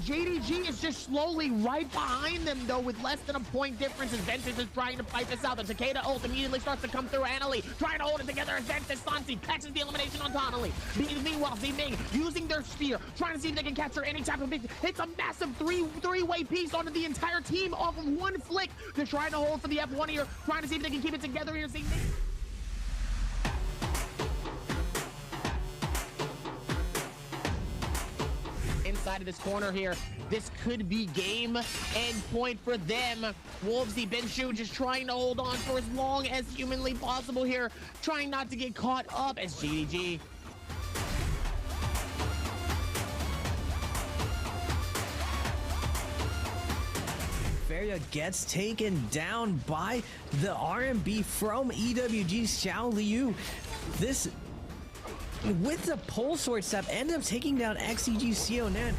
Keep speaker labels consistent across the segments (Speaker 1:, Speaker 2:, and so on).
Speaker 1: JDG is just slowly right behind them, though, with less than a point difference as Ventus is trying to fight this out. The Takeda ult immediately starts to come through. Annalie trying to hold it together as Ventus Sansi catches the elimination on Tonali. Meanwhile, Z-Ming using their spear, trying to see if they can capture any type of big. It's a massive three-way piece onto the entire team off of one flick. They're trying to hold for the F1 here, trying to see if they can keep it together here. Z-Ming. Inside of this corner here, this could be game end point for them. Wolvesy Benshu just trying to hold on for as long as humanly possible here, trying not to get caught up as GDG.
Speaker 2: Feria gets taken down by the RMB from EWG Xiao Liu. This, with the pole sword step, end up taking down XEG Sionan.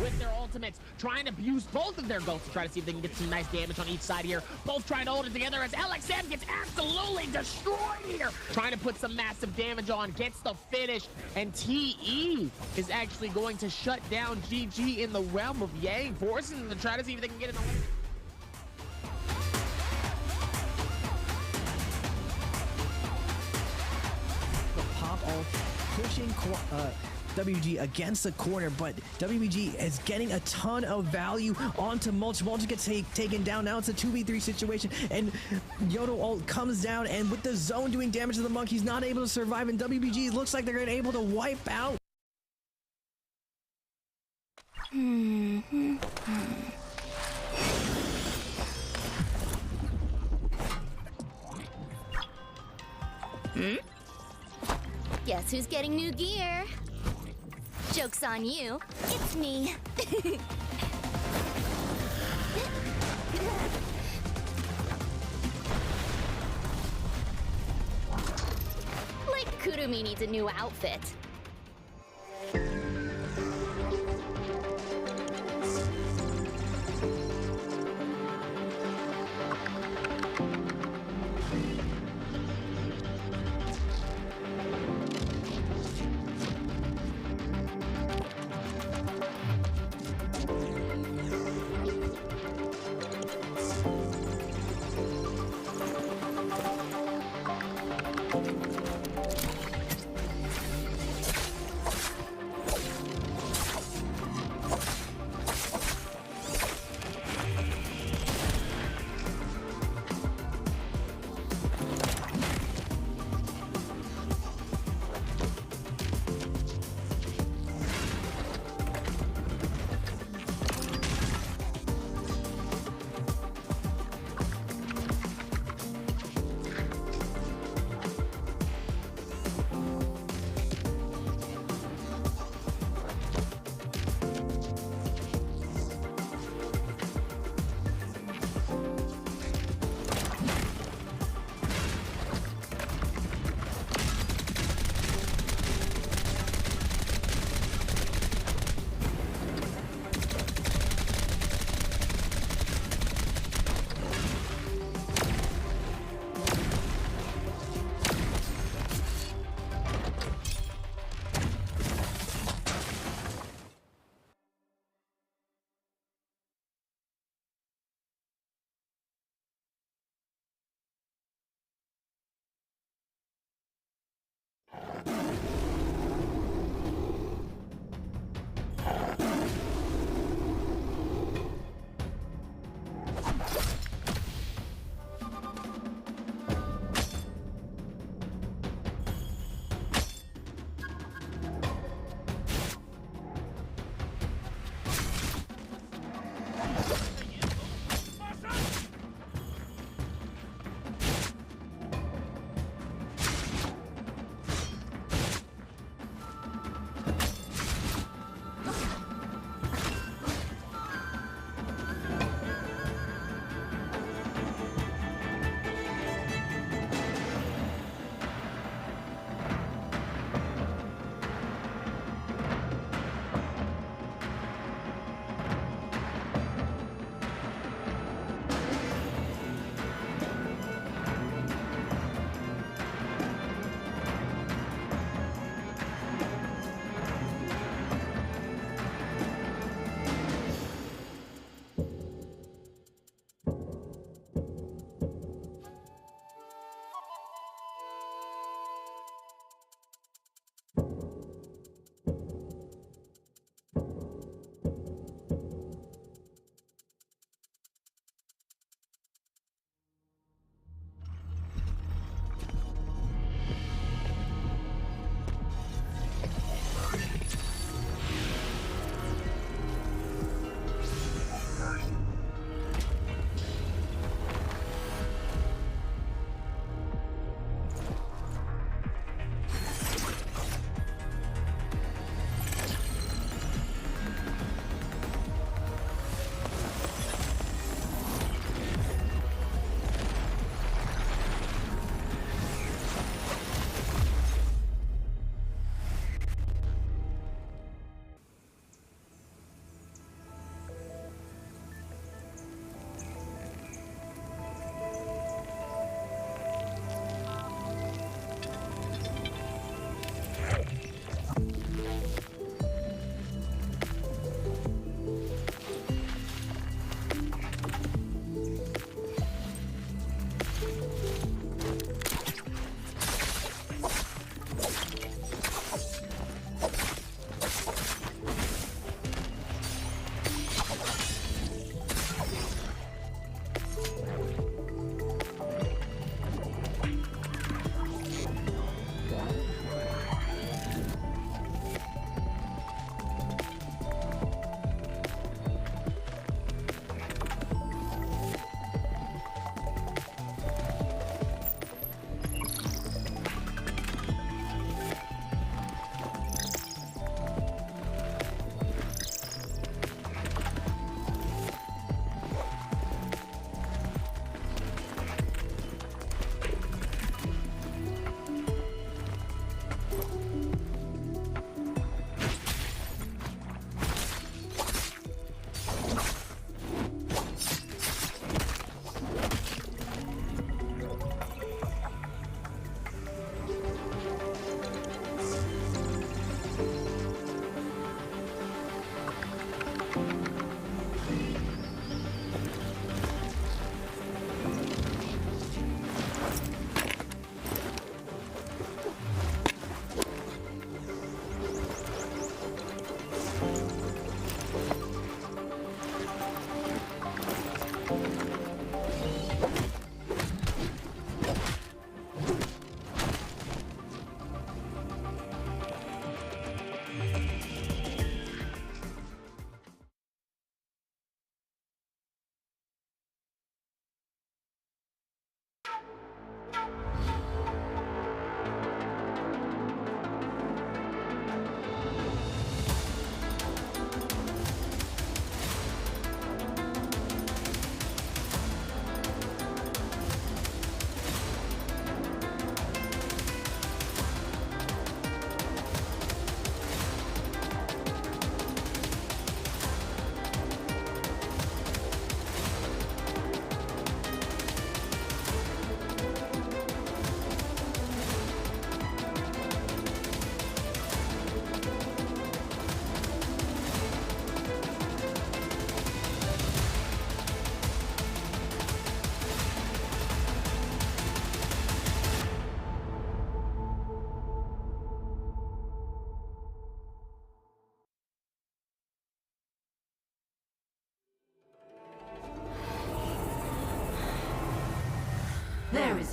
Speaker 1: With their ultimates, trying to abuse both of their ghosts to try to see if they can get some nice damage on each side here. Both trying to hold it together as LXM gets absolutely destroyed here. Trying to put some massive damage on, gets the finish, and TE is actually going to shut down GG in the realm of Yang, forcing them to try to see if they can get in the way.
Speaker 2: The pop ult pushing WG against the corner, but WBG is getting a ton of value onto Mulch. Mulch gets taken down. Now it's a 2v3 situation, and Yodo ult comes down, and with the zone doing damage to the monk, he's not able to survive, and WBG looks like they're able to wipe out.
Speaker 3: Guess who's getting new gear? Joke's on you. It's me. Like Kurumi needs a new outfit.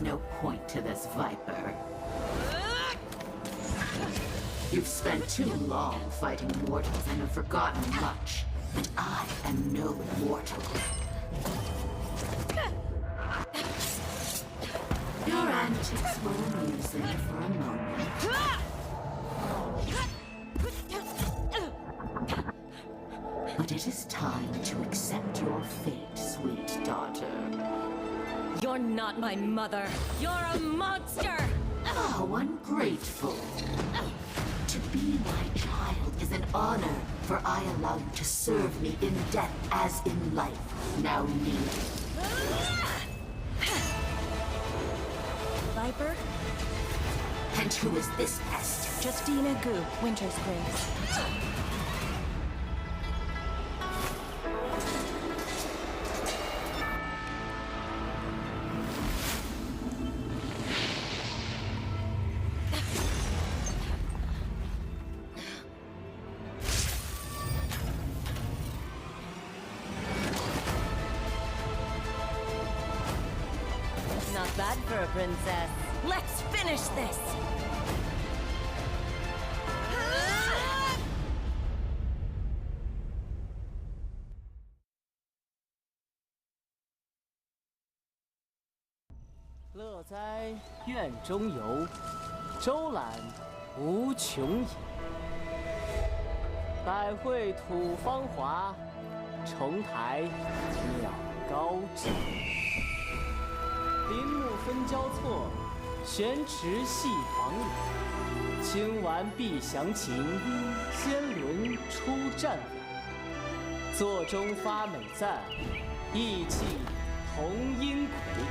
Speaker 4: There's no point to this, Viper. You've spent too long fighting mortals and have forgotten much. But I am no mortal. Your antics were amusing for a moment. But it is time to accept your fate, sweet daughter.
Speaker 5: You're not my mother. You're a monster!
Speaker 4: How ungrateful. To be my child is an honor, for I allow you to serve me in death as in life. Now leave.
Speaker 5: Viper?
Speaker 4: And who is this pest?
Speaker 5: Justina Gu, Winter's Grace. Not bad for a princess. Let's finish this!
Speaker 6: 乐哉院中游，周览无穷已。百会吐芳华，重台鸟高枝。林木分交错，悬池系房里。清完必详情，仙轮出战晚。座中发美赞，意气同阴魁。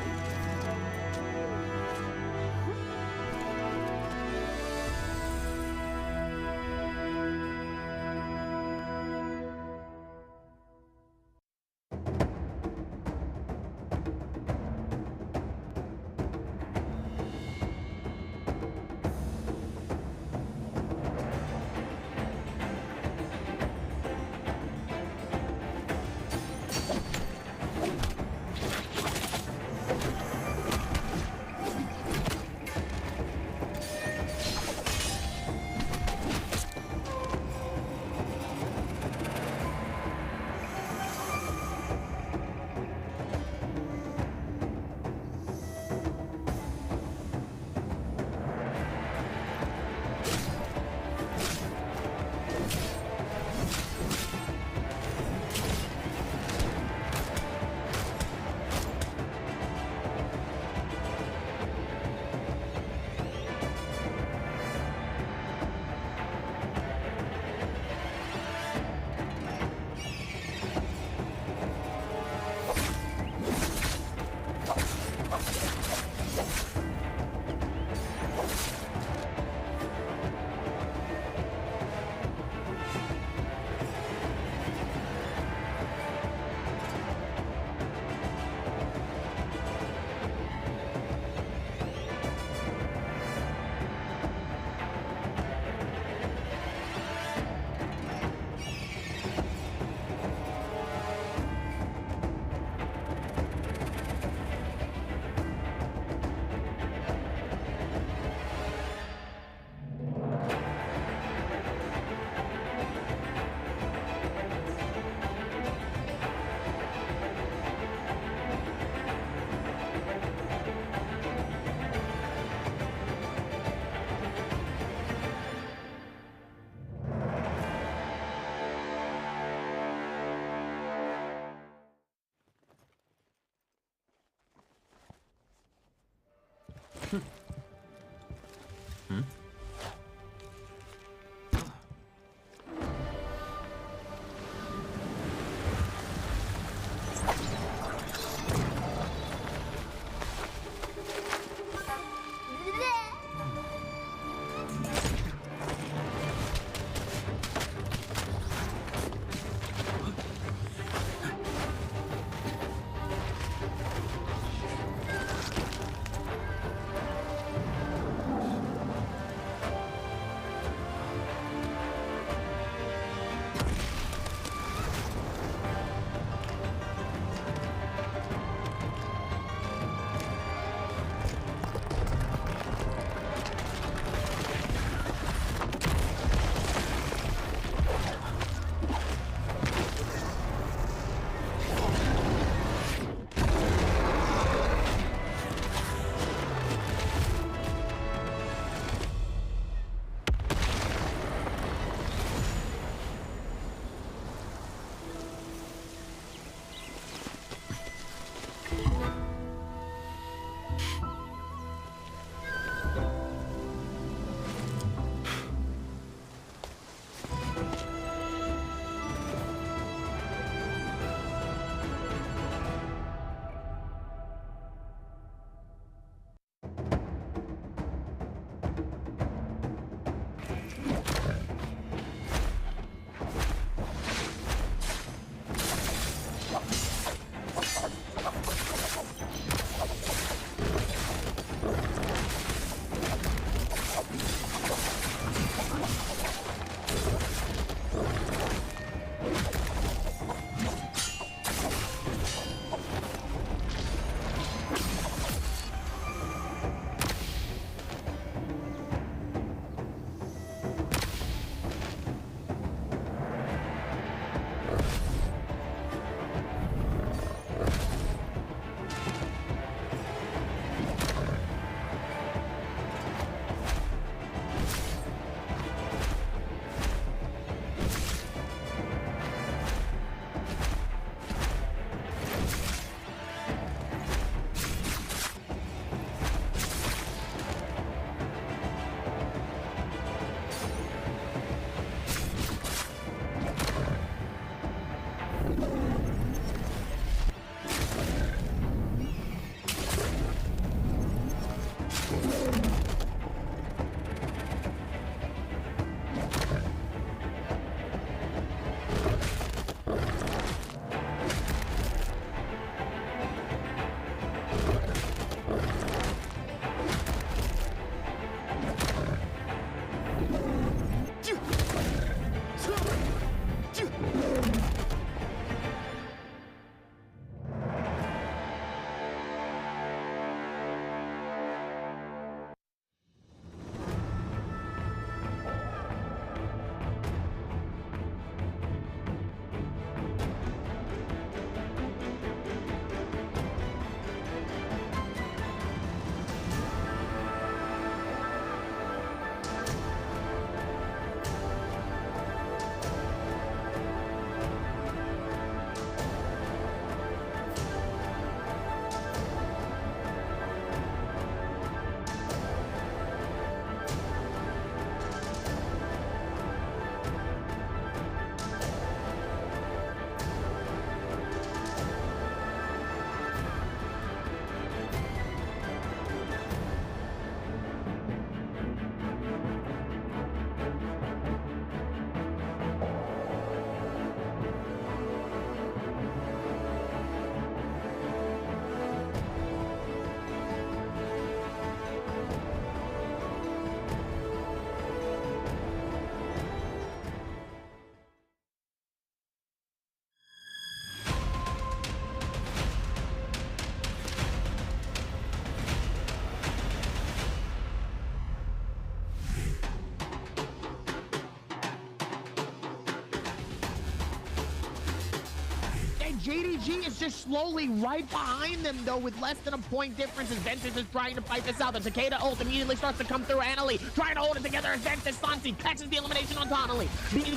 Speaker 1: JDG is just slowly right behind them, though, with less than a point difference as Ventus is trying to fight this out. The Takeda ult immediately starts to come through Annalie, trying to hold it together as Ventus Sansi catches the elimination on Tonali.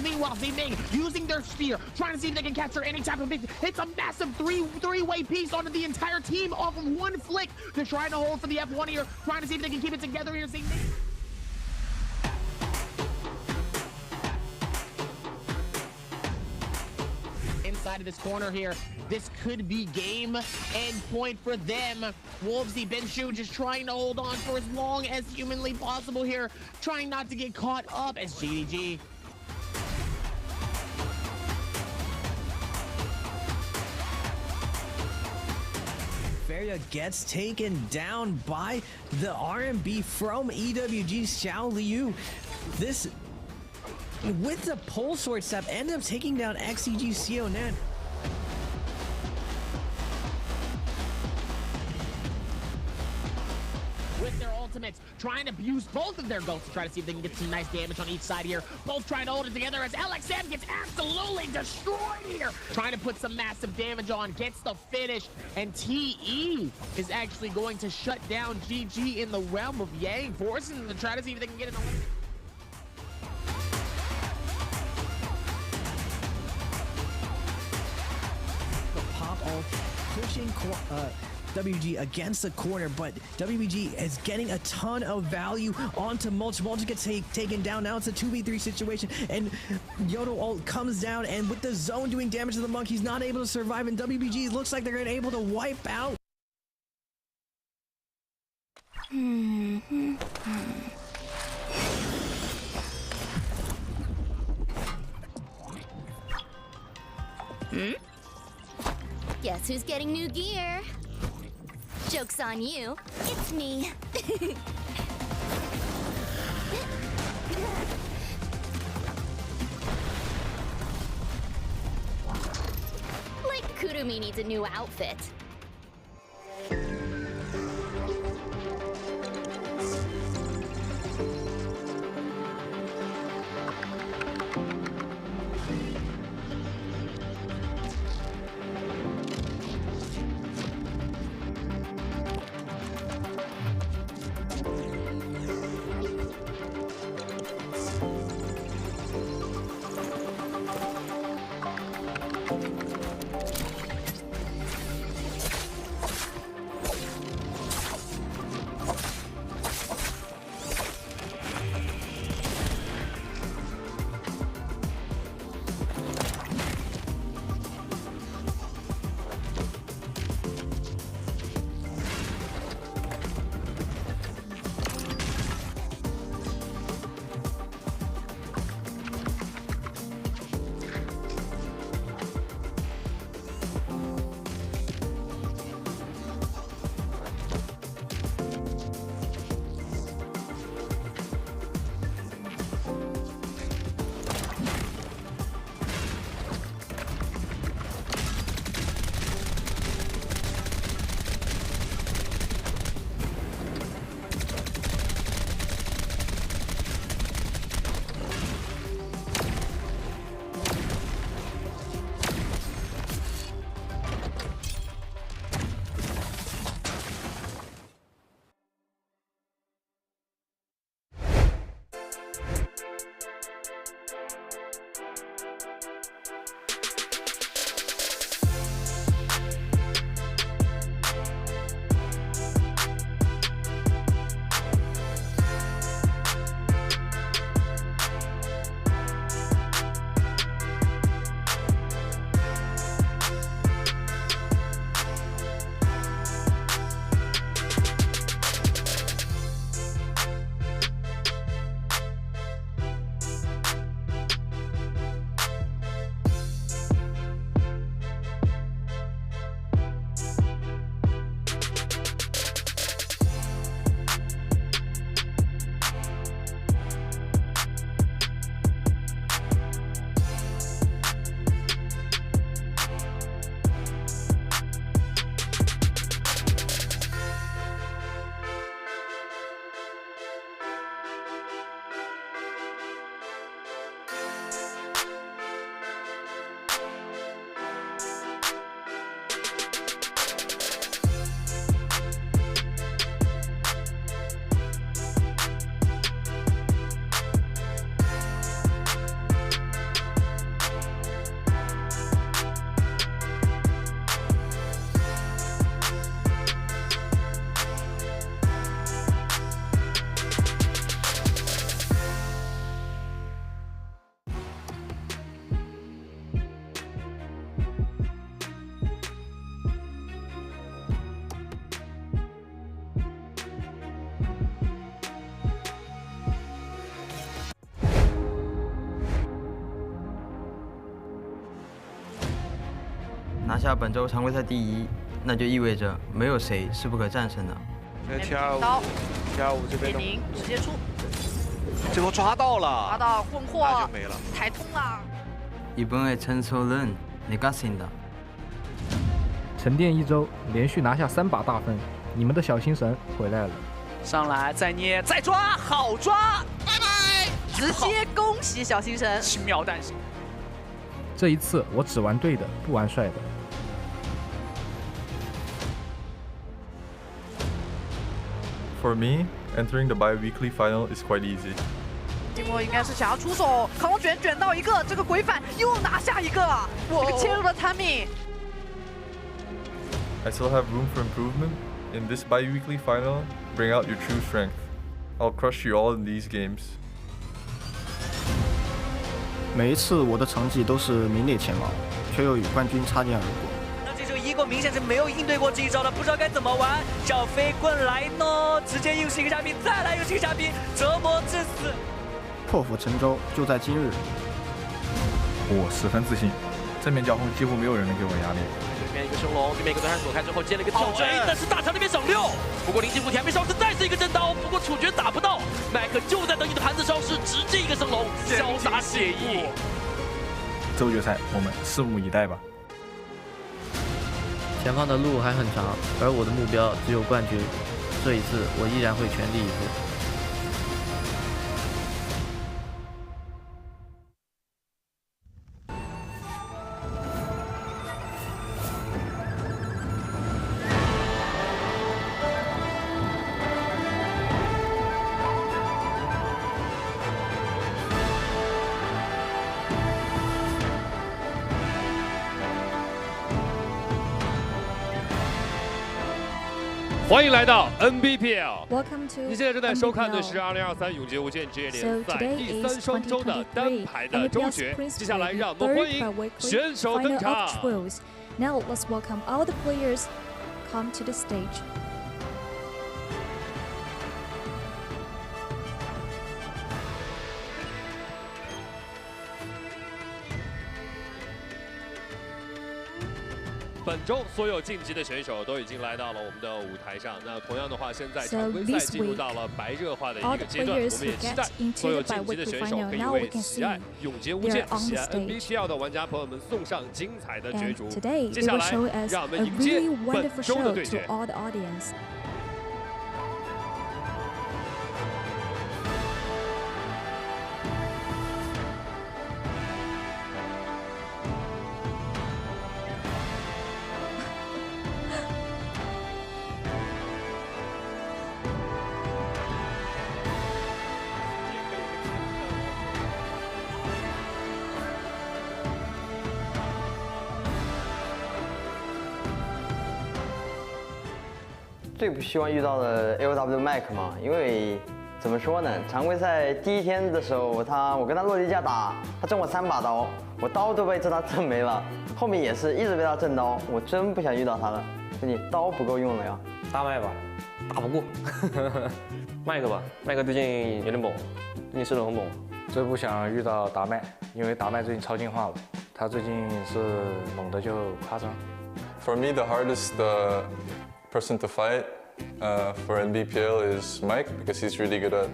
Speaker 1: Meanwhile, Z-Ming using their spear, trying to see if they can capture any type of big. It's a massive three-way piece onto the entire team off of one flick. They're trying to hold for the F1 here, trying to see if they can keep it together here. Z-Ming. Inside of this corner here, this could be game end point for them. Wolvesy Benshu just trying to hold on for as long as humanly possible here, trying not to get caught up as GDG.
Speaker 2: Feria gets taken down by the RMB from EWG Xiao Liu. This, with the pole sword step, ended up taking down XEG Sionet.
Speaker 1: With their ultimates, trying to use both of their ghosts to try to see if they can get some nice damage on each side here. Both trying to hold it together as LXM gets absolutely destroyed here. Trying to put some massive damage on, gets the finish, and TE is actually going to shut down GG in the realm of Yang, forcing them to try to see if they can get an elimination.
Speaker 2: The pop ult pushing WG against the corner, but WBG is getting a ton of value onto Mulch. Mulch gets taken down. Now it's a 2v3 situation, and Yodo ult comes down, and with the zone doing damage to the monk, he's not able to survive, and WBG looks like they're able to wipe out.
Speaker 3: Guess who's getting new gear? Joke's on you. It's me. Like Kurumi needs a new outfit.
Speaker 7: 拿下本周常规赛第1，那就意味着没有谁是不可战胜的。
Speaker 8: 刀这边的直接出，
Speaker 9: 这波抓到了，
Speaker 8: 抓到混货，
Speaker 9: 那就没了，
Speaker 8: 太痛了。
Speaker 7: 이번에 전설은 내가 쓴다。
Speaker 10: 沉淀1周，连续拿下3把大分，你们的小心神回来了。
Speaker 8: 上来再捏再抓，好抓，拜拜！直接恭喜小心神，轻描淡写。
Speaker 10: 这一次我只玩对的，不玩帅的。
Speaker 11: For me, entering the BIWEEK3 final is quite easy.
Speaker 8: 静默应该是想要出手，狂卷到一个，这个鬼反又拿下一个，这个切入的 timing。I
Speaker 11: still have room for improvement. In this BIWEEK3 final, bring out your true strength. I'll crush you all in these games.
Speaker 12: 每一次我的成绩都是名列前茅，却又与冠军擦肩而过。
Speaker 8: 那这时候一明显是没有应对过这一招的，不知道该怎么玩。找飞棍来呢，直接又是一个下兵，再来又是一个下兵，折磨致死。
Speaker 12: 破釜沉舟就在今日。
Speaker 10: 我10分自信，正面交锋几乎没有人能给我压力。
Speaker 8: 对面一个升龙，对面一个断山躲开之后接了一个挑追，但是大肠那边省6。不过灵气附体还没烧死，再是一个震刀，不过处决打不到。麦克就在等你的盘子烧失，直接一个升龙，潇洒写意。
Speaker 10: 周决赛我们拭目以待吧。
Speaker 13: 前方的路还很长，而我的目标只有冠军。这一次我依然会全力以赴。
Speaker 14: 欢迎来到 Nbpl。
Speaker 15: 你
Speaker 14: 现在正在收看的是2023永劫无间职业联赛第3双周的单排的周决。接下来让我们欢迎选手登场。
Speaker 15: Now let's welcome all the players come to the stage.
Speaker 14: 本周所有晋级的选手都已经来到了我们的舞台上。那同样的话，现在常规赛进入到了白热化的一个阶段，我们也期待所有晋级的选手可以为喜爱永劫无间、喜爱 Nbpl 的玩家朋友们送上精彩的角逐。接下来，让我们迎接本周的对决。
Speaker 7: 最不希望遇到的 LW 麦克嘛，因为怎么说呢，常规赛第1天的时候，我跟他落地架打，他震我3把刀，我刀都被他震没了，后面也是一直被他震刀，我真不想遇到他了。就你刀不够用了呀？
Speaker 16: 大麦吧，打不过。麦克吧，麦克最近有点猛，最近射得很猛。
Speaker 17: 最不想遇到达麦，因为达麦最近超进化了，他最近是猛的就夸张。
Speaker 11: For me, the hardest person to fight for Nbpl is Mike because he's really good at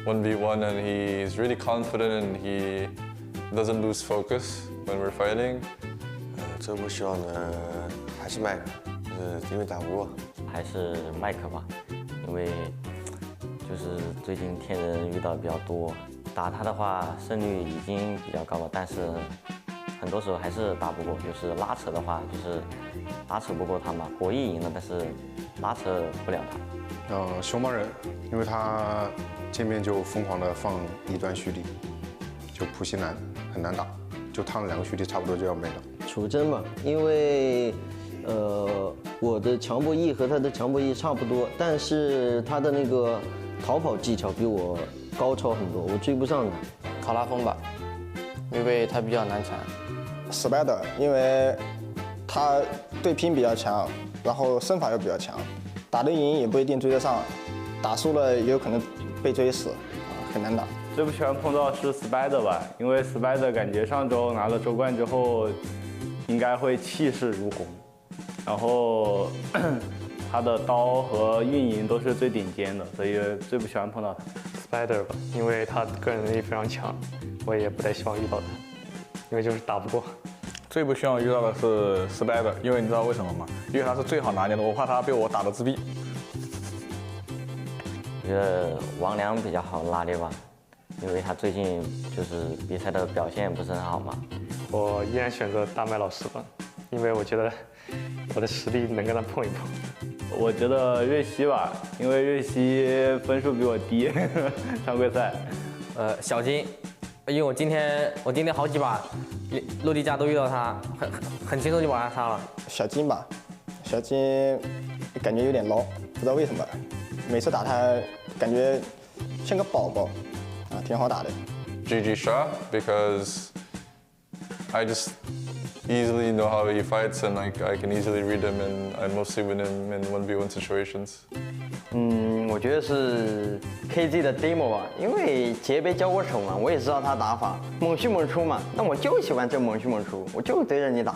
Speaker 11: 1v1 and he's really confident and he doesn't lose focus when we're fighting.
Speaker 18: 最不希望的还是麦克，因为打不过。
Speaker 19: 还是麦克吧，因为就是最近天人遇到的比较多，打他的话胜率已经比较高了，但是很多时候还是打不过，就是拉扯的话就是拉扯不过他嘛，博弈赢了，但是拉扯不了他。
Speaker 20: 熊猫人，因为他见面就疯狂的放一段蓄力，就普西难很难打，就烫了2个蓄力差不多就要没了。
Speaker 21: 楚真嘛，因为我的强迫 E 和他的强迫 E 差不多，但是他的那个逃跑技巧比我高超很多，我追不上他。
Speaker 16: 考拉风吧，因为他比较难缠。
Speaker 22: Spider， 因为他对拼比较强，然后身法又比较强，打得赢也不一定追得上，打输了也有可能被追死，很难打。
Speaker 23: 最不喜欢碰到是 Spider 吧，因为 Spider 感觉上周拿了周冠之后，
Speaker 17: 应该会气势如虹，然后他的刀和运营都是最顶尖的，所以最不喜欢碰到他。
Speaker 4: Spider 吧，因为他个人能力非常强，我也不太希望遇到他，因为就是打不过。
Speaker 17: 最不希望遇到的是 Spider， 因为你知道为什么吗？因为他是最好拿捏的，我怕他被我打得自闭。
Speaker 19: 我觉得王良比较好拿捏吧，因为他最近就是比赛的表现不是很好嘛。
Speaker 4: 我依然选择大麦老师吧，因为我觉得我的实力能跟他碰一碰。
Speaker 17: 我觉得瑞希吧，因为瑞希分数比我低，常规赛。
Speaker 16: 小金，因为我今天好几把落地架都遇到他，很轻松就把他杀了。
Speaker 22: 小金吧，小金感觉有点low，不知道为什么，每次打他感觉像个宝宝啊，挺好打的。
Speaker 11: GG Shah because I just easily know how he fights and like I can easily read him and I mostly win him in 1v1 situations.
Speaker 7: 我觉得是 KZ 的 demo 吧，因为杰贝教过手嘛，我也知道他打法，猛去猛出嘛，那我就喜欢这猛去猛出，我就对着你打。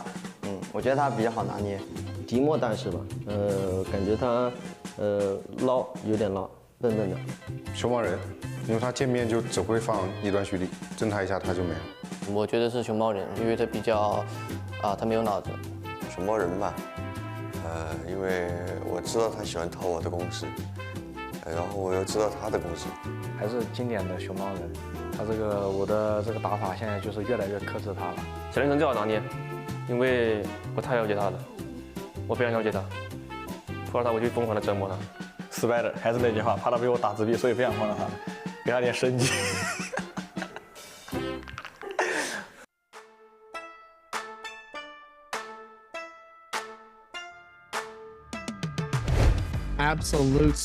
Speaker 7: 我觉得他比较好拿捏。
Speaker 21: 迪莫大师吧，感觉他捞有点捞，笨笨的。
Speaker 20: 熊猫人，因为他见面就只会放一段蓄力，震他一下他就没了。
Speaker 5: 我觉得是熊猫人，因为他比较他没有脑子。
Speaker 18: 熊猫人吧，因为我知道他喜欢偷我的公式，然后我又知道他的公式，
Speaker 17: 还是经典的熊猫人。他我的这个打法现在就是越来越克制他了。
Speaker 16: 小林城最好拿捏，因为我太了解他了，我非常了解他，碰到他我就疯狂的折磨他。
Speaker 17: Spider 还是那句话，怕他被我打自闭，所以不想碰到他，给他点生机。
Speaker 1: Absolute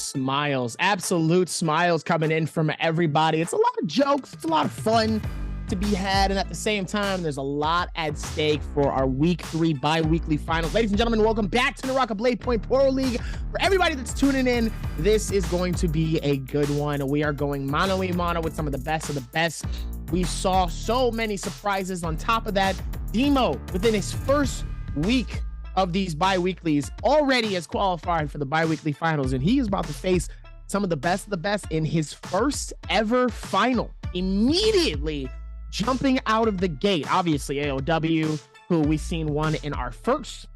Speaker 1: smiles coming in from everybody. It's a lot of jokes, it's a lot of fun to be had, and at the same time, there's a lot at stake for our Week 3 bi-weekly finals. Ladies and gentlemen, welcome back to NARAKA BLADEPOINT Pro League. For everybody that's tuning in, this is going to be a good one. We are going mano-a-mano with some of the best of the best. We saw so many surprises. On top of that, Demo, within his first week of these bi-weeklies, already has qualified for the bi-weekly finals, and he is about to face some of the best in his first ever final. Immediately jumping out of the gate. Obviously, AOW, who we've seen won in our first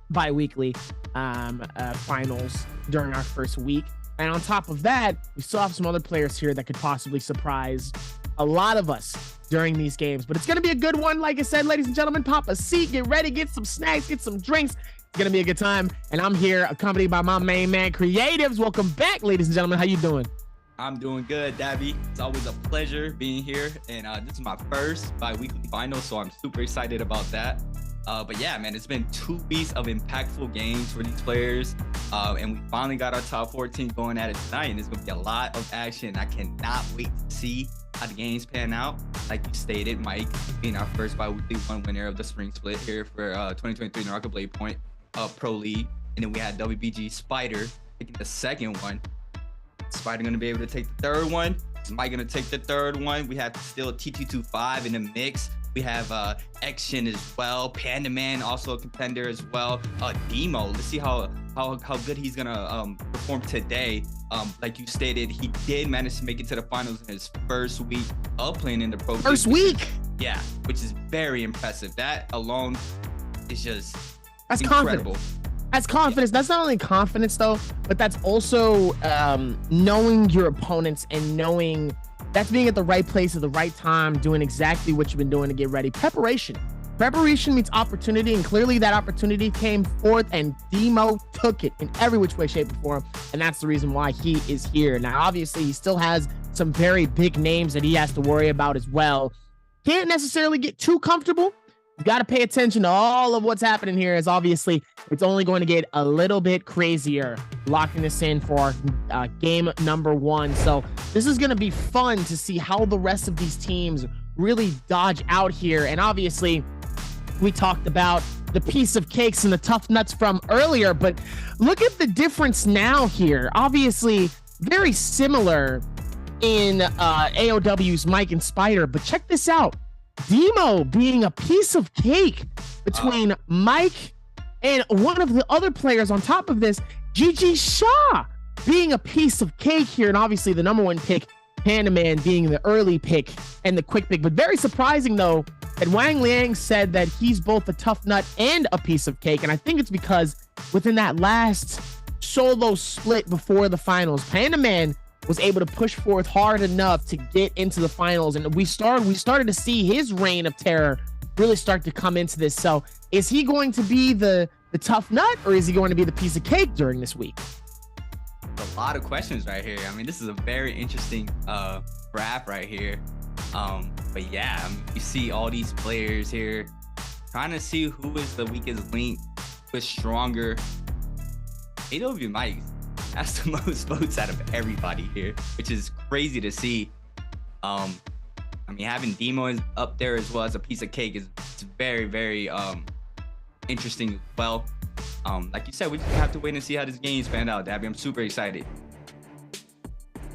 Speaker 1: bi-weekly finals during our first week. And on top of that, we still have some other players here that could possibly surprise a lot of us during these games. But it's going to be a good one. Like I said, ladies and gentlemen, pop a seat, get ready, get some snacks, get some drinks. It's going to be a good time. And I'm here accompanied by my main man, Creatives. Welcome back, ladies and gentlemen. How you doing?
Speaker 23: I'm doing good, Dabby. It's always a pleasure being here. And this is my first bi-weekly final, so I'm super excited about that. But yeah, man, it's been 2 weeks of impactful games for these players. And we finally got our top 14 going at it tonight. And it's going to be a lot of action. I cannot wait to see how the games pan out. Like you stated, Mike being our first bi-weekly one winner of the spring split here for 2023 NARAKA BLADEPOINT Pro League. And then we had WBG Spider taking the second one. Spider gonna be able to take the third one. Is Mike gonna take the third one? We have still T225 in the mix. We have Action as well. Panda Man also a contender as well. Demo, let's see how good he's gonna perform today. Like you stated, he did manage to make it to the finals in his first week of playing in the Pro League.
Speaker 1: First week?
Speaker 23: Yeah, which is very impressive. That alone is just
Speaker 1: That's
Speaker 23: incredible.
Speaker 1: Confidence. That's confidence. That's not only confidence though, but that's also knowing your opponents and knowing that's being at the right place at the right time, doing exactly what you've been doing to get ready. Preparation meets opportunity, and clearly that opportunity came forth and Demo took it in every which way, shape, or form, and that's the reason why he is here. Now, obviously, he still has some very big names that he has to worry about as well. Can't necessarily get too comfortable. You got to pay attention to all of what's happening here, as obviously it's only going to get a little bit crazier locking this in for game number 1. So this is going to be fun to see how the rest of these teams really dodge out here. And obviously we talked about the piece of cakes and the tough nuts from earlier, but look at the difference now here. Obviously very similar in AOW's Mike and Spider, but check this out. Demo being a piece of cake between Mike and one of the other players on top of this, GG Shaw, being a piece of cake here. And obviously the number one pick, Panda Man, being the early pick and the quick pick. But very surprising, though, that Wang Liang said that he's both a tough nut and a piece of cake. And I think it's because within that last solo split before the finals, Panda Man was able to push forth hard enough to get into the finals. And we started to see his reign of terror really start to come into this. So is he going to be the tough nut, or is he going to be the piece of cake during this week?
Speaker 23: A lot of questions right here. I mean, this is a very interesting draft right here. But yeah, I mean, you see all these players here trying to see who is the weakest link, who's stronger. AW Mike has the most votes out of everybody here, which is crazy to see. I mean, having Demo is up there as well as a piece of cake is very, very interesting as well. Like you said, we just have to wait and see how this game's panned out, Dabby. I'm super excited.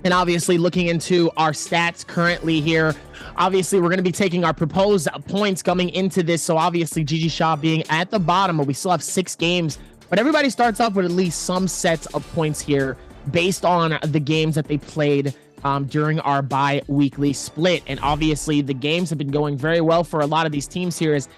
Speaker 1: And obviously looking into our stats currently here, obviously we're going to be taking our proposed points coming into this. So obviously GG Shaw being at the bottom, but we still have 6 games. But everybody starts off with at least some sets of points here based on the games that they played during our bi-weekly split. And obviously the games have been going very well for a lot of these teams here, as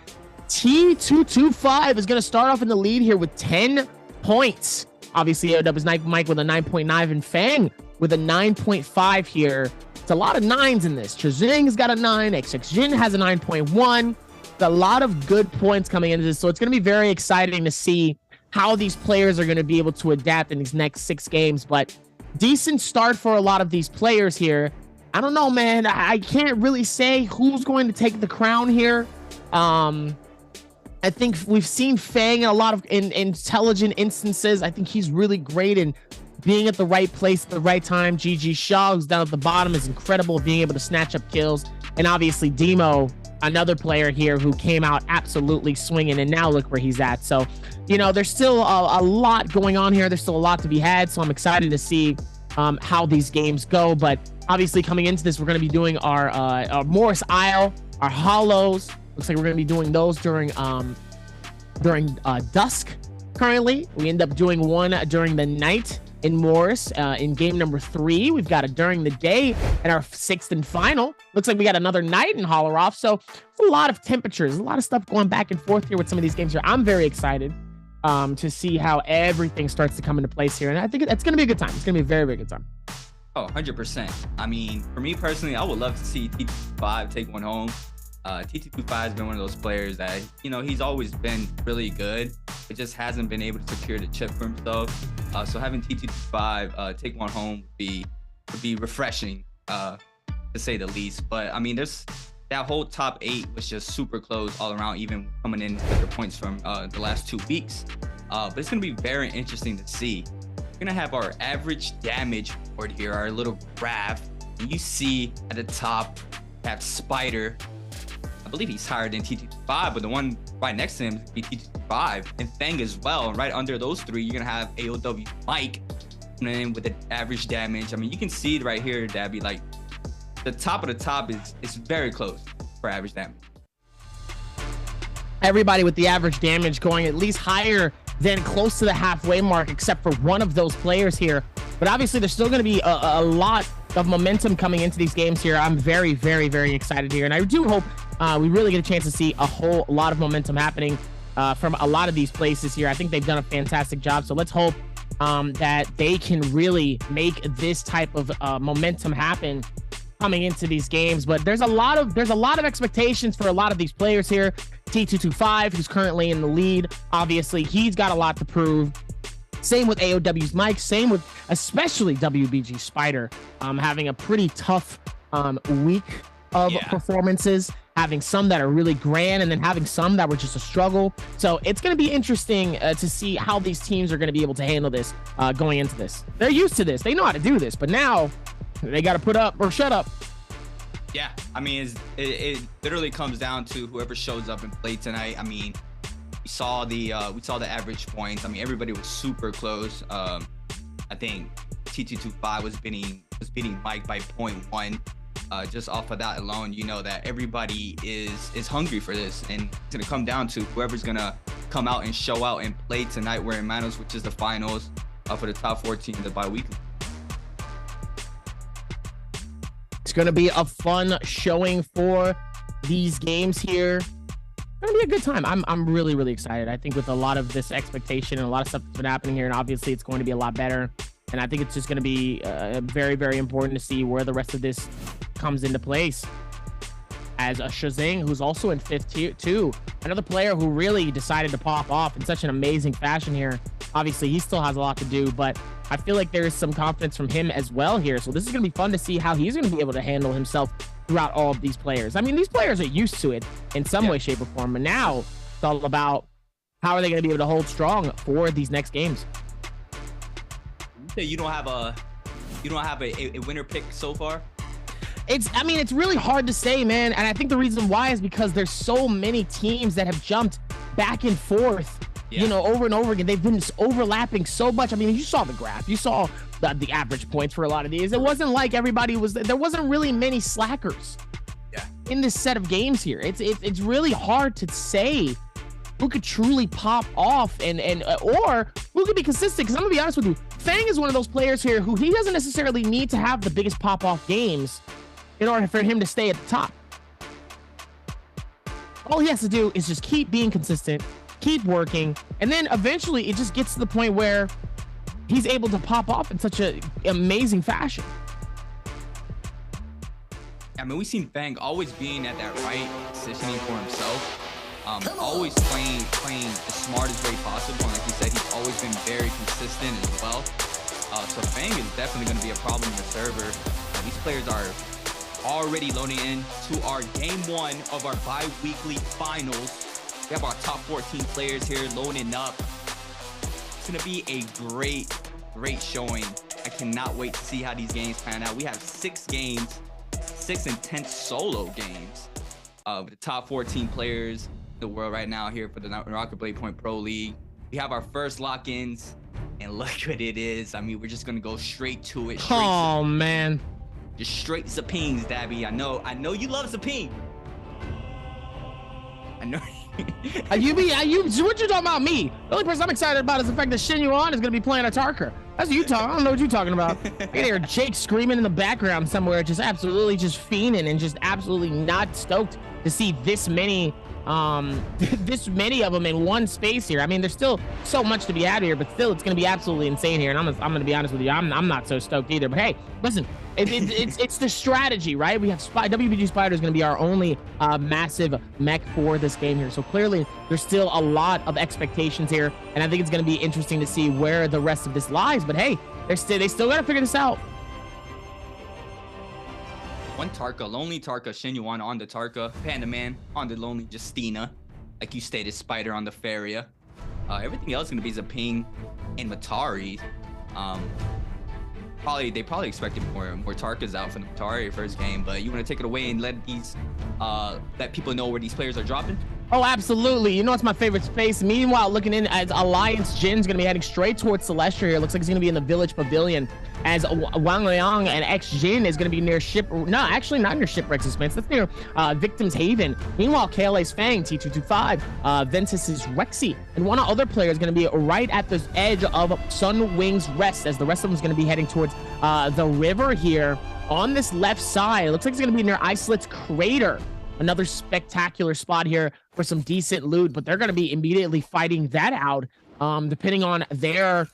Speaker 1: T225 is going to start off in the lead here with 10 points. Obviously, AOW is Mike with a 9.9 and Fang with a 9.5 here. It's a lot of 9s in this. Chazing has got a 9. XXJin has a 9.1. A lot of good points coming into this. So it's going to be very exciting to see how these players are going to be able to adapt in these next 6 games. But decent start for a lot of these players here. I don't know, man. I can't really say who's going to take the crown here. I think we've seen Fang in a lot of intelligent instances. I think he's really great in being at the right place at the right time. GG Shaw, who's down at the bottom, is incredible at being able to snatch up kills. And obviously Demo, another player here who came out absolutely swinging, and now look where he's at. So, you know, there's still a lot going on here. There's still a lot to be had. So I'm excited to see how these games go. But obviously coming into this, we're going to be doing our Morris Isle, our Hollows. Looks like we're going to be doing those during dusk. Currently, we end up doing one during the night in Morris in game number 3. We've got it during the day in our 6th and final. Looks like we got another night in Holler Off. So a lot of temperatures, a lot of stuff going back and forth here with some of these games here. I'm very excited to see how everything starts to come into place here. And I think it's going to be a good time. It's going to be a very, very good time.
Speaker 23: Oh, 100%. I mean, for me personally, I would love to see T25 take one home. T225 has been one of those players that, you know, he's always been really good, but just hasn't been able to secure the chip for himself. So having T225 take one home would be refreshing, to say the least. But I mean, that whole top 8 was just super close all around, even coming in with their points from the last 2 weeks. But it's gonna be very interesting to see. We're gonna have our average damage board here, our little graph, and you see at the top have Spider. I believe he's higher than T225, but the one right next to him is T225, and Fang as well. And right under those 3, you're gonna have AOW Mike coming in with the average damage. I mean, you can see it right here, Dabby. Like the top of the top is very close for average damage.
Speaker 1: Everybody with the average damage going at least higher than close to the halfway mark, except for one of those players here. But obviously, there's still going to be a lot of momentum coming into these games here. I'm very, very, very excited here. And I do hope we really get a chance to see a whole lot of momentum happening from a lot of these places here. I think they've done a fantastic job. So let's hope that they can really make this type of momentum happen coming into these games. But there's a lot of expectations for a lot of these players here. T225, who's currently in the lead, obviously he's got a lot to prove. Same with AOW's Mike, same with especially WBG Spider, having a pretty tough week of performances, having some that are really grand and then having some that were just a struggle. So it's going to be interesting to see how these teams are going to be able to handle this going into this. They're used to this. They know how to do this, but now they got to put up or shut up.
Speaker 23: Yeah, I mean, it literally comes down to whoever shows up and play tonight. I mean, we saw the average points. I mean, everybody was super close. I think T225 was beating Mike by 0.1. just off of that alone, you know that everybody is hungry for this, and it's gonna come down to whoever's gonna come out and show out and play tonight. We're in Manos, which is the finals for the top 14 of the BIWEEKLY.
Speaker 1: It's gonna be a fun showing for these games here. Gonna be a good time. I'm really excited. I think with a lot of this expectation and a lot of stuff that's been happening here, and obviously it's going to be a lot better. And I think it's just going to be very important to see where the rest of this comes into place. As a Shazing, who's also in 5th too, another player who really decided to pop off in such an amazing fashion here. Obviously, he still has a lot to do, but I feel like there is some confidence from him as well here. So this is going to be fun to see how he's going to be able to handle himself throughout all of these players. I mean, these players are used to it in some way, shape, or form, and now it's all about how are they going to be able to hold strong for these next games.
Speaker 23: You don't have a winner pick so far?
Speaker 1: I mean, it's really hard to say, man. And I think the reason why is because there's so many teams that have jumped back and forth, you know, over and over again. They've been overlapping so much. I mean, you saw the graph, you saw the average points for a lot of these. It wasn't like everybody was, there wasn't really many slackers in this set of games here. It's really hard to say who could truly pop off or who could be consistent. Because I'm gonna be honest with you, Fang is one of those players here who he doesn't necessarily need to have the biggest pop-off games in order for him to stay at the top. All he has to do is just keep being consistent, keep working, and then eventually it just gets to the point where he's able to pop off in such an amazing fashion.
Speaker 23: I mean, we've seen Fang always being at that right positioning for himself. Always playing the smartest way possible, and like you said, he's always been very consistent as well. So Fang is definitely going to be a problem in the server. These players are already loading in to our game 1 of our BIWEEKLY finals. We have our top 14 players here loading up. It's going to be a great showing. I cannot wait to see how these games pan out. We have 6 games, 6 intense solo games of the top 14 players the world right now here for the NARAKA BLADEPOINT Pro League. We have our first lock-ins, and look what it is. I mean, we're just gonna go straight to it.
Speaker 1: Man,
Speaker 23: just straight Zapines, Dabby. I know you love Zapine. I know.
Speaker 1: What you talking about me? The only person I'm excited about is the fact that Shenyuan is gonna be playing a Tarka. That's what you talking. I don't know what you're talking about. I can hear Jake screaming in the background somewhere, just absolutely just fiending and just absolutely not stoked to see this many of them in one space here. I mean, there's still so much to be had here, but still it's going to be absolutely insane here. And I'm going to be honest with you, I'm not so stoked either. But hey, listen, it's the strategy, right? We have WBG Spider is going to be our only massive mech for this game here. So clearly there's still a lot of expectations here, and I think it's going to be interesting to see where the rest of this lies. But hey, they still got to figure this out.
Speaker 23: One Tarka, lonely Tarka, Shenyuan on the Tarka, Panda Man on the lonely Justina, like you stated, Spider on the Faria. Everything else is gonna be Zapine and Matari. They probably expected more Tarkas out from the Matari first game, but you want to take it away and let people know where these players are dropping?
Speaker 1: Oh, absolutely. You know, it's my favorite space. Meanwhile, looking in as Alliance Jin's going to be heading straight towards Celestial here. Looks like he's going to be in the Village Pavilion as Wang Liang and X Jin is going to be near No, actually not near Shipwreck's Expanse. That's near Victim's Haven. Meanwhile, KLA's Fang, T225, Ventus's Rexy, and one other player is going to be right at the edge of Sunwing's Rest, as the rest of them is going to be heading towards the river here on this left side. It looks like it's going to be near Icelet's Crater. Another spectacular spot here for some decent loot, but they're going to be immediately fighting that out, depending on their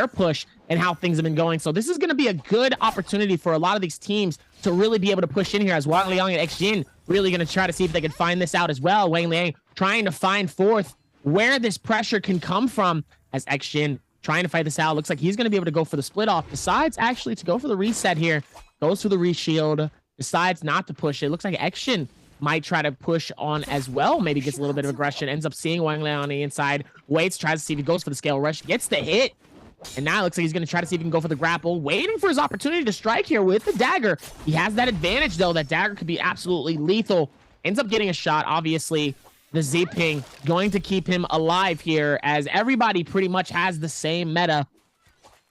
Speaker 1: push and how things have been going. So this is going to be a good opportunity for a lot of these teams to really be able to push in here, as Wang Liang and X Jin really going to try to see if they can find this out as well. Wang Liang trying to find forth where this pressure can come from, as X Jin trying to fight this out. Looks like he's going to be able to go for the split off, decides actually to go for the reset here, goes for the reshield, decides not to push it. Looks like Action might try to push on as well. Maybe gets a little bit of aggression, ends up seeing Wang Liang on the inside, waits, tries to see if he goes for the scale rush, gets the hit. And now it looks like he's going to try to see if he can go for the grapple, waiting for his opportunity to strike here with the dagger. He has that advantage, though. That dagger could be absolutely lethal. Ends up getting a shot. Obviously, the Z-Ping going to keep him alive here, as everybody pretty much has the same meta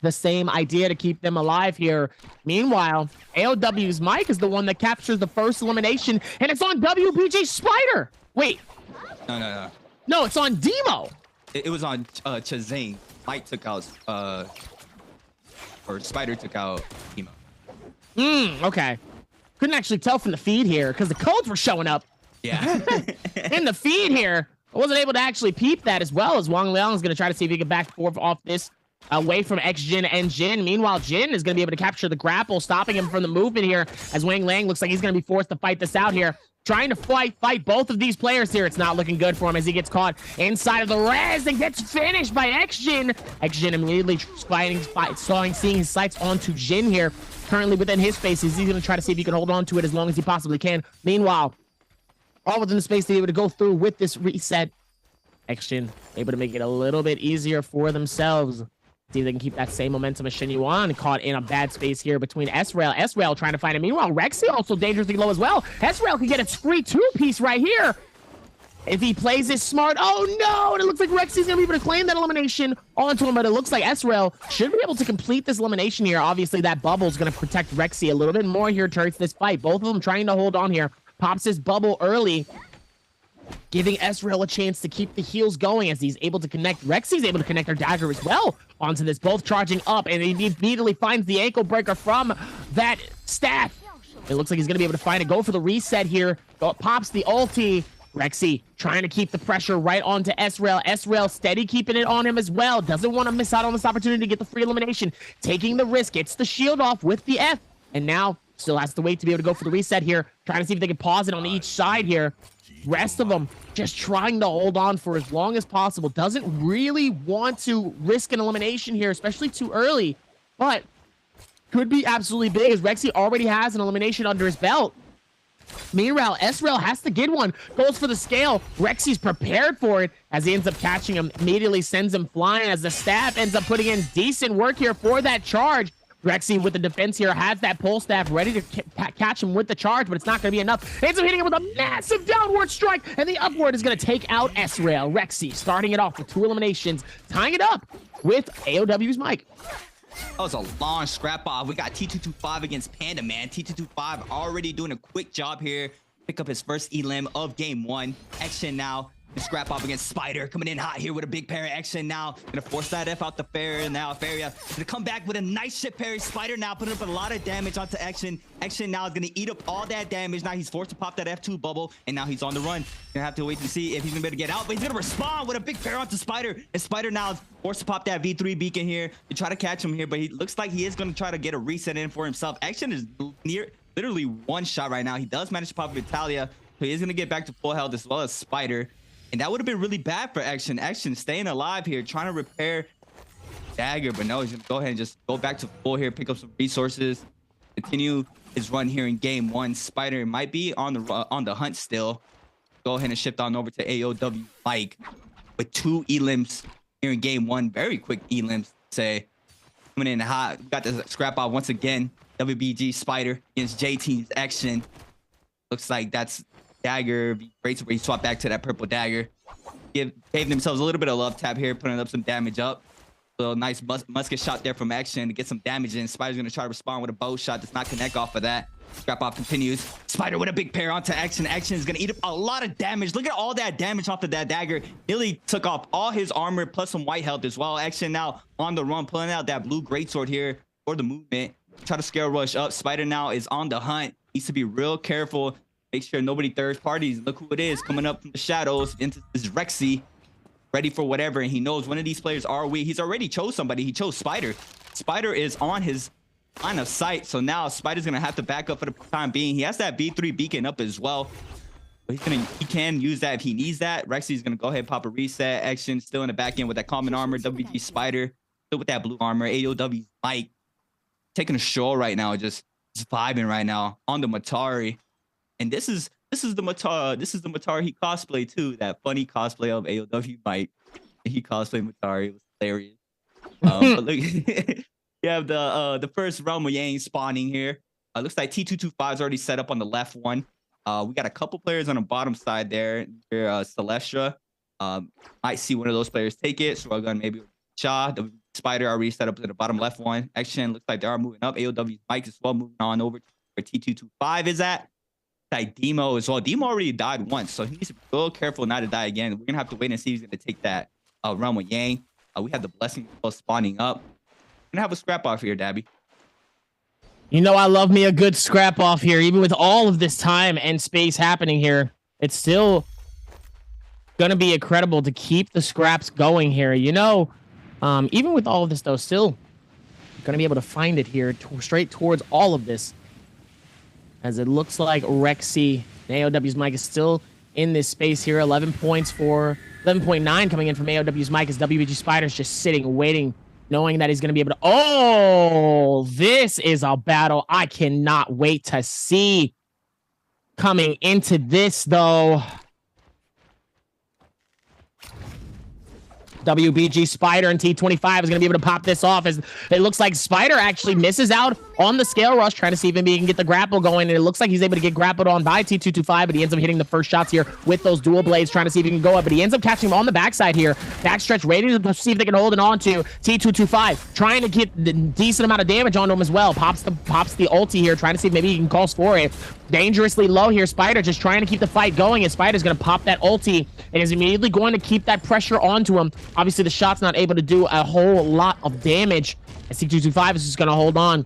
Speaker 1: the same idea to keep them alive here. Meanwhile, AOW's Mike is the one that captures the first elimination, and it's on WBG Spider. Wait.
Speaker 23: No.
Speaker 1: No, it's on Demo.
Speaker 23: It was on Chazane. Mike took out, or Spider took out Demo.
Speaker 1: Okay. Couldn't actually tell from the feed here because the codes were showing up.
Speaker 23: Yeah.
Speaker 1: In the feed here. I wasn't able to actually peep that as well, as Wang Liang is going to try to see if he can back forth off this away from X-Jin and Jin. Meanwhile, Jin is going to be able to capture the grapple, stopping him from the movement here, as Wang Liang looks like he's going to be forced to fight this out here. Trying to fight both of these players here. It's not looking good for him as he gets caught inside of the res and gets finished by X-Jin. X-Jin immediately seeing his sights onto Jin here. Currently within his space, he's going to try to see if he can hold on to it as long as he possibly can. Meanwhile, all within the space to be able to go through with this reset. X-Jin able to make it a little bit easier for themselves. See if they can keep that same momentum as Shin Yuan, caught in a bad space here between S-Rail. S-Rail trying to find him. Meanwhile, Rexy also dangerously low as well. S-Rail can get its free two-piece right here if he plays this smart. Oh no! And it looks like Rexy's gonna be able to claim that elimination onto him, but it looks like S-Rail should be able to complete this elimination here. Obviously, that bubble's gonna protect Rexy a little bit more here towards this fight. Both of them trying to hold on here. Pops his bubble early, giving S-Rail a chance to keep the heals going as he's able to connect. Rexy's able to connect her dagger as well onto this, both charging up, and he immediately finds the ankle breaker from that staff. It looks like he's going to be able to find it. Go for the reset here. Pops the ulti. Rexy trying to keep the pressure right onto S-Rail. S-Rail steady keeping it on him as well. Doesn't want to miss out on this opportunity to get the free elimination. Taking the risk. Gets the shield off with the F. And now still has to wait to be able to go for the reset here. Trying to see if they can pause it on each side here. Rest of them just trying to hold on for as long as possible. Doesn't really want to risk an elimination here, especially too early. But could be absolutely big as Rexy already has an elimination under his belt. Meanwhile, S-Rail has to get one. Goes for the scale. Rexy's prepared for it as he ends up catching him. Immediately sends him flying as the staff ends up putting in decent work here for that charge. Rexy with the defense here has that pole staff ready to catch him with the charge, but it's not going to be enough. Ends up hitting him with a massive downward strike, and the upward is going to take out S-Rail. Rexy starting it off with 2 eliminations, tying it up with AOW's Mike.
Speaker 23: That was a long scrap off. We got T225 against Panda, man. T225 already doing a quick job here. Pick up his first elim of game 1. Action now. The scrap off against Spider coming in hot here with a big parry. Action now. Gonna force that F out the fair now. Faria gonna come back with a nice shit parry. Spider now putting up a lot of damage onto Action. Action now is gonna eat up all that damage. Now he's forced to pop that F2 bubble, and now he's on the run. Gonna have to wait to see if he's gonna be able to get out, but he's gonna respond with a big parry onto Spider. And Spider now is forced to pop that V3 beacon here to try to catch him here, but he looks like he is gonna try to get a reset in for himself. Action is literally one shot right now. He does manage to pop Vitalia, so he is gonna get back to full health as well as Spider. And that would have been really bad for Action. Action staying alive here, trying to repair dagger, but no, he's gonna go ahead and just go back to full here, pick up some resources, continue his run here in game 1. Spider might be on the hunt still. Go ahead and shift on over to AOW Mike with 2 elims here in game 1. Very quick elims, say. Coming in hot. We got the scrap out once again. WBG Spider against JT's Action. Looks like that's dagger. Great where he swapped back to that purple dagger. Gave themselves a little bit of love tap here, putting up some damage up. So nice musket shot there from Action to get some damage in. Spider's gonna try to respond with a bow shot. Does not connect off of that. Scrap off continues. Spider with a big pair onto Action. Action is gonna eat up a lot of damage. Look at all that damage off of that dagger. Nearly took off all his armor plus some white health as well. Action now on the run, pulling out that blue greatsword here for the movement. Try to scale rush up. Spider now is on the hunt. Needs to be real careful. Make sure nobody third parties. Look who it is coming up from the shadows into this Rexy. Ready for whatever, and he knows one of these players are weak. He's already chose somebody. He chose Spider. Spider is on his line of sight, so now Spider's gonna have to back up for the time being. He has that V3 beacon up as well. But he can use that if he needs that. Rexy's gonna go ahead and pop a reset. Action still in the back end with that common armor. WG Spider still with that blue armor. AOW's Mike taking a stroll right now, just vibing right now on the Matari. And this is the Matari he cosplayed too. That funny cosplay of AOW Mike. He cosplayed Matari. It was hilarious. But look, you have the first realm of Yang spawning here. Looks like T225 is already set up on the left one. We got a couple players on the bottom side there. Celestia. Might see one of those players take it. Srugun maybe Cha. The Spider already set up to the bottom left one. Action looks like they are moving up. AOW's Mike as well, moving on over to where T225 is at. Like Demo as well. Demo already died once, so he needs to be a little careful not to die again. We're gonna have to wait and see if he's gonna take that run with Yang. We have the blessing of spawning up. We're gonna have a scrap off here, Dabby.
Speaker 1: You know, I love me a good scrap off here. Even with all of this time and space happening here, it's still gonna be incredible to keep the scraps going here. You know, even with all of this though, still gonna be able to find it here straight towards all of this. As it looks like Rexy, AOW's Mike is still in this space here. 11 points for 11.9 coming in from AOW's Mike as WBG Spider's just sitting, waiting, knowing that he's going to be able to. Oh, this is a battle I cannot wait to see coming into this, though. WBG Spider and T25 is going to be able to pop this off as it looks like Spider actually misses out on the scale rush, trying to see if maybe he can get the grapple going. And it looks like he's able to get grappled on by T225, but he ends up hitting the first shots here with those dual blades, trying to see if he can go up. But he ends up catching him on the backside here. Backstretch, ready to see if they can hold it on to T225, trying to get the decent amount of damage onto him as well. Pops the ulti here, trying to see if maybe he can call for it. Dangerously low here. Spider just trying to keep the fight going, and Spider's going to pop that ulti and is immediately going to keep that pressure onto him. Obviously, the shot's not able to do a whole lot of damage. And C225 is just going to hold on.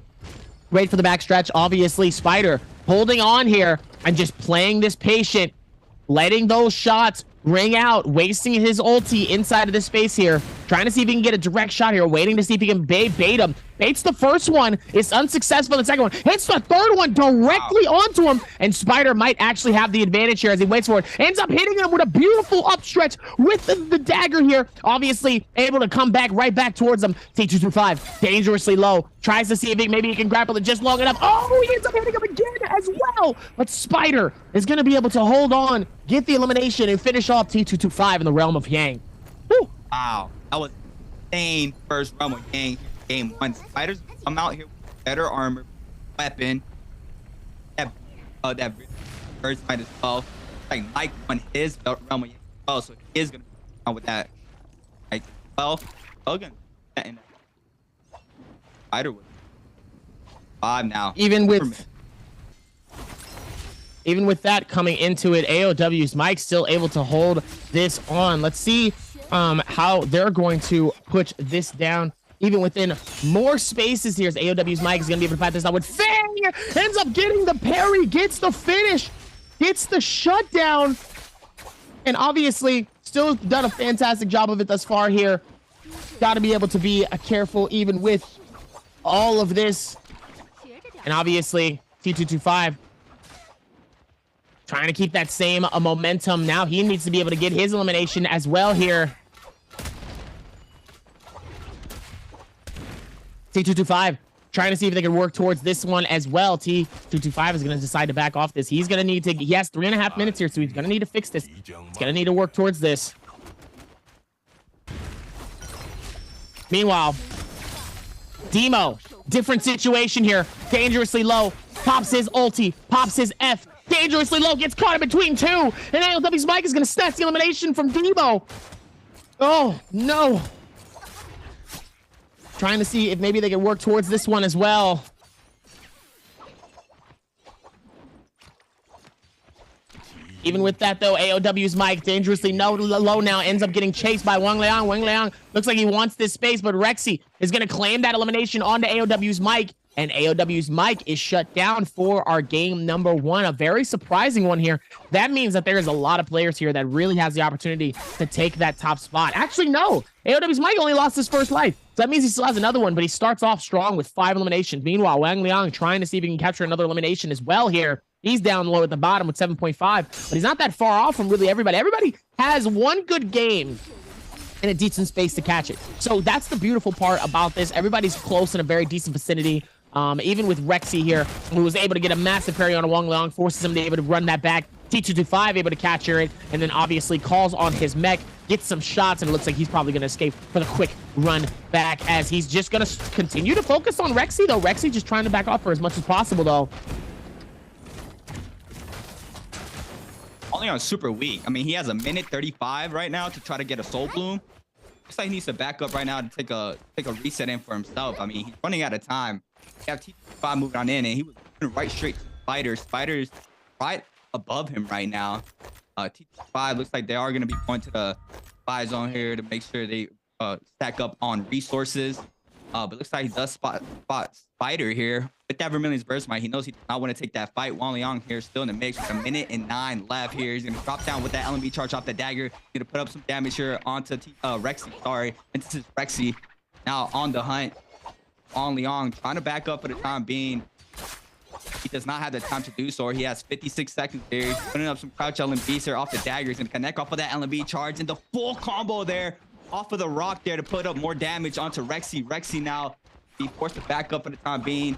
Speaker 1: Wait for the backstretch. Obviously, Spider holding on here and just playing this patient, letting those shots ring out, wasting his ulti inside of this space here, trying to see if he can get a direct shot here, waiting to see if he can bait him. Baits the first one, it's unsuccessful. The second one hits the third one directly onto him, and Spider might actually have the advantage here as he waits for it. Ends up hitting him with a beautiful upstretch with the dagger here. Obviously able to come back right back towards him. T225 dangerously low, tries to see if maybe he can grapple it just long enough. Oh, he ends up hitting him again as well. But Spider is going to be able to hold on, get the elimination, and finish off T225 in the realm of Yang. Woo.
Speaker 23: Wow, that was insane first realm of Yang. Game 1. Spiders come out here with better armor, weapon. That first fight as well. Like Mike won his realm of Yang as well, so he is gonna be out with that. Like Logan and Spider with 5 now.
Speaker 1: Even with that coming into it, AOW's Mike still able to hold this on. Let's see how they're going to push this down. Even within more spaces here, as AOW's Mike is going to be able to fight this out with Fang. Ends up getting the parry, gets the finish, gets the shutdown. And obviously, still done a fantastic job of it thus far here. Got to be able to be careful even with all of this. And obviously, T225 trying to keep that same momentum. Now he needs to be able to get his elimination as well here. T225 trying to see if they can work towards this one as well. T225 is going to decide to back off this. He's going to need to, he has 3.5 minutes here, so he's going to need to fix this. He's going to need to work towards this. Meanwhile, Demo, different situation here. Dangerously low, pops his ulti, pops his F. Dangerously low, gets caught in between two. And AOW's Mike is going to snatch the elimination from Demo. Oh, no. Trying to see if maybe they can work towards this one as well. Even with that, though, AOW's Mike dangerously low now, ends up getting chased by Wang Liang. Wang Liang looks like he wants this space, but Rexy is going to claim that elimination onto AOW's Mike. And AOW's Mike is shut down for our game number 1. A very surprising one here. That means that there is a lot of players here that really has the opportunity to take that top spot. Actually, no. AOW's Mike only lost his first life. So that means he still has another one, but he starts off strong with 5 eliminations. Meanwhile, Wang Liang trying to see if he can capture another elimination as well here. He's down low at the bottom with 7.5, but he's not that far off from really everybody. Everybody has one good game in a decent space to catch it. So that's the beautiful part about this. Everybody's close in a very decent vicinity. Even with Rexy here, who was able to get a massive parry on a Wang Liang, forces him to be able to run that back. T225 able to capture it, and then obviously calls on his mech, gets some shots, and it looks like he's probably going to escape for the quick run back, as he's just going to continue to focus on Rexy, though. Rexy just trying to back off for as much as possible, though.
Speaker 23: Only on super weak. I mean, he has a minute 35 right now to try to get a Soul Bloom. Looks like he needs to back up right now to take a reset in for himself. I mean, he's running out of time. You have T5 moving on in, and he was moving right straight to Spider. Spider's right above him right now. T5 looks like they are going to be going to the buy zone here to make sure they stack up on resources. But looks like he does spot Spider here with that Vermilion's Burst Might. He knows he does not want to take that fight. Wang Liang here still in the mix with 1:09 left here. He's going to drop down with that LMB charge off the dagger. He's going to put up some damage here onto Rexy. Sorry. And this is Rexy now on the hunt. Wang Liang trying to back up for the time being. He does not have the time to do so. He has 56 seconds there. He's putting up some crouch LMBs here off the dagger. He's going to connect off of that LMB charge and the full combo there off of the rock there to put up more damage onto Rexy. Rexy now be forced to back up for the time being.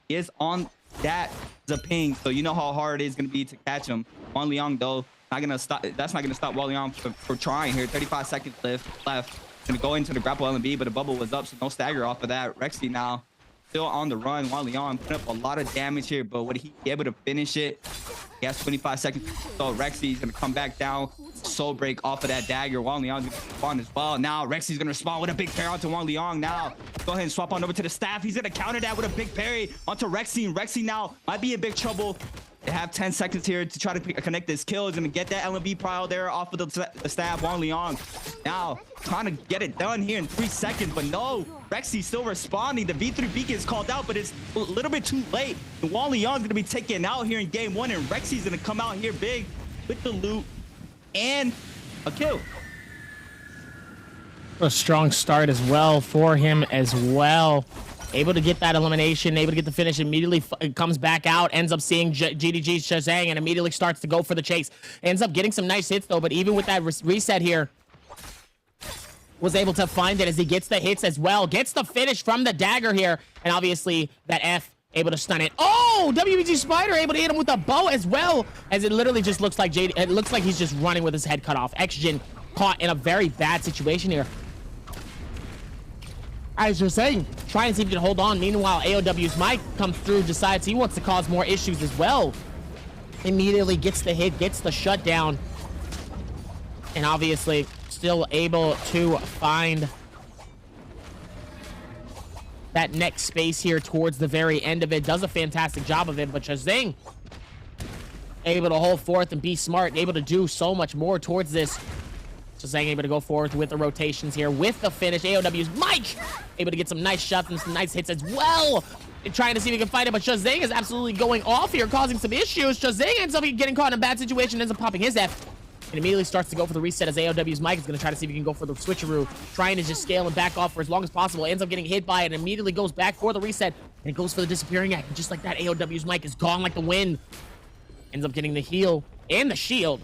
Speaker 23: He is on that Zaping, so you know how hard it is going to be to catch him. Wang Liang, though, not going to stop. That's not going to stop Wang Liang for trying here. 35 seconds left. Going to go into the grapple LMB, but the bubble was up, so no stagger off of that. Rexy now still on the run. Wang Liang put up a lot of damage here, but would he be able to finish it? He has 25 seconds. So Rexy's going to come back down. Soul break off of that dagger. Wang Liang's going to spawn as well. Now Rexy's going to spawn with a big parry onto Wang Liang. Now go ahead and swap on over to the staff. He's going to counter that with a big parry onto Rexy. And Rexy now might be in big trouble. They have 10 seconds here to try to connect this kill. He's going to get that LMB pile there off of the staff. Wang Liang now trying to get it done here in 3 seconds, but no, Rexy still responding. The V3 beacon is called out, but it's a little bit too late. And Wang Liang's going to be taken out here in game 1, and Rexy's going to come out here big with the loot and a kill.
Speaker 1: A strong start as well for him as well. Able to get that elimination, able to get the finish, immediately comes back out, ends up seeing GDG's Shazang and immediately starts to go for the chase. Ends up getting some nice hits though, but even with that reset here, was able to find it as he gets the hits as well. Gets the finish from the dagger here, and obviously that F able to stun it. Oh, WBG Spider able to hit him with a bow as well, as it literally just looks like it looks like he's just running with his head cut off. Xjin caught in a very bad situation here. As you're saying, trying to see if he can hold on. Meanwhile, AOW's Mike comes through, decides he wants to cause more issues as well. Immediately gets the hit, gets the shutdown, and obviously still able to find that next space here towards the very end of it. Does a fantastic job of it, but Shazang able to hold forth and be smart, and able to do so much more towards this. Shazang able to go forward with the rotations here with the finish. AOW's Mike able to get some nice shots and some nice hits as well. And trying to see if he can fight it, but Shazang is absolutely going off here, causing some issues. Shazang ends up getting caught in a bad situation, ends up popping his F, and immediately starts to go for the reset as AOW's Mike is going to try to see if he can go for the switcheroo, trying to just scale and back off for as long as possible. Ends up getting hit by it and immediately goes back for the reset, and it goes for the disappearing act. And just like that, AOW's Mike is gone like the wind. Ends up getting the heal and the shield.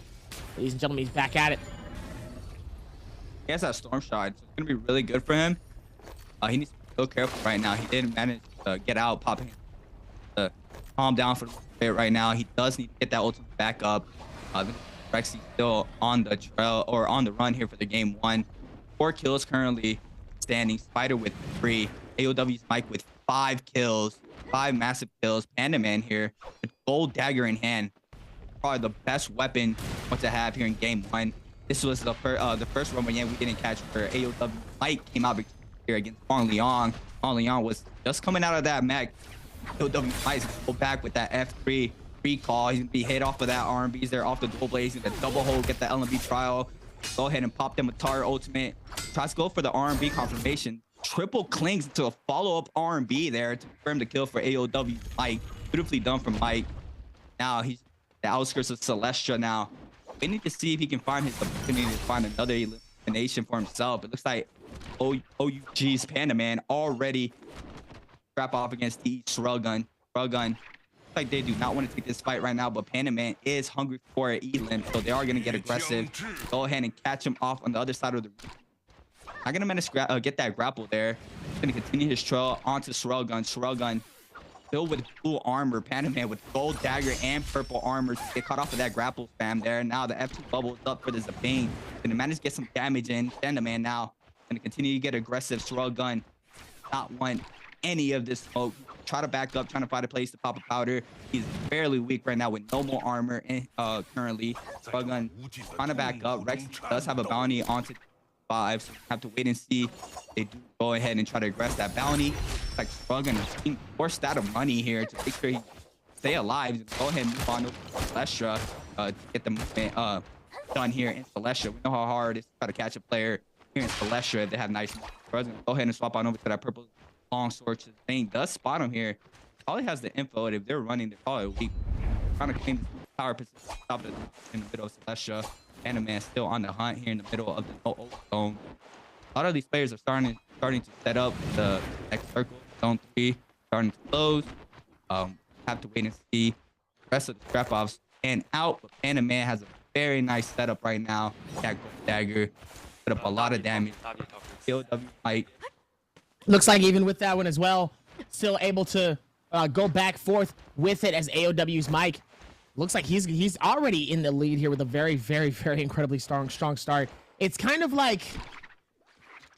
Speaker 1: Ladies and gentlemen, he's back at it.
Speaker 23: He has that storm shot. It's going to be really good for him. He needs to be so careful right now. He didn't manage to get out, popping calm down for a little bit right now. He does need to get that ultimate back up. Rexy still on the trail or on the run here for the game 1. 4 kills currently standing. Spider with 3. AOW's Mike with 5 kills. 5 massive kills. Panda Man here with gold dagger in hand. Probably the best weapon to have here in game 1. This was the first run we didn't catch where AOW Mike came out here against Wang Liang. Wang Liang was just coming out of that mech. AOW Mike go back with that F3 recall. He's gonna be hit off of that RMBs there off the dual blades. He's gonna double hold, get the LMB trial. Go ahead and pop them with Tar ultimate. Tries to go for the RMB confirmation. Triple clings into a follow-up RMB there to confirm the kill for AOW Mike. Beautifully done from Mike. Now he's the outskirts of Celestia now. We need to see if he can find his opportunity to find another elimination for himself. It looks like OUG's Panda Man already scrap off against the Shruggun. Shruggun, looks like they do not want to take this fight right now, but Panda Man is hungry for an elim, so they are going to get aggressive. Go ahead and catch him off on the other side of the room. Not going to manage to get that grapple there. He's going to continue his trail onto Shruggun. Shruggun filled with blue armor. Panda Man with gold dagger and purple armor to get caught off of that grapple spam there. Now the F2 bubble is up for the Zaping. Gonna manage to get some damage in. Panda Man now gonna continue to get aggressive. Shruggun not want any of this smoke. Try to back up, trying to find a place to pop a powder. He's fairly weak right now with no more armor currently. Shruggun trying to back up. Rex does have a bounty onto 5, so we have to wait and see. They do go ahead and try to aggress that bounty. It's like Shrug and being forced out of money here to make sure he stay alive. Go ahead and move on to Celestia to get the movement done here in Celestia. We know how hard it is to try to catch a player here in Celestia if they have nice Shrug's gonna go ahead and swap on over to that purple long sword. Thing does spot him here. Probably has the info, and if they're running, they're probably weak. Trying to claim this power position, stop it in the middle of Celestia. Man still on the hunt here in the middle of the no zone. A lot of these players are starting to set up the next circle, zone 3, starting to close. Have to wait and see. The rest of the scrap-offs and out, but Man has a very nice setup right now. That gold dagger put up a lot of damage. AOW Mike.
Speaker 1: Looks like even with that one as well, still able to go back forth with it as AOW's Mike. Looks like he's already in the lead here with a very, very, very incredibly strong start. It's kind of like,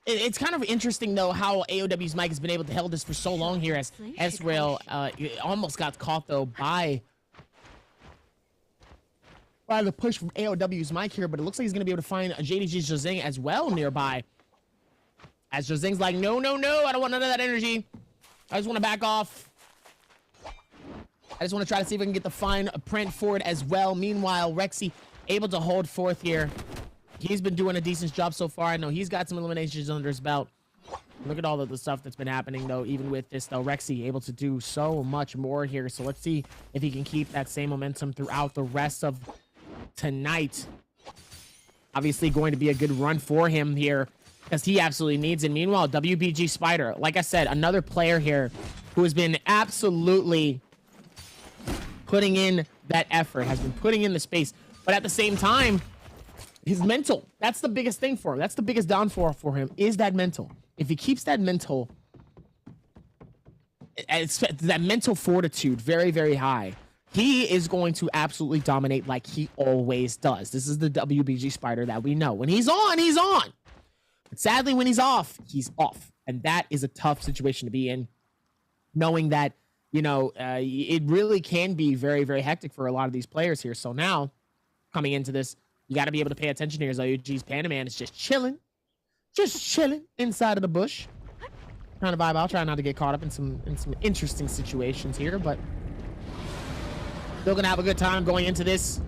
Speaker 1: it's kind of interesting though how AOW's Mike has been able to hold this for so long here as Ezreal almost got caught though by the push from AOW's Mike here, but it looks like he's gonna be able to find JDG's Zhang as well nearby. As Zhang's like, no, I don't want none of that energy. I just want to back off. I just want to try to see if I can get the fine print for it as well. Meanwhile, Rexy able to hold forth here. He's been doing a decent job so far. I know he's got some eliminations under his belt. Look at all of the stuff that's been happening, though. Even with this, though, Rexy able to do so much more here. So let's see if he can keep that same momentum throughout the rest of tonight. Obviously going to be a good run for him here because he absolutely needs it. Meanwhile, WBG Spider, like I said, another player here who has been absolutely putting in that effort, has been putting in the space, but at the same time, his mental, that's the biggest thing for him. That's the biggest downfall for him, is that mental. If he keeps that mental, that mental fortitude very, very high, he is going to absolutely dominate like he always does. This is the WBG Spider that we know. When he's on, he's on. But sadly, when he's off, he's off. And that is a tough situation to be in, knowing that, you know, it really can be very, very hectic for a lot of these players here. So now, coming into this, you got to be able to pay attention here. As OG's Panaman is just chilling inside of the bush, trying to vibe out, trying not to get caught up in some interesting situations here, but still gonna have a good time going into this.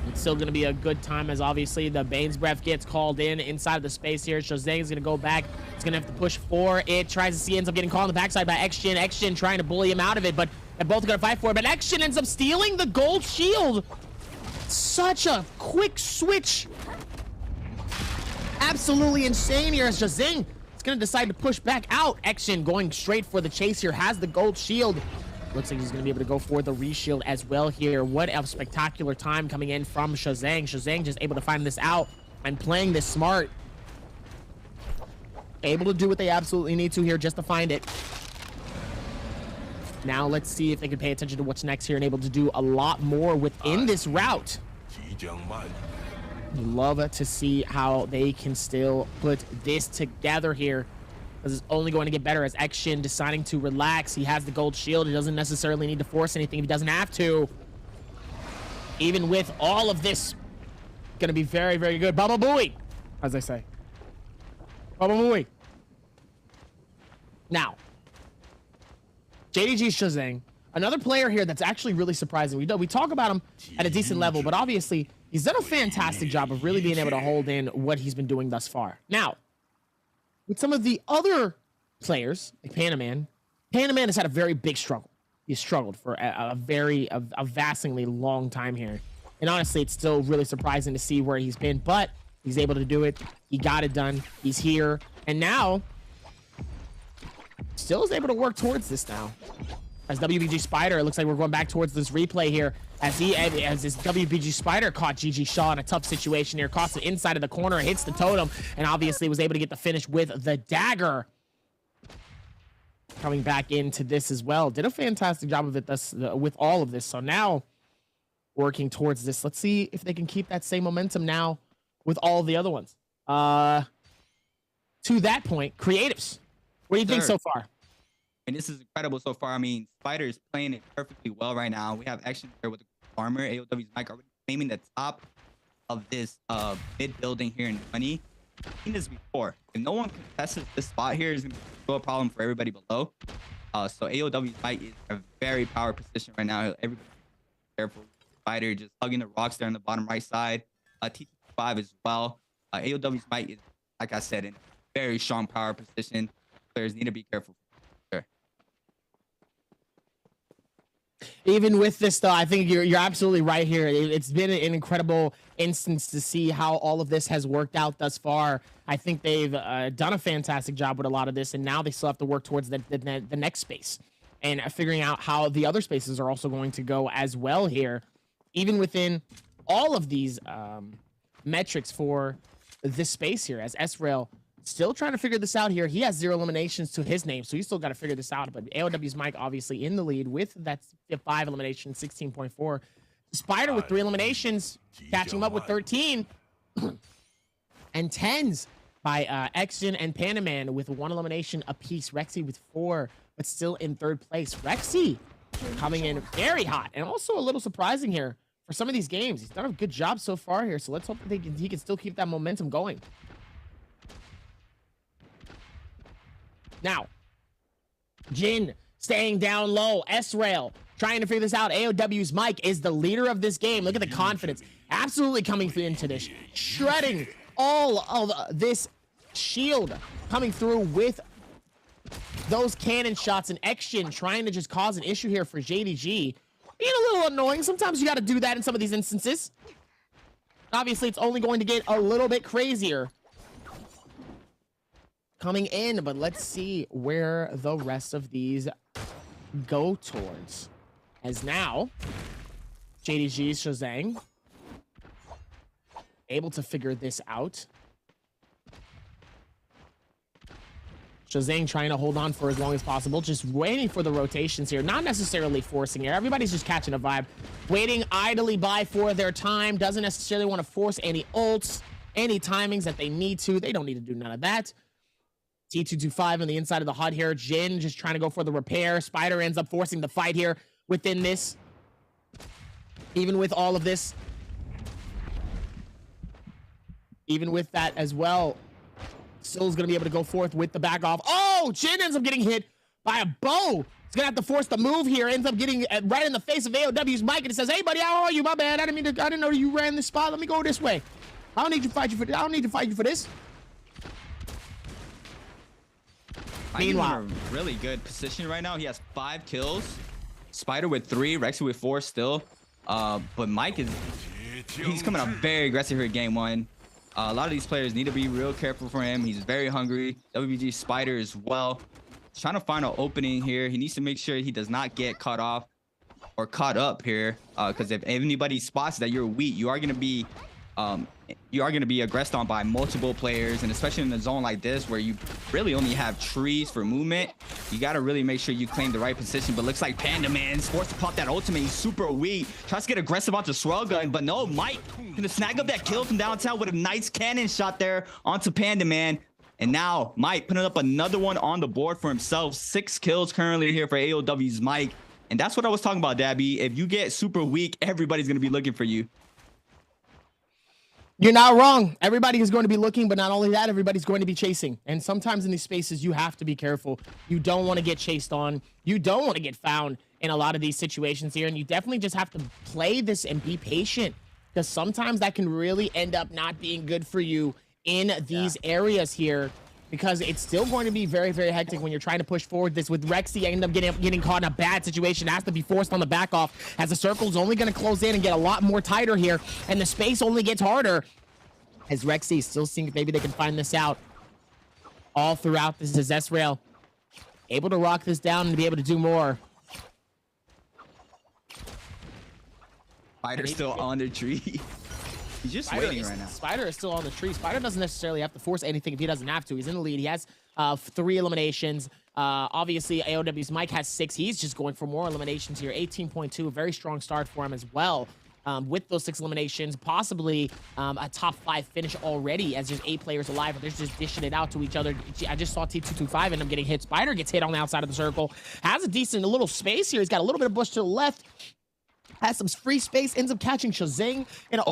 Speaker 1: It's still gonna be a good time as obviously the Bane's Breath gets called in inside of the space here. Shazang is gonna go back. He's gonna have to push for it. Tries to see, ends up getting caught on the backside by Xjin. Xjin trying to bully him out of it, but they're both gonna fight for it. But Xjin ends up stealing the gold shield. Such a quick switch. Absolutely insane here as Shazang is gonna decide to push back out. Xjin going straight for the chase here, has the gold shield. Looks like he's going to be able to go for the reshield as well here. What a spectacular time coming in from Shazang. Shazang just able to find this out and playing this smart. Able to do what they absolutely need to here just to find it. Now let's see if they can pay attention to what's next here and able to do a lot more within this route. Love to see how they can still put this together here. This is only going to get better as Xjin deciding to relax. He has the gold shield. He doesn't necessarily need to force anything if he doesn't have to. Even with all of this, going to be very, very good. Bubble Booey, as I say. Bubble Booey. Now, JDG Shazang, another player here that's actually really surprising. We talk about him at a decent level, but obviously he's done a fantastic job of really being able to hold in what he's been doing thus far. Now, with some of the other players, like Panaman has had a very big struggle. He's struggled for a vastly long time here. And honestly, it's still really surprising to see where he's been, but he's able to do it. He got it done. He's here. And now, still is able to work towards this now. As WBG Spider, it looks like we're going back towards this replay here as this WBG Spider caught GG Shaw in a tough situation here, caught the inside of the corner, hits the totem, and obviously was able to get the finish with the dagger. Coming back into this as well. Did a fantastic job of it with all of this. So now working towards this. Let's see if they can keep that same momentum now with all of the other ones. To that point, creatives, what do you think so far?
Speaker 23: And this is incredible so far. I mean, Spider is playing it perfectly well right now. We have action here with the farmer. AOW's Mike already claiming the top of this mid building here in 20. I've seen this before. If no one contests this spot here, is going to be a problem for everybody below. So AOW's Mike is in a very power position right now. Everybody careful. Spider just hugging the rocks there on the bottom right side. T5 as well. AOW's Mike is, like I said, in a very strong power position. Players need to be careful.
Speaker 1: Even with this, though, I think you're absolutely right here. It's been an incredible instance to see how all of this has worked out thus far. I think they've done a fantastic job with a lot of this, and now they still have to work towards the next space and figuring out how the other spaces are also going to go as well here. Even within all of these metrics for this space here, as S-Rail still trying to figure this out here. He has 0 eliminations to his name, so he's still got to figure this out. But AOW's Mike obviously in the lead with that 5 eliminations, 16.4. Spider with 3 eliminations, catching him up with 13. And 10s by Exgen and Panaman with 1 elimination apiece. Rexy with 4, but still in 3rd place. Rexy coming in very hot and also a little surprising here for some of these games. He's done a good job so far here, so let's hope that he can still keep that momentum going. Now, Jin staying down low. S-Rail trying to figure this out. AOW's Mike is the leader of this game. Look at the confidence. Absolutely coming through into this. Shredding all of this shield. Coming through with those cannon shots. And Exgen trying to just cause an issue here for JDG. Being a little annoying. Sometimes you got to do that in some of these instances. Obviously, it's only going to get a little bit crazier coming in, but let's see where the rest of these go towards. As now, JDG's Shazang able to figure this out. Shazang trying to hold on for as long as possible, just waiting for the rotations here, not necessarily forcing it. Everybody's just catching a vibe, waiting idly by for their time. Doesn't necessarily want to force any ults, any timings that they need to. They don't need to do none of that. T225 on the inside of the HUD here. Jin just trying to go for the repair. Spider ends up forcing the fight here within this. Even with all of this. Even with that as well. Still's going to be able to go forth with the back off. Oh, Jin ends up getting hit by a bow. He's going to have to force the move here. Ends up getting right in the face of AOW's Mike. And it says, hey, buddy, how are you? My bad. I didn't know you ran this spot. Let me go this way. I don't need to fight you for this. I don't need to fight you for this.
Speaker 23: Meanwhile, in a really good position right now. He has 5 kills. Spider with 3, Rexy with 4 still. But Mike he's coming up very aggressive here at game 1. A lot of these players need to be real careful for him. He's very hungry. WBG Spider as well. He's trying to find an opening here. He needs to make sure he does not get caught off or caught up here. Because if anybody spots that you're weak, you are going to be aggressed on by multiple players, and especially in a zone like this where you really only have trees for movement, you got to really make sure you claim the right position. But looks like Panda Man's forced to pop that ultimate. He's super weak, tries to get aggressive onto Swirl Gun, but no, Mike gonna snag up that kill from downtown with a nice cannon shot there onto Panda Man. And now Mike putting up another one on the board for himself. 6 kills currently here for AOW's Mike, and that's what I was talking about, Dabby. If you get super weak, everybody's gonna be looking for you.
Speaker 1: You're not wrong. Everybody is going to be looking, but not only that, everybody's going to be chasing. And sometimes in these spaces, you have to be careful. You don't want to get chased on. You don't want to get found in a lot of these situations here. And you definitely just have to play this and be patient, because sometimes that can really end up not being good for you in these areas here, because it's still going to be very, very hectic when you're trying to push forward this. With Rexy, end up getting caught in a bad situation, has to be forced on the back off, as the circle's only going to close in and get a lot more tighter here, and the space only gets harder, as Rexy still seeing if maybe they can find this out all throughout. This is S-Rail able to rock this down and be able to do more.
Speaker 23: Spider's still on the tree. He's just waiting right now.
Speaker 1: Spider is still on the tree. Spider doesn't necessarily have to force anything if he doesn't have to. He's in the lead. He has 3 eliminations. Obviously, AOW's Mike has 6. He's just going for more eliminations here. 18.2, a very strong start for him as well. With those 6 eliminations, possibly a top 5 finish already, as there's 8 players alive, but they're just dishing it out to each other. I just saw T225 end up getting hit. Spider gets hit on the outside of the circle. Has a decent little space here. He's got a little bit of bush to the left. has some free space, ends up catching Shazing in an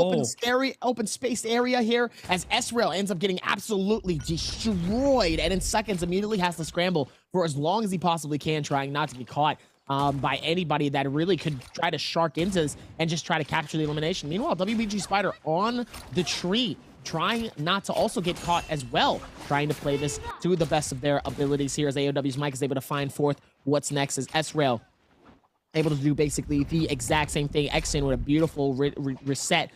Speaker 1: open space area here, as Ezreal ends up getting absolutely destroyed, and in seconds immediately has to scramble for as long as he possibly can, trying not to be caught by anybody that really could try to shark into this and just try to capture the elimination. Meanwhile, WBG Spider on the tree, trying not to also get caught as well, trying to play this to the best of their abilities here, as AOW's Mike is able to find forth what's next, as Ezreal able to do basically the exact same thing. Exin with a beautiful reset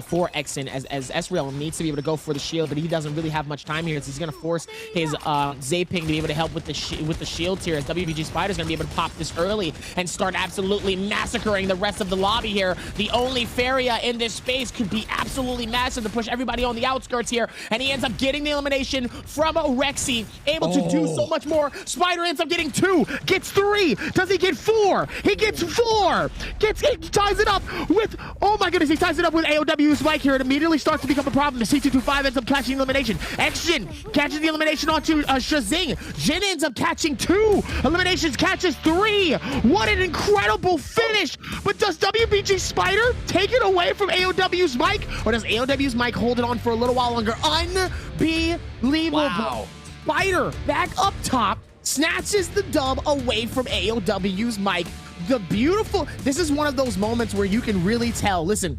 Speaker 1: for Exin, as Ezreal needs to be able to go for the shield, but he doesn't really have much time here, so he's going to force his Zaping to be able to help with the shields here, as WBG Spider's going to be able to pop this early and start absolutely massacring the rest of the lobby here. The only Faria in this space could be absolutely massive to push everybody on the outskirts here, and he ends up getting the elimination from Rexy, able to do so much more. Spider ends up getting 2, gets 3, does he get 4? He gets 4, he ties it up with, oh my goodness, he ties it up with AOW's Mike here. It immediately starts to become a problem. The C225 ends up catching the elimination. X-Jin catches the elimination onto Shazing. Jin ends up catching 2 eliminations, catches 3. What an incredible finish. But does WBG Spider take it away from AOW's Mike, or does AOW's Mike hold it on for a little while longer? Unbelievable. Wow. Spider back up top snatches the dub away from AOW's Mike. The beautiful, this is one of those moments where you can really tell. Listen,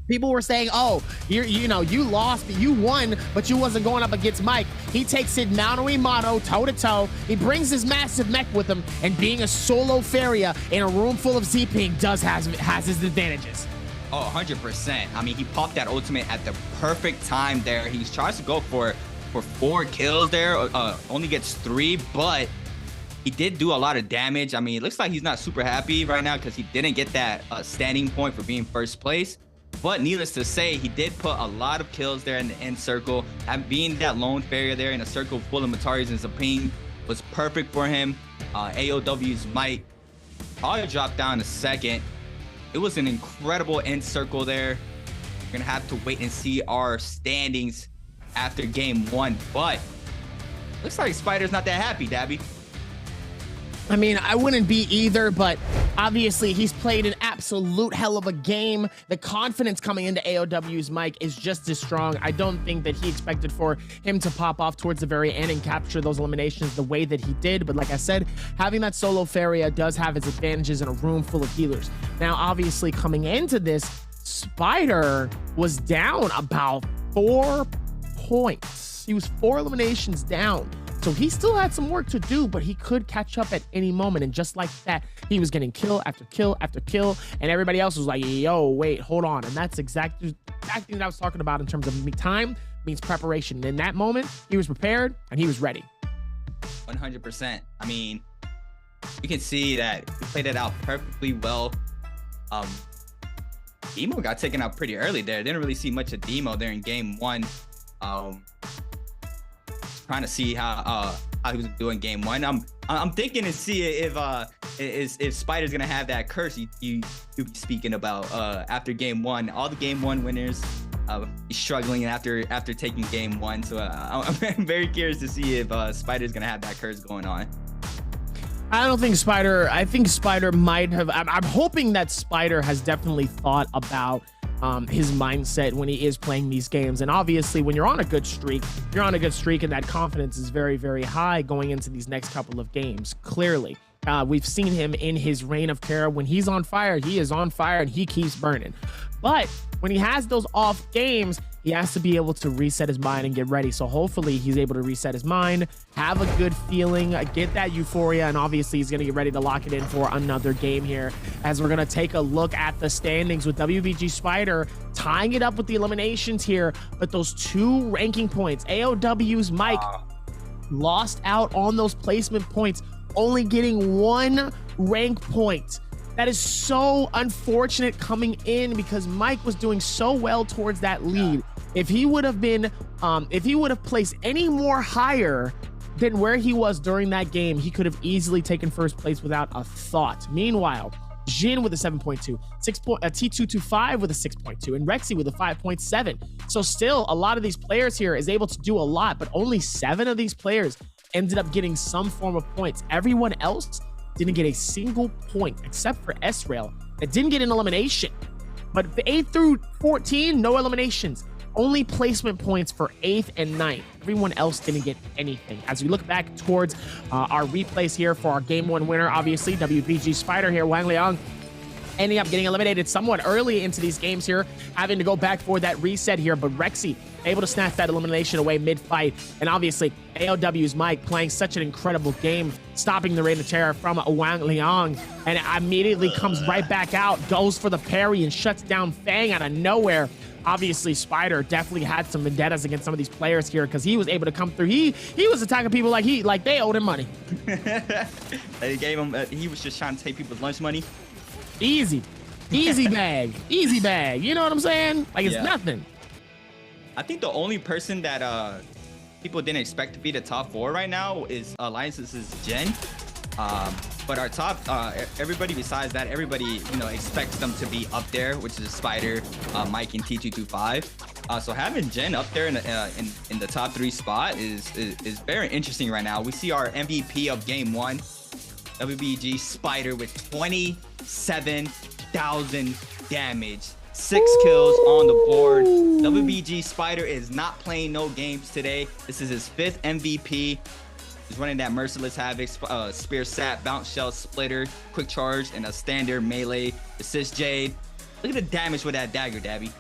Speaker 1: people were saying, oh, you lost, you won, but you wasn't going up against Mike. He takes it mano a mano, toe to toe. He brings his massive mech with him, and being a solo Faria in a room full of Z-Ping has his advantages.
Speaker 23: Oh, 100%. I mean, he popped that ultimate at the perfect time there. He tries to go for 4 kills there, only gets 3, but he did do a lot of damage. I mean, it looks like he's not super happy right now because he didn't get that standing point for being first place. But needless to say, he did put a lot of kills there in the end circle. And being that lone Faria there in a circle full of Mataris and Zaping was perfect for him. AOW's Mike probably dropped down a second. It was an incredible end circle there. We're going to have to wait and see our standings after game 1. But looks like Spider's not that happy, Dabby.
Speaker 1: I mean, I wouldn't be either, but obviously he's played an absolute hell of a game. The confidence coming into AOW's Mike is just as strong. I don't think that he expected for him to pop off towards the very end and capture those eliminations the way that he did. But like I said, having that solo Faria does have its advantages in a room full of healers. Now, obviously coming into this, Spider was down about 4 points. He was 4 eliminations down. So he still had some work to do, but he could catch up at any moment. And just like that, he was getting kill after kill after kill. And everybody else was like, yo, wait, hold on. And that's exactly the thing that I was talking about in terms of time means preparation. And in that moment, he was prepared and he was ready.
Speaker 23: 100%. I mean, you can see that he played it out perfectly well. Demo got taken out pretty early there. Didn't really see much of Demo there in game 1. Trying to see how he was doing game 1. I'm thinking to see if Spider's gonna have that curse you be speaking about after game 1. All the game 1 winners struggling after taking game 1. So I'm very curious to see if Spider's gonna have that curse going on.
Speaker 1: I don't think Spider. I think Spider might have. I'm hoping that Spider has definitely thought about his mindset when he is playing these games. And obviously when you're on a good streak, and that confidence is very, very high going into these next couple of games. Clearly, we've seen him in his reign of terror. When he's on fire, he is on fire and he keeps burning. But when he has those off games, he has to be able to reset his mind and get ready. So hopefully he's able to reset his mind, have a good feeling, get that euphoria, and obviously he's going to get ready to lock it in for another game here, as we're going to take a look at the standings with WBG Spider tying it up with the eliminations here. But those 2 ranking points, AOW's Mike lost out on those placement points, only getting 1 rank point. That is so unfortunate coming in, because Mike was doing so well towards that lead. If he would have been, if he would have placed any more higher than where he was during that game, he could have easily taken first place without a thought. Meanwhile, Jin with a 7.2, T225 with a 6.2, and Rexy with a 5.7. So still, a lot of these players here is able to do a lot, but only 7 of these players ended up getting some form of points. Everyone else didn't get a single point except for Ezreal. that didn't get an elimination. But the 8th through 14, no eliminations. Only placement points for 8th and 9th. Everyone else didn't get anything. As we look back towards our replays here for our Game 1 winner, obviously, WBG Spider here, Wang Liang, ending up getting eliminated somewhat early into these games here, having to go back for that reset here, but Rexy able to snatch that elimination away mid-fight. And obviously, AOW's Mike playing such an incredible game, stopping the rain of terror from Wang Liang, and immediately comes right back out, goes for the parry and shuts down Fang out of nowhere. Obviously, Spider definitely had some vendettas against some of these players here because he was able to come through. He was attacking people like they owed him money.
Speaker 23: They gave him. He was just trying to take people's lunch money.
Speaker 1: Easy bag, easy bag. You know what I'm saying? Like it's nothing.
Speaker 23: I think the only person that people didn't expect to be the top 4 right now is Alliance's Jen. But our top, everybody besides that, everybody expects them to be up there, which is Spider, Mike, and T225. So having Jen up there in the top 3 spot is very interesting right now. We see our MVP of Game 1, WBG Spider, with 27,000 damage, 6 kills on the board. WBG Spider is not playing no games today. This is his 5th MVP. He's running that Merciless Havoc, Spear Sap, Bounce Shell, Splitter, Quick Charge, and a standard melee assist Jade. Look at the damage with that dagger, Dabby.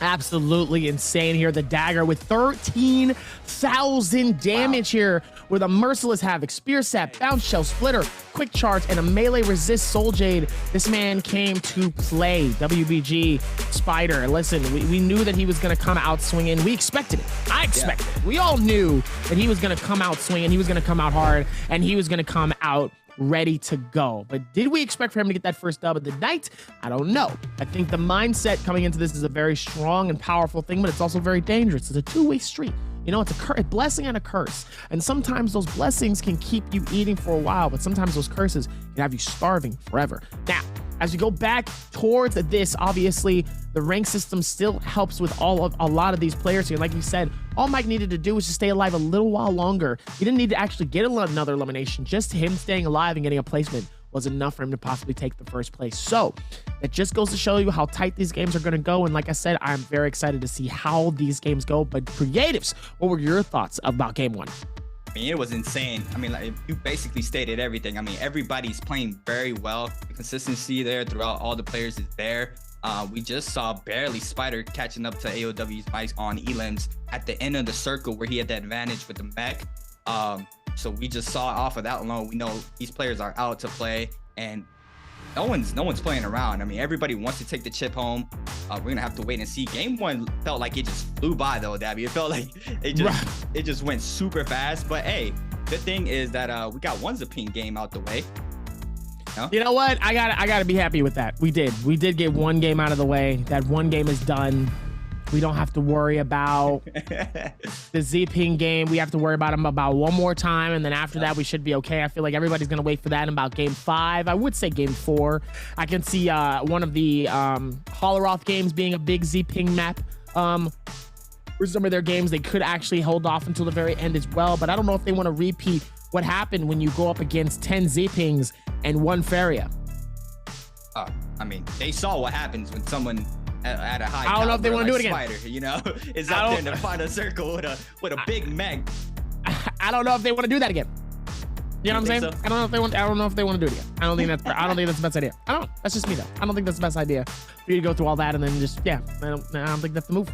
Speaker 1: Absolutely insane here. The dagger with 13,000 damage here with a Merciless Havoc, Spear Sap, Bounce Shell, Splitter, Quick Charge, and a melee resist Soul Jade. This man came to play. WBG Spider. Listen, we knew that he was going to come out swinging. We expected it. I expected it. We all knew that he was going to come out swinging. He was going to come out hard, and he was going to come out ready to go. But did we expect for him to get that first dub of the night? I don't know. I think the mindset coming into this is a very strong and powerful thing, but it's also very dangerous. It's a two-way street. You know, it's a blessing and a curse. And sometimes those blessings can keep you eating for a while, but sometimes those curses can have you starving forever. Now, as we go back towards this, obviously, the rank system still helps with a lot of these players here. Like you said, all Mike needed to do was just stay alive a little while longer. He didn't need to actually get another elimination. Just him staying alive and getting a placement was enough for him to possibly take the first place. So it just goes to show you how tight these games are going to go. And like I said, I'm very excited to see how these games go. But creatives, what were your thoughts about Game 1?
Speaker 23: I mean, it was insane. I mean, like, you basically stated everything. I mean, everybody's playing very well. The consistency there throughout all the players is there. We just saw barely Spider catching up to AOW's Mike on Elims at the end of the circle where he had the advantage with the mech. So we just saw off of that alone. We know these players are out to play, and no one's playing around. I mean, everybody wants to take the chip home. We're gonna have to wait and see. Game 1 felt like it just flew by though, Dabby. It felt like it just went super fast. But hey, good thing is that we got one Zapine game out the way.
Speaker 1: You know what? I gotta be happy with that. We did get one game out of the way. That one game is done. We don't have to worry about the Z-Ping game. We have to worry about him about one more time, and then after that, we should be okay. I feel like everybody's going to wait for that in about Game 5. I would say Game 4. I can see one of the Holleroth games being a big Z-Ping map. For some of their games, they could actually hold off until the very end as well, but I don't know if they want to repeat what happened when you go up against 10 Z-Pings and 1 Feria.
Speaker 23: I mean, they saw what happens when someone at a high
Speaker 1: I don't know if they want to do it again.
Speaker 23: Spider, you know, is out there in the final circle with a big mech.
Speaker 1: I don't know if they want to do that again. You know what I'm saying?
Speaker 23: So?
Speaker 1: I don't know if they want to do it again. I don't think that's the best idea. I don't know. That's just me though. I don't think that's the best idea for you to go through all that and then just I don't think that's the move.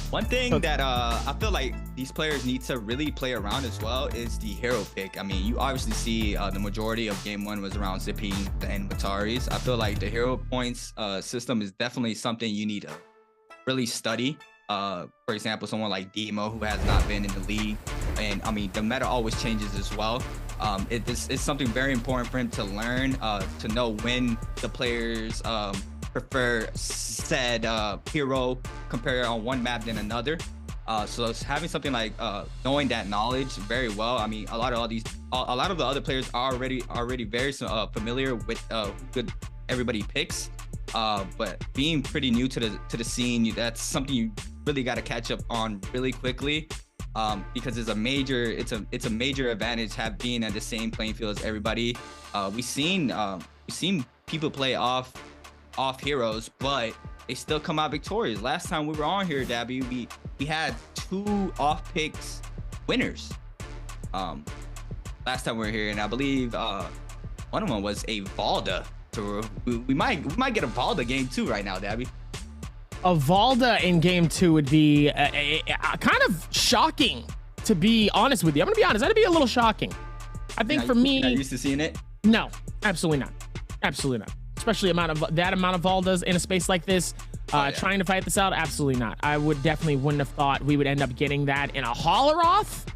Speaker 23: One thing that I feel like these players need to really play around as well is the hero pick. I mean, you obviously see the majority of Game 1 was around Zipping and Wataris. I feel like the hero points system is definitely something you need to really study. For example, someone like Demo, who has not been in the league. And I mean, the meta always changes as well. It's something very important for him to learn, to know when the players prefer said hero compared on one map than another. So it's having something like knowing that knowledge very well. I mean, a lot of the other players are already very familiar with good everybody picks. But being pretty new to the scene, that's something you really got to catch up on really quickly. because it's a major advantage being at the same playing field as everybody. We've seen people play off heroes, but they still come out victorious. Last time we were on here, Dabby, we had 2 off picks winners. Last time we were here, and I believe one of them was a Valda. So we might get a Valda game 2 right now, Dabby.
Speaker 1: A Valda in game 2 would be kind of shocking, to be honest with you. I'm gonna be honest, that'd be a little shocking. I think for me,
Speaker 23: not used to seeing it.
Speaker 1: No, absolutely not. Absolutely not. Especially that amount of Valdas in a space like this. Trying to fight this out, absolutely not. I wouldn't have thought we would end up getting that in a Holoroth.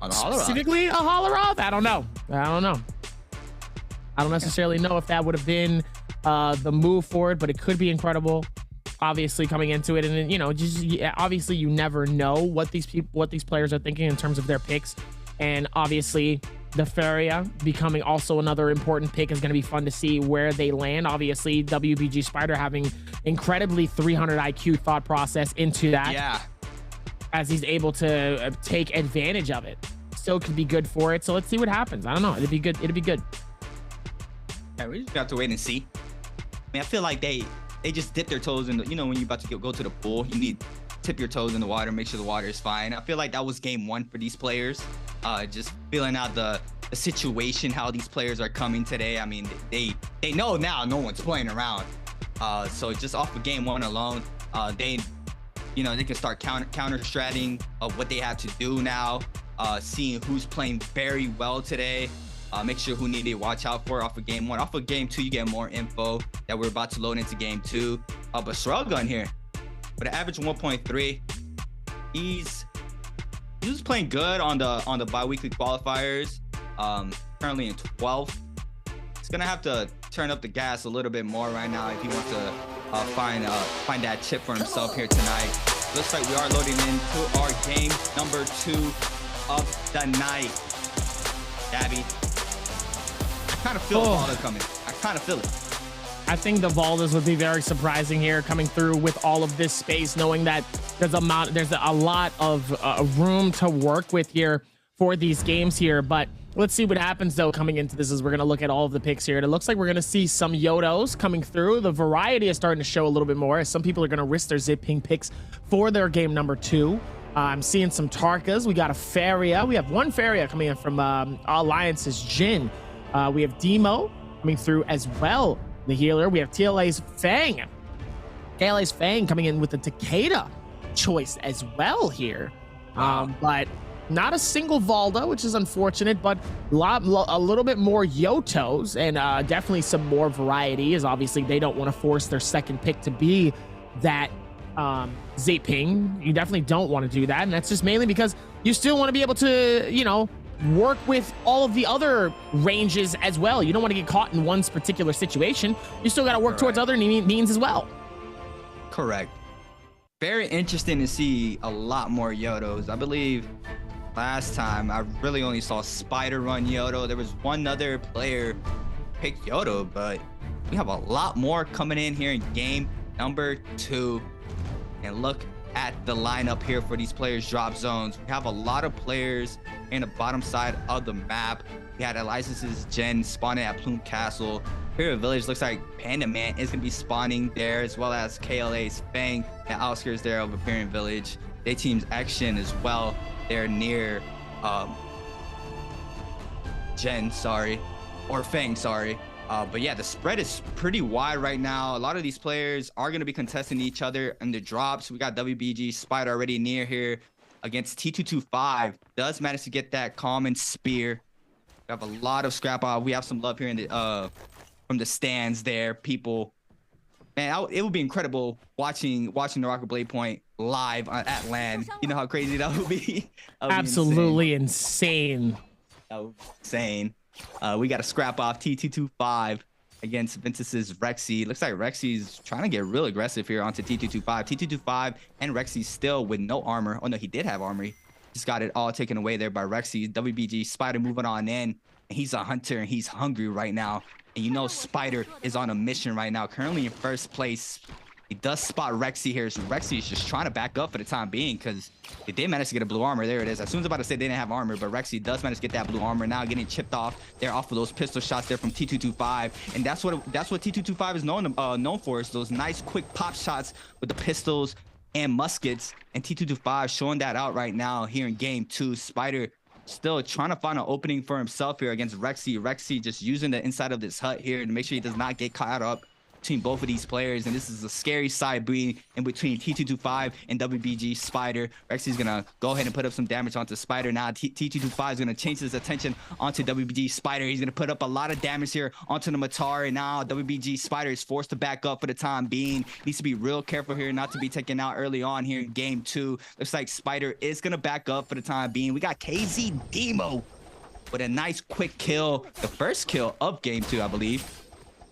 Speaker 23: On a Holoroth?
Speaker 1: Specifically a Holoroth? I don't know. I don't necessarily know if that would have been the move for it, but it could be incredible. Obviously, coming into it, and obviously you never know what these players are thinking in terms of their picks, and obviously the Feria becoming also another important pick is going to be fun to see where they land. Obviously, WBG Spider having incredibly 300 IQ thought process into that.
Speaker 23: Yeah.
Speaker 1: As he's able to take advantage of it. Still could be good for it. So let's see what happens. I don't know. It'd be good.
Speaker 23: Yeah, we just have to wait and see. I mean, I feel like they just dip their toes in the, when you're about to go to the pool, you need to tip your toes in the water, make sure the water is fine. I feel like that was game 1 for these players. Just feeling out the situation, how these players are coming today. I mean, they know now no one's playing around. So just off of game 1 alone, they can start counter-stratting of what they have to do now, seeing who's playing very well today. Make sure who need to watch out for off of game 1. Off of game 2, you get more info that we're about to load into game 2. But Sruggun here, with an average 1.3, he was playing good on the bi-weekly qualifiers. Currently in 12th. He's gonna have to turn up the gas a little bit more right now if he wants to find that chip for himself here tonight. Looks like we are loading into our game number 2 of the night. Dabby, I kind of feel Valda coming. I kind of feel it.
Speaker 1: I think the Valdas would be very surprising here, coming through with all of this space, knowing that there's a lot of room to work with here for these games here. But let's see what happens though coming into this, as we're going to look at all of the picks here. And it looks like we're going to see some Yodos coming through. The variety is starting to show a little bit more, as some people are going to risk their Zipping picks for their game number 2. I'm seeing some Tarkas. We got a Feria. We have one Feria coming in from Alliance's Jin. We have Demo coming through as well, the healer. We have TLA's Fang. KLA's Fang coming in with the Takeda choice as well here. But not a single Valda, which is unfortunate, but a little bit more Yotos, and definitely some more variety, as obviously they don't want to force their second pick to be that Zaping. You definitely don't want to do that, and that's just mainly because you still want to be able to, work with all of the other ranges as well. You don't want to get caught in one particular situation. You still got to work towards other means as well.
Speaker 23: Correct. Very interesting to see a lot more Yodos. I believe last time I really only saw Spider run Yodo. There was one other player pick Yodo, but we have a lot more coming in here in game number 2. And look at the lineup here for these players' drop zones. We have a lot of players in the bottom side of the map. We had Elias's Jen spawning at Plume Castle. Imperial Village looks like Panda Man is going to be spawning there, as well as KLA's Fang and outskirts there of Imperial Village. They team's Action as well. They're near Jen, or Fang, but yeah, the spread is pretty wide right now. A lot of these players are going to be contesting each other in the drops. We got WBG Spider already near here against T225. Does manage to get that common spear. We have a lot of scrap off. We have some love here in the from the stands there. People, man, it would be incredible watching NARAKA BLADEPOINT live at LAN. You know how crazy that would be? That would
Speaker 1: Absolutely insane.
Speaker 23: That would be insane. We got a scrap off T225 against Ventus's Rexy. Looks like Rexy's trying to get real aggressive here onto T225. T225 and Rexy still with no armor. Oh no, he did have armor. Just got it all taken away there by Rexy. WBG Spider moving on in. And he's a hunter and he's hungry right now. And Spider is on a mission right now. Currently in first place. He does spot Rexy here, so Rexy is just trying to back up for the time being because they did manage to get a blue armor. There it is. As soon as I was about to say they didn't have armor, but Rexy does manage to get that blue armor. Now getting chipped off there off of those pistol shots there from T225, and that's what T225 is known for, is those nice quick pop shots with the pistols and muskets. And T225 showing that out right now here in game 2. Spider still trying to find an opening for himself here against Rexy. Rexy just using the inside of this hut here to make sure he does not get caught up between both of these players, and this is a scary side being in between T225 and WBG Spider. Rexy's gonna go ahead and put up some damage onto Spider. Now T225 is gonna change his attention onto WBG Spider. He's gonna put up a lot of damage here onto the Matar, and now WBG Spider is forced to back up for the time being. Needs to be real careful here not to be taken out early on here in game 2. Looks like Spider is gonna back up for the time being. We got KZ Demo with a nice quick kill, the first kill of game 2, I believe.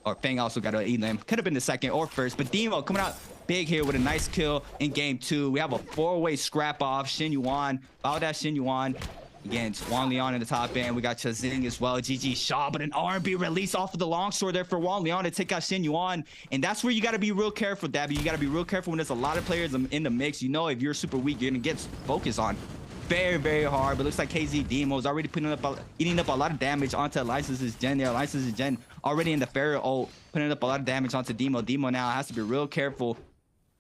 Speaker 23: Or Fang also got an elim. Could have been the second or first, but Demo coming out big here with a nice kill in game 2. We have a 4-way scrap off. Xin Yuan, Bao Xin Yuan against Wang Liang in the top end. We got Chazing as well. GG Shaw, but an R&B release off of the longsword there for Wang Liang to take out Xin Yuan. And that's where you got to be real careful, Dabby. You got to be real careful when there's a lot of players in the mix. You know, if you're super weak, you're going to get focused on very, very hard. But looks like KZ Demo is already eating up a lot of damage onto Alliance's Gen there. Alliance's Gen already in the Pharaoh ult, putting up a lot of damage onto Demo. Demo now has to be real careful.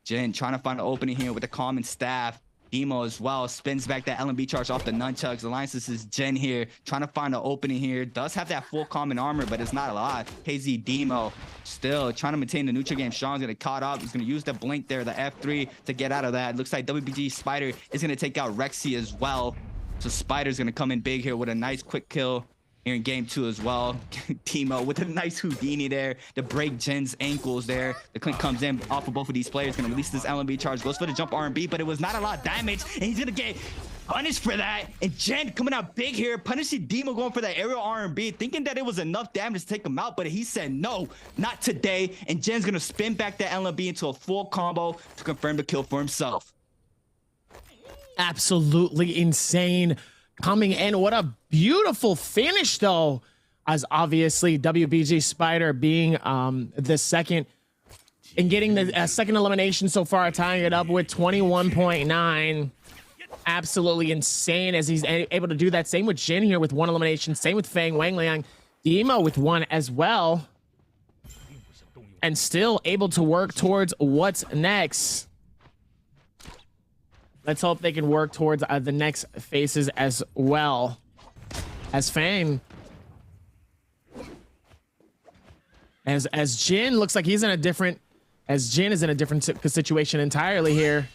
Speaker 23: Gen trying to find an opening here with the common staff. Demo as well spins back that LMB charge off the nunchucks. Alliance's Gen here trying to find an opening here. Does have that full common armor, but it's not a lot. KZ Demo still trying to maintain the neutral game. Sean's gonna caught up. He's gonna use the blink there, the F3 to get out of that. Looks like WBG Spider is gonna take out Rexy as well. So Spider's gonna come in big here with a nice quick kill here in game 2 as well. Demo with a nice Houdini there to break Jen's ankles there. The clink comes in off of both of these players. Gonna release this LMB charge. Goes for the jump R&B, but it was not a lot of damage. And he's gonna get punished for that. And Jen coming out big here, punishing Demo, going for that aerial R&B, thinking that it was enough damage to take him out, but he said no, not today. And Jen's gonna spin back that LMB into a full combo to confirm the kill for himself.
Speaker 1: Absolutely insane coming in. What a beautiful finish, though, as obviously WBG Spider being the second and getting the second elimination so far, tying it up with 21.9. Absolutely insane as he's able to do that. Same with Jin here with 1 elimination. Same with Fang, Wang Liang, Demo with 1 as well. And still able to work towards what's next. Let's hope they can work towards the next phases as well. As Fang, as Jin looks like he's in a different, Jin is in a different situation entirely here.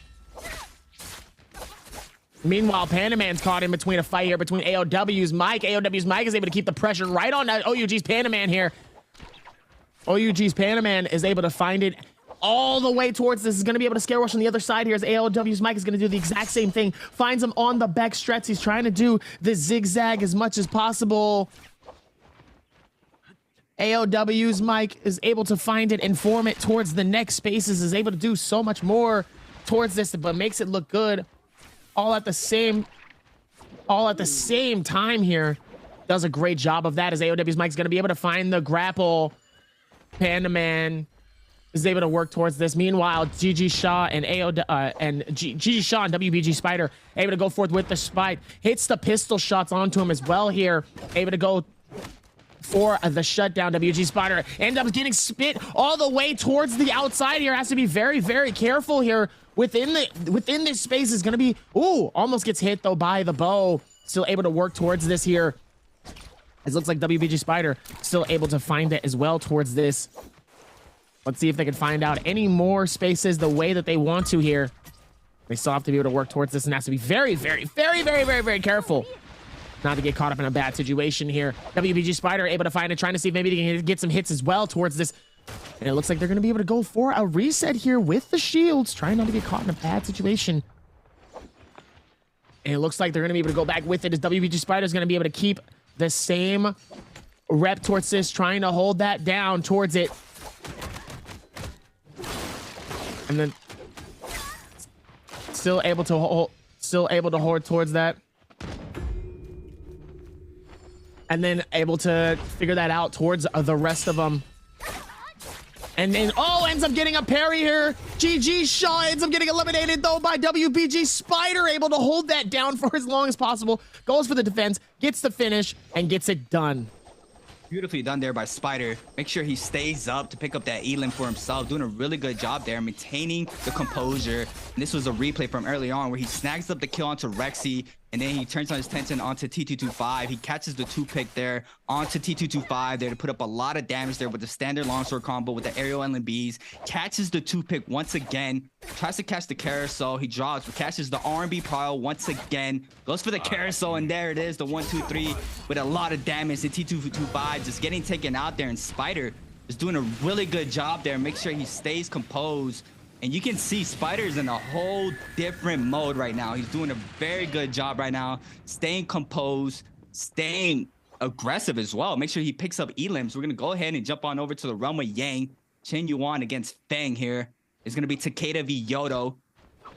Speaker 1: Meanwhile, Panda Man's caught in between a fight here between AOW's Mike. AOW's Mike is able to keep the pressure right on OUG's Panda Man here. OUG's Panda Man is able to find it all the way towards this. Is going to be able to scare rush on the other side here as AOW's Mike is going to do the exact same thing. Finds him on the back stretch. He's trying to do the zigzag as much as possible. AOW's Mike is able to find it and form it towards the next spaces. Is able to do so much more towards this, but makes it look good all at the same time here. Does a great job of that as AOW's Mike's going to be able to find the grapple. Panda Man is able to work towards this. Meanwhile, GG Shaw and GG Shaw and WBG Spider able to go forth with the spike. Hits the pistol shots onto him as well here. Able to go for the shutdown. WG Spider ends up getting spit all the way towards the outside here. Has to be very, very careful here. Within this space is going to be, ooh, almost gets hit though by the bow. Still able to work towards this here. It looks like WBG Spider still able to find it as well towards this. Let's see if they can find out any more spaces the way that they want to here. They still have to be able to work towards this and has to be very, very, very, very, very, very careful not to get caught up in a bad situation here. WBG Spider able to find it, trying to see if maybe they can get some hits as well towards this. And it looks like they're going to be able to go for a reset here with the shields, trying not to get caught in a bad situation. And it looks like they're going to be able to go back with it as WBG Spider is going to be able to keep the same rep towards this, trying to hold that down towards it. And then still able to hold towards that. And then able to figure that out towards the rest of them. And then, oh, ends up getting a parry here. GG Shaw ends up getting eliminated, though, by WBG Spider, able to hold that down for as long as possible. Goes for the defense, gets the finish, and gets it done.
Speaker 23: Beautifully done there by Spider. Make sure he stays up to pick up that elim for himself. Doing a really good job there, maintaining the composure. And this was a replay from early on where he snags up the kill onto Rexy, and then he turns on his tension onto T225. He catches the 2-pick there onto T225 there to put up a lot of damage there with the standard longsword combo with the aerial LMBs. Catches the 2-pick once again. Tries to catch the carousel. He draws, catches the Nbpl once again. Goes for the carousel, and there it is, the 1-2-3 with a lot of damage. The T225 just getting taken out there, and Spider is doing a really good job there. Make sure he stays composed. And you can see Spider's in a whole different mode right now. He's doing a very good job right now, staying composed, staying aggressive as well. Make sure he picks up elims. We're going to go ahead and jump on over to the realm of Yang. Chen Yuan against Feng here. It's going to be Takeda v Yodo.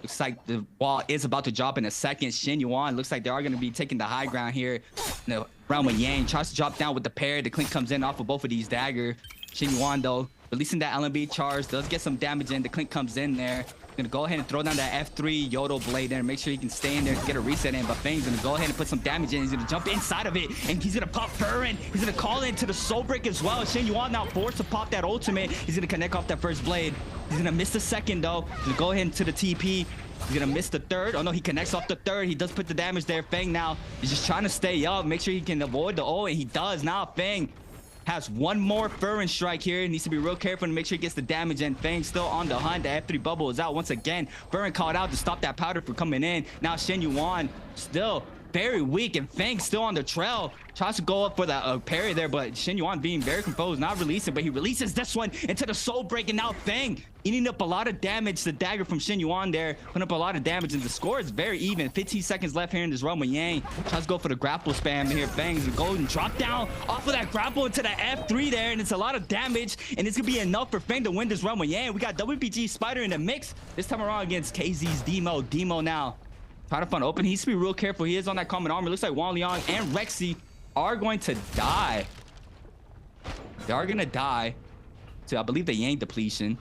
Speaker 23: Looks like the wall is about to drop in a second. Shen Yuan looks like they are going to be taking the high ground here. The realm of Yang tries to drop down with the parry. The clink comes in off of both of these dagger. Shen Yuan, though, releasing that LMB charge, does get some damage in. The clink comes in there. Gonna go ahead and throw down that F3 Yodo blade there and make sure he can stay in there to get a reset in. But Feng's gonna go ahead and put some damage in. He's gonna jump inside of it, and he's gonna pop Furin. He's gonna call into the soul break as well. Shen Yuan now forced to pop that ultimate. He's gonna connect off that first blade. He's gonna miss the second though. He's gonna go ahead into the TP. He's gonna miss the third. Oh no, he connects off the third. He does put the damage there. Feng now is just trying to stay up, make sure he can avoid the ult, and he does. Now Feng has one more Furin strike here. He needs to be real careful to make sure he gets the damage in. Feng still on the hunt. The F3 bubble is out once again. Furin called out to stop that powder from coming in. Now Shen Yuan still very weak, and Feng still on the trail. Tries to go up for the parry there, but Shen Yuan being very composed, not releasing, but he releases this one into the soul break, and now Feng eating up a lot of damage. The dagger from Shen Yuan there, putting up a lot of damage, and the score is very even. 15 seconds left here in this realm with Yang. Tries to go for the grapple spam here. Feng's gonna go and drop down off of that grapple into the F3 there, and it's a lot of damage, and it's gonna be enough for Feng to win this realm with Yang. We got WBG Spider in the mix this time around against KZ's Demo. Demo now trying to find open. He needs to be real careful. He is on that common armor. Looks like Wang Liang and Rexy are going to die. They are gonna die to, I believe, the Yang depletion.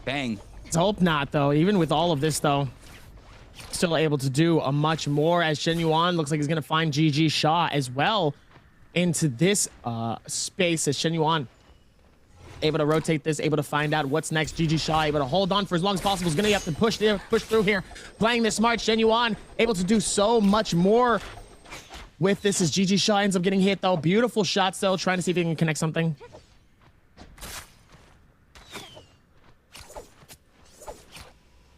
Speaker 23: Bang.
Speaker 1: Let's hope not, though. Even with all of this, though, still able to do a much more, as Shen Yuan looks like he's gonna find GG Shaw as well into this space, as Shen Yuan able to rotate this, able to find out what's next. GG Shaw able to hold on for as long as possible. He's gonna have to push through here. Playing this smart. Shen Yuan able to do so much more with this, as GG Shaw ends up getting hit though. Beautiful shots though, trying to see if he can connect something.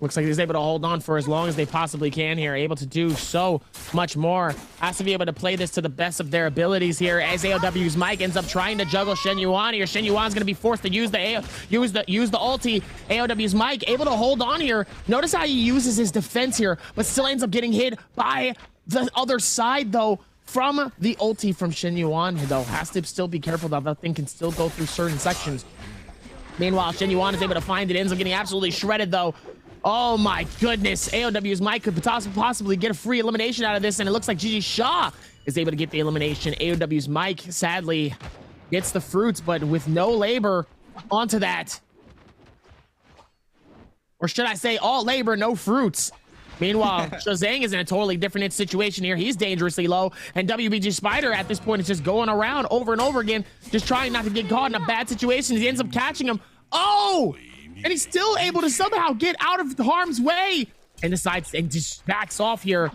Speaker 1: Looks like he's able to hold on for as long as they possibly can here. Able to do so much more. Has to be able to play this to the best of their abilities here, as AOW's Mike ends up trying to juggle Shen Yuan here. Shen Yuan's going to be forced to use the ulti. AOW's Mike able to hold on here. Notice how he uses his defense here, but still ends up getting hit by the other side though. From the ulti from Shen Yuan though. Has to still be careful though. That thing can still go through certain sections. Meanwhile, Shen Yuan is able to find it. Ends up getting absolutely shredded though. Oh my goodness. AOW's Mike could possibly get a free elimination out of this, and it looks like GG Shaw is able to get the elimination. AOW's Mike sadly gets the fruits, but with no labor onto that. Or should I say all labor, no fruits. Meanwhile, Shazang is in a totally different situation here. He's dangerously low, and WBG Spider at this point is just going around over and over again, just trying not to get caught in a bad situation. He ends up catching him. Oh! And he's still able to somehow get out of harm's way, and decides and just backs off here.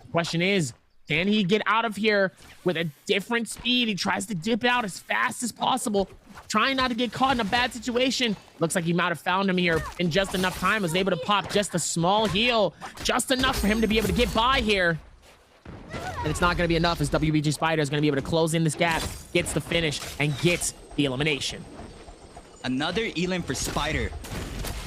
Speaker 1: The question is, can he get out of here with a different speed? He tries to dip out as fast as possible, trying not to get caught in a bad situation. Looks like he might have found him here in just enough time. Was able to pop just a small heal, just enough for him to be able to get by here. And it's not going to be enough, as WBG Spider is going to be able to close in this gap, gets the finish, and gets the elimination.
Speaker 23: Another elim for Spider.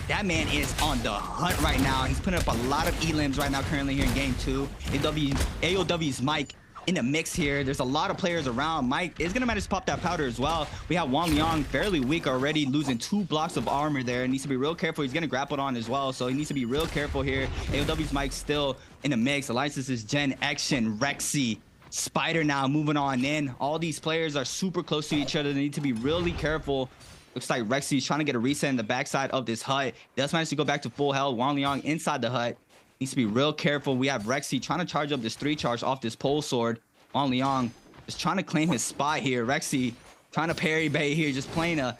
Speaker 23: That man is on the hunt right now. He's putting up a lot of elims right now currently here in game 2. AOW's Mike in the mix here. There's a lot of players around. Mike is going to manage to pop that powder as well. We have Wang Liang fairly weak already, losing 2 blocks of armor there. He needs to be real careful. He's going to grapple on as well, so he needs to be real careful here. AOW's Mike still in the mix. Alliance's Gen Action, Rexy, Spider now moving on in. All these players are super close to each other. They need to be really careful. Looks like Rexy's trying to get a reset in the backside of this hut. Does manage to go back to full health. Wang Liang inside the hut. Needs to be real careful. We have Rexy trying to charge up this 3 charge off this pole sword. Wang Liang is trying to claim his spot here. Rexy trying to parry bait here, just playing a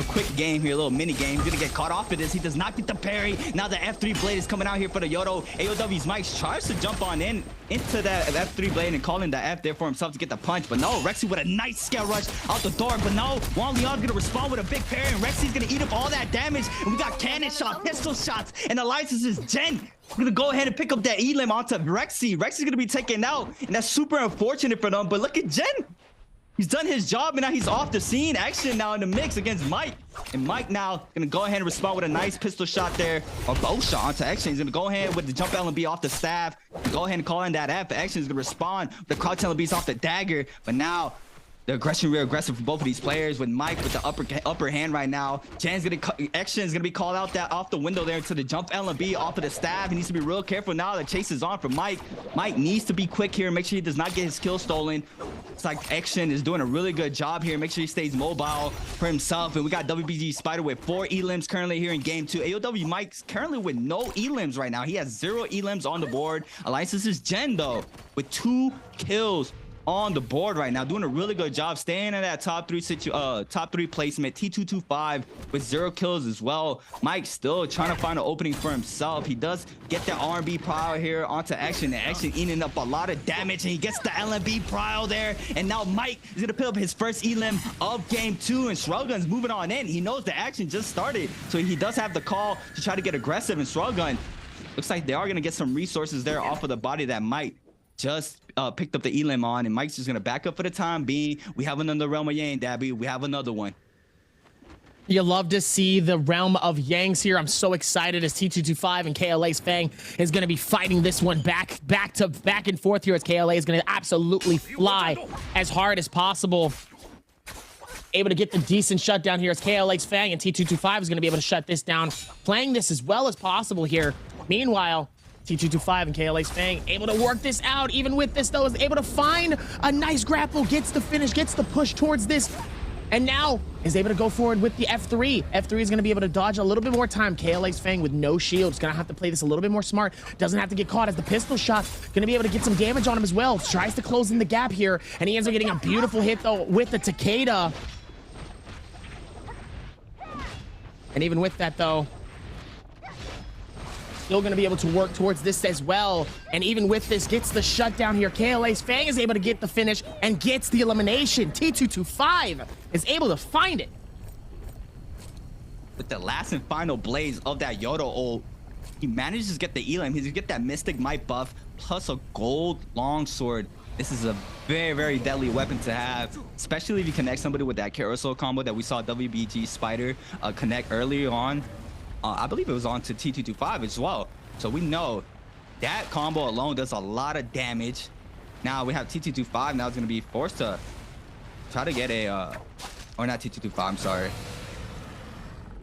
Speaker 23: quick game here, a little mini game. He's gonna get caught off of this. He does not get the parry. Now the F3 blade is coming out here for the Yodo. AOW's Mike tries to jump on into that F3 blade and calling the F there for himself to get the punch. But no, Rexy with a nice scale rush out the door. But no, Wang Liang's gonna respond with a big parry, and Rexy's gonna eat up all that damage. And we got cannon shot, pistol shots, and Alliance's Jen. We're gonna go ahead and pick up that Elim onto Rexy. Rexy's gonna be taken out, and that's super unfortunate for them. But look at Jen. He's done his job, and now he's off the scene. Action now in the mix against Mike. And Mike now gonna go ahead and respond with a nice pistol shot there, or bow shot onto Action. He's gonna go ahead with the jump LB off the staff. Go ahead and call in that F. Action is gonna respond with the crouch LBs off the dagger. But now the aggression, real aggressive for both of these players, with Mike with the upper hand right now. Jan's gonna Action is gonna be called out that off the window there to the jump LB off of the staff. He needs to be real careful now. The chase is on for Mike. Mike needs to be quick here, make sure he does not get his kill stolen. It's like Action is doing a really good job here. Make sure he stays mobile for himself. And we got WBG Spider with 4 elims currently here in game 2. AOW Mike's currently with no elims right now. He has 0 elims on the board. Alliance's is Jen though with 2 kills on the board right now, doing a really good job staying in that top 3 placement. T225 with 0 kills as well. Mike still trying to find an opening for himself. He does get that R&B prile here onto Action, and Action eating up a lot of damage, and he gets the LMB prile there. And now Mike is gonna pick up his first elim of game 2, and Shruggun's moving on in. He knows the action just started, so he does have the call to try to get aggressive. And Shruggun looks like they are gonna get some resources there off of the body that Mike just picked up the elim on, and Mike's just gonna back up for the time being. We have another Realm of Yang, Dabby. We have another one.
Speaker 1: You love to see the Realm of Yangs here. I'm so excited as T225 and KLA's Fang is going to be fighting this one back and forth here, as KLA is going to absolutely fly as hard as possible. Able to get the decent shutdown here as KLA's Fang, and T225 is going to be able to shut this down, playing this as well as possible here. Meanwhile, T225 and KLA's Fang able to work this out. Even with this though, is able to find a nice grapple, gets the finish, gets the push towards this, and now is able to go forward with the F3. F3 is going to be able to dodge a little bit more time. KLA's Fang with no shield is going to have to play this a little bit more smart. Doesn't have to get caught as the pistol shot. Going to be able to get some damage on him as well. Tries to close in the gap here, and he ends up getting a beautiful hit though with the Takeda. And even with that though, still going to be able to work towards this as well. And even with this, gets the shutdown here. KLA's Fang is able to get the finish and gets the elimination. T225 is able to find it.
Speaker 23: With the last and final blaze of that Yodo ult, he manages to get the elim. He's going to get that Mystic Might buff plus a gold longsword. This is a very, very deadly weapon to have, especially if you connect somebody with that carousel combo that we saw WBG Spider connect earlier on. I believe it was on to T225 as well. So we know that combo alone does a lot of damage. Now we have T225 now is going to be forced to try to get a, or not T225, I'm sorry.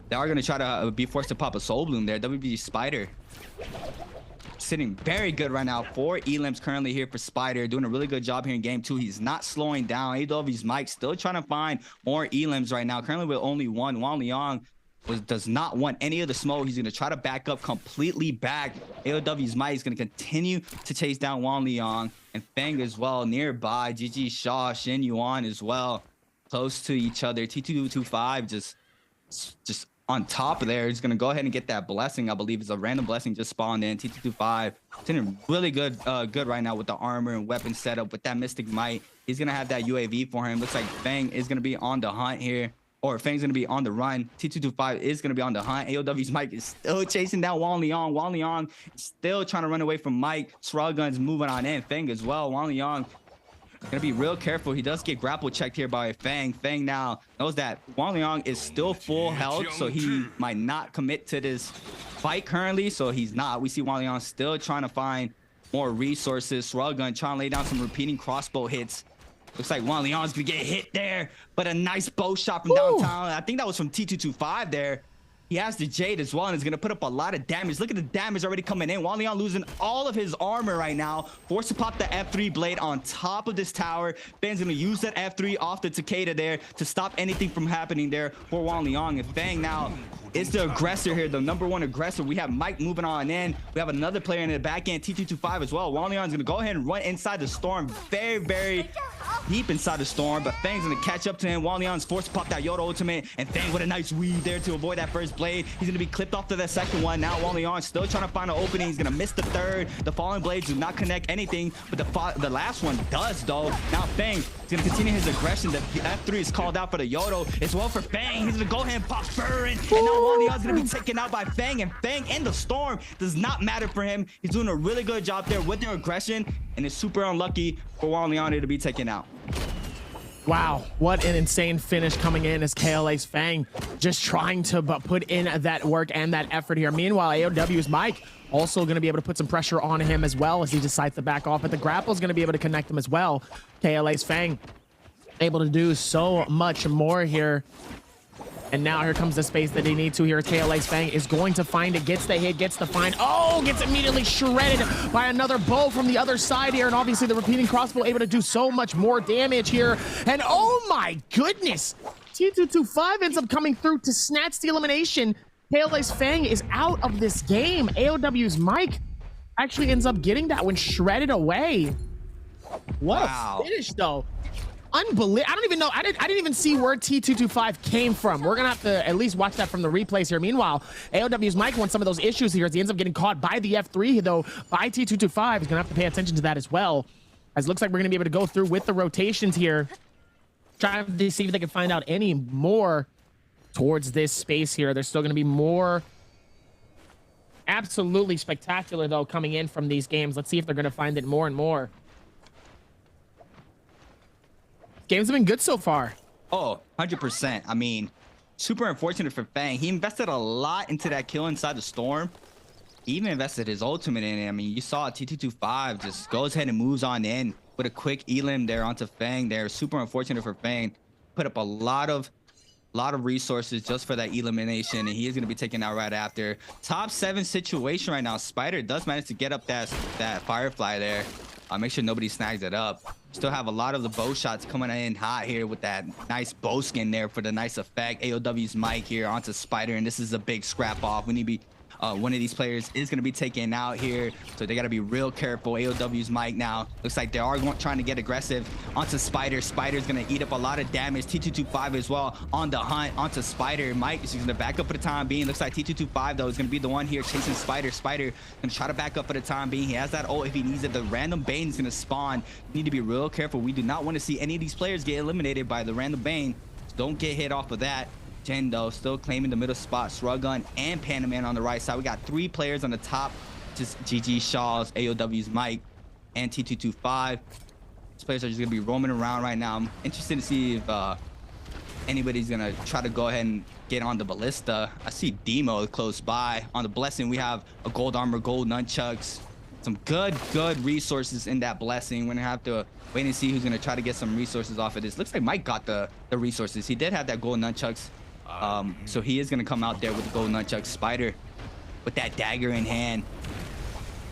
Speaker 23: They are going to try to be forced to pop a Soul Bloom there. WBG Spider sitting very good right now. 4 elims currently here for Spider, doing a really good job here in game 2. He's not slowing down. AW's Mike still trying to find more elims right now. Currently with only 1. Wang Liang does not want any of the smoke. He's going to try to back up completely back. AOW's Might is going to continue to chase down Wang Liang, and Fang as well nearby. GG Shaw, Shin Yuan as well, close to each other. T225 just on top of there. He's going to go ahead and get that blessing. I believe it's a random blessing just spawned in. T225 sitting really good right now with the armor and weapon setup with that Mystic Might. He's going to have that UAV for him. Looks like Fang is going to be on the hunt here. Or Fang's going to be on the run. T225 is going to be on the hunt. AOW's Mike is still chasing down Wang Liang. Wang Liang still trying to run away from Mike. Shruggun's moving on in. Fang as well. Wang Liang going to be real careful. He does get grapple checked here by Fang. Fang now knows that Wang Liang is still full health, so he might not commit to this fight currently. So he's not. We see Wang Liang still trying to find more resources. Shruggun trying to lay down some repeating crossbow hits. Looks like Wang Liang's gonna get hit there, but a nice bow shot from downtown. I think that was from T225 there. He has the Jade as well, and is going to put up a lot of damage. Look at the damage already coming in. Wanlian losing all of his armor right now. Forced to pop the F3 blade on top of this tower. Fang's going to use that F3 off the Takeda there to stop anything from happening there for Wanlian. And Fang now is the aggressor here, the #1 aggressor. We have Mike moving on in. We have another player in the back end, T225 as well. Wanlian's going to go ahead and run inside the storm. Very, very deep inside the storm, but Fang's going to catch up to him. Wanlian's forced to pop that Yoda ultimate, and Fang with a nice weave there to avoid that first blade. He's going to be clipped off to that second one. Now Wanlian still trying to find an opening. He's going to miss the third. The falling blades do not connect anything, but the last one does, though. Now Fang is going to continue his aggression. The F3 is called out for the Yodo. It's well for Fang. He's going to go ahead and pop Burren, and now Wanlian's going to be taken out by Fang, and Fang in the storm does not matter for him. He's doing a really good job there with their aggression, and it's super unlucky for Wanlian to be taken out.
Speaker 1: Wow, what an insane finish coming in as KLA's Fang just trying to put in that work and that effort here. Meanwhile, AOW's Mike also going to be able to put some pressure on him as well as he decides to back off, but the grapple is going to be able to connect him as well. KLA's Fang able to do so much more here. And now here comes the space that they need to here. KLA's Fang is going to find it, gets the hit, gets the find. Oh, gets immediately shredded by another bow from the other side here. And obviously the repeating crossbow able to do so much more damage here. And oh my goodness, T225 ends up coming through to snatch the elimination. KLA's Fang is out of this game. AOW's Mike actually ends up getting that one shredded away. What a finish though. Unbelievable. I don't even know. I didn't even see where T225 came from. We're gonna have to at least watch that from the replays here. Meanwhile, AOW's Mike won some of those issues here as he ends up getting caught by the F3 though by T225. He's gonna have to pay attention to that as well. As it looks like we're gonna be able to go through with the rotations here, trying to see if they can find out any more towards this space here. There's still gonna be more absolutely spectacular though coming in from these games. Let's see if they're gonna find it more and more. Games have been good so far.
Speaker 23: Oh, 100%. I mean, super unfortunate for Fang. He invested a lot into that kill inside the storm. He even invested his ultimate in it. I mean, you saw T225 just goes ahead and moves on in with a quick elim there onto Fang there. Super unfortunate for Fang. Put up a lot of resources just for that elimination, and he is going to be taken out right after. Top 7 situation right now. Spider does manage to get up that Firefly there. Make sure nobody snags it up. Still have a lot of the bow shots coming in hot here with that nice bow skin there for the nice effect. AOW's Mike here onto Spider, and this is a big scrap off. We need to be one of these players is going to be taken out here, so they got to be real careful. AOW's Mike now looks like they are trying to get aggressive onto Spider. Spider's going to eat up a lot of damage. T225 as well on the hunt onto Spider. Mike is going to back up for the time being. Looks like T225 though is going to be the one here chasing Spider. Spider going to try to back up for the time being. He has that ult if he needs it. The random Bane is going to spawn. You need to be real careful. We do not want to see any of these players get eliminated by the random Bane. So don't get hit off of that. Jen though still claiming the middle spot. Shruggun and Panaman on the right side. We got 3 players on the top. Just GG Shaw's, AOW's Mike, and T225. These players are just gonna be roaming around right now. I'm interested to see if anybody's gonna try to go ahead and get on the Ballista. I see Demo close by. On the Blessing, we have a gold armor, gold nunchucks. Some good resources in that Blessing. We're gonna have to wait and see who's gonna try to get some resources off of this. Looks like Mike got the resources. He did have that gold nunchucks. So he is gonna come out there with the gold nunchucks. Spider with that dagger in hand.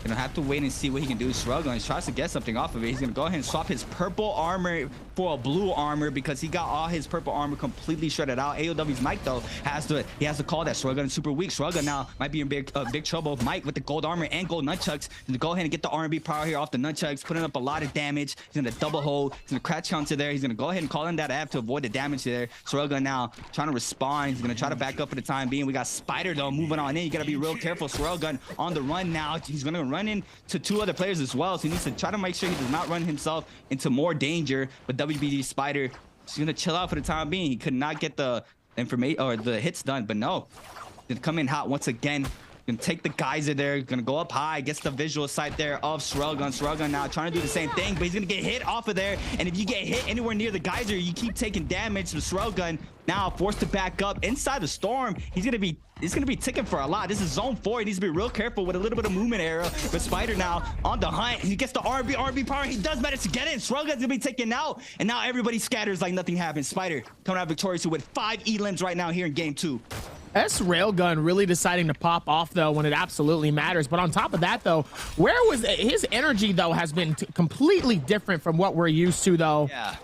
Speaker 23: Gonna have to wait and see what he can do. Shruggun tries to get something off of it. He's gonna go ahead and swap his purple armor for a blue armor because he got all his purple armor completely shredded out. AOW's Mike though has to call that Shruggun super weak. Shruggun now might be in big trouble. Mike with the gold armor and gold nunchucks. He's gonna go ahead and get the R&B power here off the nunchucks, putting up a lot of damage. He's gonna double hold. He's gonna crouch counter there. He's gonna go ahead and call in that F to avoid the damage there. Shruggun now trying to respond. He's gonna try to back up for the time being. We got Spider though moving on in. You gotta be real careful. Shruggun on the run now. He's gonna run into 2 other players as well, so he needs to try to make sure he does not run himself into more danger. But WBG Spider is gonna chill out for the time being. He could not get the information or the hits done, but no, gonna come in hot once again. Gonna take the geyser there, gonna go up high, gets the visual sight there of Shruggun. Shruggun now trying to do the same thing, but he's gonna get hit off of there. And if you get hit anywhere near the geyser, you keep taking damage. So Shruggun now forced to back up inside the storm. He's gonna be ticking for a lot. This is zone 4. He needs to be real careful with a little bit of movement arrow. But Spider now on the hunt. He gets the RB power. He does manage to get in. Shruggun's gonna be taken out, and now everybody scatters like nothing happened. Spider coming out victorious with 5 elims right now here in game 2.
Speaker 1: S Railgun really deciding to pop off though when it absolutely matters. But on top of that though, where was his energy though has been completely different from what we're used to though.
Speaker 23: Yeah.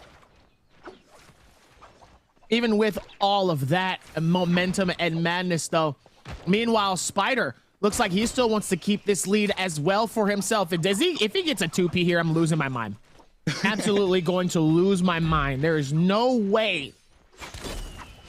Speaker 1: Even with all of that momentum and madness though. Meanwhile, Spider looks like he still wants to keep this lead as well for himself. And if he gets a 2P here, I'm losing my mind. Absolutely going to lose my mind. There is no way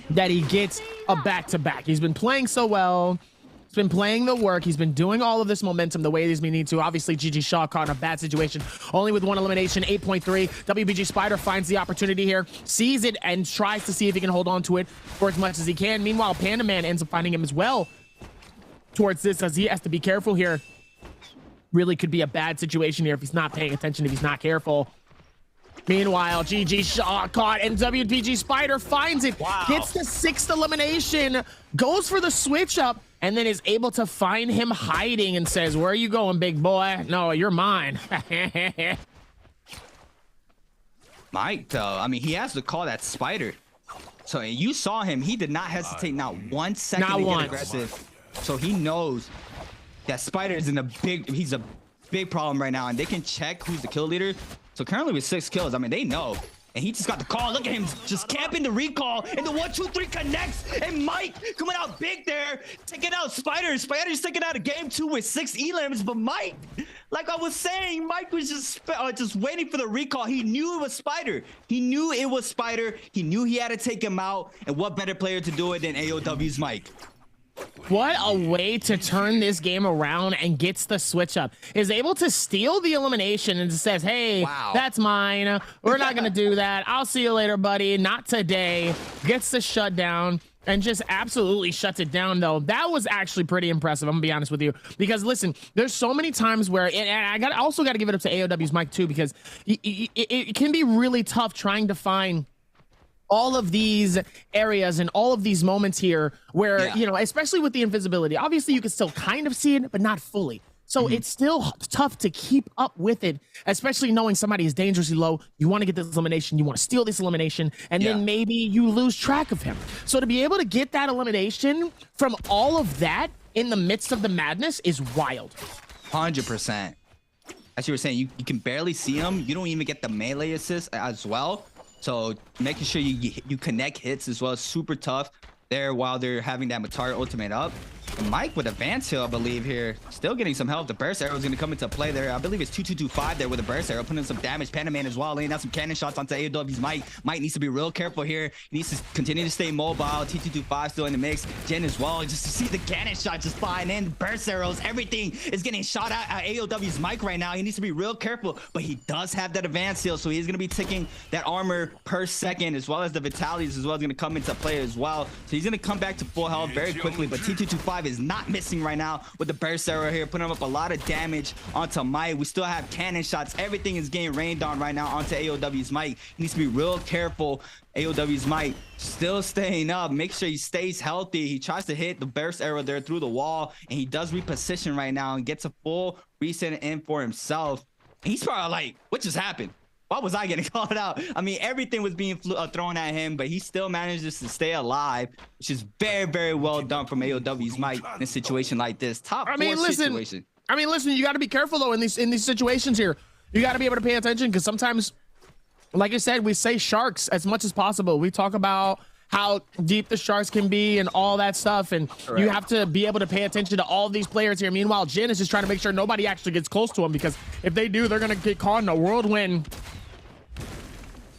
Speaker 1: that he gets a back-to-back. He's been playing so well. He's been playing the work. He's been doing all of this momentum the way he's been needing to. Obviously, GG Shaw caught in a bad situation. Only with one elimination, 8.3. WBG Spider finds the opportunity here, sees it, and tries to see if he can hold on to it for as much as he can. Meanwhile, Panda Man ends up finding him as well towards this, as he has to be careful here. Really could be a bad situation here if he's not paying attention, if he's not careful. Meanwhile, GG Shaw caught, and WBG Spider finds it, gets the 6th elimination, goes for the switch up, and then is able to find him hiding and says, "Where are you going, big boy? No, you're mine."
Speaker 23: Mike, though, I mean, he has to call that Spider. So you saw him. He did not hesitate not 1 second to get aggressive. So he knows that Spider is he's a big problem right now, and they can check who's the kill leader. So currently with 6 kills, I mean, they know. And he just got the call. Look at him just camping the recall. And the 1-2-3 connects. And Mike coming out big there. Taking out Spider. Spider's taking out a game 2 with 6 elims. But Mike, like I was saying, Mike was just waiting for the recall. He knew it was Spider. He knew it was Spider. He knew he had to take him out. And what better player to do it than AOW's Mike?
Speaker 1: What a way to turn this game around, and gets the switch up. Is able to steal the elimination and says, "Hey, that's mine. We're not going to do that. I'll see you later, buddy. Not today." Gets the shutdown and just absolutely shuts it down, though. That was actually pretty impressive. I'm going to be honest with you. Because, listen, there's so many times where, and I also got to give it up to AOW's Mike, too, because it can be really tough trying to find all of these areas and all of these moments here where, you know, especially with the invisibility, obviously you can still kind of see it, but not fully. So it's still tough to keep up with it, especially knowing somebody is dangerously low. You want to get this elimination. You want to steal this elimination, and then maybe you lose track of him. So to be able to get that elimination from all of that in the midst of the madness is wild.
Speaker 23: 100%. As you were saying, you can barely see him. You don't even get the melee assist as well. So making sure you connect hits as well is super tough there while they're having that Matari ultimate up. And Mike with advance heal, I believe, here. Still getting some help. The burst arrow is going to come into play there. I believe it's 2-2-2-5 there with a burst arrow, putting in some damage. Panda Man as well, laying out some cannon shots onto AOW's Mike. Mike needs to be real careful here. He needs to continue to stay mobile. T225 still in the mix. Jen as well, just to see the cannon shot just flying in. Burst arrows, everything is getting shot at AOW's Mike right now. He needs to be real careful, but he does have that advance heal, so he's going to be taking that armor per second, as well as the vitalities as well is going to come into play as well. So he's going to come back to full health very quickly, but T225 is not missing right now with the burst arrow here, putting up a lot of damage onto Mike. We still have cannon shots. Everything is getting rained on right now onto AOW's Mike. He needs to be real careful. AOW's Mike still staying up. Make sure he stays healthy. He tries to hit the burst arrow there through the wall, and he does reposition right now and gets a full reset in for himself. And he's probably like, what just happened? Why was I getting called out? I mean, everything was being thrown at him, but he still manages to stay alive, which is very, very well done from AOW's Mike in a situation like this. Top four situation.
Speaker 1: I mean, listen, you got to be careful, though, in these situations here. You got to be able to pay attention, because sometimes, like I said, we say sharks as much as possible. We talk about how deep the sharks can be and all that stuff, and you have to be able to pay attention to all of these players here. Meanwhile, Jin is just trying to make sure nobody actually gets close to him, because if they do, they're going to get caught in a whirlwind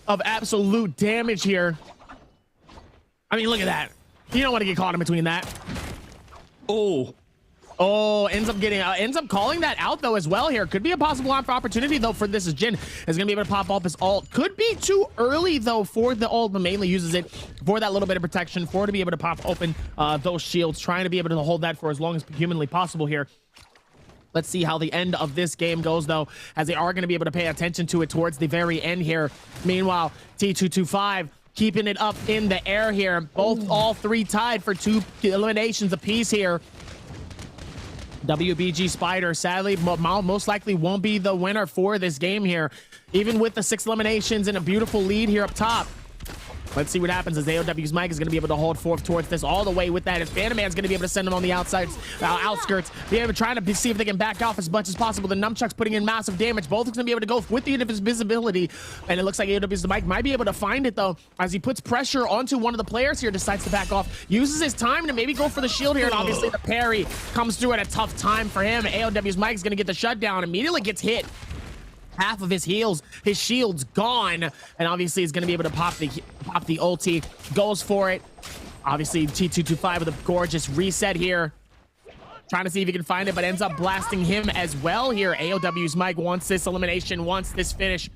Speaker 1: of absolute damage here. I mean, look at that. You don't want to get caught in between that. Oh, ends up calling that out, though, as well here. Could be a possible opportunity, though, for this. Is Jin is going to be able to pop off his ult. Could be too early, though, for the ult, but mainly uses it for that little bit of protection, for to be able to pop open those shields, trying to be able to hold that for as long as humanly possible here. Let's see how the end of this game goes, though, as they are going to be able to pay attention to it towards the very end here. Meanwhile, T225 keeping it up in the air here. All three tied for 2 eliminations apiece here. WBG Spider, sadly, most likely won't be the winner for this game here, even with the 6 eliminations and a beautiful lead here up top. Let's see what happens as AOW's Mike is going to be able to hold forth towards this all the way with that. As Phantom Man's going to be able to send him on the outskirts, be able to try to see if they can back off as much as possible. The Nunchuck's putting in massive damage. Both going to be able to go with the invisibility, and it looks like AOW's Mike might be able to find it though, as he puts pressure onto one of the players here, decides to back off, uses his time to maybe go for the shield here, and obviously the parry comes through at a tough time for him. AOW's Mike is going to get the shutdown, immediately gets hit. Half of his shield's gone, and obviously he's going to be able to pop the ulti, goes for it. Obviously T225 with a gorgeous reset here, trying to see if he can find it, but ends up blasting him as well here. AOW's Mike wants this elimination, wants this finish.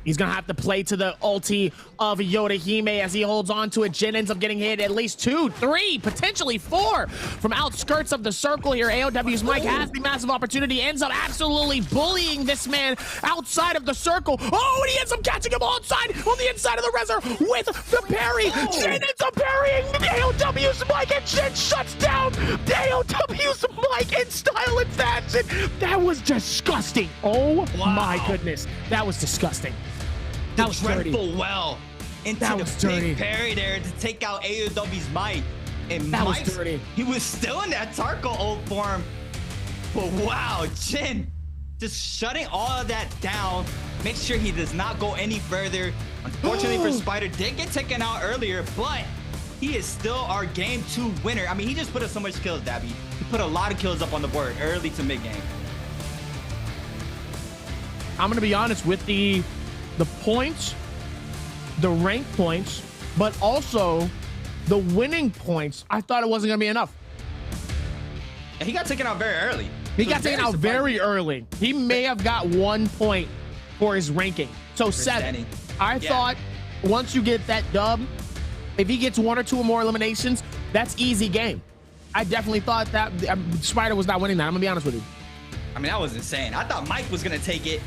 Speaker 1: He's gonna have to play to the ulti of Yorihime as he holds on to it. Jin ends up getting hit at least 2, 3, potentially 4 from outskirts of the circle here. AOW's Mike has the massive opportunity, ends up absolutely bullying this man outside of the circle. Oh, and he ends up catching him on the inside of the reser with the parry. Jin ends up parrying AOW's Mike, and Jin shuts down AOW's Mike in style and fashion. That was disgusting. Oh my goodness, that was disgusting. That was
Speaker 2: dreadful well into
Speaker 1: that
Speaker 2: the
Speaker 1: was
Speaker 2: big
Speaker 1: dirty.
Speaker 2: parry there to take out AOW's Mike. And
Speaker 1: that was
Speaker 2: Mike's,
Speaker 1: dirty.
Speaker 2: He was still in that Tarko ult form. But wow, Jin just shutting all of that down. Make sure he does not go any further. Unfortunately for Spider, did get taken out earlier, but he is still our game 2 winner. I mean, he just put up so much kills, Dabby. He put a lot of kills up on the board early to mid game.
Speaker 1: I'm gonna be honest with the points, the rank points, but also the winning points. I thought it wasn't gonna be enough.
Speaker 2: And he got taken out very early.
Speaker 1: He got taken out very early. He may have got 1 point for his ranking. So 7. I thought once you get that dub, if he gets 1 or 2 more eliminations, that's easy game. I definitely thought that Spider was not winning that. I'm gonna be honest with you.
Speaker 2: I mean, that was insane. I thought Mike was gonna take it.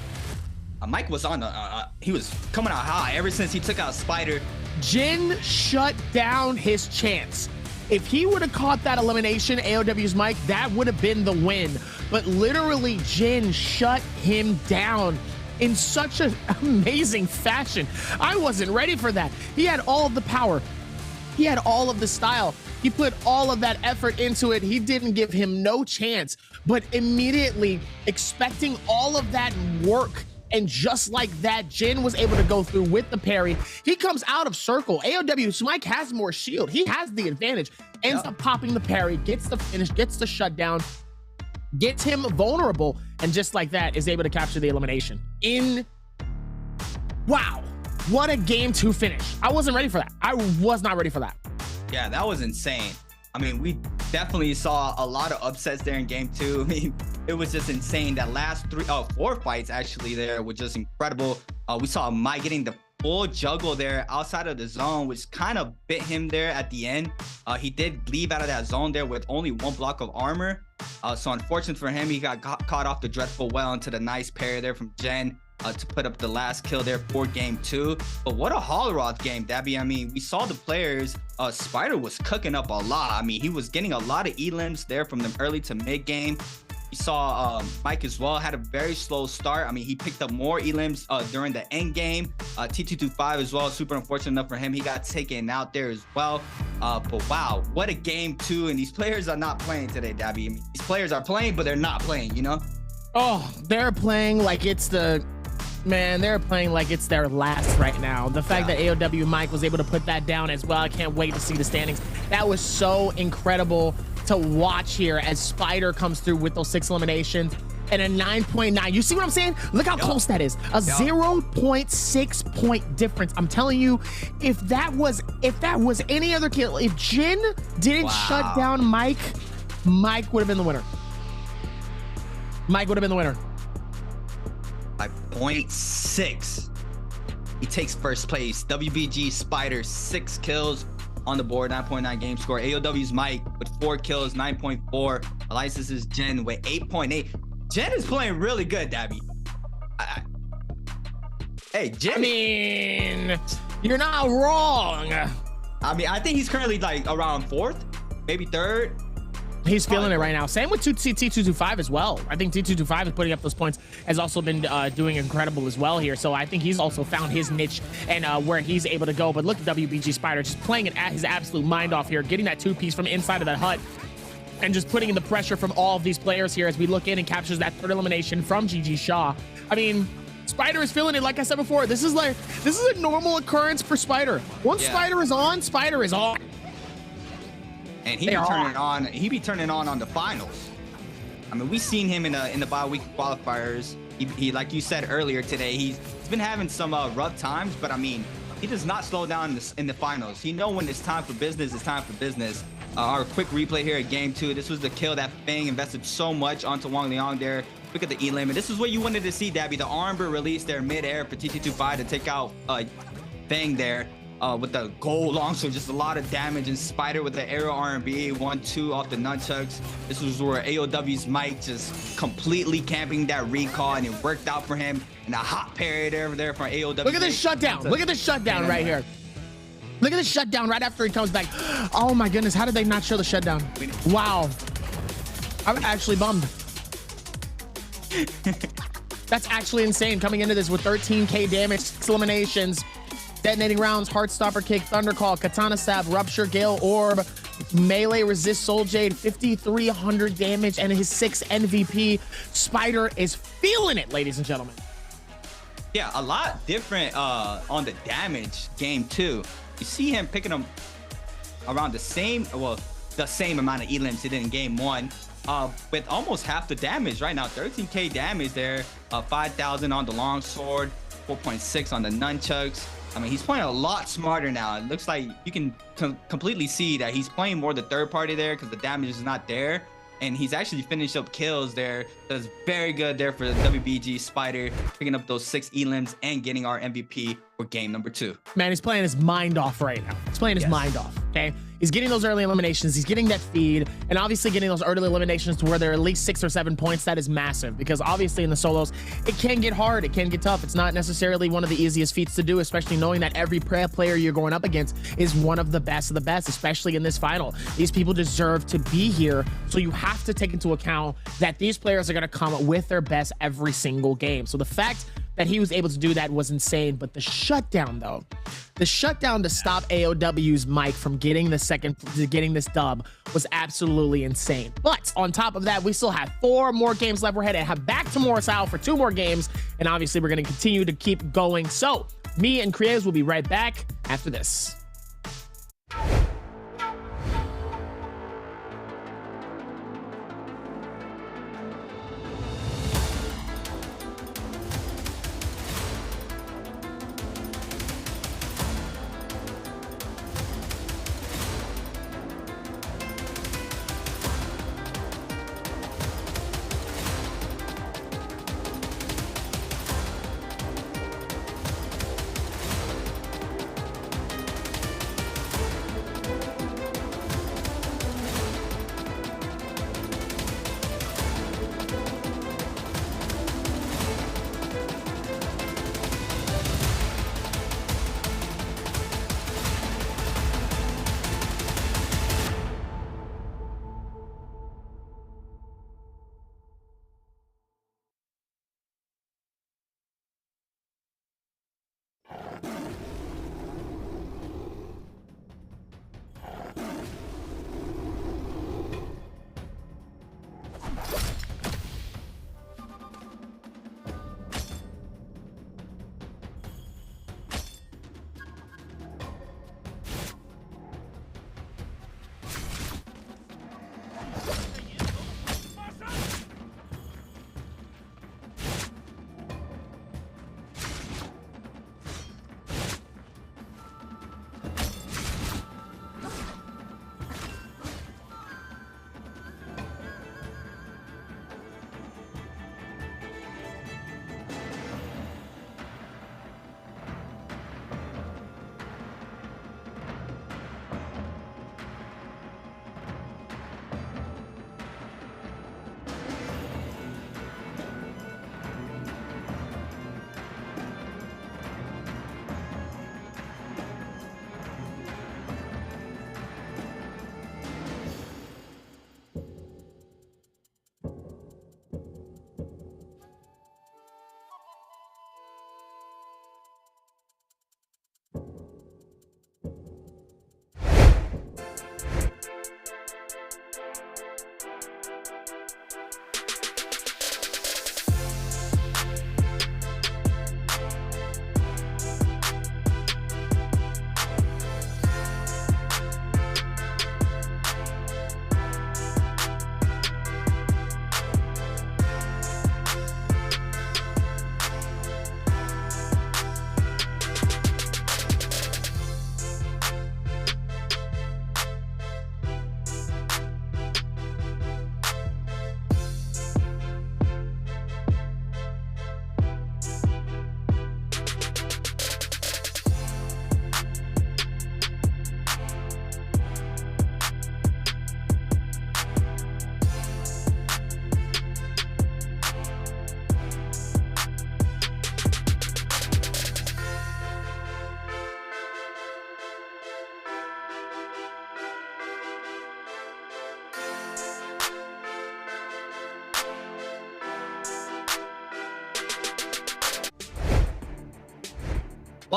Speaker 2: Mike was on the, he was coming out high ever since he took out Spider.
Speaker 1: Jin shut down his chance. If he would have caught that elimination, AOW's Mike, that would have been the win. But literally, Jin shut him down in such an amazing fashion. I wasn't ready for that. He had all of the power. He had all of the style. He put all of that effort into it. He didn't give him no chance, but immediately expecting all of that work. And just like that, Jin was able to go through with the parry. He comes out of circle. AOW's Mike has more shield. He has the advantage. Ends up popping the parry, gets the finish, gets the shutdown, gets him vulnerable, and just like that is able to capture the elimination. Wow, what a game 2 finish. I wasn't ready for that. I was not ready for that.
Speaker 2: Yeah, that was insane. I mean, we definitely saw a lot of upsets there in game 2. I mean, it was just insane. That last 4 fights actually there were just incredible. We saw Mike getting the full juggle there outside of the zone, which kind of bit him there at the end. He did leave out of that zone there with only 1 block of armor. So unfortunate for him, he got caught off the dreadful well into the nice parry there from Jen to put up the last kill there for game 2. But what a Hallroth game, Dabby. I mean, we saw the players. Spider was cooking up a lot. I mean, he was getting a lot of elims there from the early to mid game. You saw Mike as well had a very slow start. I mean, he picked up more elims during the end game. T225 as well, super unfortunate enough for him. He got taken out there as well. But wow, what a game 2. And these players are not playing today, Dabby. I mean, these players are playing, but they're not playing, you know?
Speaker 1: Oh, they're playing like it's the... Man, they're playing like it's their last right now. The fact that AOW Mike was able to put that down as well, I can't wait to see the standings. That was so incredible to watch here as Spider comes through with those 6 eliminations and a 9.9. You see what I'm saying? Look how close that is. A 0.6 point difference. I'm telling you, if that was any other kill, if Jin didn't shut down Mike, Mike would have been the winner. Mike would have been the winner.
Speaker 2: By 0.6. He takes first place. WBG Spider, 6 kills on the board, 9.9 game score. AOW's Mike with 4 kills, 9.4. Alliance's Jen with 8.8. Jen is playing really good, Dabby. Hey, Jen.
Speaker 1: I mean, you're not wrong.
Speaker 2: I mean, I think he's currently like around 4th, maybe 3rd.
Speaker 1: He's feeling it right now. Same with T225 as well. I think T225 is putting up those points, has also been doing incredible as well here. So I think he's also found his niche and where he's able to go. But look at WBG Spider just playing it at his absolute mind off here, getting that 2-piece from inside of that hut and just putting in the pressure from all of these players here as we look in and captures that 3rd elimination from GG Shaw. I mean, Spider is feeling it. Like I said before, this is a normal occurrence for Spider. Once Spider is on, Spider is on.
Speaker 2: And he be turning on the finals. I mean, we seen him in the BIWEEK qualifiers. He like you said earlier today, he's been having some rough times, but I mean, he does not slow down in the finals. He know when it's time for business, it's time for business. Our quick replay here at game 2. This was the kill that Fang invested so much onto Wang Liang there. Look at the elim, and this is what you wanted to see, Dabby. The armor released there midair for T225 to take out Fang there. With the gold longsword, just a lot of damage, and Spider with the aerial R&B 1-2 off the nunchucks. This was where AOW's Mike just completely camping that recall, and it worked out for him. And a hot parry there from AOW.
Speaker 1: Look at this shutdown. Look at this shutdown right here. Look at this shutdown right after he comes back. Oh my goodness, how did they not show the shutdown? Wow. I'm actually bummed. That's actually insane coming into this with 13k damage, 6 eliminations. Detonating rounds, Heartstopper kick, Thunder Call, Katana Stab, Rupture, Gale Orb, Melee Resist, Soul Jade, 5,300 damage, and his 6 MVP. Spider is feeling it, ladies and gentlemen.
Speaker 2: Yeah, a lot different on the damage game 2. You see him picking them around the same amount of elims he did in game 1. With almost half the damage right now, 13k damage there, 5,000 on the longsword, 4.6 on the nunchucks. I mean, he's playing a lot smarter now. It looks like you can completely see that he's playing more the third party there because the damage is not there. And he's actually finished up kills there. That's very good there for the WBG Spider, picking up those 6 elims and getting our MVP for game number 2.
Speaker 1: Man, he's playing his mind off right now. He's playing his mind off, okay? He's getting those early eliminations. He's getting that feed, and obviously getting those early eliminations to where they're at least 6 or 7 points. That is massive because obviously in the solos, it can get hard. It can get tough. It's not necessarily one of the easiest feats to do, especially knowing that every player you're going up against is one of the best, especially in this final. These people deserve to be here, so you have to take into account that these players are going to come with their best every single game. So the fact that he was able to do that was insane, but the shutdown though, the shutdown to stop AOW's Mike from getting this dub was absolutely insane. But on top of that, we still have 4 more games left. We're headed back to Morrisal for 2 more games, and obviously we're going to continue to keep going. So me and Creatives will be right back after this.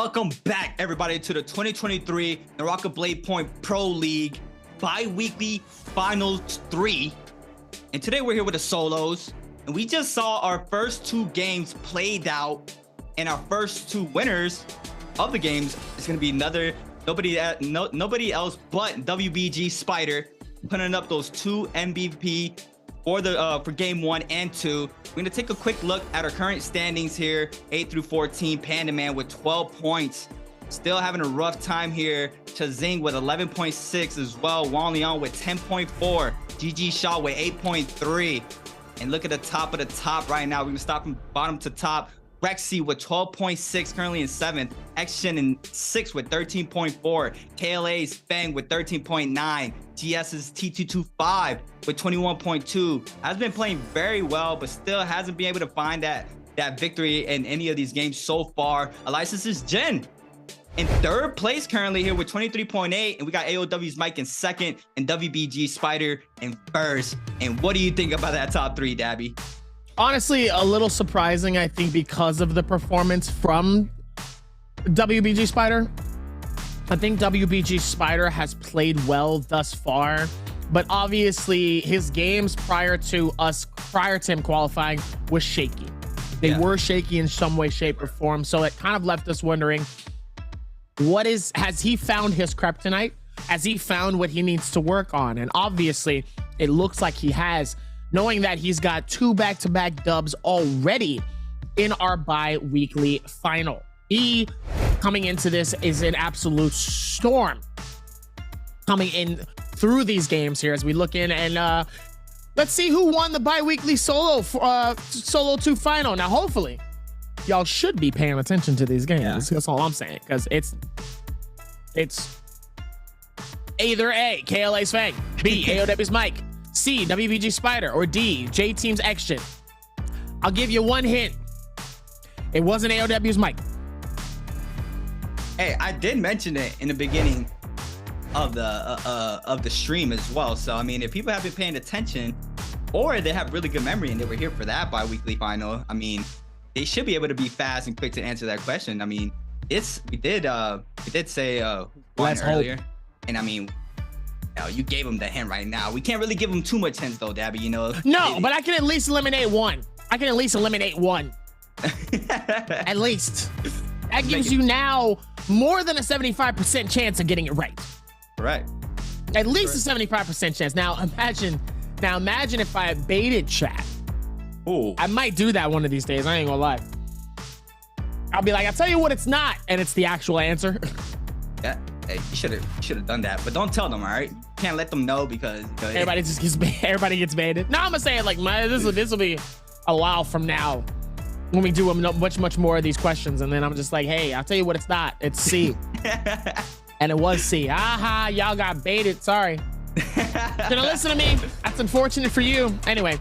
Speaker 2: Welcome back, everybody, to the 2023 NARAKA BLADEPOINT Pro League bi-weekly finals 3. And today we're here with the solos, and we just saw our first 2 games played out, and our first 2 winners of the games is going to be nobody else but WBG Spider, putting up those 2 MVP for game 1 and 2. We're going to take a quick look at our current standings here. 8 through 14, Panda Man with 12 points. Still having a rough time here. Chazing with 11.6 as well. Wang Liang with 10.4. GG Shaw with 8.3. And look at the top of the top right now. We're going to start from bottom to top. Rexy with 12.6, currently in 7th. Xshin in 6th with 13.4. KLA's Fang with 13.9. GS's T225 with 21.2. Has been playing very well, but still hasn't been able to find that victory in any of these games so far. Alysis's Jen in 3rd place currently here with 23.8, and we got AOW's Mike in 2nd and WBG Spider in 1st. And what do you think about that top 3, Dabby?
Speaker 1: Honestly, a little surprising, I think, because of the performance from WBG Spider. I think WBG Spider has played well thus far, but obviously his games prior to him qualifying was shaky. They were shaky in some way, shape, or form. So it kind of left us wondering, has he found his kryptonite? Has he found what he needs to work on? And obviously it looks like he has, knowing that he's got 2 back-to-back dubs already in our bi-weekly final. He, coming into this, is an absolute storm coming in through these games here as we look in, and let's see who won the bi-weekly solo 2 final. Now, hopefully, y'all should be paying attention to these games. That's all I'm saying, because it's either A, KLA's Fang, B, AOW's Mike, C, WBG Spider, or D, J Team's Xshin. I'll give you one hint. It wasn't AOW's Mike.
Speaker 2: Hey, I did mention it in the beginning of the stream as well. So I mean, if people have been paying attention, or they have really good memory and they were here for that bi-weekly final, I mean, they should be able to be fast and quick to answer that question. I mean, we did say one earlier, and I mean, you gave him the hint right now. We can't really give him too much hints though, Dabby, you know.
Speaker 1: No, but I can at least eliminate one. At least. That gives you now more than a 75% chance of getting it right.
Speaker 2: Right.
Speaker 1: At least a 75% chance. Now imagine if I baited chat.
Speaker 2: Ooh.
Speaker 1: I might do that one of these days. I ain't gonna lie. I'll be like, I'll tell you what it's not, and it's the actual answer.
Speaker 2: Yeah. Hey, you should have done that, but don't tell them, all right? You can't let them know because
Speaker 1: everybody gets baited. No, I'm gonna say it like this will be a while from now when we do much more of these questions, and then I'm just like, hey, I'll tell you what it's not. It's C. And it was C. Aha, y'all got baited. Sorry. Shouldn't listen to me. That's unfortunate for you. Anyway,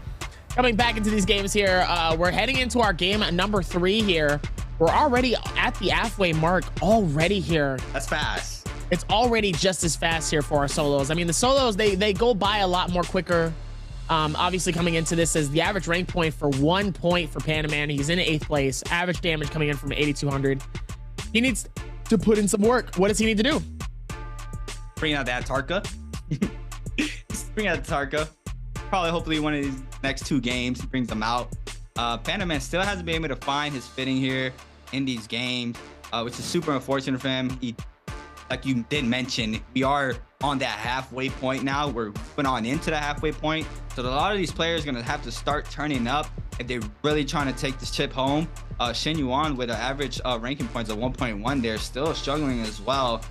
Speaker 1: coming back into these games here, we're heading into our game at number 3 here. We're already at the halfway mark already here.
Speaker 2: That's fast.
Speaker 1: It's already just as fast here for our solos. I mean, the solos, they go by a lot more quicker. Obviously, coming into this as the average rank point for 1 point for Panda Man. He's in 8th place. Average damage coming in from 8,200. He needs to put in some work. What does he need to do?
Speaker 2: Bring out that Tarka. Bring out the Tarka. Probably, hopefully, one of these next 2 games, he brings them out. Panda Man still hasn't been able to find his fitting here in these games, which is super unfortunate for him. Like you did mention, we are on that halfway point now. We're going on into the halfway point. So a lot of these players are going to have to start turning up if they're really trying to take this chip home. Shin Yuan with an average ranking points of 1.1 there, still struggling as well.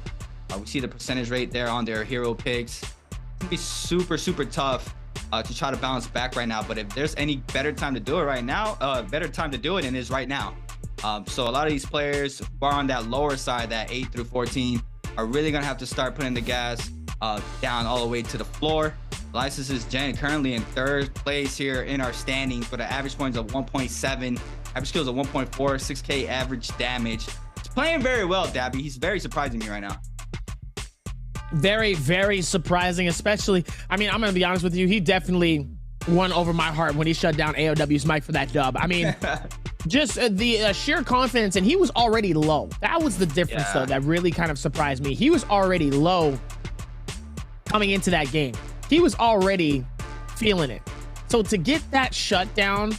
Speaker 2: We see the percentage rate there on their hero picks. It's going to be super, super tough to try to bounce back right now. But if there's any better time to do it right now, better time to do it, and is right now. So a lot of these players who are on that lower side, that 8 through 14, are really going to have to start putting the gas down all the way to the floor. Alysis's Jen currently in 3rd place here in our standings with an average points of 1.7, average skills of 1.4, 6k average damage. He's playing very well, Dabby. He's very surprising me right now.
Speaker 1: Very, very surprising, especially, I mean, I'm going to be honest with you. He definitely won over my heart when he shut down AOW's Mike for that dub. I mean, just the sheer confidence, and he was already low. That was the difference, though, that really kind of surprised me. He was already low coming into that game. He was already feeling it. So to get that shutdown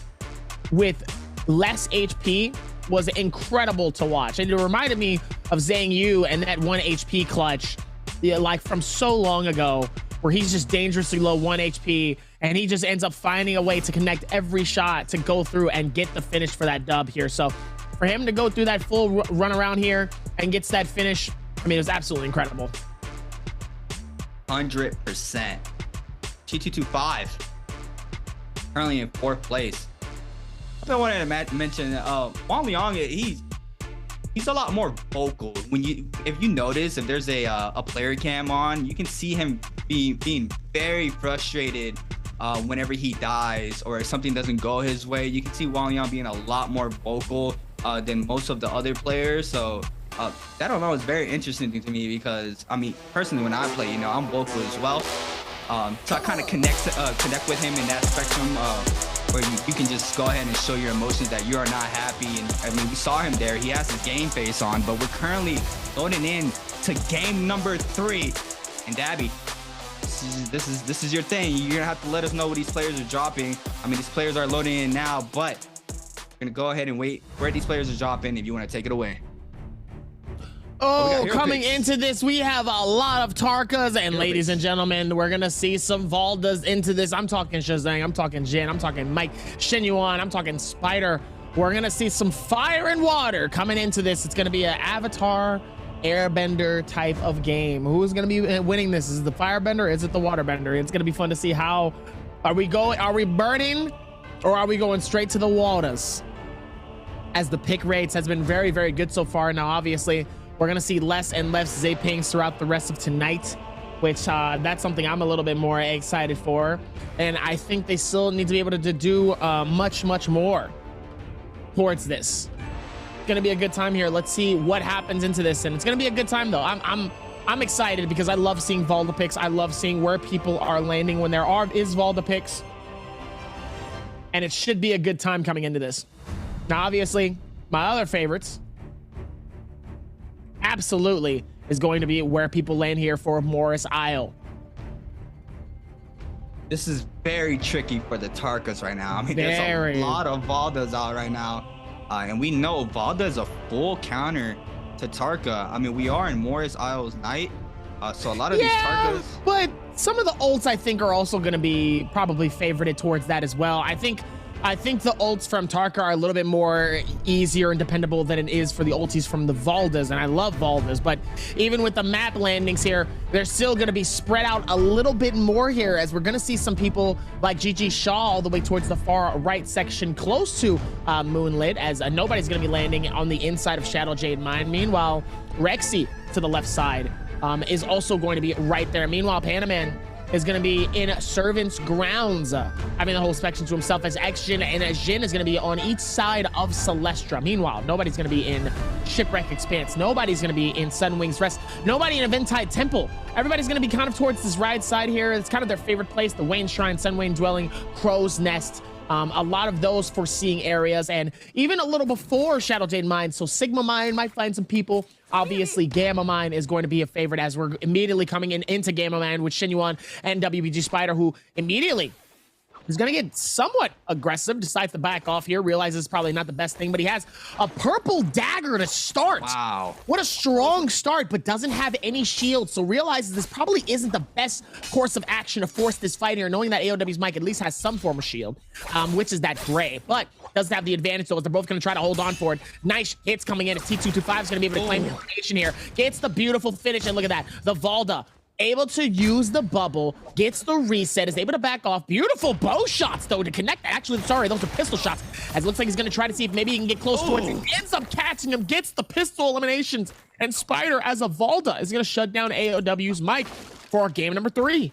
Speaker 1: with less HP was incredible to watch. And it reminded me of Zhang Yu and that 1 HP clutch, like from so long ago, where he's just dangerously low 1 HP, and he just ends up finding a way to connect every shot to go through and get the finish for that dub here. So for him to go through that full run around here and gets that finish, I mean, it was absolutely incredible.
Speaker 2: 100%. T225 currently in 4th place. I wanted to mention Wang Liang. He's a lot more vocal. If you notice, if there's a player cam on, you can see him being very frustrated whenever he dies or if something doesn't go his way. You can see Wang Liang being a lot more vocal than most of the other players. So that alone is very interesting to me because, I mean, personally, when I play, you know, I'm vocal as well. So I kind of connect with him in that spectrum where you can just go ahead and show your emotions that you are not happy. And I mean, we saw him there. He has his game face on, but we're currently loading in to game number 3. And Dabby, this is your thing. You're gonna have to let us know what these players are dropping. I mean, these players are loading in now, but we're gonna go ahead and wait where these players are dropping if you want to take it away.
Speaker 1: Oh, coming into this, we have a lot of Tarkas, and ladies and gentlemen, we're gonna see some Valdas into this. I'm talking Shazang, I'm talking Jin, I'm talking Mike, Shenyuan, I'm talking Spider. We're gonna see some fire and water coming into this. It's gonna be an Avatar Airbender type of game. Who's gonna be winning this? Is it the Firebender? Is it the Waterbender? It's gonna be fun to see how are we burning, or are we going straight to the waters? As the pick rates has been very, very good so far. Now, obviously, we're going to see less and less Zapings throughout the rest of tonight, which that's something I'm a little bit more excited for. And I think they still need to be able to do much, much more towards this. It's going to be a good time here. Let's see what happens into this. And it's going to be a good time, though. I'm excited because I love seeing Valda picks. I love seeing where people are landing when there is Valda picks. And it should be a good time coming into this. Now, obviously, my other favorites absolutely is going to be where people land here for Morris Isle.
Speaker 2: This is very tricky for the Tarkas right now. I mean, there's a lot of Valdas out right now. And we know Valda is a full counter to Tarka. I mean, we are in Morris Isle's night. So a lot of these Tarkas...
Speaker 1: but some of the ults I think are also going to be probably favorited towards that as well. I think the ults from Tarka are a little bit more easier and dependable than it is for the ultis from the Valdas, and I love Valdas, but even with the map landings here, they're still going to be spread out a little bit more here, as we're going to see some people like GG Shaw all the way towards the far right section close to Moonlit, as nobody's going to be landing on the inside of Shadow Jade Mine. Meanwhile, Rexy to the left side is also going to be right there. Meanwhile, Panaman is going to be in Servant's Grounds, having the whole section to himself, as X-Jin and Jin is going to be on each side of Celestra. Meanwhile, nobody's going to be in Shipwreck Expanse. Nobody's going to be in Sunwing's Rest. Nobody in Eventide Temple. Everybody's going to be kind of towards this right side here. It's kind of their favorite place, the Wayne Shrine, Sunwayne Dwelling, Crow's Nest. A lot of those foreseeing areas, and even a little before Shadow Jade Mine. So Sigma Mine might find some people. Obviously, Gamma Mine is going to be a favorite, as we're immediately coming into Gamma Mine with Shenyuan and WBG Spider, who immediately is going to get somewhat aggressive, decides to back off here, realizes it's probably not the best thing, but he has a purple dagger to start.
Speaker 2: Wow.
Speaker 1: What a strong start, but doesn't have any shield, so realizes this probably isn't the best course of action to force this fight here, knowing that AOW's Mike at least has some form of shield, which is that gray, but doesn't have the advantage, though, as they're both going to try to hold on for it. Nice hits coming in, as T225 is going to be able to claim the elimination here. Gets the beautiful finish, and look at that. The Valda able to use the bubble, gets the reset, is able to back off. Beautiful bow shots, though, to connect. Actually, sorry, those are pistol shots. As it looks like he's going to try to see if maybe he can get close towards it. Ends up catching him, gets the pistol eliminations, and Spider, as a Valda, is going to shut down AOW's Mike for game number 3.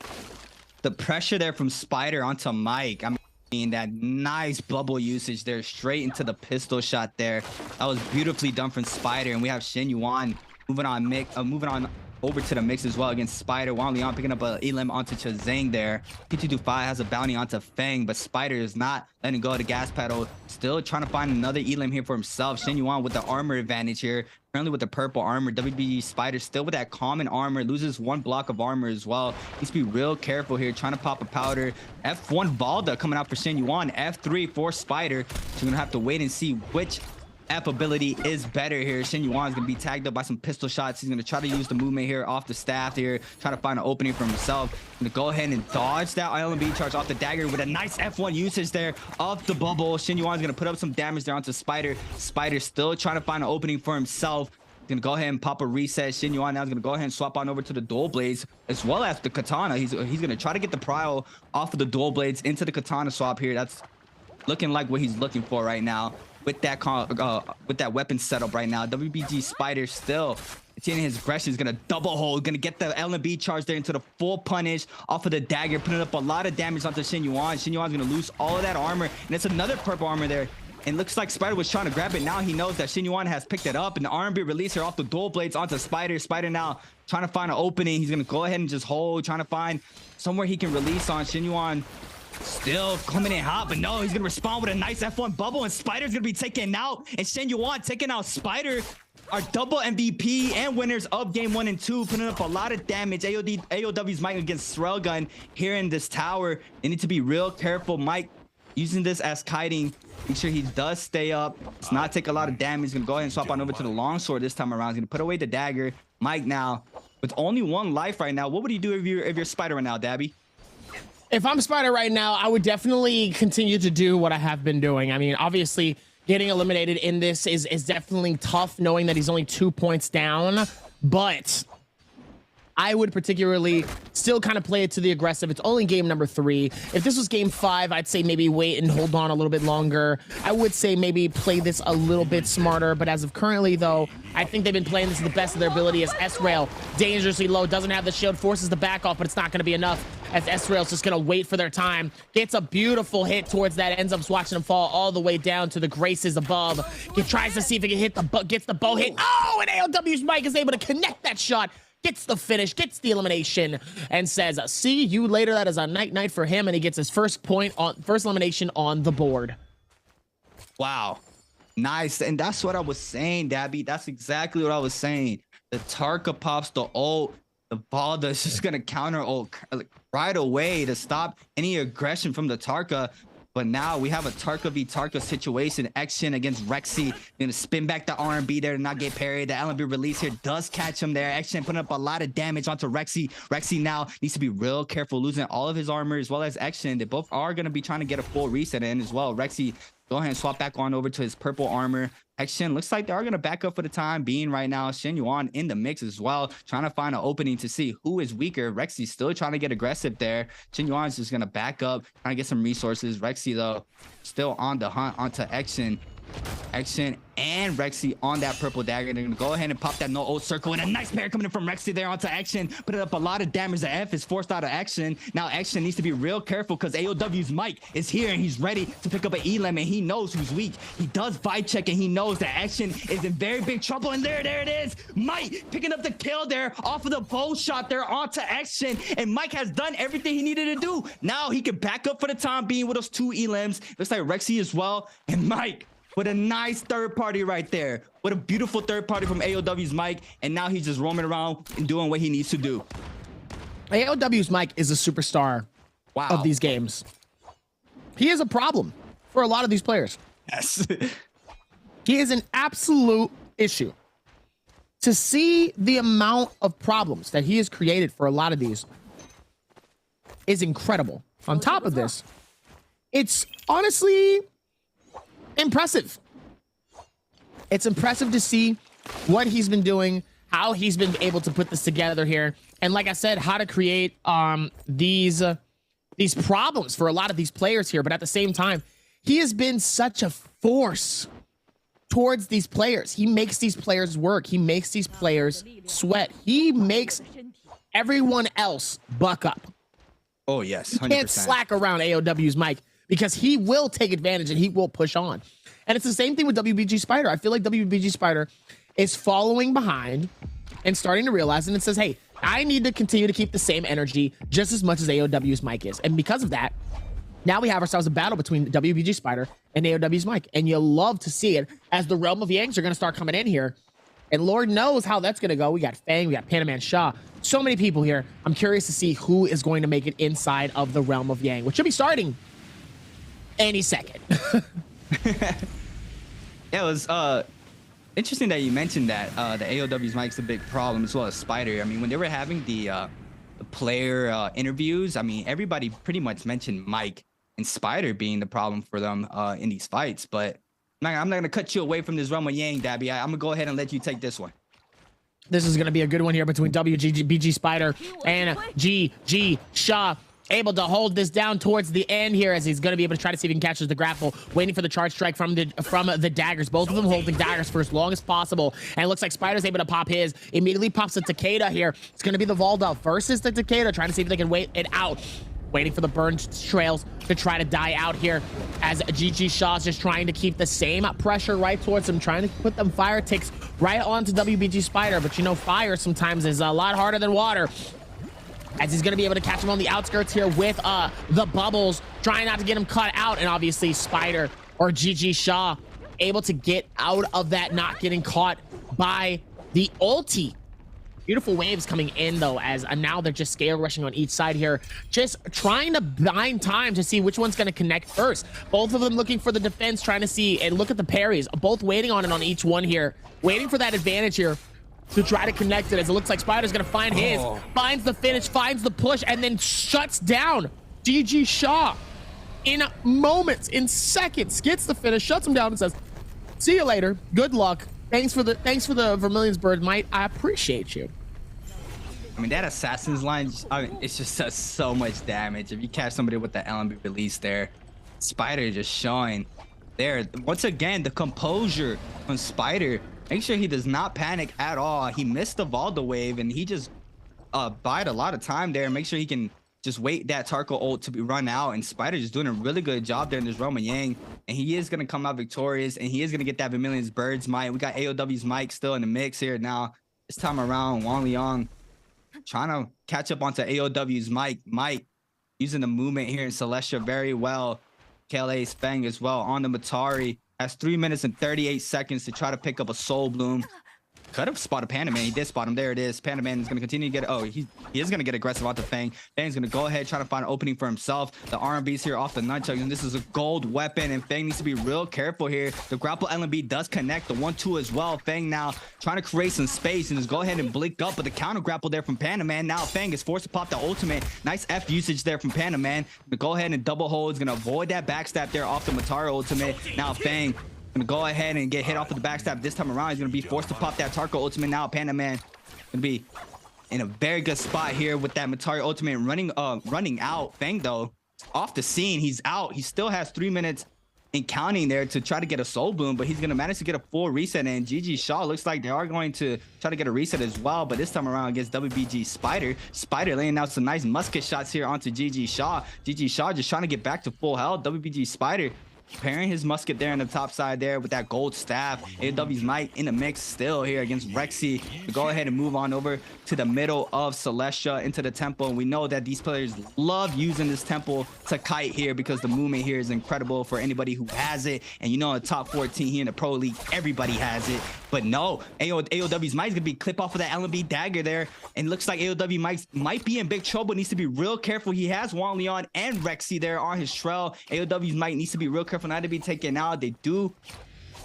Speaker 2: The pressure there from Spider onto Mike. I mean, that nice bubble usage there, straight into the pistol shot there. That was beautifully done from Spider, and we have Shenyuan moving on over to the mix as well against Spider. Wang Liang picking up a elim onto Chazang there. P225 has a bounty onto Fang, but Spider is not letting go of the gas pedal. Still trying to find another elim here for himself. Shen Yuan with the armor advantage here. Currently with the purple armor. WBG Spider still with that common armor. Loses 1 block of armor as well. Needs to be real careful here. Trying to pop a powder. F1 Valda coming out for Shen Yuan. F3 for Spider. So we're going to have to wait and see which F ability is better here. Shen Yuan is going to be tagged up by some pistol shots. He's going to try to use the movement here off the staff here. Try to find an opening for himself. Going to go ahead and dodge that LMB charge off the dagger with a nice F1 usage there of the bubble. Shen Yuan is going to put up some damage there onto Spider. Spider still trying to find an opening for himself. He's going to go ahead and pop a reset. Shen Yuan now is going to go ahead and swap on over to the dual blades as well as the katana. He's going to try to get the prio off of the dual blades into the katana swap here. That's looking like what he's looking for right now. With that weapon setup right now, WBG Spider still continuing his aggression. Is gonna double hold, gonna get the LMB charge there into the full punish off of the dagger, putting up a lot of damage onto Shen Yuan. Shen Yuan's gonna lose all of that armor, and it's another purple armor there. And looks like Spider was trying to grab it. Now he knows that Shen Yuan has picked it up, and the RMB releaser off the dual blades onto Spider. Spider now trying to find an opening. He's gonna go ahead and just hold, trying to find somewhere he can release on. Shen Yuan still coming in hot, but no, he's gonna respond with a nice F1 bubble, and Spider's gonna be taken out, and Shen Yuan taking out Spider, our double MVP and winners of game 1 and 2, putting up a lot of damage. AOW's Mike against Railgun here in this tower. They need to be real careful. Mike using this as kiting. Make sure he does stay up. Does not take a lot of damage. He's gonna go ahead and swap on over to the longsword this time around. He's gonna put away the dagger. Mike now with only 1 life right now. What would you do if you're Spider right now, Dabby?
Speaker 1: If I'm Spider right now, I would definitely continue to do what I have been doing. I mean, obviously, getting eliminated in this is definitely tough, knowing that he's only 2 points down. But I would particularly still kind of play it to the aggressive. It's only game number 3. If this was game 5, I'd say maybe wait and hold on a little bit longer. I would say maybe play this a little bit smarter. But as of currently, though, I think they've been playing this to the best of their ability as S-Rail dangerously low, doesn't have the shield, forces the back off, but it's not going to be enough as S-Rail's just going to wait for their time. Gets a beautiful hit towards that, ends up watching him fall all the way down to the graces above. He tries to see if he can hit the gets the bow hit. Oh, and AOW's Mike is able to connect that shot. Gets the finish, gets the elimination, and says, see you later. That is a night for him, and he gets his first elimination on the board.
Speaker 2: Wow. Nice. And that's what I was saying, Dabby. That's exactly what I was saying. The Tarka pops the ult. The Valda is just going to counter ult right away to stop any aggression from the Tarka. But now we have a Tarka v Tarka situation. Action against Rexy. Gonna spin back the R&B there to not get parried. The LMB release here does catch him there. Action putting up a lot of damage onto Rexy. Rexy now needs to be real careful, losing all of his armor as well as Action. They both are gonna be trying to get a full reset in as well. Rexy, go ahead and swap back on over to his purple armor. Action looks like they are going to back up for the time being right now. Shen Yuan in the mix as well, trying to find an opening to see who is weaker. Rexy's still trying to get aggressive there. Shen Yuan is just going to back up, trying to get some resources. Rexy, though, still on the hunt onto Action. Action and Rexy on that purple dagger. They're gonna go ahead and pop that no ult circle, and a nice parry coming in from Rexy there onto Action, putting up a lot of damage. The F is forced out of Action. Now Action needs to be real careful because AOW's Mike is here and he's ready to pick up an elim, and he knows who's weak. He does vibe check and he knows that Action is in very big trouble, and there it is. Mike picking up the kill there off of the bow shot there onto Action, and Mike has done everything he needed to do. Now he can back up for the time being with those 2 elims. Looks like Rexy as well, and Mike with a nice third party right there. What a beautiful third party from AOW's Mike. And now he's just roaming around and doing what he needs to do.
Speaker 1: AOW's Mike is a superstar of these games. He is a problem for a lot of these players.
Speaker 2: Yes.
Speaker 1: He is an absolute issue. To see the amount of problems that he has created for a lot of these is incredible. On top of this, it's honestly impressive. It's impressive to see what he's been doing, how he's been able to put this together here, and like I said, how to create these problems for a lot of these players here. But at the same time, he has been such a force towards these players. He makes these players work. He makes these players sweat. He makes everyone else buck up.
Speaker 2: Oh yes, 100%.
Speaker 1: You can't slack around AOW's Mike, because he will take advantage and he will push on. And it's the same thing with WBG Spider. I feel like WBG Spider is following behind and starting to realize it and says, hey, I need to continue to keep the same energy just as much as AOW's Mike is. And because of that, now we have ourselves a battle between WBG Spider and AOW's Mike. And you'll love to see it as the Realm of Yangs are going to start coming in here. And Lord knows how that's going to go. We got Fang, we got Panaman Shaw. So many people here. I'm curious to see who is going to make it inside of the Realm of Yang, which should be starting any second.
Speaker 2: Yeah, it was interesting that you mentioned that the AOW's Mike's a big problem as well as Spider. I mean, when they were having the player interviews, I mean, everybody pretty much mentioned Mike and Spider being the problem for them in these fights. But I'm not going to cut you away from this Realm of Yang, Dabby. I'm going to go ahead and let you take this one.
Speaker 1: This is going to be a good one here between WBG Spider and GG Shaw. Able to hold this down towards the end here as he's going to be able to try to see if he can catch the grapple, waiting for the charge strike from the daggers. Both of them holding daggers for as long as possible. And it looks like Spider's able to pop his. Immediately pops the Takeda here. It's going to be the Volda versus the Takeda, trying to see if they can wait it out. Waiting for the burn trails to try to die out here as GG Shaw's just trying to keep the same pressure right towards him, trying to put them fire ticks right onto WBG Spider. But you know, fire sometimes is a lot harder than water, as he's going to be able to catch him on the outskirts here with the bubbles, trying not to get him cut out. And obviously Spider or GG Shaw able to get out of that, not getting caught by the ulti. Beautiful waves coming in though, as now they're just scale rushing on each side here, just trying to bind time to see which one's going to connect first. Both of them looking for the defense, trying to see, and look at the parries, both waiting on it on each one here, waiting for that advantage here to try to connect it, as it looks like Spider's going to find his, finds the finish, finds the push, and then shuts down GG Shaw in moments, in seconds, gets the finish, shuts him down and says, see you later, good luck. Thanks for the Vermilion's Bird, mate. I appreciate you.
Speaker 2: I mean, that Assassin's line, I mean, it's just does so much damage. If you catch somebody with the LMB release there, Spider just showing there. Once again, the composure on Spider. Make sure he does not panic at all. He missed the Valda wave, and he just bide a lot of time there. Make sure he can just wait that Tarko ult to be run out, and Spider just doing a really good job there in this Realm of Yang, and he is going to come out victorious, and he is going to get that Vermilion's Birds might. We got AOW's Mike still in the mix here now. This time around, Wang Liang trying to catch up onto AOW's Mike. Mike using the movement here in Celestia very well. KLA's Fang as well on the Matari. Has 3 minutes and 38 seconds to try to pick up a Soul Bloom. Could have spotted Panaman. He did spot him. There it is. Panaman is going to continue to get... Oh, he is going to get aggressive onto Fang. Fang's going to go ahead, trying to find an opening for himself. The R&B's here off the nunchucks, and this is a gold weapon, and Fang needs to be real careful here. The grapple LMB does connect. The 1-2 as well. Fang now trying to create some space and just go ahead and blink up, but the counter grapple there from Panaman. Now Fang is forced to pop the ultimate. Nice F usage there from Panaman. But go ahead and double hold. Is going to avoid that backstab there off the Matari ultimate. Now Fang gonna go ahead and get hit off with the backstab. This time around, he's gonna be forced to pop that Tarko ultimate. Now Panaman gonna be in a very good spot here with that Matari ultimate running out. Fang though off the scene. He's out. He still has 3 minutes and counting there to try to get a Soul Bloom, but he's gonna manage to get a full reset. And GG Shaw looks like they are going to try to get a reset as well, but this time around against WBG Spider. Spider laying out some nice musket shots here onto GG Shaw. GG Shaw just trying to get back to full health. WBG Spider pairing his musket there on the top side there with that gold staff. AW's Might in the mix still here against Rexy. We go ahead and move on over to the middle of Celestia into the temple. And we know that these players love using this temple to kite here because the movement here is incredible for anybody who has it. And you know, in the top 14 here in the Pro League, everybody has it. But no, AOW's Mike's gonna be clip off of that LMB dagger there. And looks like AOW Mike might be in big trouble. Needs to be real careful. He has Wang Leon and Rexy there on his trail. AOW's Mike needs to be real careful not to be taken out. They do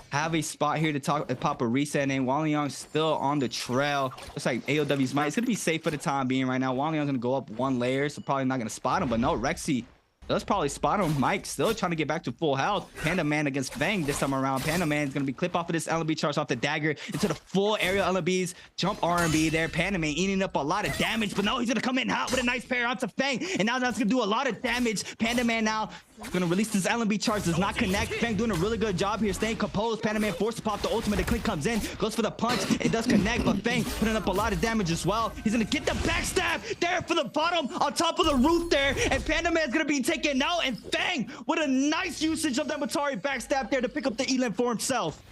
Speaker 2: have a spot here to pop a reset, and Wang Liang's still on the trail. Looks like AOW's Mike. It's gonna be safe for the time being right now. Wang Liang's gonna go up one layer, so probably not gonna spot him. But no, Rexy does probably spot him. Mike still trying to get back to full health. Panda Man against Fang this time around. Panda Man's gonna be clip off of this LMB charge off the dagger into the full aerial LMBs. Jump R&B there. Panda Man eating up a lot of damage, but no, he's gonna come in hot with a nice pair onto Fang, and now that's gonna do a lot of damage. Panda Man now gonna release this LMB charge, does not connect. Fang doing a really good job here, staying composed. Panda Man forced to pop the ultimate. The click comes in, goes for the punch. It does connect, but Fang putting up a lot of damage as well. He's gonna get the backstab there for the bottom on top of the roof there, and Panda Man's gonna be taken out. And Fang with a nice usage of that Matari backstab there to pick up the elim for himself.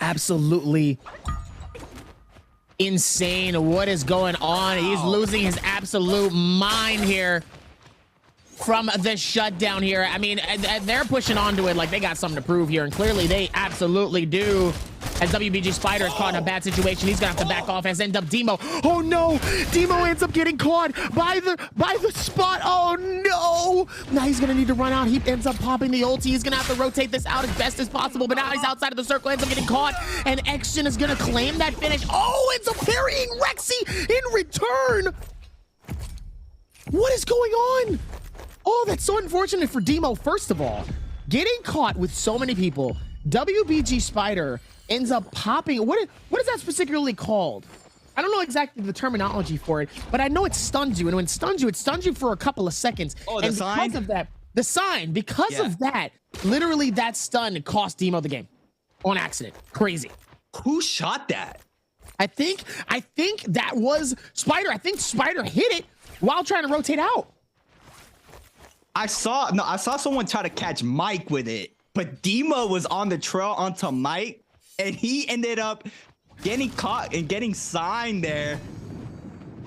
Speaker 1: Absolutely insane. What is going on? He's losing his absolute mind here from the shutdown here. I mean, they're pushing onto it like they got something to prove here, and clearly they absolutely do. As WBG Spider is caught in a bad situation, he's gonna have to back off as end up Demo. Oh no, Demo ends up getting caught by the spot. Oh no, now he's gonna need to run out. He ends up popping the ulti. He's gonna have to rotate this out as best as possible, but now he's outside of the circle, ends up getting caught, and Xgen is gonna claim that finish. Oh, ends up parrying Rexy in return. What is going on? Oh, that's so unfortunate for Demo. First of all, getting caught with so many people, WBG Spider ends up popping. What is that particularly called? I don't know exactly the terminology for it, but I know it stuns you, and when it stuns you for a couple of seconds.
Speaker 2: Oh, the sign?
Speaker 1: Because of that, the sign, because of that, literally that stun cost Demo the game on accident. Crazy.
Speaker 2: Who shot that?
Speaker 1: I think that was Spider. I think Spider hit it while trying to rotate out.
Speaker 2: I saw someone try to catch Mike with it, but Demo was on the trail onto Mike, and he ended up getting caught and getting signed there.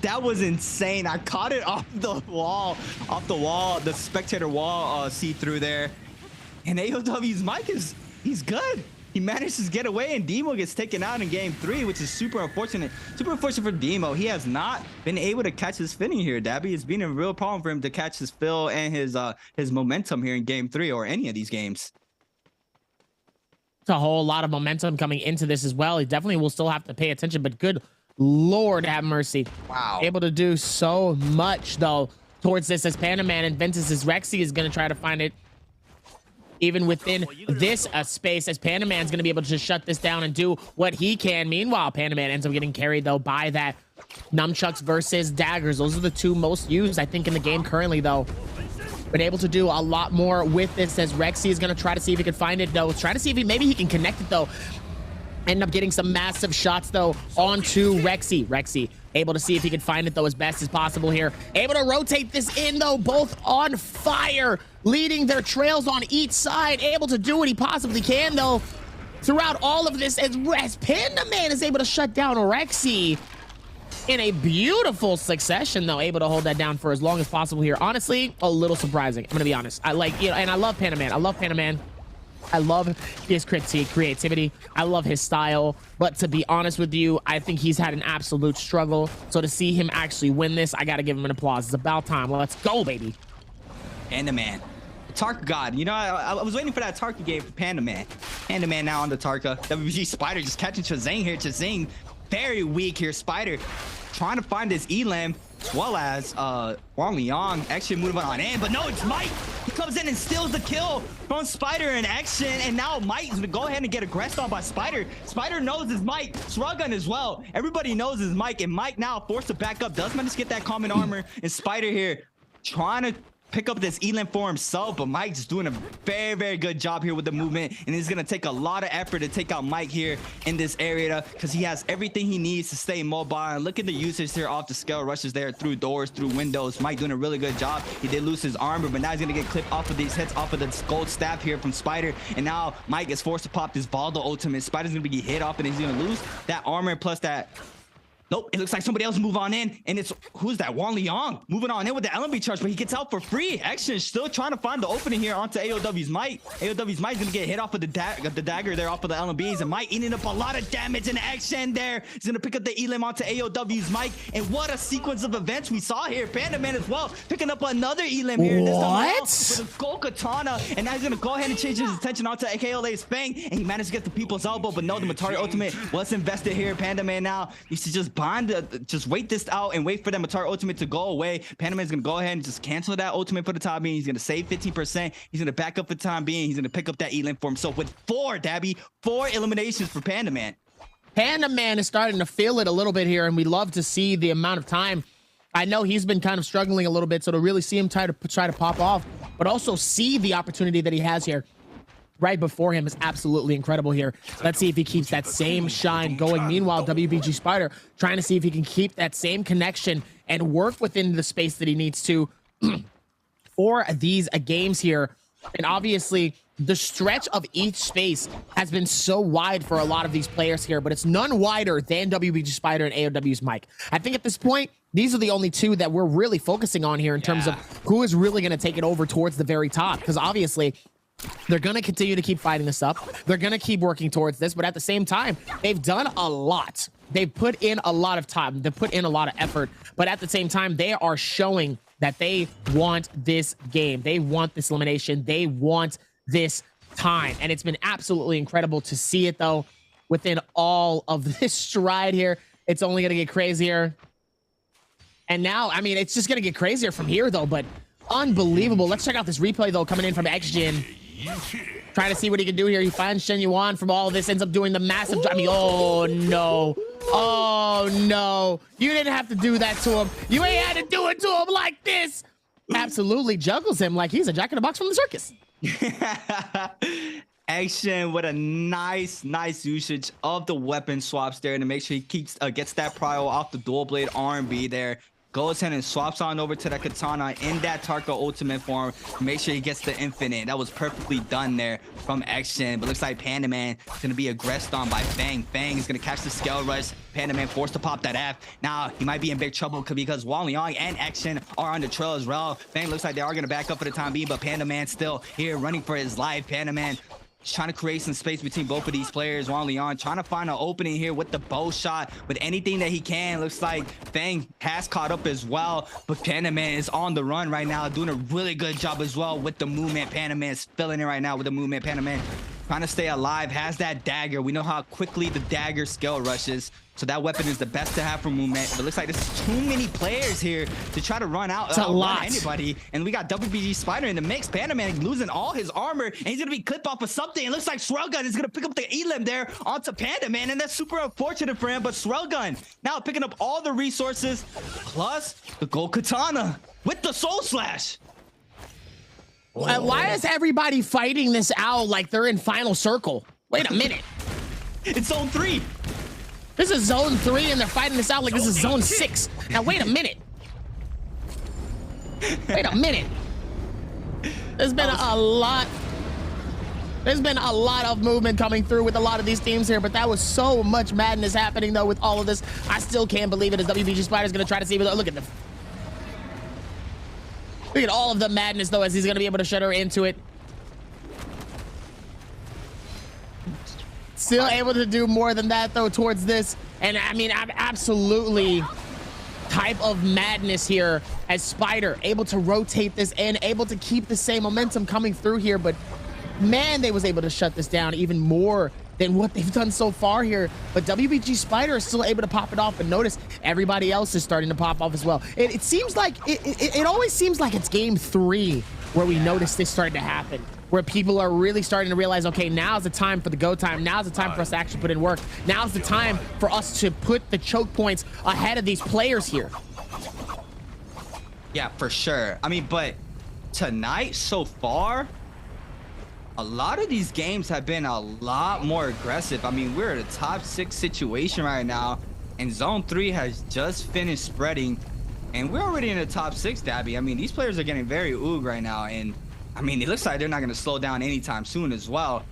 Speaker 2: That was insane. I caught it off the wall, the spectator wall, see-through there. And AOW's Mike he's good. He manages to get away, and Demo gets taken out in game 3, which is super unfortunate. Super unfortunate for Demo. He has not been able to catch his footing here, Dabby. It's been a real problem for him to catch his fill and his momentum here in game 3 or any of these games.
Speaker 1: A whole lot of momentum coming into this as well. He definitely will still have to pay attention, but good Lord have mercy.
Speaker 2: Wow.
Speaker 1: Able to do so much though towards this as Panaman and Ventus's Rexy is going to try to find it even within this space, as Panaman's going to be able to just shut this down and do what he can. Meanwhile, Panaman ends up getting carried though by that nunchucks versus daggers. Those are the two most used, I think, in the game currently though. Been able to do a lot more with this as Rexy is going to try to see if he can find it though. Try to see if maybe he can connect it though. End up getting some massive shots though onto Rexy. Rexy able to see if he can find it though as best as possible here. Able to rotate this in though, both on fire, leading their trails on each side. Able to do what he possibly can though throughout all of this as Pandaman is able to shut down Rexy in a beautiful succession though, able to hold that down for as long as possible here. Honestly, a little surprising, I'm gonna be honest. I like, and I love Panaman. I love his creativity. I love his style, but to be honest with you, I think he's had an absolute struggle. So to see him actually win this, I gotta give him an applause. It's about time. Let's go, baby.
Speaker 2: Pandaman, Tarka God. You know, I was waiting for that Tarka game for Pandaman. Pandaman now on the Tarka. WBG Spider just catching Chazing here. Chazing very weak here. Spider trying to find his elam, as well as Wang Liang actually moving on in, but no, it's Mike. He comes in and steals the kill from Spider in action, and now Mike's gonna go ahead and get aggressed on by Spider. Spider knows it's Mike. Shruggun as well. Everybody knows it's Mike, and Mike now forced to back up. Does manage to get that common armor, and Spider here trying to pick up this elam for himself, but Mike's doing a very, very good job here with the movement, and it's gonna take a lot of effort to take out Mike here in this area because he has everything he needs to stay mobile. And look at the usage here off the scale rushes there through doors, through windows. Mike doing a really good job. He did lose his armor, but now he's gonna get clipped off of these hits off of the gold staff here from Spider, and now Mike is forced to pop this Valdo ultimate. Spider's gonna be hit off, and he's gonna lose that armor plus that. Nope, it looks like somebody else move on in, and it's, who's that? Wang Liang moving on in with the LMB charge, but he gets out for free. Action is still trying to find the opening here onto AOW's Mike. AOW's Mike's gonna get hit off of the dagger there off of the LMBs, and Mike eating up a lot of damage in action there. He's gonna pick up the elam onto AOW's Mike, and what a sequence of events we saw here. Pandaman as well, picking up another elam here. This time with a gold katana, and now he's gonna go ahead and change his attention onto KLA's Fang, and he managed to get the people's elbow, but no, the Matari ultimate was invested here. Pandaman now needs to just just wait this out and wait for that Matari ultimate to go away. Pandaman's gonna go ahead and just cancel that ultimate for the time being. He's gonna save 15%. He's gonna back up for the time being. He's gonna pick up that elam for himself with 4 eliminations for Pandaman.
Speaker 1: Pandaman is starting to feel it a little bit here, and we love to see the amount of time. I know he's been kind of struggling a little bit, so to really see him try to pop off, but also see the opportunity that he has here right before him is absolutely incredible here. Let's see if he keeps that same shine going. Meanwhile, WBG Spider trying to see if he can keep that same connection and work within the space that he needs to for these games here. And obviously, the stretch of each space has been so wide for a lot of these players here, but it's none wider than WBG Spider and AOW's Mike. I think at this point, these are the only two that we're really focusing on here in terms of who is really going to take it over towards the very top, because obviously they're going to continue to keep fighting this up. They're going to keep working towards this, but at the same time, they've done a lot. They've put in a lot of time. They've put in a lot of effort, but at the same time, they are showing that they want this game. They want this elimination. They want this time, and it's been absolutely incredible to see it, though, within all of this stride here. It's only going to get crazier. And now, I mean, it's just going to get crazier from here, though, but unbelievable. Let's check out this replay, though, coming in from XJin. Trying to see what he can do here. He finds Shen Yuan from all of this, ends up doing the massive... I mean, oh, no. Oh, no. You didn't have to do that to him. You ain't had to do it to him like this. Absolutely juggles him like he's a jack-in-the-box from the circus.
Speaker 2: Action with a nice usage of the weapon swaps there to make sure he keeps gets that prio off the dual blade R&B there. Goes ahead and swaps on over to that katana in that Tarka ultimate form. Make sure he gets the infinite. That was perfectly done there from Action. But looks like Panda Man is going to be aggressed on by Fang. Fang is going to catch the scale rush. Panda Man forced to pop that F. Now he might be in big trouble because Wang Liang and Action are on the trail as well. Fang looks like they are going to back up for the time being, but Panda Man still here running for his life. Panda Man trying to create some space between both of these players. Wang Liang trying to find an opening here with the bow shot, with anything that he can. Looks like Fang has caught up as well, but Panda Man is on the run right now, doing a really good job as well with the movement. Panda Man is filling it right now with the movement. Panda Man trying to stay alive, has that dagger. We know how quickly the dagger skill rushes, so that weapon is the best to have for movement. But it looks like there's too many players here to try to run out anybody. And we got WBG Spider in the mix. Panda Man losing all his armor, and he's gonna be clipped off of something. It looks like Swirlgun is gonna pick up the Elim there onto Panda Man, and that's super unfortunate for him. But Swirlgun now picking up all the resources, plus the gold katana with the soul slash.
Speaker 1: Why is everybody fighting this out like they're in final circle? Wait a minute.
Speaker 2: It's zone 3.
Speaker 1: This is zone 3 and they're fighting this out like this is zone 6. Now wait a minute. Wait a minute. There's been a lot. There's been a lot of movement coming through with a lot of these teams here, but that was so much madness happening though with all of this. I still can't believe it as WBG Spider's gonna try to see, but look at the look at all of the madness, though, as he's going to be able to shut her into it. Still able to do more than that, though, towards this. And, I mean, absolutely type of madness here as Spider able to rotate this and able to keep the same momentum coming through here. But, man, they was able to shut this down even more than what they've done so far here. But WBG Spider is still able to pop it off, and notice everybody else is starting to pop off as well. It seems like it always seems like it's game 3 where we notice this starting to happen, where people are really starting to realize, okay, now's the time for the go time. Now's the time for us to actually put in work. Now's the time for us to put the choke points ahead of these players here.
Speaker 2: Yeah, for sure. I mean, but tonight so far, a lot of these games have been a lot more aggressive. I mean, we're at a top 6 situation right now, and zone 3 has just finished spreading, and we're already in the top 6, Dabby. I mean, these players are getting very oog right now, and I mean, it looks like they're not going to slow down anytime soon as well.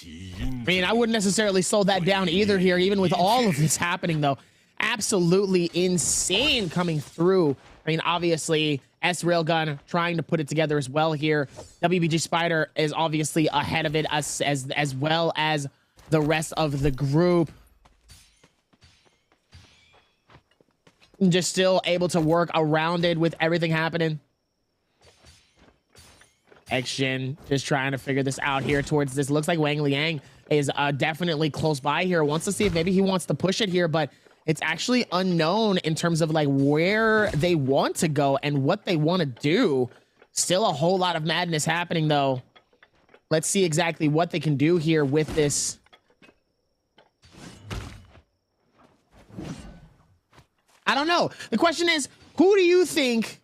Speaker 1: I mean, I wouldn't necessarily slow that down either here, even with all of this happening, though. Absolutely insane coming through. I mean, obviously, S-Railgun trying to put it together as well here. WBG Spider is obviously ahead of it as well as the rest of the group. Just still able to work around it with everything happening. XJin just trying to figure this out here towards this. Looks like Wang Liang is definitely close by here. Wants to see if maybe he wants to push it here, but it's actually unknown in terms of like where they want to go and what they want to do. Still a whole lot of madness happening though. Let's see exactly what they can do here with this. I don't know. The question is, who do you think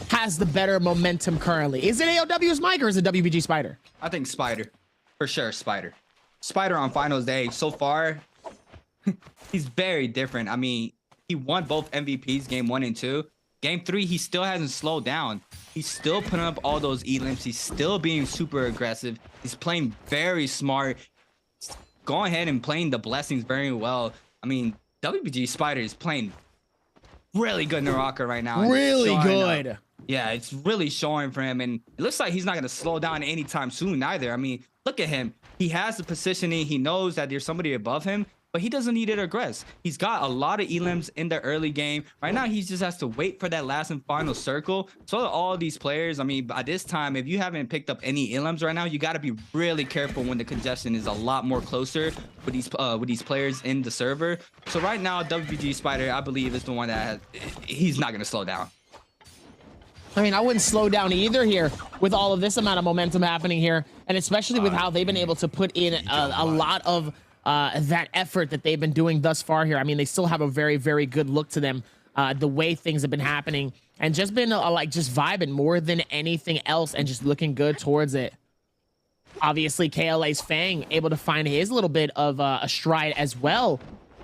Speaker 1: has the better momentum currently? Is it AOW's Mike or is it WBG Spider?
Speaker 2: I think Spider. For sure, Spider. Spider on finals day so far. He's very different. I mean, he won both MVPs game 1 and 2, Game 3, he still hasn't slowed down. He's still putting up all those E-limps. He's still being super aggressive. He's playing very smart. Going ahead and playing the blessings very well. I mean, WBG Spider is playing really good NARAKA right now.
Speaker 1: Really good.
Speaker 2: Yeah, it's really showing for him. And it looks like he's not going to slow down anytime soon either. I mean, look at him. He has the positioning. He knows that there's somebody above him, but he doesn't need to aggress. He's got a lot of elims in the early game. Right now, he just has to wait for that last and final circle. So all these players, I mean, by this time, if you haven't picked up any elims right now, you got to be really careful when the congestion is a lot more closer with these players in the server. So right now, WBG Spider, I believe, is the one that he's not going to slow down.
Speaker 1: I mean, I wouldn't slow down either here with all of this amount of momentum happening here, and especially with how they've been able to put in a lot of that effort that they've been doing thus far here. I mean, they still have a very, very good look to them, the way things have been happening, and just been like just vibing more than anything else and just looking good towards it. Obviously, KLA's Fang able to find his little bit of a stride as well,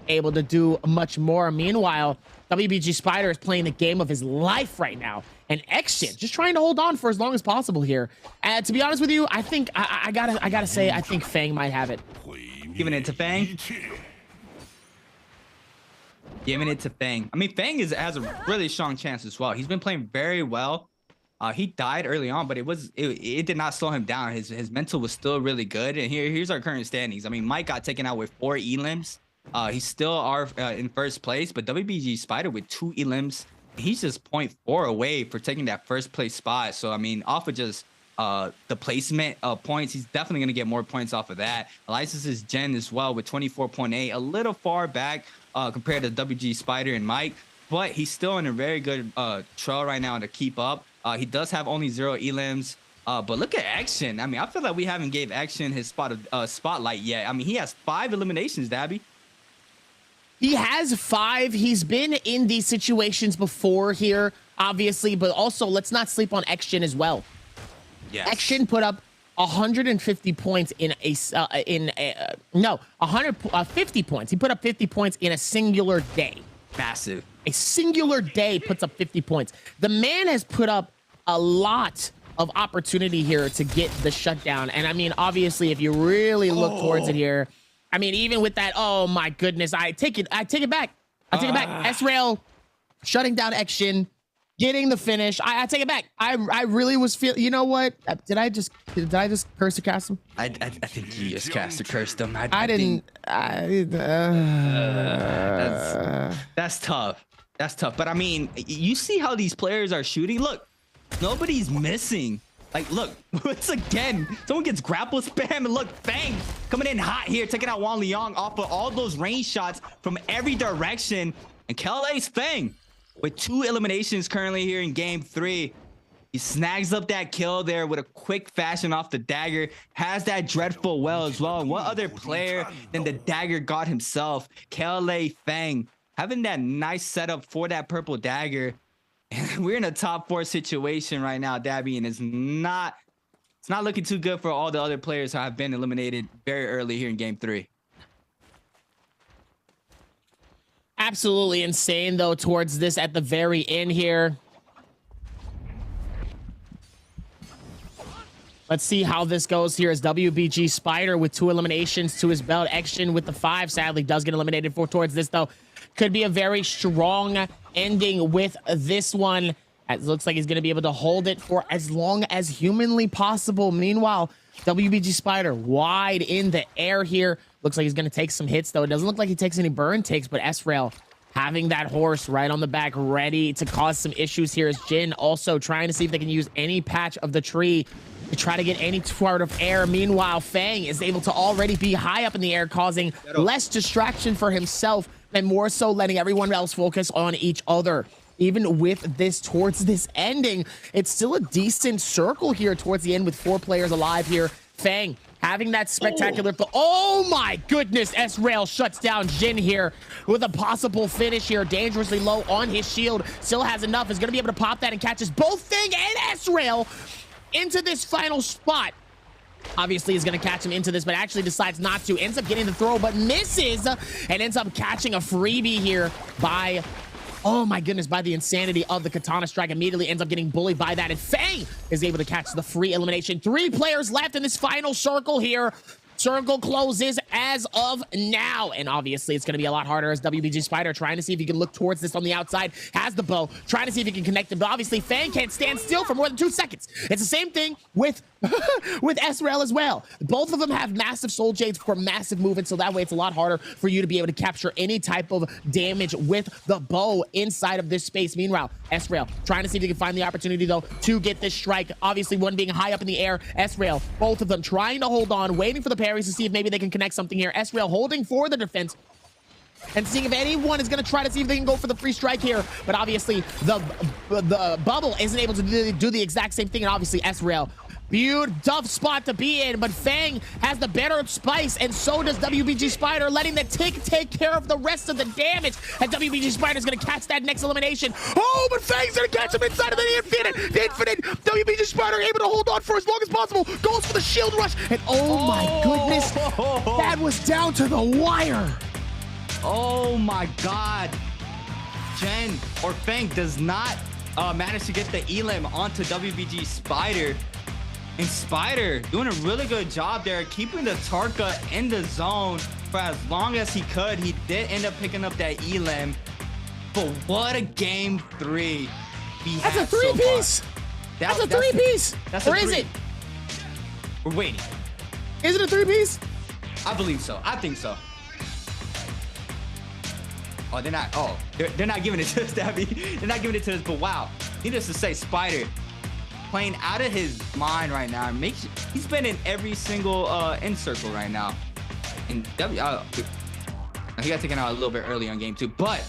Speaker 1: able to do much more. Meanwhile, WBG Spider is playing the game of his life right now, and Action just trying to hold on for as long as possible here. And to be honest with you, I think I gotta say, I think Fang might have it.
Speaker 2: Giving it to Fang. Giving it to Fang. I mean, Fang has a really strong chance as well. He's been playing very well. He died early on, but it did not slow him down. His mental was still really good. And here's our current standings. I mean, Mike got taken out with 4 elims. He's still in first place, but WBG Spider with 2 elims. He's just 0.4 away for taking that first place spot. So, I mean, off of just the placement points, he's definitely going to get more points off of that. Elias is Jen as well with 24.8, a little far back compared to WG Spider and Mike, but he's still in a very good trail right now to keep up. He does have only 0 elims. But look at Action. I mean, I feel like we haven't gave Action his spotlight yet. I mean, he has 5 eliminations, Dabby.
Speaker 1: He has 5. He's been in these situations before here, obviously, but also let's not sleep on Action as well. Yes. Action put up 150 points in a 50 points. He put up 50 points in a singular day.
Speaker 2: Massive.
Speaker 1: A singular day puts up 50 points. The man has put up a lot of opportunity here to get the shutdown. And I mean, obviously, if you really look towards it here, I mean, even with that, oh my goodness, I take it back. I take it back. S-Rail shutting down Action, getting the finish. I take it back. I really was feeling, you know what? Did I just curse or cast him?
Speaker 2: I think you just cast or cursed him. That's tough. That's tough. But I mean, you see how these players are shooting? Look, nobody's missing. Like, look, once again, someone gets grapple spam, and look, Fang coming in hot here, taking out Wan Liang off of all those range shots from every direction. And KLA's Fang with 2 eliminations currently here in game 3. He snags up that kill there with a quick fashion off the dagger, has that dreadful well as well. And what other player than the dagger god himself, KLA Fang, having that nice setup for that purple dagger. And we're in a top 4 situation right now, Dabby, and it's not looking too good for all the other players who have been eliminated very early here in game 3.
Speaker 1: Absolutely insane, though, towards this at the very end here. Let's see how this goes here as WBG Spider with 2 eliminations to his belt. Action with the 5 sadly does get eliminated towards this, though. Could be a very strong ending with this one. It looks like he's going to be able to hold it for as long as humanly possible. Meanwhile, WBG Spider wide in the air here. Looks like he's going to take some hits, though. It doesn't look like he takes any burn takes, but S-Rail having that horse right on the back ready to cause some issues here as Jin also trying to see if they can use any patch of the tree to try to get any part of air. Meanwhile, Fang is able to already be high up in the air, causing less distraction for himself and more so letting everyone else focus on each other. Even with this towards this ending, it's still a decent circle here towards the end with 4 players alive here. Fang having that spectacular oh my goodness, S-Rail shuts down Jin here with a possible finish here. Dangerously low on his shield, still has enough, is gonna be able to pop that and catches both Fang and S-Rail into this final spot. Obviously is going to catch him into this, but actually decides not to. Ends up getting the throw, but misses, and ends up catching a freebie here by Oh my goodness, by the insanity of the Katana Strike, immediately ends up getting bullied by that, and Fang is able to catch the free elimination. 3 players left in this final circle here. Circle closes as of now, and obviously it's going to be a lot harder as WBG Spider trying to see if he can look towards this on the outside, has the bow, trying to see if he can connect them, but obviously Fang can't stand still for more than 2 seconds. It's the same thing with with SRL as well. Both of them have massive soul jades for massive movement, so that way it's a lot harder for you to be able to capture any type of damage with the bow inside of this space. Meanwhile, SRL trying to see if he can find the opportunity though to get this strike. Obviously one being high up in the air. SRL, both of them trying to hold on, waiting for the parries to see if maybe they can connect something here. SRL holding for the defense and seeing if anyone is going to try to see if they can go for the free strike here. But obviously the bubble isn't able to do the exact same thing, and obviously SRL, tough spot to be in, but Fang has the better spice, and so does WBG Spider, letting the tick take care of the rest of the damage, and WBG Spider is going to catch that next elimination. Oh, but Fang's going to catch him inside of the infinite. WBG Spider able to hold on for as long as possible, goes for the shield rush, and oh my goodness, that was down to the wire.
Speaker 2: Oh my god. Jen or Fang does not manage to get the elim onto WBG Spider. And Spider doing a really good job there, keeping the Tarka in the zone for as long as he could. He did end up picking up that elim. But what a game 3 we
Speaker 1: That's
Speaker 2: had
Speaker 1: a 3-piece. That's a 3-piece. Or is it?
Speaker 2: We're waiting.
Speaker 1: Is it a 3-piece?
Speaker 2: I believe so. I think so. Oh, they're not. Oh, they're not giving it to us, Dabby. They're not giving it to us. But wow, needless to say, Spider playing out of his mind right now. He's been in every single end circle right now. And he got taken out a little bit early on game 2, but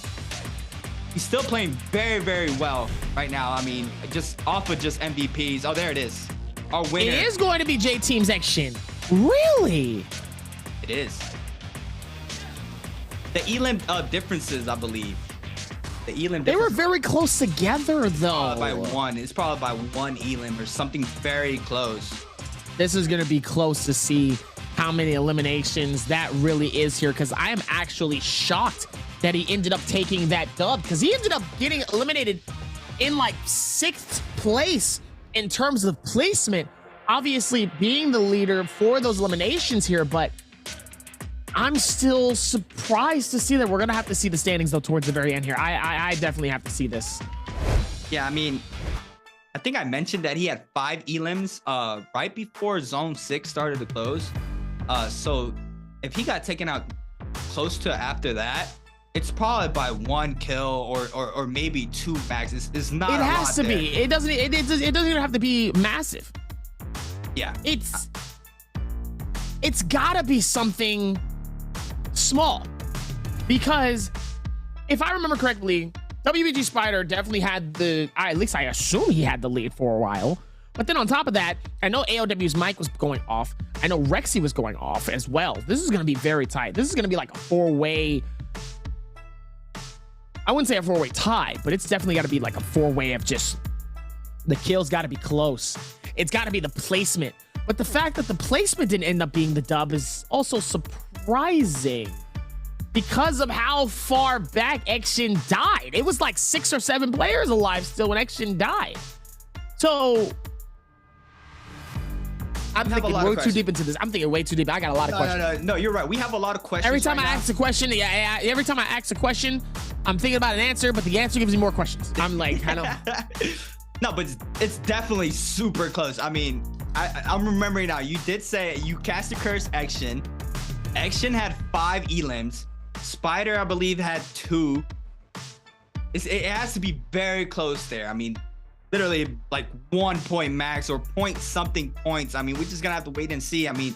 Speaker 2: he's still playing very, very well right now. I mean, just off of just MVPs. Oh, there it is. Our winner.
Speaker 1: It is going to be J Team's action. Really?
Speaker 2: It is. The elim differences, I believe. The elim
Speaker 1: they were very close together though.
Speaker 2: By 1. It's probably by 1 elim or something very close.
Speaker 1: This is going to be close to see how many eliminations that really is here, because I am actually shocked that he ended up taking that dub, because he ended up getting eliminated in like 6th place in terms of placement, obviously being the leader for those eliminations here. But I'm still surprised to see that. We're gonna have to see the standings though towards the very end here. I definitely have to see this.
Speaker 2: Yeah, I mean, I think I mentioned that he had 5 elims right before Zone 6 started to close. So if he got taken out close to after that, it's probably by 1 kill or maybe 2 max. It's not.
Speaker 1: It has to be. It doesn't even have to be massive.
Speaker 2: Yeah.
Speaker 1: It's gotta be something small, because if I remember correctly, WBG Spider definitely had at least I assume he had the lead for a while. But then on top of that, I know AOW's mic was going off. I know Rexy was going off as well. This is going to be very tight. This is going to be like a 4-way. I wouldn't say a 4-way tie, but it's definitely got to be like a 4-way of just the kills got to be close. It's got to be the placement. But the fact that the placement didn't end up being the dub is also surprising, because of how far back Action died. It was like 6 or 7 players alive still when Action died. So I'm thinking way too deep into this. I'm thinking way too deep. I got a lot of questions.
Speaker 2: No, you're right. We have a lot of questions.
Speaker 1: Every time I ask a question, every time I ask a question, I'm thinking about an answer, but the answer gives me more questions. I'm like, I don't.
Speaker 2: No, but it's definitely super close. I mean, I'm remembering now. You did say you cast a curse. Action had 5 elims. Spider, I believe, had 2. It has to be very close there. I mean, literally like 1 point max or point something points. I mean, we're just gonna have to wait and see. I mean,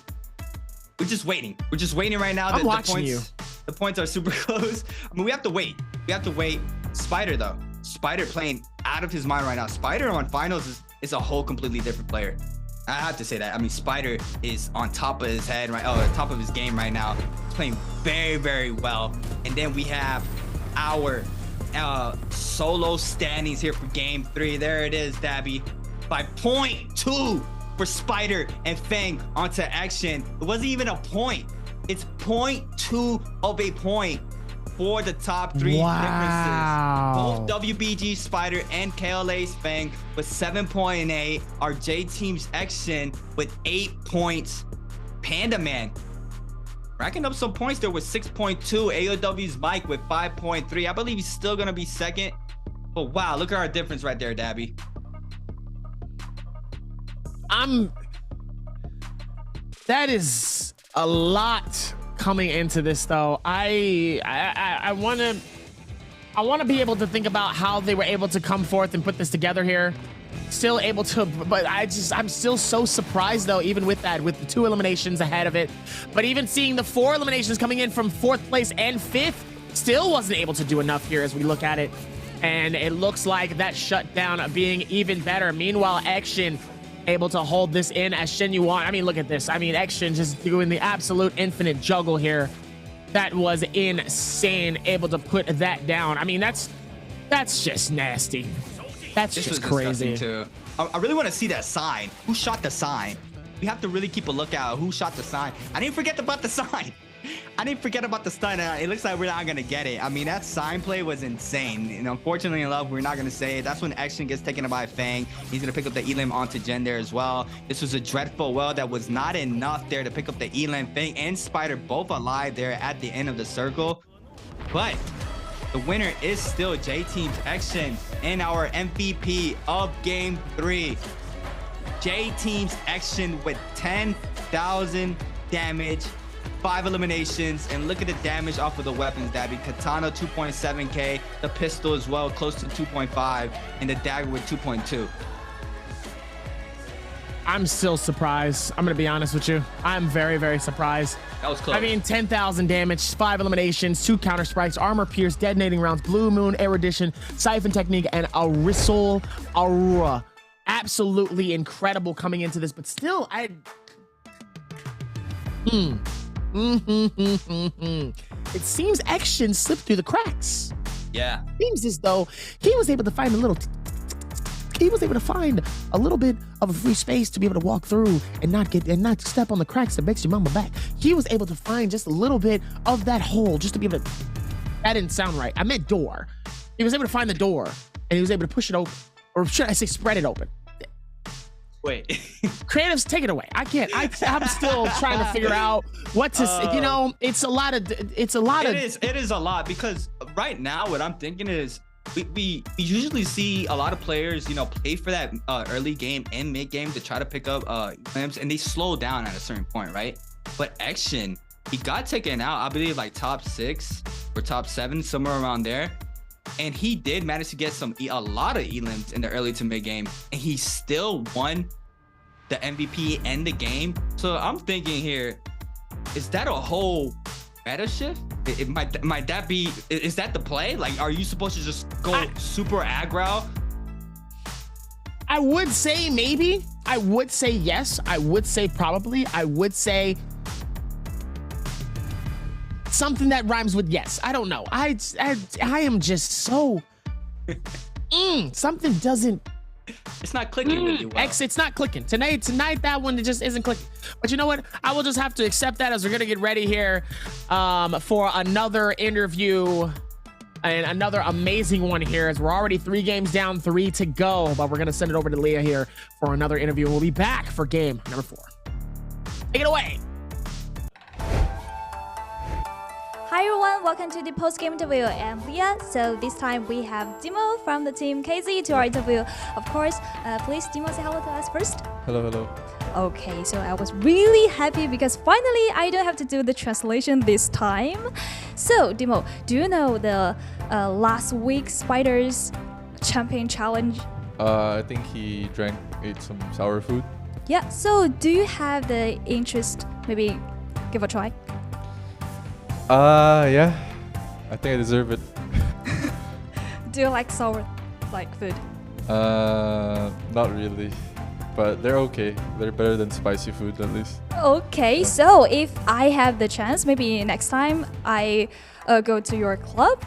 Speaker 2: we're just waiting. We're just waiting right now.
Speaker 1: I'm watching you.
Speaker 2: The points are super close. I mean, we have to wait. We have to wait. Spider though. Spider playing out of his mind right now. Spider on finals is a whole completely different player. I have to say that. I mean, Spider is on top of his head right, top of his game right now. He's playing very, very well. And then we have our solo standings here for game 3. There it is, Dabby. By 0.2 for Spider and Fang onto Action. It wasn't even a point. It's 0.2 of a point for the top 3 differences. Both WBG Spider and KLA Spang with 7.8. Our J Team's Action with 8 points. Panda Man racking up some points there with 6.2. AOW's Mike with 5.3. I believe he's still gonna be second. But wow, look at our difference right there, Dabby.
Speaker 1: That is a lot coming into this, though. I want to be able to think about how they were able to come forth and put this together here. Still able to, but I'm still so surprised, though, even with that, with the 2 eliminations ahead of it. But even seeing the 4 eliminations coming in from 4th place and 5th, still wasn't able to do enough here as we look at it. And it looks like that shutdown being even better. Meanwhile, Action able to hold this in as Shen Yuan. I mean, look at this. I mean, Action just doing the absolute infinite juggle here. That was insane, able to put that down. I mean, that's just nasty. That's just crazy.
Speaker 2: Too. I really want to see that sign. Who shot the sign? We have to really keep a lookout. Who shot the sign? I didn't forget about the sign. I didn't forget about the stun. It looks like we're not going to get it. I mean, that sign play was insane. And unfortunately enough, we're not going to say it. That's when Action gets taken by Fang. He's going to pick up the Elim onto Jen there as well. This was a dreadful well that was not enough there to pick up the Elim. Fang and Spider both alive there at the end of the circle. But the winner is still J Team's Action and our MVP of Game 3. J Team's Action with 10,000 damage. 5 eliminations, and look at the damage off of the weapons, Dabby. Katana 2.7k, the pistol as well, close to 2.5, and the dagger with 2.2.
Speaker 1: I'm still surprised. I'm gonna be honest with you. I'm very, very surprised.
Speaker 2: That was close.
Speaker 1: I mean, 10,000 damage, 5 eliminations, 2 counter strikes, armor pierce, detonating rounds, blue moon, erudition, siphon technique, and a Risol Aurora. Absolutely incredible coming into this, but still, it seems Action slipped through the cracks.
Speaker 2: Yeah.
Speaker 1: Seems as though he was able to find a little bit of a free space to be able to walk through and not step on the cracks that makes your mama back. He was able to find just a little bit of that hole just to be able to. That didn't sound right. I meant door. He was able to find the door and he was able to push it open, or should I say spread it open.
Speaker 2: Wait.
Speaker 1: Creatives, take it away. I can't. I'm still trying to figure out what to say. You know, it's a lot of. It is
Speaker 2: a lot, because right now what I'm thinking is we usually see a lot of players, you know, play for that early game and mid game to try to pick up lamps, and they slow down at a certain point, right? But Action, he got taken out, I believe, like top 6 or top 7, somewhere around there. And he did manage to get a lot of elims in the early to mid game, and he still won the MVP and the game. So I'm thinking here, is that a whole meta shift? Might that be? Is that the play? Like, are you supposed to just go super aggro?
Speaker 1: I would say maybe. I would say yes. I would say probably. I would say something that rhymes with yes. I don't know. I am just so something doesn't.
Speaker 2: It's not clicking really well.
Speaker 1: It's not clicking tonight. That one, it just isn't clicking. But you know what? I will just have to accept that as we're gonna get ready here for another interview and another amazing one here, as we're already 3 games down, 3 to go. But we're gonna send it over to Leah here for another interview. We'll be back for game number 4. Take it away.
Speaker 15: Hi everyone, welcome to the post-game interview. I'm Leah. So this time we have Demo from the team KZ to our interview. Of course, please Demo say hello to us first.
Speaker 3: Hello, hello.
Speaker 15: Okay, so I was really happy because finally I don't have to do the translation this time. So Demo, do you know the last week's Spiders Champion Challenge?
Speaker 3: I think he ate some sour food.
Speaker 15: Yeah, so do you have the interest, maybe give a try?
Speaker 3: Yeah. I think I deserve it.
Speaker 15: Do you like sour food?
Speaker 3: Not really. But they're okay. They're better than spicy food at least.
Speaker 15: Okay, so if I have the chance, maybe next time I go to your club,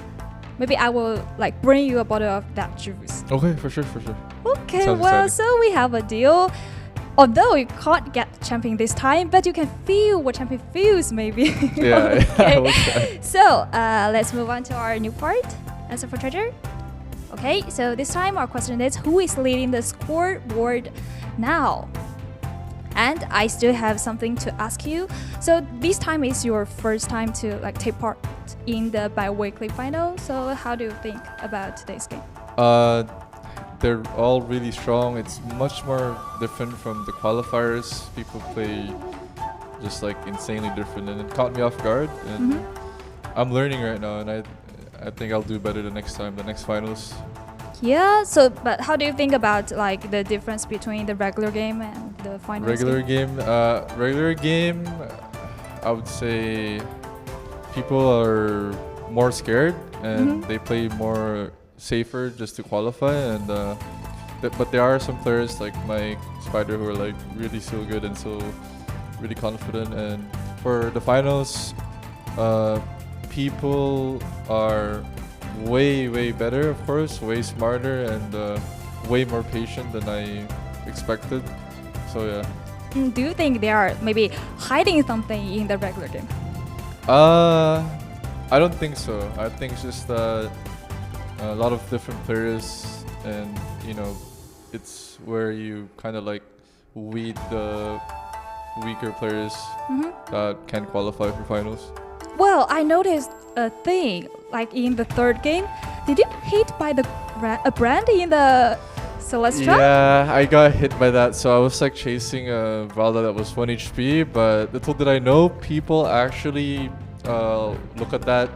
Speaker 15: maybe I will bring you a bottle of that juice.
Speaker 3: Okay, for sure, for sure.
Speaker 15: Okay,
Speaker 3: Sounds
Speaker 15: well,
Speaker 3: exciting.
Speaker 15: so we have a deal. although you can't get champion this time, but you can feel what champion feels maybe.
Speaker 3: Yeah,
Speaker 15: Okay.
Speaker 3: I will try.
Speaker 15: So let's move on to our new part, answer for treasure. Okay, so this time our question is, who is leading the scoreboard now? And I still have something to ask you. So this time is your first time to like take part in the bi-weekly final. So how do you think about today's game?
Speaker 3: They're all really strong. It's much more different from the qualifiers. People play just like insanely different, and it caught me off guard. And I'm learning right now, and I think I'll do better the next time, the next finals.
Speaker 15: Yeah. So, but how do you think about like the difference between the regular game and the finals?
Speaker 3: Regular game, I would say people are more scared and they play more safer just to qualify. And but there are some players like my Spider who are like really so good and so really confident. And for the finals, people are way better, of course, way smarter and way more patient than I expected. So yeah.
Speaker 15: Do you think they are maybe hiding something in the regular game?
Speaker 3: I don't think so. I think it's just a lot of different players, and you know, it's where you kind of like weed the weaker players that can qualify for finals.
Speaker 15: Well, I noticed a thing, like in the third game, did you hit by a brand in the Celestra?
Speaker 3: Yeah, I got hit by that. So I was like chasing a Valda that was 1 HP, but little did I know, people actually look at that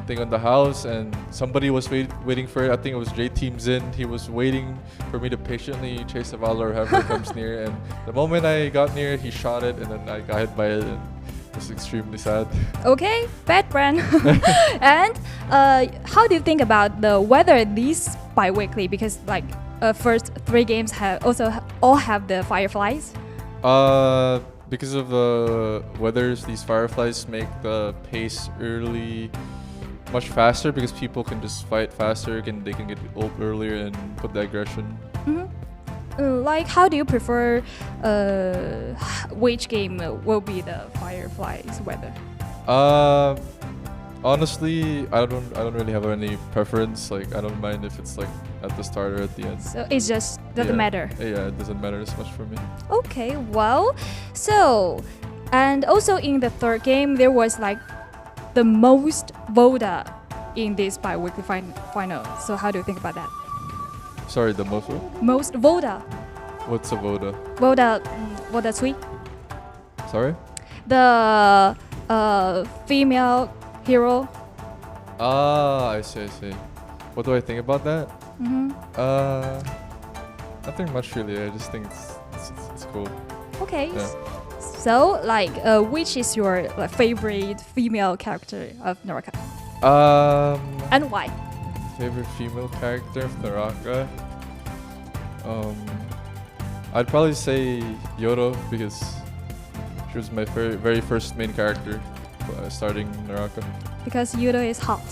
Speaker 3: thing on the house, and somebody was waiting for it. I think it was J-Team Zin. He was waiting for me to patiently chase the Valda or whoever comes near, and the moment I got near, he shot it, and then I got hit by it. And it's extremely sad.
Speaker 15: Okay, bad brand. And how do you think about the weather these bi-weekly? Because like first 3 games all have the fireflies.
Speaker 3: Because of the weathers, these fireflies make the pace early much faster because people can just fight faster, they can get ult earlier and put the aggression.
Speaker 15: Like, how do you prefer which game will be the fireflies weather?
Speaker 3: Honestly, I don't really have any preference. Like, I don't mind if it's like at the start or at the end.
Speaker 15: So it just doesn't matter.
Speaker 3: Yeah, it doesn't matter as much for me.
Speaker 15: Okay, well, so, and also in the third game there was like the most Voda in this bi-weekly final. So how do you think about that?
Speaker 3: Sorry, the most what?
Speaker 15: Most Voda.
Speaker 3: What's a Voda?
Speaker 15: Voda 3.
Speaker 3: Sorry?
Speaker 15: The female hero.
Speaker 3: Ah, I see. What do I think about that? Nothing much really. I just think it's cool.
Speaker 15: Okay.
Speaker 3: Yeah.
Speaker 15: So, like, which is your favorite female character of NARAKA? And why?
Speaker 3: Favorite female character of NARAKA? I'd probably say Yodo because she was my very first main character starting NARAKA.
Speaker 15: Because Yodo is hot.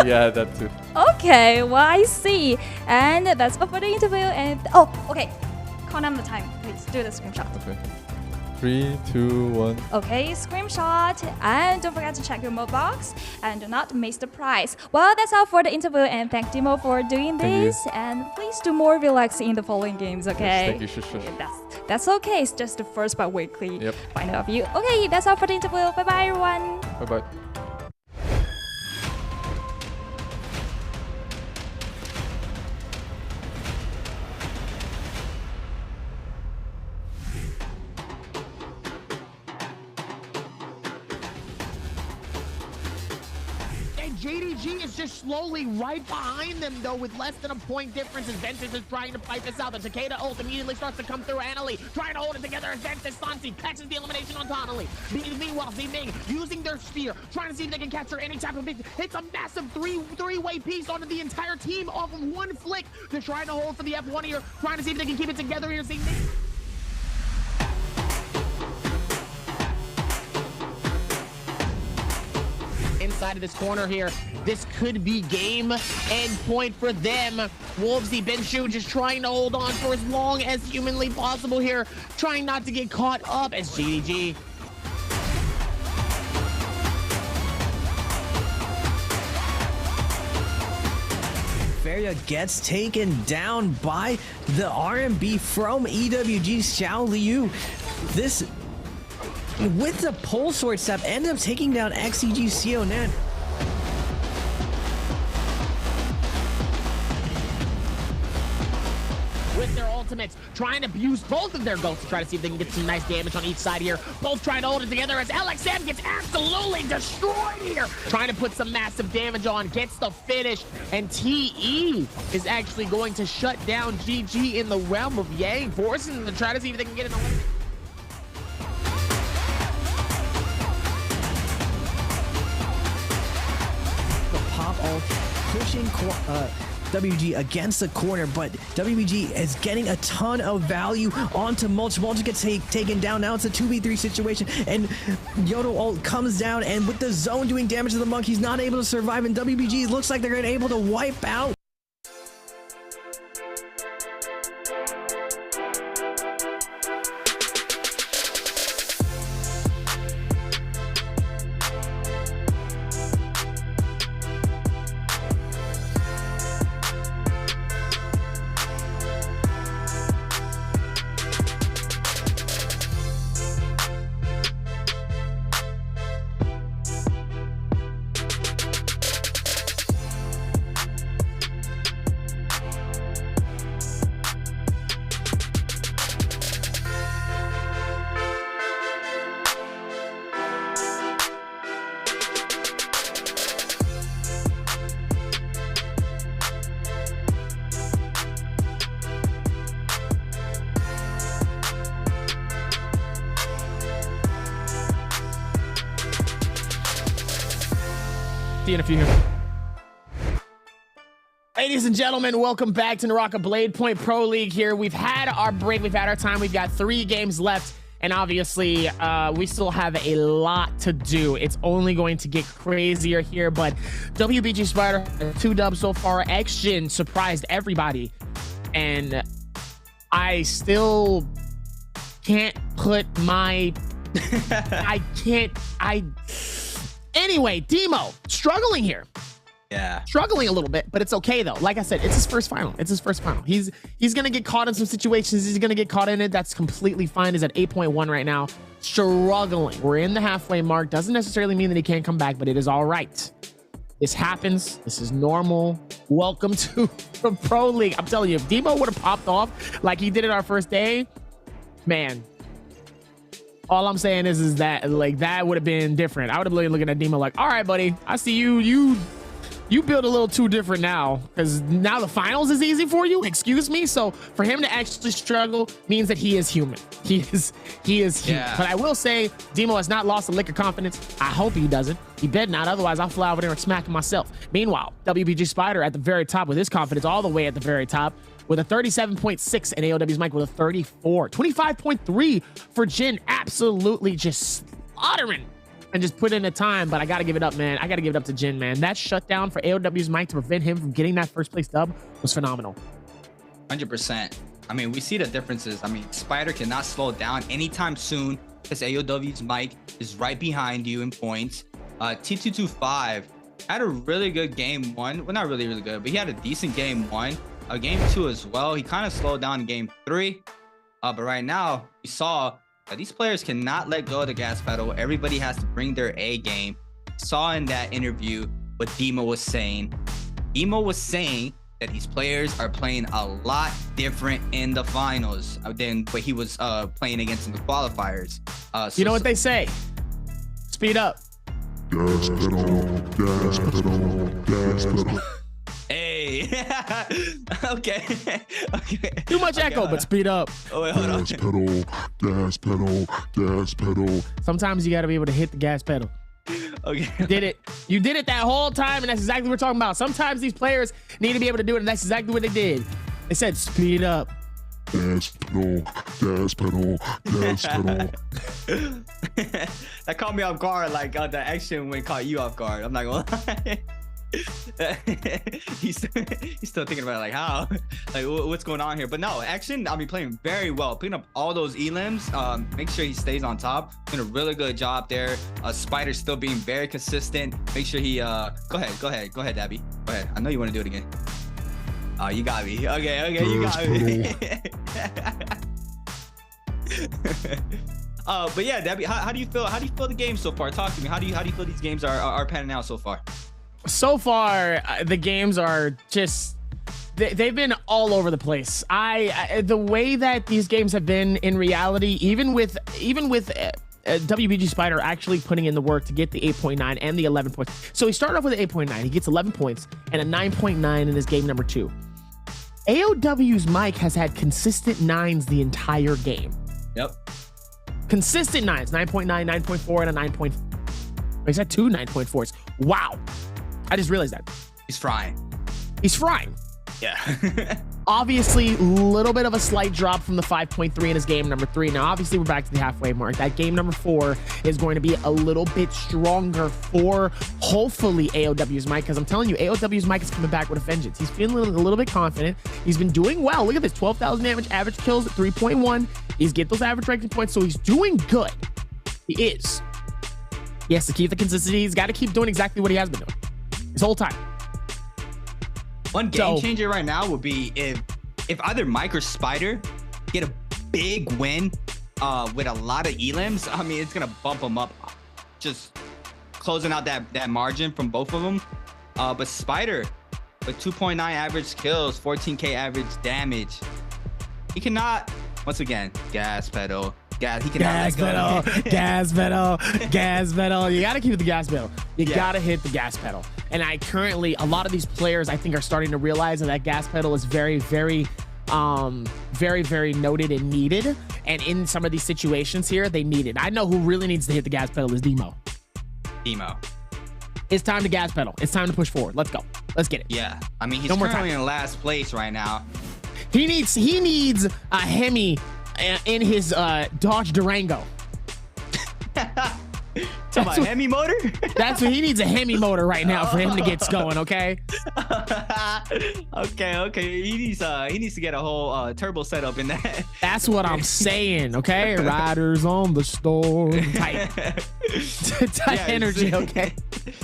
Speaker 3: Yeah, that too.
Speaker 15: Okay, well, I see. And that's all for the interview. And okay. Count down the time. Please do the screenshot.
Speaker 3: Okay. 3, 2, 1.
Speaker 15: Okay, screenshot. And don't forget to check your mode box. And do not miss the prize. Well, that's all for the interview. And thank Demo for doing this. And please do more relax in the following games, okay?
Speaker 3: Yes, thank you.
Speaker 15: That's okay. It's just the first bi-weekly final of you. Okay, that's all for the interview. Bye-bye, everyone.
Speaker 3: Bye-bye.
Speaker 1: JDG is just slowly right behind them, though, with less than a point difference as Ventus is trying to fight this out. The Takeda ult immediately starts to come through Annalie, trying to hold it together as Ventus Sansi catches the elimination on Tonali. Meanwhile, Z-Ming using their spear, trying to see if they can capture any type of piece. It's a massive three-way piece onto the entire team off of one flick. They're trying to hold for the F1 here, trying to see if they can keep it together here. Z-Ming. side of this corner here. This could be game end point for them. Wolvesy Benshu just trying to hold on for as long as humanly possible here, trying not to get caught up as GDG.
Speaker 6: Feria gets taken down by the RMB from EWG Xiao Liu. This, with the pole sword step, ended up taking down XEG Sionan.
Speaker 1: With their ultimates, trying to abuse both of their ghosts to try to see if they can get some nice damage on each side here. Both trying to hold it together as LXM gets absolutely destroyed here. Trying to put some massive damage on, gets the finish, and TE is actually going to shut down GG in the realm of Yang, forcing them to try to see if they can get in the win.
Speaker 6: The pop ult pushing WG against the corner, but WBG is getting a ton of value onto Mulch. Mulch gets taken down. Now it's a 2v3 situation, and Yodo ult comes down, and with the zone doing damage to the monk, he's not able to survive, and WBG looks like they're able to wipe out.
Speaker 1: See you in a few here. Ladies and gentlemen, welcome back to NARAKA BLADEPOINT Pro League here. We've had our break, we've had our time, we've got 3 games left, and obviously we still have a lot to do. It's only going to get crazier here, but WBG Spider 2 dubs so far. Xgen surprised everybody, and I still can't put my anyway, Demo struggling here.
Speaker 2: Yeah,
Speaker 1: struggling a little bit, but it's okay though. Like I said, it's his first final. It's his first final. He's gonna get caught in some situations. He's gonna get caught in it. That's completely fine. He's at 8.1 right now, struggling. We're in the halfway mark. Doesn't necessarily mean that he can't come back, but it is all right. This happens. This is normal. Welcome to the Pro League. I'm telling you, if Demo would have popped off like he did it our first day, man. All I'm saying is that like that would have been different. I would have been looking at Demo like, all right, buddy, I see you build a little too different now, because now the finals is easy for you. Excuse me. So for him to actually struggle means that he is human. He is human.
Speaker 2: Yeah.
Speaker 1: But I will say, Demo has not lost a lick of confidence. I hope he doesn't. He better not. Otherwise, I'll fly over there and smack him myself. Meanwhile, WBG Spider at the very top with his confidence all the way at the very top with a 37.6 and AOW's Mike with a 34. 25.3 for Jin. Absolutely just slaughtering and just put in the time, but I gotta give it up, man. I gotta give it up to Jin, man. That shutdown for AOW's Mike to prevent him from getting that first place dub was phenomenal.
Speaker 2: 100%. I mean, we see the differences. I mean, Spider cannot slow down anytime soon because AOW's Mike is right behind you in points. T225 had a really good game 1. Well, not really good, but he had a decent game 1. Game 2 as well. He kind of slowed down in game 3. But right now, we saw these players cannot let go of the gas pedal. Everybody has to bring their A game. Saw in that interview what Demo was saying. Demo was saying that these players are playing a lot different in the finals than what he was playing against in the qualifiers.
Speaker 1: You know what they say? Speed up.
Speaker 9: Gas pedal, gas pedal, gas pedal.
Speaker 2: Hey, okay.
Speaker 1: Too much echo, but speed up.
Speaker 2: Oh, wait, hold on.
Speaker 9: Gas pedal, gas pedal, gas pedal.
Speaker 1: Sometimes you got to be able to hit the gas pedal.
Speaker 2: Okay.
Speaker 1: You did it that whole time, and that's exactly what we're talking about. Sometimes these players need to be able to do it, and that's exactly what they did. They said, speed up.
Speaker 9: Gas pedal, gas pedal, gas pedal.
Speaker 2: That caught me off guard, like the action when it caught you off guard. I'm not gonna lie. he's still thinking about it, like how, like what's going on here. But no, action, I mean, playing very well, picking up all those elims. Make sure he stays on top, doing a really good job there. Spider still being very consistent. Make sure he go ahead Dabby, go ahead. I know you want to do it again. Oh, you got me. Okay, you got me. But yeah, Dabby, how do you feel the game so far? Talk to me. How do you feel these games are panning out so far?
Speaker 1: So far, the games are just they've been all over the place. The way that these games have been in reality, even with WBG Spider actually putting in the work to get the 8.9 and the 11 points. So he started off with 8.9. He gets 11 points and a 9.9 in his game number 2. AOW's Mike has had consistent 9s the entire game.
Speaker 2: Yep.
Speaker 1: Consistent 9s, 9.9, 9.4, and a 9. He's had 2 9.4s. Wow. I just realized that.
Speaker 2: He's frying.
Speaker 1: Yeah. Obviously, a little bit of a slight drop from the 5.3 in his game number 3. Now, obviously, we're back to the halfway mark. That game number 4 is going to be a little bit stronger for, hopefully, AOW's Mike, because I'm telling you, AOW's Mike is coming back with a vengeance. He's feeling a little bit confident. He's been doing well. Look at this, 12,000 damage, average kills at 3.1. He's getting those average ranking points, so he's doing good. He is. He has to keep the consistency. He's got to keep doing exactly what he has been doing this whole time.
Speaker 2: One game changer right now would be if either Mike or Spider get a big win with a lot of elims. I mean, it's gonna bump them up, just closing out that margin from both of them. But Spider with 2.9 average kills, 14k average damage, he cannot, once again, gas pedal. He cannot
Speaker 1: gas pedal. You gotta keep the gas pedal. You gotta hit the gas pedal. And a lot of these players, I think, are starting to realize that gas pedal is very, very, very noted and needed. And in some of these situations here, they need it. I know who really needs to hit the gas pedal is Demo. It's time to gas pedal. It's time to push forward. Let's go. Let's get it.
Speaker 2: Yeah. I mean, he's currently in last place right now.
Speaker 1: He needs a Hemi in his Dodge Durango.
Speaker 2: Talking about Hemi motor?
Speaker 1: That's what he needs, a Hemi motor right now for him to get going, okay?
Speaker 2: Okay. He needs to get a whole turbo setup in that.
Speaker 1: That's what I'm saying, okay? Riders on the storm type energy, okay?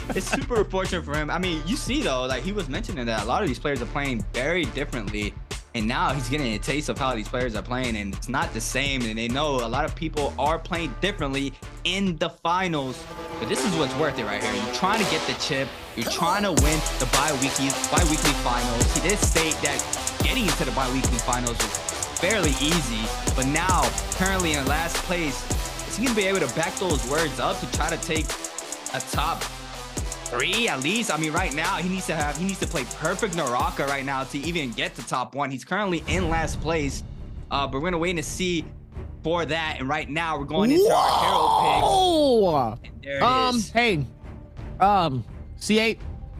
Speaker 2: It's super fortunate for him. I mean, you see though, like he was mentioning that a lot of these players are playing very differently. And now he's getting a taste of how these players are playing, and it's not the same. And they know a lot of people are playing differently in the finals. But this is what's worth it right here. You're trying to get the chip. You're trying to win the bi-weekly finals. He did state that getting into the bi-weekly finals was fairly easy. But now, currently in last place, is he going to be able to back those words up to try to take a top 3 at least? I mean, right now he needs to play perfect NARAKA right now to even get to top 1. He's currently in last place, but we're gonna wait to see for that. And right now we're going into our hero picks. And there it is.
Speaker 1: Hey, C8.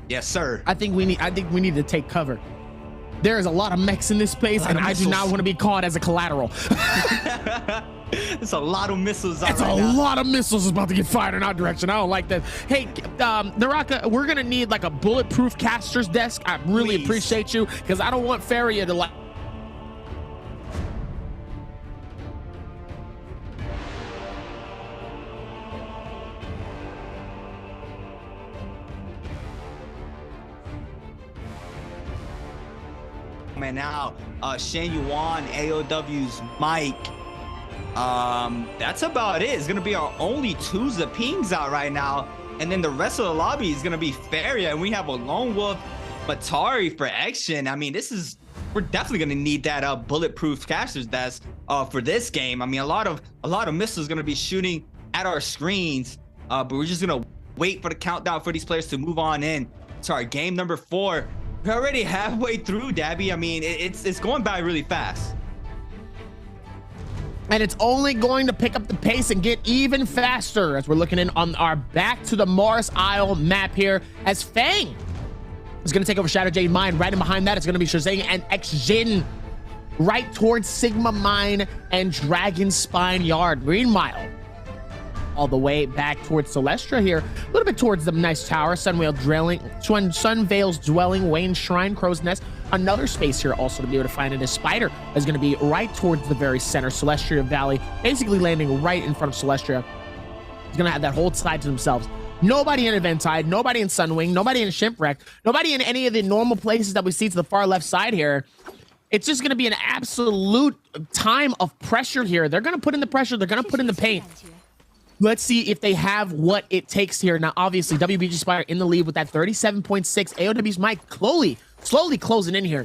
Speaker 2: Yes, sir.
Speaker 1: I think we need to take cover. There is a lot of mechs in this space, and I do not want to be caught as a collateral.
Speaker 2: It's a lot of missiles out
Speaker 1: right now. It's a lot of missiles about to get fired in our direction. I don't like that. Hey, NARAKA, we're going to need like a bulletproof caster's desk. I really appreciate you, because I don't want Faria to like...
Speaker 2: And now, Shen Yuan, AOW's Mike. That's about it. It's gonna be our only 2 Zapings out right now, and then the rest of the lobby is gonna be Faria, and we have a Lone Wolf Batari for action. I mean, we're definitely gonna need that bulletproof caster's desk for this game. I mean, a lot of missiles gonna be shooting at our screens, but we're just gonna wait for the countdown for these players to move on in to our game number 4. We're already halfway through, Dabby. I mean, it's going by really fast.
Speaker 1: And it's only going to pick up the pace and get even faster as we're looking in on our back to the Mars Isle map here, as Fang is going to take over Shadow Jade Mine. Right in behind that, it's going to be Shazang and X-Jin right towards Sigma Mine and Dragon Spine Yard. Meanwhile, all the way back towards Celestra here. A little bit towards the nice tower. Sunveil's Dwelling, Wayne's Shrine, Crow's Nest. Another space here also to be able to find it. A Spider is going to be right towards the very center. Celestia Valley, basically landing right in front of Celestia. He's going to have that whole side to themselves. Nobody in Eventide, nobody in Sunwing, nobody in Shipwreck, nobody in any of the normal places that we see to the far left side here. It's just going to be an absolute time of pressure here. They're going to put in the pressure. They're going to put in the paint. Let's see if they have what it takes here. Now, obviously, WBG Spider in the lead with that 37.6. AOW's Mike slowly closing in here.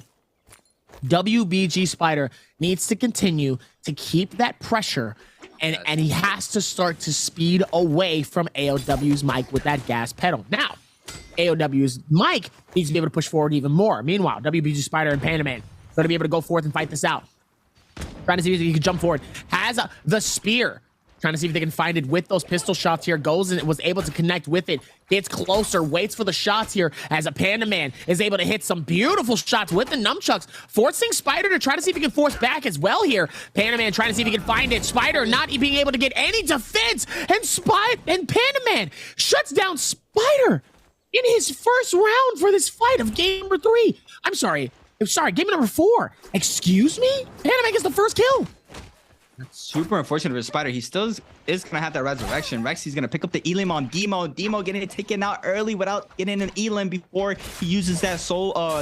Speaker 1: WBG Spider needs to continue to keep that pressure, and he has to start to speed away from AOW's Mike with that gas pedal. Now, AOW's Mike needs to be able to push forward even more. Meanwhile, WBG Spider and Panda Man going to be able to go forth and fight this out. Trying to see if he can jump forward. Has the spear. Trying to see if they can find it with those pistol shots here. Goes and was able to connect with it. Gets closer. Waits for the shots here as a Panda Man is able to hit some beautiful shots with the nunchucks. Forcing Spider to try to see if he can force back as well here. Panda Man trying to see if he can find it. Spider not being able to get any defense. And Panda Man shuts down Spider in his first round for this fight of game number 3. I'm sorry, game number 4. Excuse me? Panda Man gets the first kill.
Speaker 2: That's super unfortunate for Spider. He still is going to have that resurrection. Rexy's going to pick up the elim on Demo. Demo getting it taken out early without getting an elim before he uses that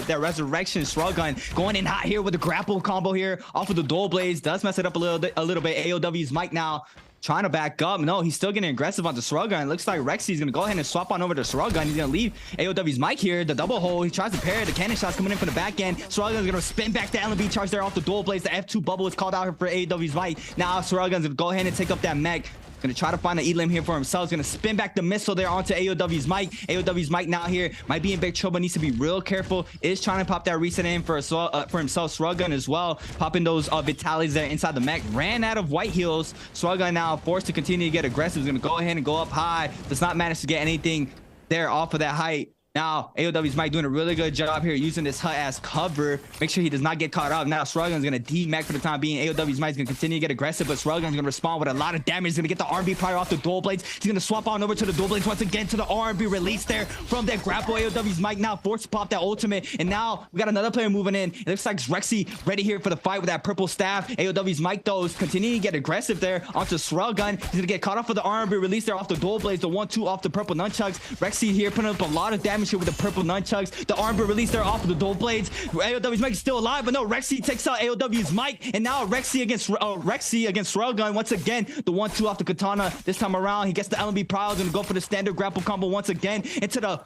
Speaker 2: that resurrection Shrug gun. Going in hot here with the grapple combo here off of the dual blades. Does mess it up a little bit. AOW's Mike now trying to back up. No, he's still getting aggressive on the Shrug gun. Looks like Rexy's gonna go ahead and swap on over to Shrug gun. He's gonna leave AOW's Mike here. The double hole. He tries to parry. The cannon shots coming in from the back end. Shrug gun's gonna spin back the LB charge there off the dual blades. The F2 bubble is called out here for AOW's Mike. Now Shrug gun's gonna go ahead and take up that mech. Gonna try to find an elim here for himself. He's gonna spin back the missile there onto AOW's Mike. AOW's Mike now here might be in big trouble. Needs to be real careful. Is trying to pop that reset in for himself. Shrug gun as well. Popping those Vitalis there inside the mech. Ran out of white heals. Shrug gun now forced to continue to get aggressive. He's gonna go ahead and go up high. Does not manage to get anything there off of that height. Now, AOW's Mike doing a really good job here using this hut as cover. Make sure he does not get caught up. Now, Shruggun's going to D-Mac for the time being. AOW's Mike's going to continue to get aggressive, but Shruggun's going to respond with a lot of damage. He's going to get the RB prior off the dual blades. He's going to swap on over to the dual blades once again to the RB release there from that grapple. AOW's Mike now forced to pop that ultimate, and now we got another player moving in. It looks like Rexy ready here for the fight with that purple staff. AOW's Mike, though, is continuing to get aggressive there onto Shruggun. He's going to get caught off with the RB release there off the dual blades, the 1-2 off the purple nunchucks. Rexy here putting up a lot of damage here with the purple nunchucks. The armor release there off of the dual blades. AOW's Mike is still alive, but no, Rexy takes out AOW's Mike, and now Rexy against Shruggun once again. The 1-2 off the katana this time around. He gets the LB Prowls, gonna go for the standard grapple combo once again into the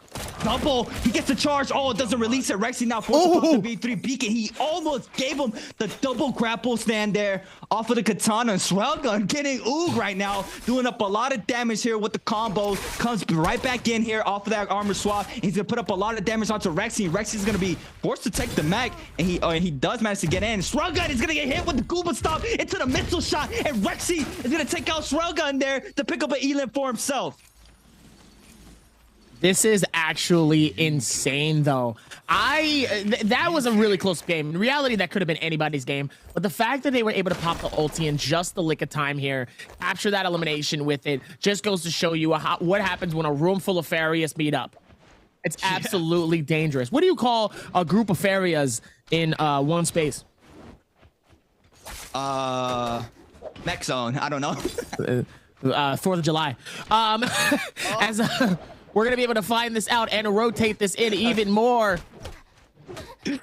Speaker 2: double. He gets the charge. Oh, it doesn't release it. Rexy now forced to pop the V3 beacon. He almost gave him the double grapple stand there off of the katana. And Shruggun getting oog right now, doing up a lot of damage here with the combo. Comes right back in here off of that armor swap. He's gonna put up a lot of damage onto Rexy. Rexy's gonna be forced to take the mech, and he does manage to get in. Shruggun is gonna get hit with the Gooba Stomp into the missile shot, and Rexy is gonna take out Shruggun there to pick up an elim for himself.
Speaker 1: This is actually insane, though. That was a really close game. In reality, that could have been anybody's game. But the fact that they were able to pop the ulti in just the lick of time here, capture that elimination with it, just goes to show you what happens when a room full of Farias meet up. It's absolutely dangerous. What do you call a group of Farias in one space?
Speaker 2: Mech zone. I don't know.
Speaker 1: 4th of July. We're gonna be able to find this out and rotate this in even more.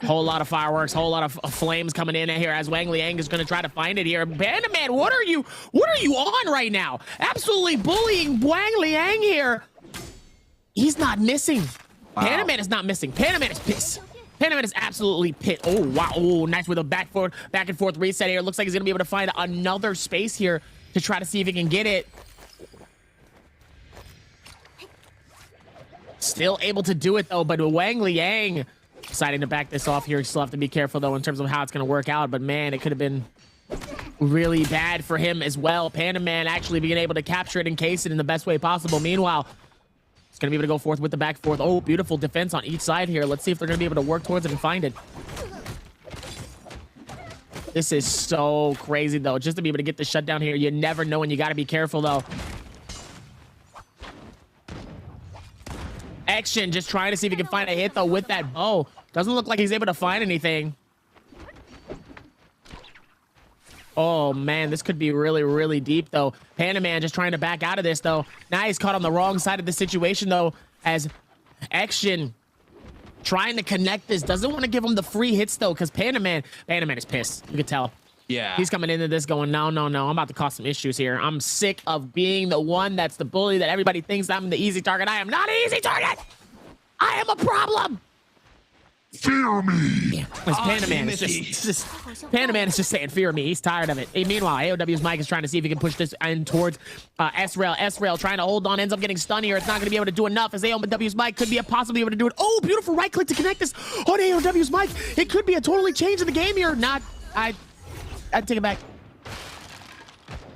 Speaker 1: Whole lot of fireworks, whole lot of flames coming in here as Wang Liang is gonna try to find it here. Panda Man, what are you on right now? Absolutely bullying Wang Liang here. He's not missing. Wow. Panda Man is not missing. Panda Man is pissed. Panda Man is absolutely pissed. Oh, wow. Oh, nice with a back and forth reset here. Looks like he's gonna be able to find another space here to try to see if he can get it. Still able to do it, though, but Wang Liang deciding to back this off here. You still have to be careful, though, in terms of how it's going to work out. But, man, it could have been really bad for him as well. Panda Man actually being able to capture it and case it in the best way possible. Meanwhile, it's going to be able to go forth with the back forth. Oh, beautiful defense on each side here. Let's see if they're going to be able to work towards it and find it. This is so crazy, though, just to be able to get the shutdown here. You never know, and you got to be careful, though. Action just trying to see if he can find a hit though with that bow. Doesn't look like he's able to find anything. Oh man, this could be really, really deep though. Panda Man just trying to back out of this though. Now he's caught on the wrong side of the situation though, as Action trying to connect this. Doesn't want to give him the free hits though, because Panda Man is pissed. You can tell.
Speaker 23: Yeah.
Speaker 1: He's coming into this going, no, I'm about to cause some issues here. I'm sick of being the one that's the bully that everybody thinks I'm the easy target. I am not an easy target. I am a problem.
Speaker 9: Fear me.
Speaker 1: Panda Man is Panda Man is just saying, fear me. He's tired of it. Hey, meanwhile, AOW's Mike is trying to see if he can push this in towards S-Rail. S-Rail trying to hold on, ends up getting stunned here. It's not going to be able to do enough as AOW's Mike could be possibly able to do it. Oh, beautiful right click to connect this on AOW's Mike. It could be a totally change in the game here. I'd take it back.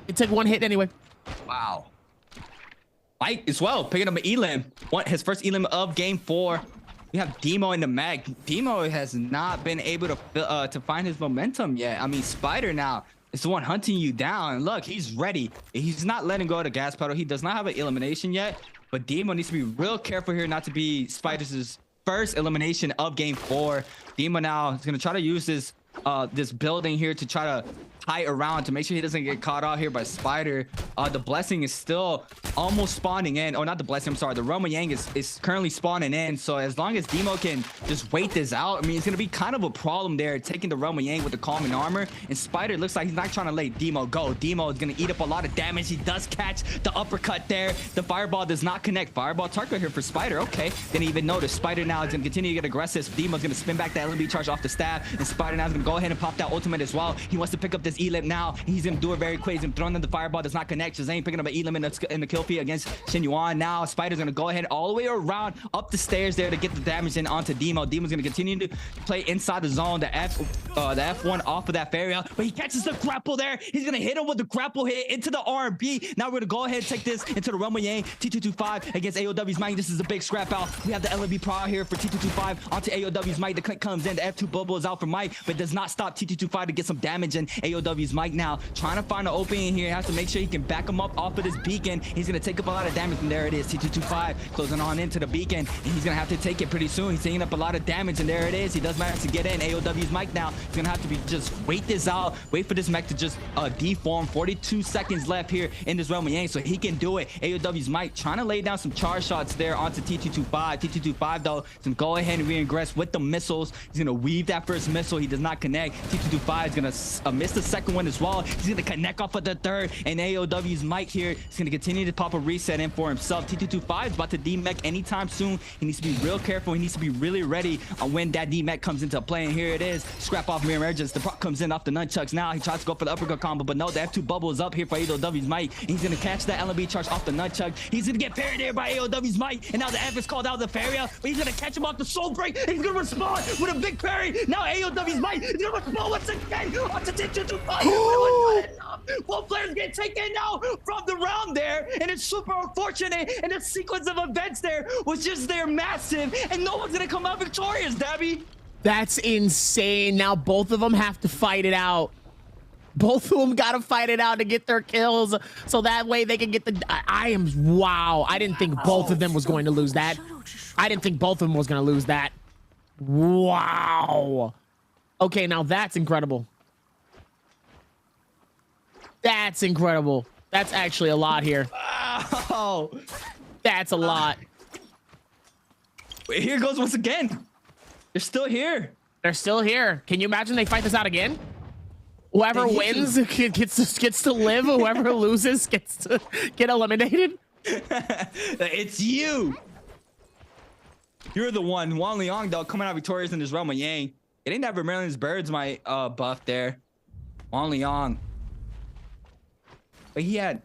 Speaker 1: It took one hit anyway.
Speaker 23: Wow. Mike as well, picking up an elim. His first elim of game 4. We have Demo in the mag. Demo has not been able to find his momentum yet. I mean, Spider now is the one hunting you down. And look, he's ready. He's not letting go of the gas pedal. He does not have an elimination yet, but Demo needs to be real careful here not to be Spider's first elimination of game 4. Demo now is going to try to use this building here to try to tie around to make sure he doesn't get caught out here by Spider. The blessing is still almost spawning in. Oh, not the blessing, I'm sorry. The Roma Yang is currently spawning in. So as long as Demo can just wait this out, I mean, it's going to be kind of a problem there, taking the Roma Yang with the calming armor. And Spider looks like he's not trying to let Demo go. Demo is going to eat up a lot of damage. He does catch the uppercut there. The fireball does not connect. Fireball target here for Spider. Okay, didn't even notice. Spider now is going to continue to get aggressive. Demo's going to spin back that LB charge off the staff. And Spider now is going to go ahead and pop that ultimate as well. He wants to pick up this Elim now. He's going to do it very quick. He's going to throw in the fireball. Does not connect. Shazam picking up an Elim in the kill feed against Shin Yuan. Now Spider's going to go ahead all the way around up the stairs there to get the damage in onto Demo. Demo's going to continue to play inside the zone. The F1 off of that fairy out, but he catches the grapple there. He's going to hit him with the grapple hit into the R&B. Now we're going to go ahead and take this into the Rumble Yang. T225 against AOW's Mike. This is a big scrap out. We have the LB Pro here for T225 onto AOW's Mike. The click comes in. The F2 bubble is out for Mike, but does not stop T225 to get some damage in. AOW's Mike now trying to find an opening here. He has to make sure he can back him up off of this beacon. He's going to take up a lot of damage, and there it is. T225 closing on into the beacon, and he's going to have to take it pretty soon. He's taking up a lot of damage, and there it is. He does manage to get in. AOW's Mike now is going to have to be just wait this out. Wait for this mech to just deform. 42 seconds left here in this Realm of Yang, so he can do it. AOW's Mike trying to lay down some charge shots there onto T225. T225 though is going to go ahead and reingress with the missiles. He's going to weave that first missile. He does not connect. T225 is going to miss the second one as well. He's going to connect off of the third, and AOW's Mike here is going to continue to pop a reset in for himself. T225 is about to D-mech anytime soon. He needs to be real careful. He needs to be really ready when that D-mech comes into play, and here it is. Scrap off mirror emergence. The prop comes in off the nunchucks. Now he tries to go for the uppercut combo, but no, the F2 bubble is up here for AOW's Mike. He's going to catch that LB charge off the nunchuck. He's going to get parried there by AOW's Mike, and now the F is called out the fairy out, but he's going to catch him off the soul break, and he's going to respond with a big parry. Now AOW's Mike is going to respond once again onto T225. Both players get taken now from the round there, and it's super unfortunate, and the sequence of events there was just there massive, and no one's going to come out victorious, Dabby.
Speaker 1: That's insane. Now both of them have to fight it out. Both of them got to fight it out to get their kills, so that way they can get the... Wow. I didn't think both of them was going to lose that. I didn't think both of them was going to lose that. Wow. Okay, now that's incredible. That's incredible. That's actually a lot here.
Speaker 23: Wow.
Speaker 1: That's a lot.
Speaker 23: Here goes once again. They're still here.
Speaker 1: They're still here. Can you imagine they fight this out again? Whoever wins gets to live. Whoever loses gets to get eliminated.
Speaker 23: It's you. You're the one. Wang Liang, though, coming out victorious in this Realm of Yang. It ain't that Vermilion's Birds my buff there. Wang Liang. But he had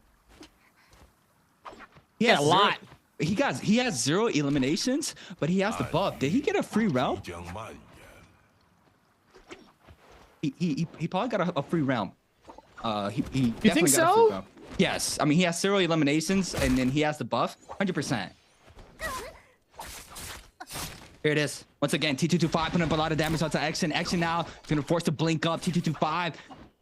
Speaker 23: a lot. He has 0 eliminations, but he has the buff. Did he get a free realm? He probably got a free realm. He
Speaker 1: you think so?
Speaker 23: Got a free realm. Yes. I mean, he has 0 eliminations, and then he has the buff. 100%. Here it is. Once again, T225 putting up a lot of damage onto Action. Action now is going to force to blink up. T225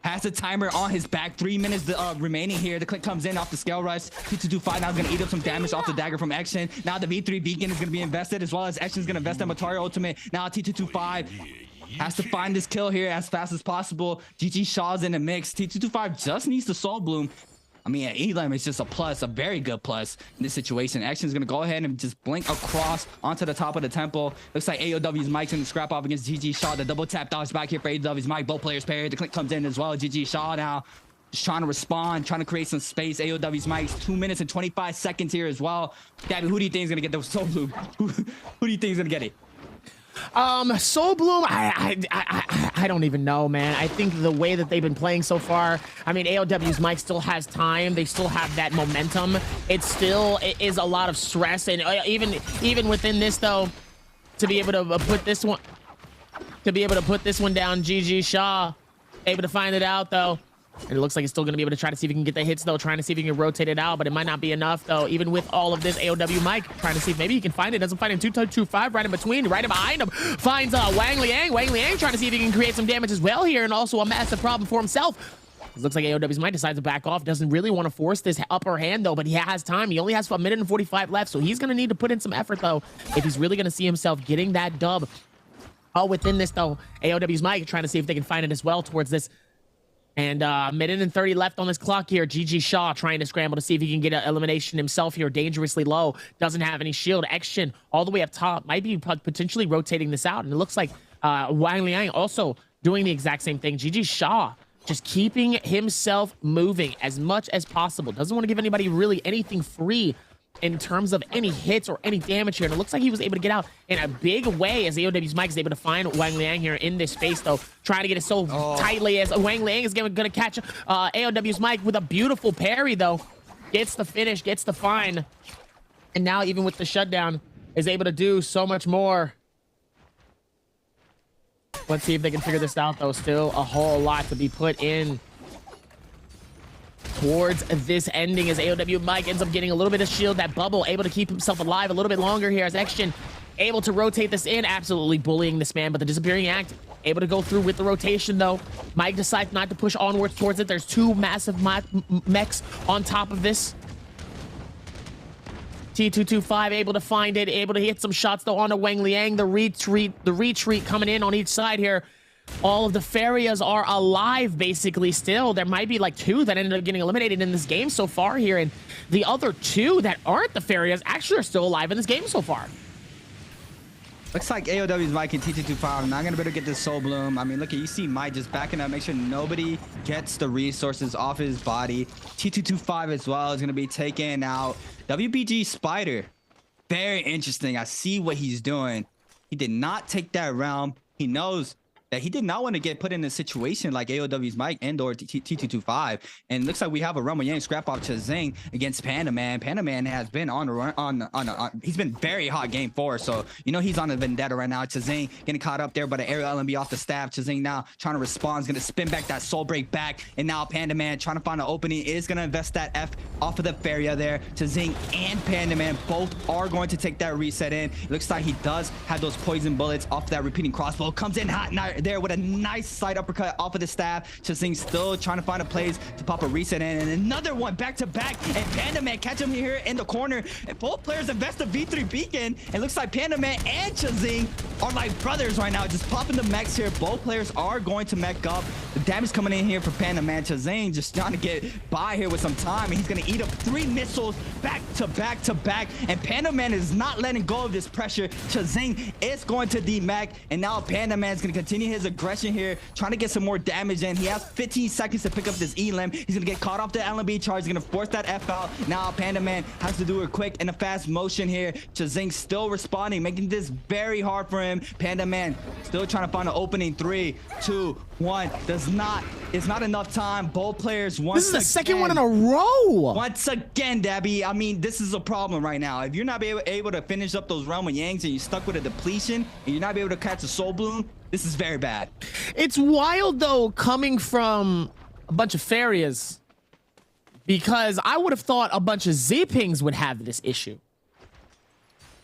Speaker 2: Has the timer on his back. 3 minutes remaining here. The click comes in off the scale rush. T225 now is going to eat up some damage off the dagger from Action. Now the V3 beacon is going to be invested, as well as Action is going to invest in Matari ultimate. Now T225 has to find this kill here as fast as possible. GG Shaw's in the mix. T225 just needs the Soul Bloom. I mean, Elam is just a plus, a very good plus in this situation. Action's gonna go ahead and just blink across onto the top of the temple. Looks like AOW's Mike's in the scrap off against GG Shaw. The double tap dodge back here for AOW's Mike. Both players paired. The click comes in as well. GG Shaw now just trying to respond, trying to create some space. AOW's Mike's 2 minutes and 25 seconds here as well. Gabby, who do you think is gonna get the Soul Bloom? Who do you think is gonna get it?
Speaker 1: Soul Bloom, I don't even know, man. I think the way that they've been playing so far, I mean, AOW's Mike still has time. They still have that momentum. It is a lot of stress, and even within this though, to be able to put this one down, GG Shaw, able to find it out though. And it looks like he's still going to be able to try to see if he can get the hits, though, trying to see if he can rotate it out, but it might not be enough, though. Even with all of this, AOW Mike trying to see if maybe he can find it. Doesn't find it. 2-2-5 right in between, right in behind him. Finds Wang Liang. Wang Liang trying to see if he can create some damage as well here, and also a massive problem for himself. It looks like AOW's Mike decides to back off. Doesn't really want to force this upper hand, though, but he has time. He only has 1 minute and 45 left, so he's going to need to put in some effort, though, if he's really going to see himself getting that dub. Within this, though, AOW's Mike trying to see if they can find it as well towards this. And minute and 30 left on this clock here. GG Shaw trying to scramble to see if he can get an elimination himself here. Dangerously low. Doesn't have any shield. Action all the way up top. Might be potentially rotating this out. And it looks like Wang Liang also doing the exact same thing. GG Shaw just keeping himself moving as much as possible. Doesn't want to give anybody really anything free in terms of any hits or any damage here. And it looks like he was able to get out in a big way as AOW's Mike is able to find Wang Liang here in this space, though. Trying to get it so tightly as Wang Liang is going to catch AOW's Mike with a beautiful parry, though. Gets the finish, gets the find. And now, even with the shutdown, is able to do so much more. Let's see if they can figure this out, though. Still a whole lot to be put in towards this ending as AOW Mike ends up getting a little bit of shield, that bubble, able to keep himself alive a little bit longer here as Action able to rotate this in, absolutely bullying this man, but the disappearing act able to go through with the rotation, though. Mike decides not to push onwards towards it. There's two massive mechs on top of this. T225 able to find it, able to hit some shots, though, onto Wang Liang. The retreat coming in on each side here. All of the Farias are alive, basically, still. There might be like 2 that ended up getting eliminated in this game so far here, and the other 2 that aren't the Farias actually are still alive in this game so far.
Speaker 2: Looks like AOW's Mike and T225 not gonna be able to get this Soul Bloom. I mean, look at, you see Mike just backing up, make sure nobody gets the resources off his body. T225 as well is gonna be taken out. WBG Spider, very interesting. I see what he's doing. He did not take that round. He knows that he did not want to get put in a situation like AOW's Mike and or T225. And it looks like we have a Rumble Yang scrap off Chazing against Panda Man. Panda Man has been he's been very hot game 4. So, you know, he's on a vendetta right now. Chazing getting caught up there by the aerial LMB off the staff. Chazing now trying to respond. Is going to spin back that soul break back. And now Panda Man trying to find an opening is going to invest that F off of the Faria there. Chazing and Panda Man both are going to take that reset in. It looks like he does have those poison bullets off that repeating crossbow. Comes in hot there with a nice side uppercut off of the staff. Chazing still trying to find a place to pop a reset in, and another one back to back, and Panda Man catch him here in the corner, and both players invest the V3 beacon. It looks like Panda Man and Chazing are like brothers right now, just popping the mechs here. Both players are going to mech up. The damage coming in here for Panda Man. Chazing just trying to get by here with some time, and he's going to eat up 3 missiles back to back to back, and Panda Man is not letting go of this pressure. Chazing is going to demech, and now Panda Man is going to continue his aggression here, trying to get some more damage in. He has 15 seconds to pick up this elim. He's gonna get caught off the LMB charge. He's gonna force that F out. Now Panda Man has to do it quick in a fast motion here. Chazing still responding, making this very hard for him. Panda Man still trying to find an opening. 3, 2, 1. It's not enough time. Both players once
Speaker 1: again. This is the second one in a row.
Speaker 2: Once again, Dabby. I mean, this is a problem right now. If you're not able to finish up those Realm of Yangs and you're stuck with a depletion and you're not able to catch a Soul Bloom, this is very bad.
Speaker 1: It's wild, though, coming from a bunch of Farias, because I would have thought a bunch of Z-Pings would have this issue.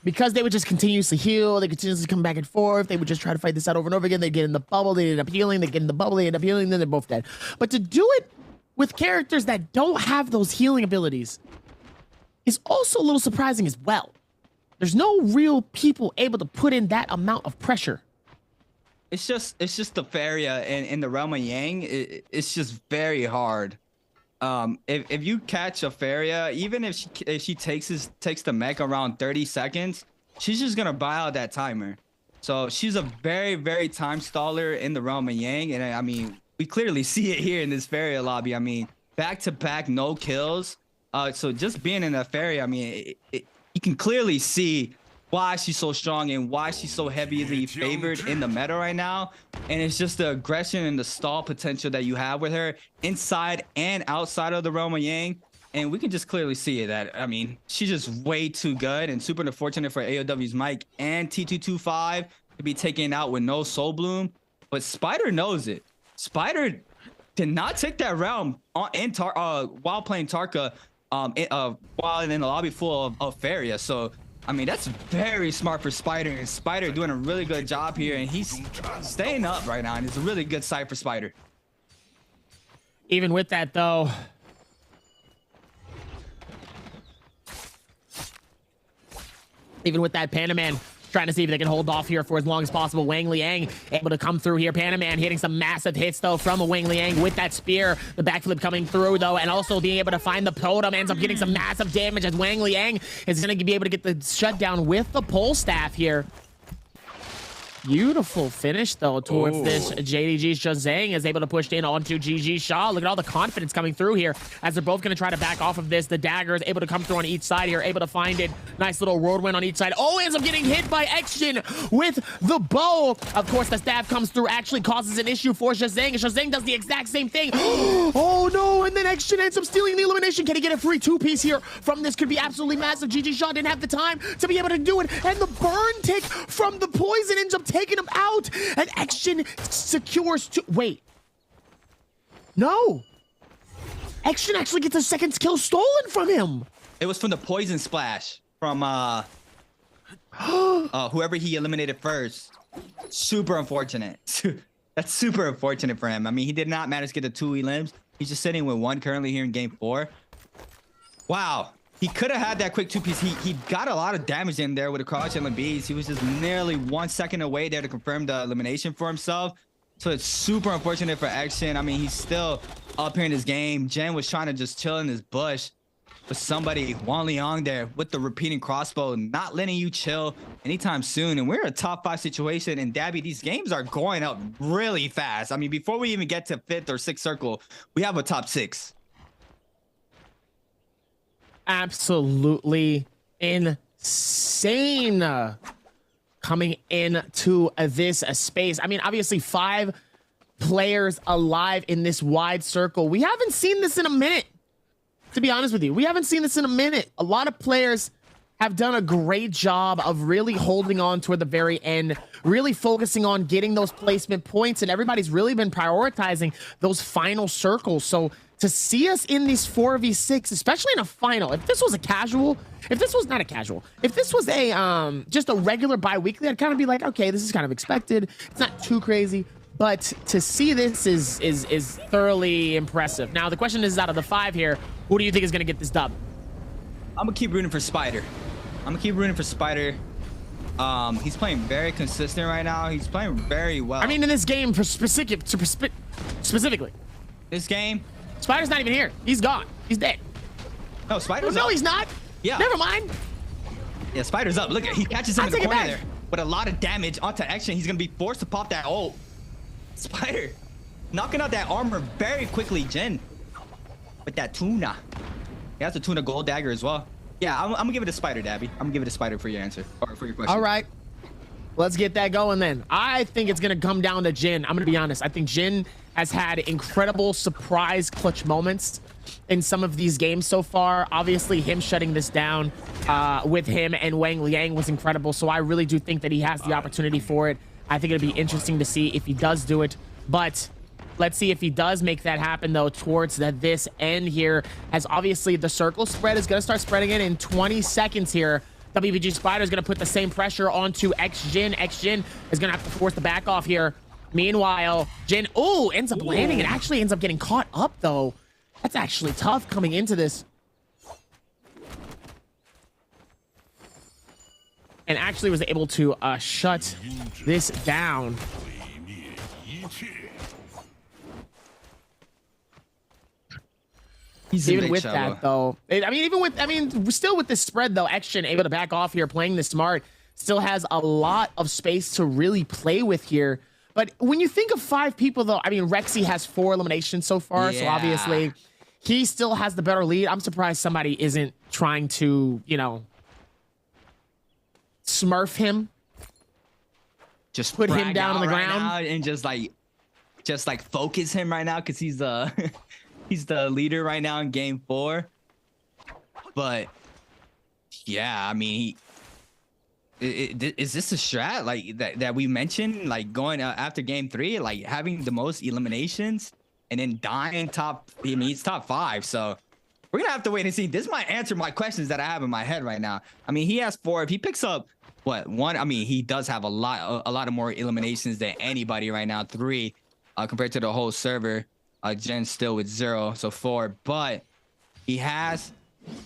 Speaker 1: because they would just continuously heal, they continuously come back and forth, they would just try to fight this out over and over again. They get in the bubble, they end up healing, they get in the bubble, they end up healing, then they're both dead. But to do it with characters that don't have those healing abilities is also a little surprising as well. There's no real people able to put in that amount of pressure.
Speaker 2: It's just the Faria in the realm of Yang. It's just very hard. If you catch a Faria, even if she takes the mech around 30 seconds, she's just gonna buy out that timer. So she's a very, very time staller in the realm of Yang, and I mean, we clearly see it here in this Faria lobby. I mean, back-to-back no kills. So just being in a Faria, I mean, you can clearly see why she's so strong and why she's so heavily favored in the meta right now. And it's just the aggression and the stall potential that you have with her inside and outside of the realm of Yang. And we can just clearly see it that, I mean, she's just way too good, and super unfortunate for AOW's Mike and T225 to be taken out with no Soul Bloom. But Spider knows it. Spider did not take that realm while playing Tarka while in the lobby full of Faria. So I mean, that's very smart for Spider, and Spider doing a really good job here, and he's staying up right now, and it's a really good sight for Spider.
Speaker 1: Even with that, though, Panaman trying to see if they can hold off here for as long as possible. Wang Liang able to come through here. Panaman hitting some massive hits, though, from a Wang Liang with that spear. The backflip coming through, though, and also being able to find the totem. Ends up getting some massive damage as Wang Liang is going to be able to get the shutdown with the pole staff here. Beautiful finish, though, towards this. JDG Shazang is able to push in onto GG Shaw. Look at all the confidence coming through here as they're both going to try to back off of this. The dagger is able to come through on each side here, able to find it. Nice little whirlwind on each side. Oh, ends up getting hit by Xjin with the bow. Of course, the staff comes through, actually causes an issue for Shazang, and Shazang does the exact same thing. Oh, no, and then Xjin ends up stealing the elimination. Can he get a free two-piece here from this? Could be absolutely massive. GG Shaw didn't have the time to be able to do it, and the burn tick from the poison ends up taking him out, and Xjin secures two. Wait. No. Xjin actually gets a second kill stolen from him.
Speaker 2: It was from the poison splash from whoever he eliminated first. Super unfortunate. That's super unfortunate for him. I mean, he did not manage to get the 2 elims. He's just sitting with 1 currently here in game 4. Wow. He could have had that quick 2-piece. He got a lot of damage in there with the crouch and the bees. He was just nearly 1 second away there to confirm the elimination for himself. So it's super unfortunate for Xjin. I mean, he's still up here in this game. Jen was trying to just chill in this bush, but somebody, Wan Liang there with the repeating crossbow, not letting you chill anytime soon. And we're in a top 5 situation. And Dabby, these games are going up really fast. I mean, before we even get to 5th or 6th circle, we have a top 6.
Speaker 1: Absolutely insane coming into this space. I mean, obviously 5 players alive in this wide circle. We haven't seen this in a minute, to be honest with you. We haven't seen this in a minute. A lot of players have done a great job of really holding on toward the very end, really focusing on getting those placement points, and everybody's really been prioritizing those final circles. So to see us in these 4v6, especially in a final, if this was a casual, if this was not a casual, if this was a just a regular bi-weekly, I'd kind of be like, okay, this is kind of expected. It's not too crazy. But to see this is thoroughly impressive. Now the question is, out of the 5 here, who do you think is going to get this dub?
Speaker 2: I'm gonna keep rooting for Spider. He's playing very consistent right now. He's playing very well.
Speaker 1: I mean, in this game, for specifically,
Speaker 2: this game,
Speaker 1: Spider's not even here. He's gone. He's dead.
Speaker 2: No, Spider's
Speaker 1: no,
Speaker 2: up.
Speaker 1: He's not.
Speaker 2: Yeah.
Speaker 1: Never mind.
Speaker 2: Yeah, Spider's up. Look, he catches him in the corner there with a lot of damage onto action. He's gonna be forced to pop that ult. Spider knocking out that armor very quickly. Jen with that tuna. He has the tuna gold dagger as well. Yeah, I'm gonna give it a Spider, Dabby. I'm gonna give it a Spider for your answer, or for your question.
Speaker 1: All right, let's get that going then. I think it's gonna come down to Jin. I'm gonna be honest. I think Jin has had incredible surprise clutch moments in some of these games so far. Obviously, him shutting this down with him and Wang Liang was incredible. So I really do think that he has the opportunity for it. I think it'd be interesting to see if he does do it. But let's see if he does make that happen, though, towards this end here, as obviously the circle spread is going to start spreading in 20 seconds here. WBG Spider is going to put the same pressure onto X-Jin. X-Jin is going to have to force the back off here. Meanwhile, Jin, ends up landing. It actually ends up getting caught up, though. That's actually tough coming into this. And actually was able to shut this down.
Speaker 2: He's
Speaker 1: even with that, though. Still with this spread, though, X-Jin able to back off here, playing this smart. Still has a lot of space to really play with here. But when you think of 5 people, though, I mean, Rexy has 4 eliminations so far, so obviously he still has the better lead. I'm surprised somebody isn't trying to, you know, smurf him.
Speaker 2: Just
Speaker 1: put him down on the ground
Speaker 2: and just like focus him right now, because he's the he's the leader right now in game 4. But yeah, I mean, is this a strat like that we mentioned, like going after game 3, like having the most eliminations and then dying top? I mean, he's top 5, so we're gonna have to wait and see. This might answer my questions that I have in my head right now. I mean, he has 4. If he picks up what 1, I mean, he does have a lot of more eliminations than anybody right now. 3 compared to the whole server. Jen's still with 0, so 4. But he has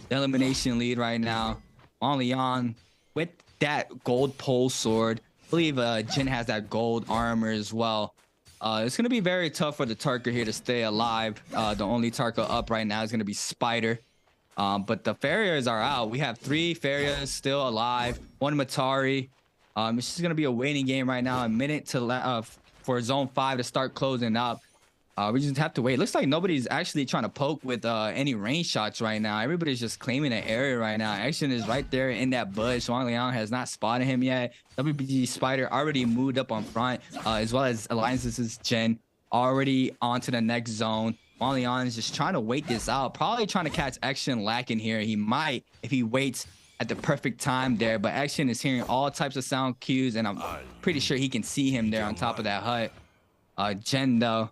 Speaker 2: the elimination lead right now on Leon with that gold pole sword. I believe Jin has that gold armor as well. It's going to be very tough for the Tarka here to stay alive. The only Tarka up right now is going to be Spider. But the Farriers are out. We have 3 Farriers still alive. 1 Matari. It's just going to be a waiting game right now. A minute to for zone 5 to start closing up. We just have to wait. Looks like nobody's actually trying to poke with any range shots right now. Everybody's just claiming an area right now. Action is right there in that bush. Wang Liang has not spotted him yet. WBG Spider already moved up on front, as well as Alliance's Jen already onto the next zone. Wang Liang is just trying to wait this out. Probably trying to catch Action lacking here. He might if he waits at the perfect time there. But Action is hearing all types of sound cues, and I'm pretty sure he can see him there on top of that hut. Jen, though,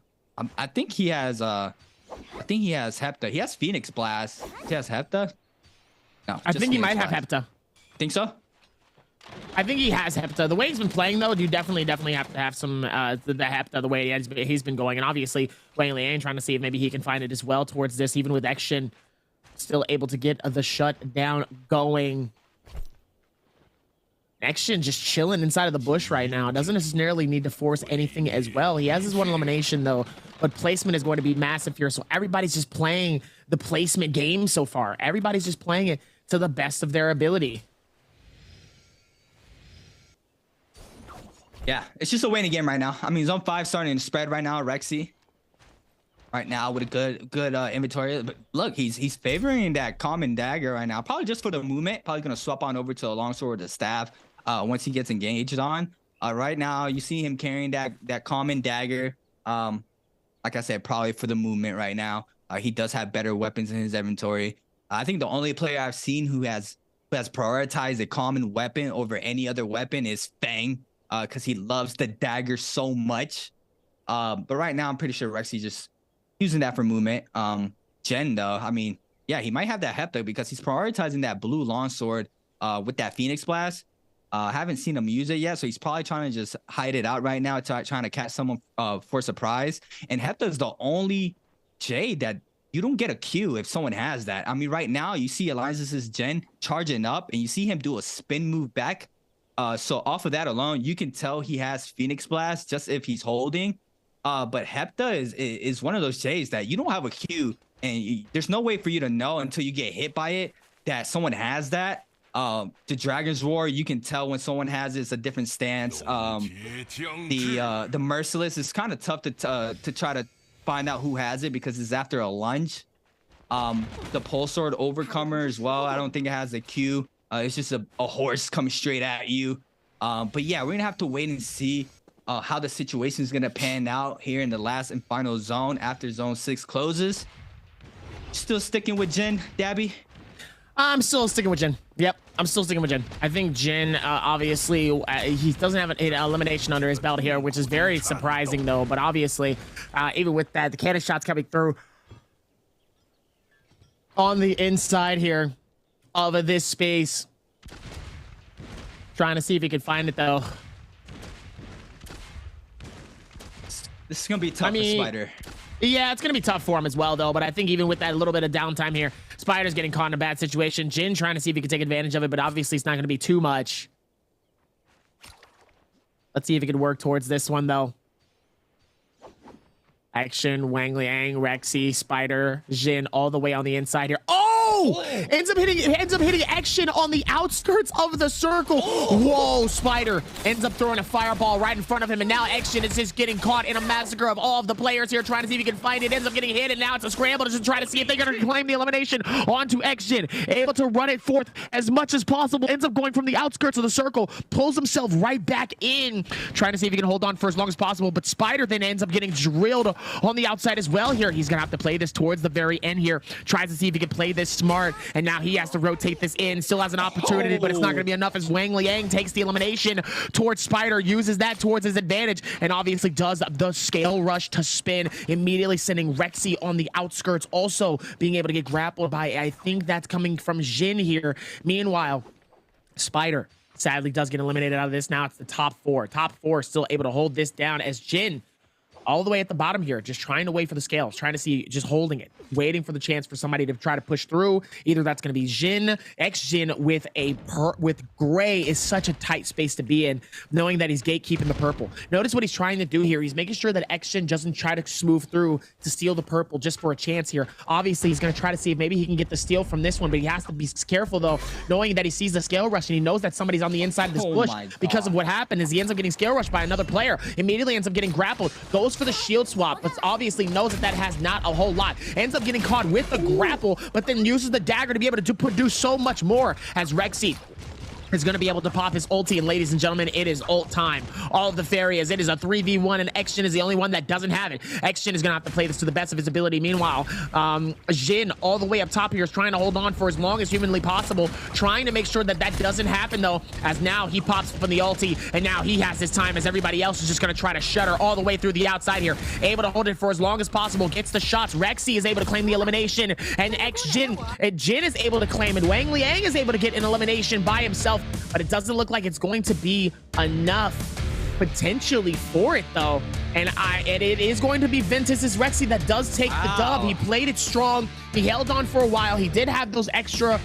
Speaker 2: I think he has Hepta. He has Phoenix Blast. He has Hepta? No.
Speaker 1: I think he might have Hepta.
Speaker 2: Think so?
Speaker 1: I think he has Hepta. The way he's been playing, though, you definitely have to have some the Hepta, the way he's been going. And obviously, Wang Liang trying to see if maybe he can find it as well towards this, even with Action still able to get the shutdown going. Action just chilling inside of the bush right now. Doesn't necessarily need to force anything as well. He has his 1 elimination, though, but placement is going to be massive here. So everybody's just playing the placement game so far. Everybody's just playing it to the best of their ability.
Speaker 2: Yeah, it's just a waiting game right now. I mean, zone 5 starting to spread right now. Rexy right now with a good inventory. But look, he's favoring that common dagger right now. Probably just for the movement. Probably gonna swap on over to a longsword or the staff once he gets engaged on. Right now, you see him carrying that common dagger. Like I said, probably for the movement right now. He does have better weapons in his inventory. I think the only player I've seen who has prioritized a common weapon over any other weapon is Fang, because he loves the dagger so much. But right now, I'm pretty sure Rexy just using that for movement. Jen, though, I mean, yeah, he might have that Hepta because he's prioritizing that blue longsword with that Phoenix Blast. Haven't seen him use it yet, so he's probably trying to just hide it out right now, trying to catch someone for surprise. And Hepta is the only J that you don't get a Q if someone has that. I mean, right now, you see Alliance's Jen charging up, and you see him do a spin move back. So off of that alone, you can tell he has Phoenix Blast just if he's holding. But Hepta is one of those J's that you don't have a Q, and there's no way for you to know until you get hit by it that someone has that. The Dragon's Roar, you can tell when someone has it. It's a different stance. The Merciless is kind of tough to try to find out who has it because it's after a lunge. The Pole Sword Overcomer as well. I don't think it has a Q. It's just a horse coming straight at you. But yeah, we're gonna have to wait and see how the situation is gonna pan out here in the last and final zone after zone 6 closes. Still sticking with Jin, Dabby?
Speaker 1: I'm still sticking with Jin. Yep, I'm still sticking with Jin. I think Jin, obviously, he doesn't have an elimination under his belt here, which is very surprising, though. But obviously, even with that, the cannon shots coming through on the inside here of this space. Trying to see if he can find it though.
Speaker 23: This is gonna be tough for Spider.
Speaker 1: Yeah, it's gonna be tough for him as well though, but I think even with that little bit of downtime here, Spider's getting caught in a bad situation. Jin trying to see if he can take advantage of it, but obviously it's not gonna be too much. Let's see if he can work towards this one though. Action, Wang Liang, Rexy, Spider, Jin all the way on the inside here. Oh! Ends up hitting Action on the outskirts of the circle. Whoa, Spider ends up throwing a fireball right in front of him, and now Action is just getting caught in a massacre of all of the players here, trying to see if he can find it. Ends up getting hit, and now it's a scramble to just try to see if they're going to claim the elimination onto Action. Able to run it forth as much as possible. Ends up going from the outskirts of the circle, pulls himself right back in, trying to see if he can hold on for as long as possible. But Spider then ends up getting drilled on the outside as well here. He's going to have to play this towards the very end here. Tries to see if he can play this smart, and now he has to rotate this in. Still has an opportunity, but it's not going to be enough as Wang Liang takes the elimination towards Spider, uses that towards his advantage, and obviously does the scale rush to spin, immediately sending Rexy on the outskirts, also being able to get grappled by, I think that's coming from Jin here. Meanwhile, Spider sadly does get eliminated out of this. Now it's the top four. Top four still able to hold this down as Jin all the way at the bottom here, just trying to wait for the scales, trying to see, just holding it, waiting for the chance for somebody to try to push through. Either that's going to be Jin, X-Jin with Gray is such a tight space to be in, knowing that he's gatekeeping the purple. Notice what he's trying to do here. He's making sure that X-Jin doesn't try to smooth through to steal the purple just for a chance here. Obviously, he's going to try to see if maybe he can get the steal from this one, but he has to be careful though, knowing that he sees the scale rush and he knows that somebody's on the inside of this bush. Because of what happened is he ends up getting scale rushed by another player, immediately ends up getting grappled, goes for the shield swap, but obviously knows that that has not a whole lot. Ends up getting caught with the grapple, but then uses the dagger to be able to do so much more as Rexy is going to be able to pop his ulti. And ladies and gentlemen, it is ult time. All of the Farias, it is a 3v1, and X-Jin is the only one that doesn't have it. X-Jin is going to have to play this to the best of his ability. Meanwhile, Jin all the way up top here is trying to hold on for as long as humanly possible, trying to make sure that that doesn't happen though, as now he pops from the ulti, and now he has his time as everybody else is just going to try to shutter all the way through the outside here. Able to hold it for as long as possible, gets the shots. Rexy is able to claim the elimination, and Jin is able to claim it. Wang Liang is able to get an elimination by himself, but it doesn't look like it's going to be enough potentially for it though. And it is going to be Ventus's Rexy that does take the dub. He played it strong. He held on for a while. He did have those extra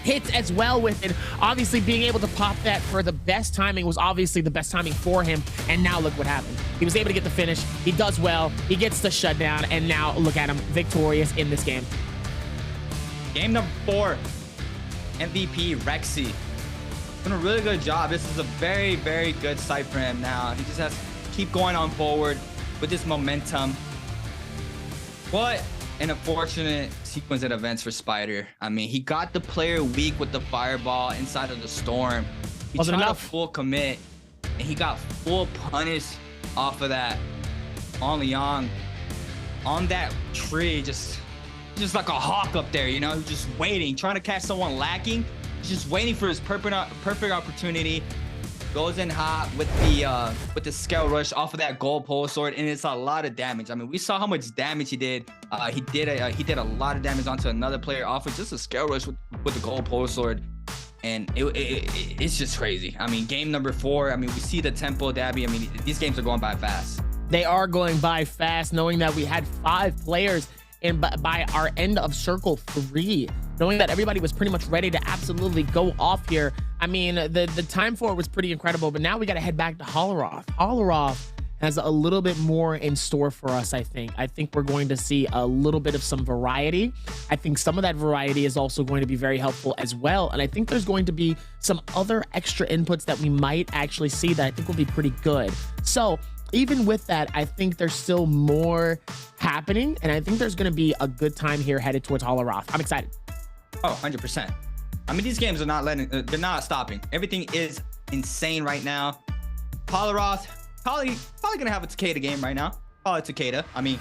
Speaker 1: hits as well with it. Obviously being able to pop that for the best timing was obviously the best timing for him. And now look what happened. He was able to get the finish. He does well. He gets the shutdown, and now look at him, victorious in this game.
Speaker 23: Game number 4. MVP Rexy doing a really good job. This is a very, very good sight for him now. He just has to keep going on forward with this momentum. What an unfortunate sequence of events for Spider. I mean, he got the player weak with the fireball inside of the storm. He
Speaker 1: wasn't
Speaker 23: tried
Speaker 1: enough.
Speaker 23: to full commit, and he got full punish off of that on Liang on that tree, just like a hawk up there, you know, just waiting, trying to catch someone lacking, just waiting for his perfect opportunity. Goes in hot with the scale rush off of that gold pole sword, and it's a lot of damage. I mean, we saw how much damage he did. He did a lot of damage onto another player off of just a scale rush with the gold pole sword, and it's just crazy. I mean, game number 4. I mean, we see the tempo, Dabby. I mean, these games are going by fast.
Speaker 1: They are going by fast, knowing that we had 5 players. And by our end of circle 3, knowing that everybody was pretty much ready to absolutely go off here. I mean, the time for it was pretty incredible, but now we got to head back to Holoroth. Holoroth has a little bit more in store for us, I think. I think we're going to see a little bit of some variety. I think some of that variety is also going to be very helpful as well. And I think there's going to be some other extra inputs that we might actually see that I think will be pretty good. So even with that, I think there's still more happening, and I think there's going to be a good time here headed towards Holoroth. I'm excited.
Speaker 23: Oh, 100%. I mean, these games are not they're not stopping. Everything is insane right now. Holoroth, probably going to have a Takeda game right now. Probably Takeda. I mean,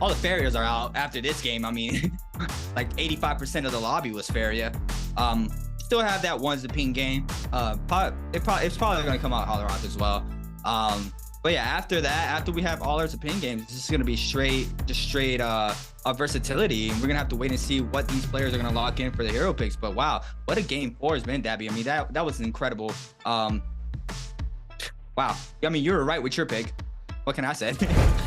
Speaker 23: all the Farias are out after this game. I mean, like 85% of the lobby was Faria. Still have that one's the ping game. It's probably going to come out Holoroth as well.
Speaker 2: But yeah, after that, after we have all our opinion games, this is gonna be straight versatility, and we're gonna have to wait and see what these players are gonna lock in for the hero picks. But wow, what a game 4 has been, Dabby. I mean, that was incredible. Wow. I mean, you were right with your pick. What can I say?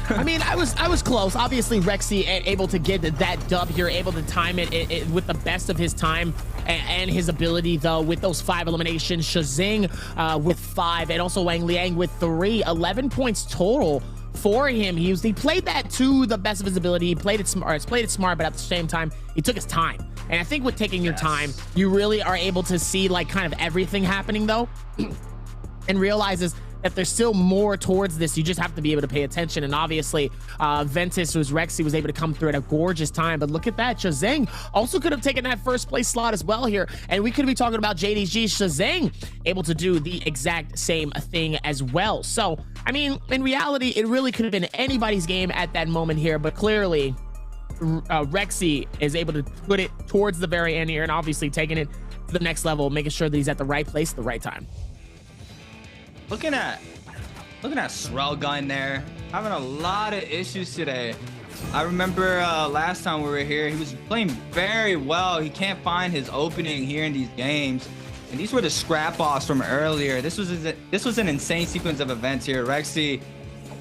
Speaker 1: I mean, I was close. Obviously, Rexy able to get that dub here, able to time it with the best of his time and his ability, though, with those 5 eliminations. Shazing with 5, and also Wang Liang with 3. 11 points total for him. He played that to the best of his ability. He played it smart, but at the same time, he took his time. And I think with taking your time, you really are able to see like kind of everything happening, though, and realizes that there's still more towards this. You just have to be able to pay attention. And obviously, Ventus was Rexy was able to come through at a gorgeous time. But look at that. Shazang also could have taken that first place slot as well here. And we could be talking about JDG. Shazang able to do the exact same thing as well. So, I mean, in reality, it really could have been anybody's game at that moment here. But clearly, Rexy is able to put it towards the very end here and obviously taking it to the next level, making sure that he's at the right place at the right time.
Speaker 2: Looking at Srelgun there, having a lot of issues today. I remember last time we were here, he was playing very well. He can't find his opening here in these games. And these were the scrap offs from earlier. This was an insane sequence of events here. Rexy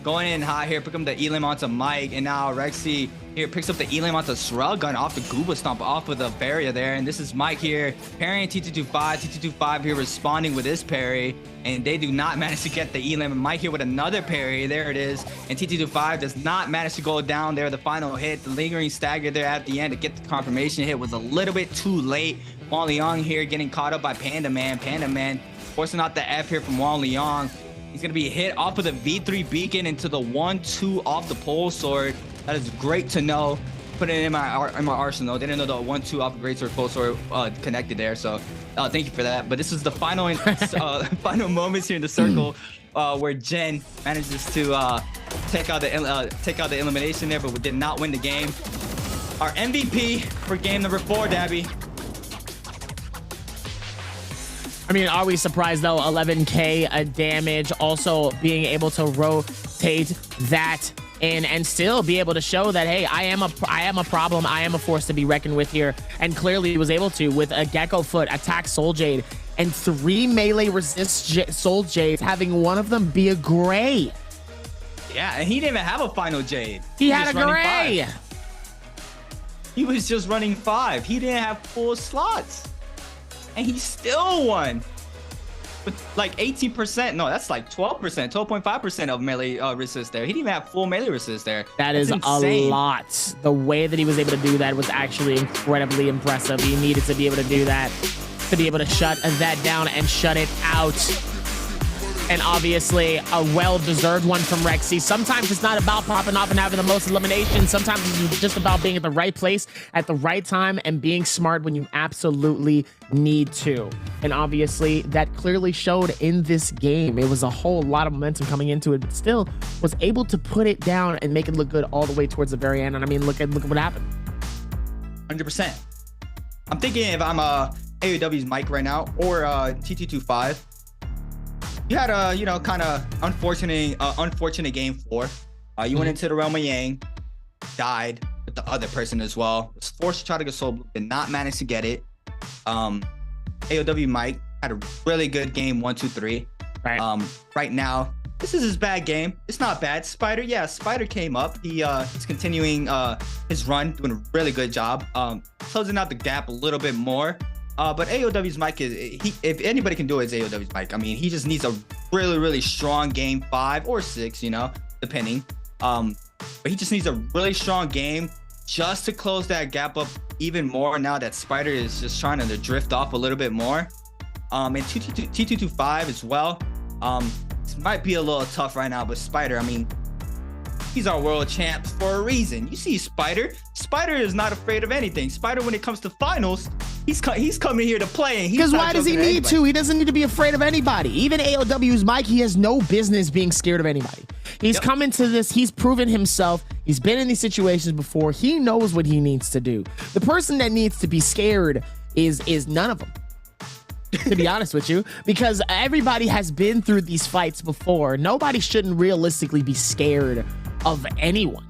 Speaker 2: going in high here, pick up the Elim onto Mike, and now Rexy here picks up the Elim onto Srelgun off the Gooba Stomp off of the barrier there. And this is Mike here parrying T225. T225 here responding with his parry, and they do not manage to get the Elim. And Mike here with another parry. There it is. And T225 does not manage to go down there. The final hit, the lingering stagger there at the end to get the confirmation hit was a little bit too late. Wang Liang here getting caught up by Panda Man. Panda Man forcing out the F here from Wang Liang. He's going to be hit off of the V3 beacon into the 1-2 off the pole sword. That is great to know. Put it in my arsenal. Didn't know the 1-2 off the great sword pole sword connected there. So thank you for that. But this is the final final moments here in the circle where Jen manages to take out the elimination there, but we did not win the game. Our MVP for game number 4, Dabby.
Speaker 1: I mean, are we surprised though? 11k damage, also being able to rotate that in and still be able to show that, hey, I am a problem, I am a force to be reckoned with here, and clearly he was able to with a Gecko Foot attack Soul Jade and 3 melee resist Soul Jades, having one of them be a gray.
Speaker 2: Yeah, and he didn't even have a final Jade.
Speaker 1: He had a gray.
Speaker 2: He was just running 5. He didn't have full slots. And he still won with like 18%. No, that's like 12%, 12.5% of melee resist there. He didn't even have full melee resist there.
Speaker 1: That's insane. A lot. The way that he was able to do that was actually incredibly impressive. He needed to be able to do that, to be able to shut that down and shut it out. And obviously a well-deserved one from Rexy. Sometimes it's not about popping off and having the most eliminations. Sometimes it's just about being at the right place at the right time and being smart when you absolutely need to. And obviously that clearly showed in this game. It was a whole lot of momentum coming into it, but still was able to put it down and make it look good all the way towards the very end. And I mean, look at what happened.
Speaker 2: 100%. I'm thinking if I'm AOW's Mike right now or T225. You had a, kind of unfortunate game 4. You went into the realm of Yang, died with the other person as well. Was forced to try to get Soul Blue, did not manage to get it. AOW Mike had a really good game 1, 2, 3. Right. Right now, this is his bad game. It's not bad. Spider, yeah, Spider came up. He's continuing his run, doing a really good job. Closing out the gap a little bit more. But AOW's Mike if anybody can do it, it's AOW's Mike. I mean, he just needs a really, really strong game 5 or 6, depending. But he just needs a really strong game just to close that gap up even more now that Spider is just trying to drift off a little bit more. And T225 as well. This might be a little tough right now, but Spider, I mean, he's our world champ for a reason. You see Spider is not afraid of anything. Spider, when it comes to finals, he's coming here to play.
Speaker 1: Because why does he need to? He doesn't need to be afraid of anybody. Even AOW's Mike, he has no business being scared of anybody. He's come into this, he's proven himself. He's been in these situations before. He knows what he needs to do. The person that needs to be scared is none of them. to be honest with you, because everybody has been through these fights before. Nobody shouldn't realistically be scared of anyone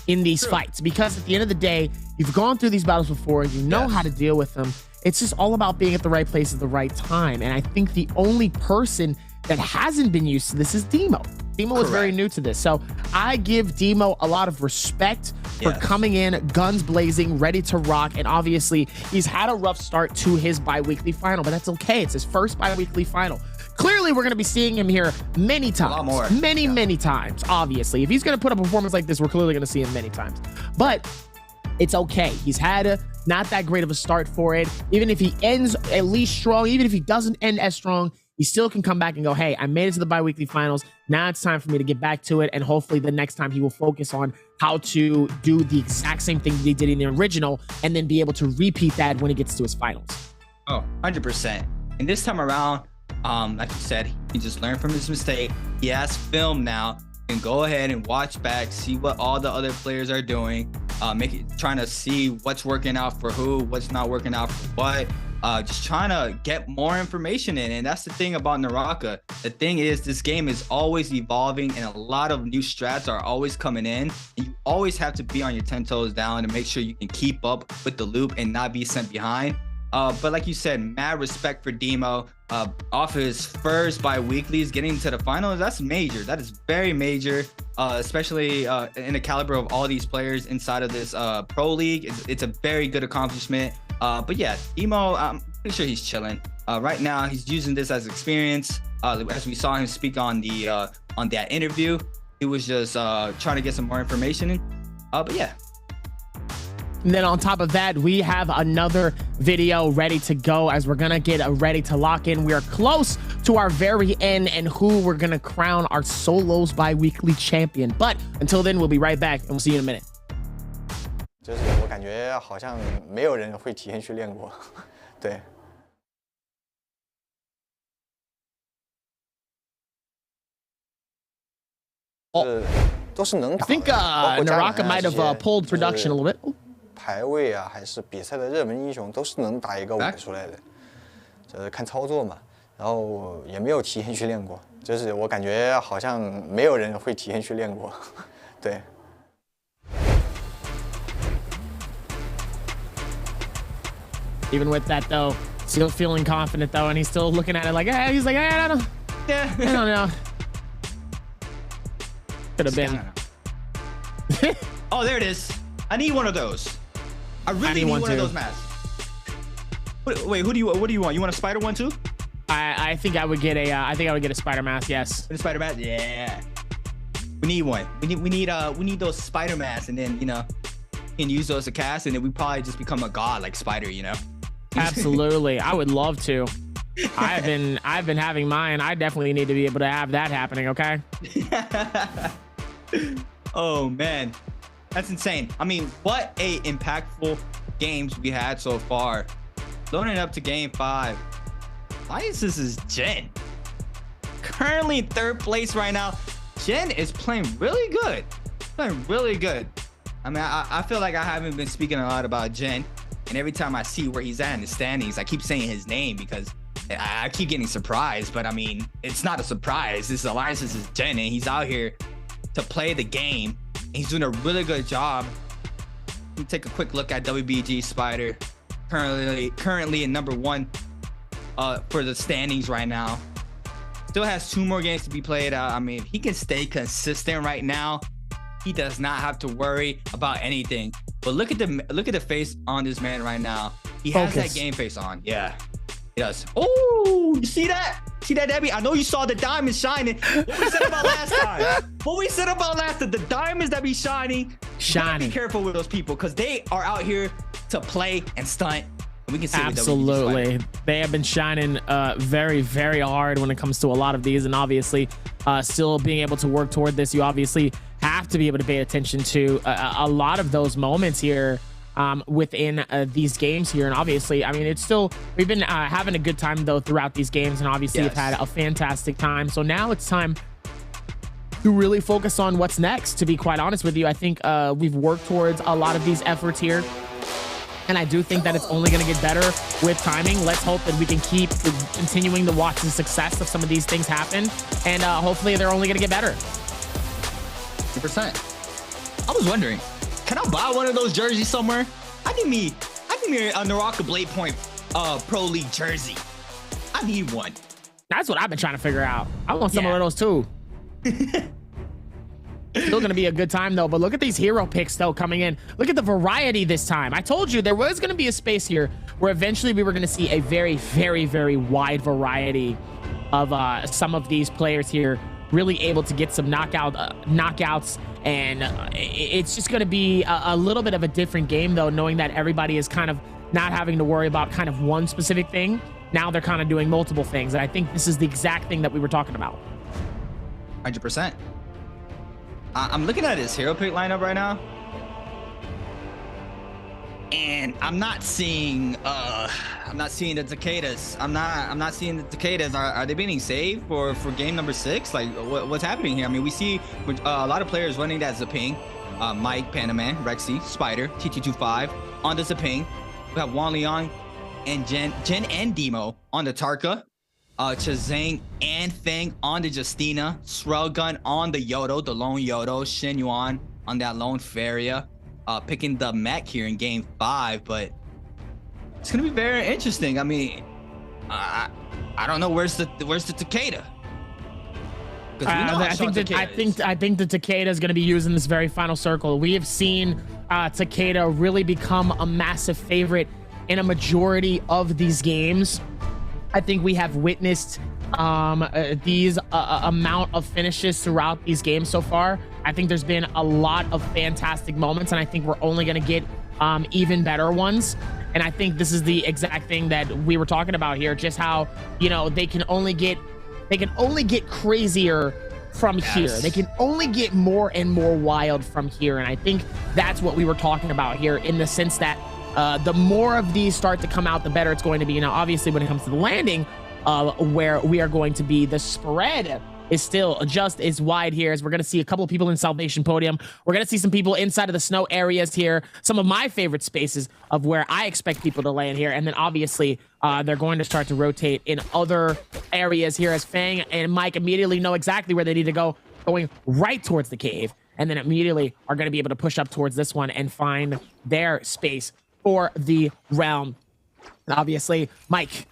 Speaker 1: in these fights, because at the end of the day, you've gone through these battles before, you know how to deal with them. It's just all about being at the right place at the right time. And I think the only person that hasn't been used to this is Demo. Demo is very new to this. So I give Demo a lot of respect for coming in, guns blazing, ready to rock. And obviously, he's had a rough start to his bi-weekly final, but that's okay. It's his first bi-weekly final. Clearly, we're going to be seeing him here many times. A lot more. Many times, obviously. If he's going to put up a performance like this, we're clearly going to see him many times. But it's okay. He's had not that great of a start for it. Even if he ends at least strong, even if he doesn't end as strong, he still can come back and go, hey, I made it to the bi-weekly finals. Now it's time for me to get back to it. And hopefully the next time he will focus on how to do the exact same thing that he did in the original and then be able to repeat that when he gets to his finals.
Speaker 2: Oh, 100%. And this time around, like you said, he just learned from his mistake. He has film now. And go ahead and watch back, see what all the other players are doing, trying to see what's working out for who, what's not working out for what. Just trying to get more information in. And that's the thing about NARAKA. The thing is, this game is always evolving and a lot of new strats are always coming in. And you always have to be on your 10 toes down to make sure you can keep up with the loop and not be sent behind. But like you said, mad respect for Demo. Off his first bi-weeklies, getting to the finals, that's major. That is very major, especially in the caliber of all these players inside of this pro league. It's a very good accomplishment. But yeah, Demo, I'm pretty sure he's chilling. Right now, he's using this as experience. As we saw him speak on that interview, he was just trying to get some more information in. But yeah.
Speaker 1: And then on top of that, we have another video ready to go as we're going to get ready to lock in. We are close to our very end and who we're going to crown our solos bi-weekly champion. But until then, we'll be right back and we'll see you in a minute.
Speaker 22: 就是我感觉好像没有人会提前去练过，对。都是能打的。
Speaker 1: I think NARAKA might have pulled production a little bit.
Speaker 22: 排位啊，还是比赛的热门英雄，都是能打一个5出来的，就是看操作嘛。然后也没有提前去练过，就是我感觉好像没有人会提前去练过，对。
Speaker 1: Even with that though, still feeling confident though, and he's still looking at it like, hey, he's like, hey, I don't know. Could have been.
Speaker 2: Oh, there it is. I need one of those. I really need one of those masks. Wait, what do you want? You want a spider one too?
Speaker 1: I think I would get a a spider mask. Yes.
Speaker 2: A spider mask. Yeah. We need one. We need those spider masks, and then you can use those to cast, and then we probably just become a god like Spider.
Speaker 1: Absolutely. I would love to. I've been having mine. I definitely need to be able to have that happening. Okay.
Speaker 2: Oh man. That's insane. I mean, what a impactful games we had so far. Loading up to game 5. Alliances is Jen. Currently in 3rd place right now. Jen is playing really good. Playing really good. I mean, I feel like I haven't been speaking a lot about Jen. And every time I see where he's at in the standings, I keep saying his name because I keep getting surprised. But I mean, it's not a surprise. This Alliances is Jen, and he's out here to play the game. He's doing a really good job. Let me take a quick look at WBG Spider. Currently in number 1 for the standings right now. Still has 2 more games to be played. I mean, if he can stay consistent right now, he does not have to worry about anything. But look at the face on this man right now. He has that game face on. Yeah, he does. Oh, you see that? See that, Debbie? I know you saw the diamond shining. What we said about last time. The diamonds that be shining. Be careful with those people because they are out here to play and stunt. And we can see
Speaker 1: absolutely. They have been shining very, very hard when it comes to a lot of these, and obviously still being able to work toward this. You obviously have to be able to pay attention to a lot of those moments here within these games here. And obviously, I mean, it's still, we've been having a good time though throughout these games, and obviously have had a fantastic time. So now it's time to really focus on what's next. To be quite honest with you, I think we've worked towards a lot of these efforts here. And I do think that it's only going to get better with timing. Let's hope that we can keep continuing to watch the success of some of these things happen. And hopefully they're only going to get better.
Speaker 2: 100%. I was wondering, can I buy one of those jerseys somewhere? I need me a NARAKA BLADEPOINT Pro League jersey. I need one.
Speaker 1: That's what I've been trying to figure out. I want some of those too. Still gonna be a good time though, but look at these hero picks though coming in. Look at the variety this time. I told you there was gonna be a space here where eventually we were gonna see a very, very, very wide variety of some of these players here really able to get some knockouts, and it's just gonna be a little bit of a different game though, knowing that everybody is kind of not having to worry about kind of one specific thing. Now they're kind of doing multiple things, and I think this is the exact thing that we were talking about.
Speaker 2: 100%. I'm looking at his hero pick lineup right now, and I'm not seeing the Takedas. I'm not seeing the Takedas. Are they being saved for game number 6? Like what's happening here? I mean, we see a lot of players running that Zaping, Mike, Panaman, Rexy, Spider, TT25 on the Zaping. We have Wang Liang and Jen and Demo on the Tarka. Chazang and Feng on the Justina, Srelgun on the Yodo, the lone Yodo, Shen Yuan on that lone Faria, picking the mech here in game 5, but it's gonna be very interesting. I mean, I don't know where's the Takeda.
Speaker 1: I think the Takeda is going to be used in this very final circle. We have seen Takeda really become a massive favorite in a majority of these games. I think we have witnessed these amount of finishes throughout these games so far. I think there's been a lot of fantastic moments, and I think we're only going to get even better ones. And I think this is the exact thing that we were talking about here, just how, you know, they can only get crazier from here. They can only get more and more wild from here. And I think that's what we were talking about here, in the sense that the more of these start to come out, the better it's going to be. Now, obviously, when it comes to the landing, where we are going to be, the spread is still just as wide here, as we're going to see a couple of people in Salvation Podium. We're going to see some people inside of the snow areas here, some of my favorite spaces of where I expect people to land here. And then obviously they're going to start to rotate in other areas here, as Fang and Mike immediately know exactly where they need to go, going right towards the cave, and then immediately are going to be able to push up towards this one and find their space for the round. And obviously, Mike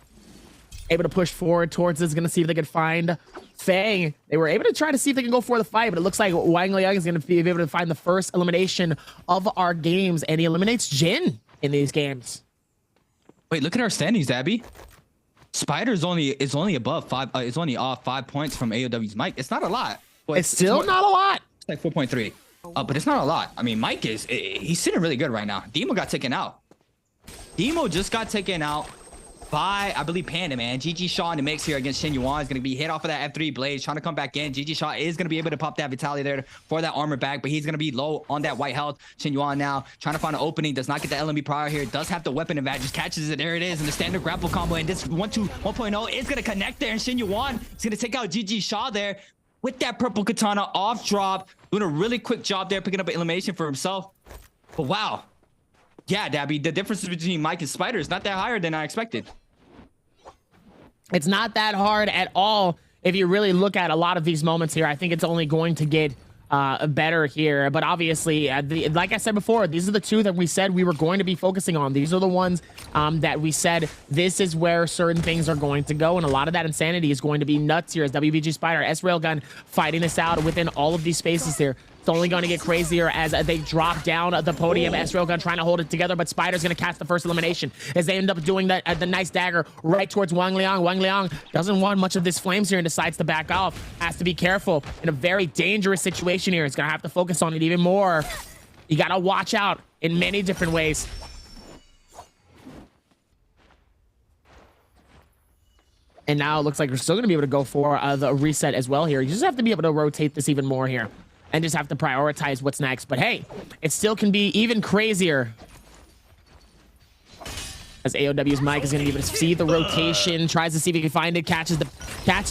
Speaker 1: able to push forward towards this, going to see if they can find Fang. They were able to try to see if they can go for the fight, but it looks like Wang Liang is going to be able to find the first elimination of our games, and he eliminates Jin in these games.
Speaker 2: Wait, look at our standings, Abby. Spider is only above 5. It's only off 5 points from AOW's Mike. It's not a lot.
Speaker 1: It's still not a lot.
Speaker 2: It's like 4.3. But it's not a lot. I mean, Mike he's sitting really good right now. Demo got taken out. Demo just got taken out by, I believe, Panda, man. GG Shaw in the mix here against Shen Yuan is going to be hit off of that F3 Blaze, trying to come back in. GG Shaw is going to be able to pop that Vitality there for that armor back, but he's going to be low on that white health. Shen Yuan now trying to find an opening, does not get the LMB prior here, does have the weapon advantage, catches it, there it is, and the standard grapple combo, and this 1.0 is going to connect there, and Shen Yuan is going to take out GG Shaw there with that purple katana off drop, doing a really quick job there, picking up an elimination for himself. But wow. Yeah, Dabby, the difference between Mike and Spider is not that higher than I expected.
Speaker 1: It's not that hard at all. If you really look at a lot of these moments here, I think it's only going to get better here. But obviously, like I said before, these are the two that we said we were going to be focusing on. These are the ones that we said this is where certain things are going to go. And a lot of that insanity is going to be nuts here, as WBG Spider, S-Railgun fighting this out within all of these spaces here. It's only going to get crazier as they drop down the podium. S-Railgun trying to hold it together, but Spider's going to cast the first elimination as they end up doing that the nice dagger right towards Wang Liang. Wang Liang doesn't want much of this flames here and decides to back off. Has to be careful in a very dangerous situation here. He's going to have to focus on it even more. You got to watch out in many different ways. And now it looks like we're still going to be able to go for the reset as well here. You just have to be able to rotate this even more here and just have to prioritize what's next. But hey, it still can be even crazier, as AOW's Mike is going to be able to see the rotation, tries to see if he can find it, catches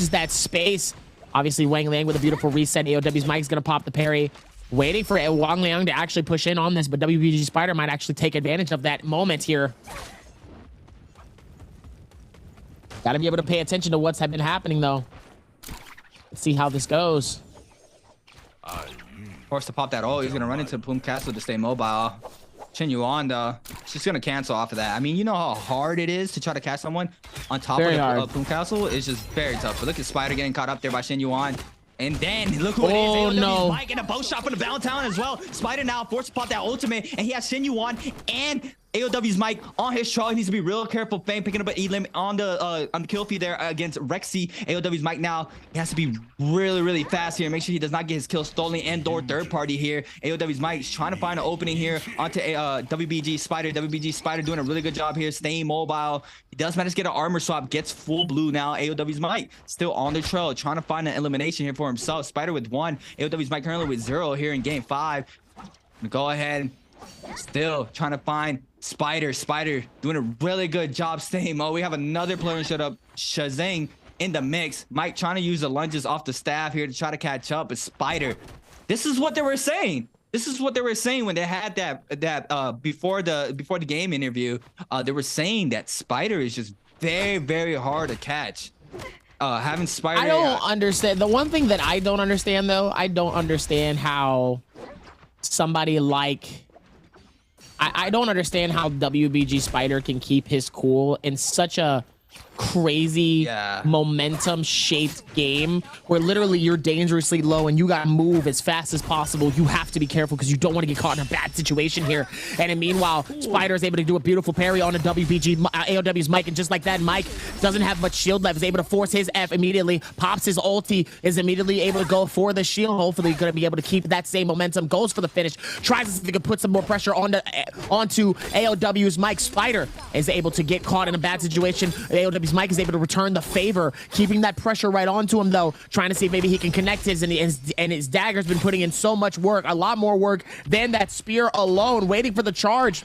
Speaker 1: that space. Obviously, Wang Liang with a beautiful reset. AOW's Mike is going to pop the parry. Waiting for Wang Liang to actually push in on this, but WBG Spider might actually take advantage of that moment here. Gotta be able to pay attention to what's been happening, though. Let's see how this goes.
Speaker 2: Forced to pop that ult. He's gonna run into Plume Castle to stay mobile. Chen Yuan, though, she's gonna cancel off of that. I mean, you know how hard it is to try to catch someone on top of Plume Castle? It's just very tough. But look at Spider getting caught up there by Shen Yuan. And then look who it is. AOW's
Speaker 1: no.
Speaker 2: Mike and a bow shot from the Valentine as well. Spider now forced to pop that ultimate, and he has Shen Yuan and AOW's Mike on his troll. He needs to be real careful. Fang picking up an elim on the kill feed there against Rexy. AOW's Mike now, he has to be really fast here. Make sure he does not get his kill stolen and/or third party here. AOW's Mike is trying to find an opening here onto WBG Spider. WBG Spider doing a really good job here, staying mobile. He does manage to get an armor swap, gets full blue now. AOW's Mike still on the trail, trying to find an elimination here for himself. Spider with 1, AOW's Mike currently with 0 here in game 5. Go ahead, still trying to find Spider doing a really good job staying mo. We have another player shut up, Shazang in the mix. Mike trying to use the lunges off the staff here to try to catch up, but Spider, this is what they were saying. This is what they were saying when they had that before the game interview. They were saying that Spider is just very hard to catch. Having Spider,
Speaker 1: I don't understand. The one thing that I don't understand, though, I don't understand how somebody like I don't understand how WBG Spider can keep his cool in such a crazy momentum shaped game where literally you're dangerously low and you gotta move as fast as possible. You have to be careful because you don't want to get caught in a bad situation here. And then meanwhile, Spider is able to do a beautiful parry on a AOW's Mike, and just like that, Mike doesn't have much shield left, is able to force his F immediately, pops his ulti, is immediately able to go for the shield. Hopefully gonna be able to keep that same momentum, goes for the finish, tries to see if he can put some more pressure onto AOW's Mike. Spider is able to get caught in a bad situation. AOW's Mike is able to return the favor, keeping that pressure right onto him, though, trying to see if maybe he can connect his, and his dagger's been putting in so much work, a lot more work than that spear alone, waiting for the charge.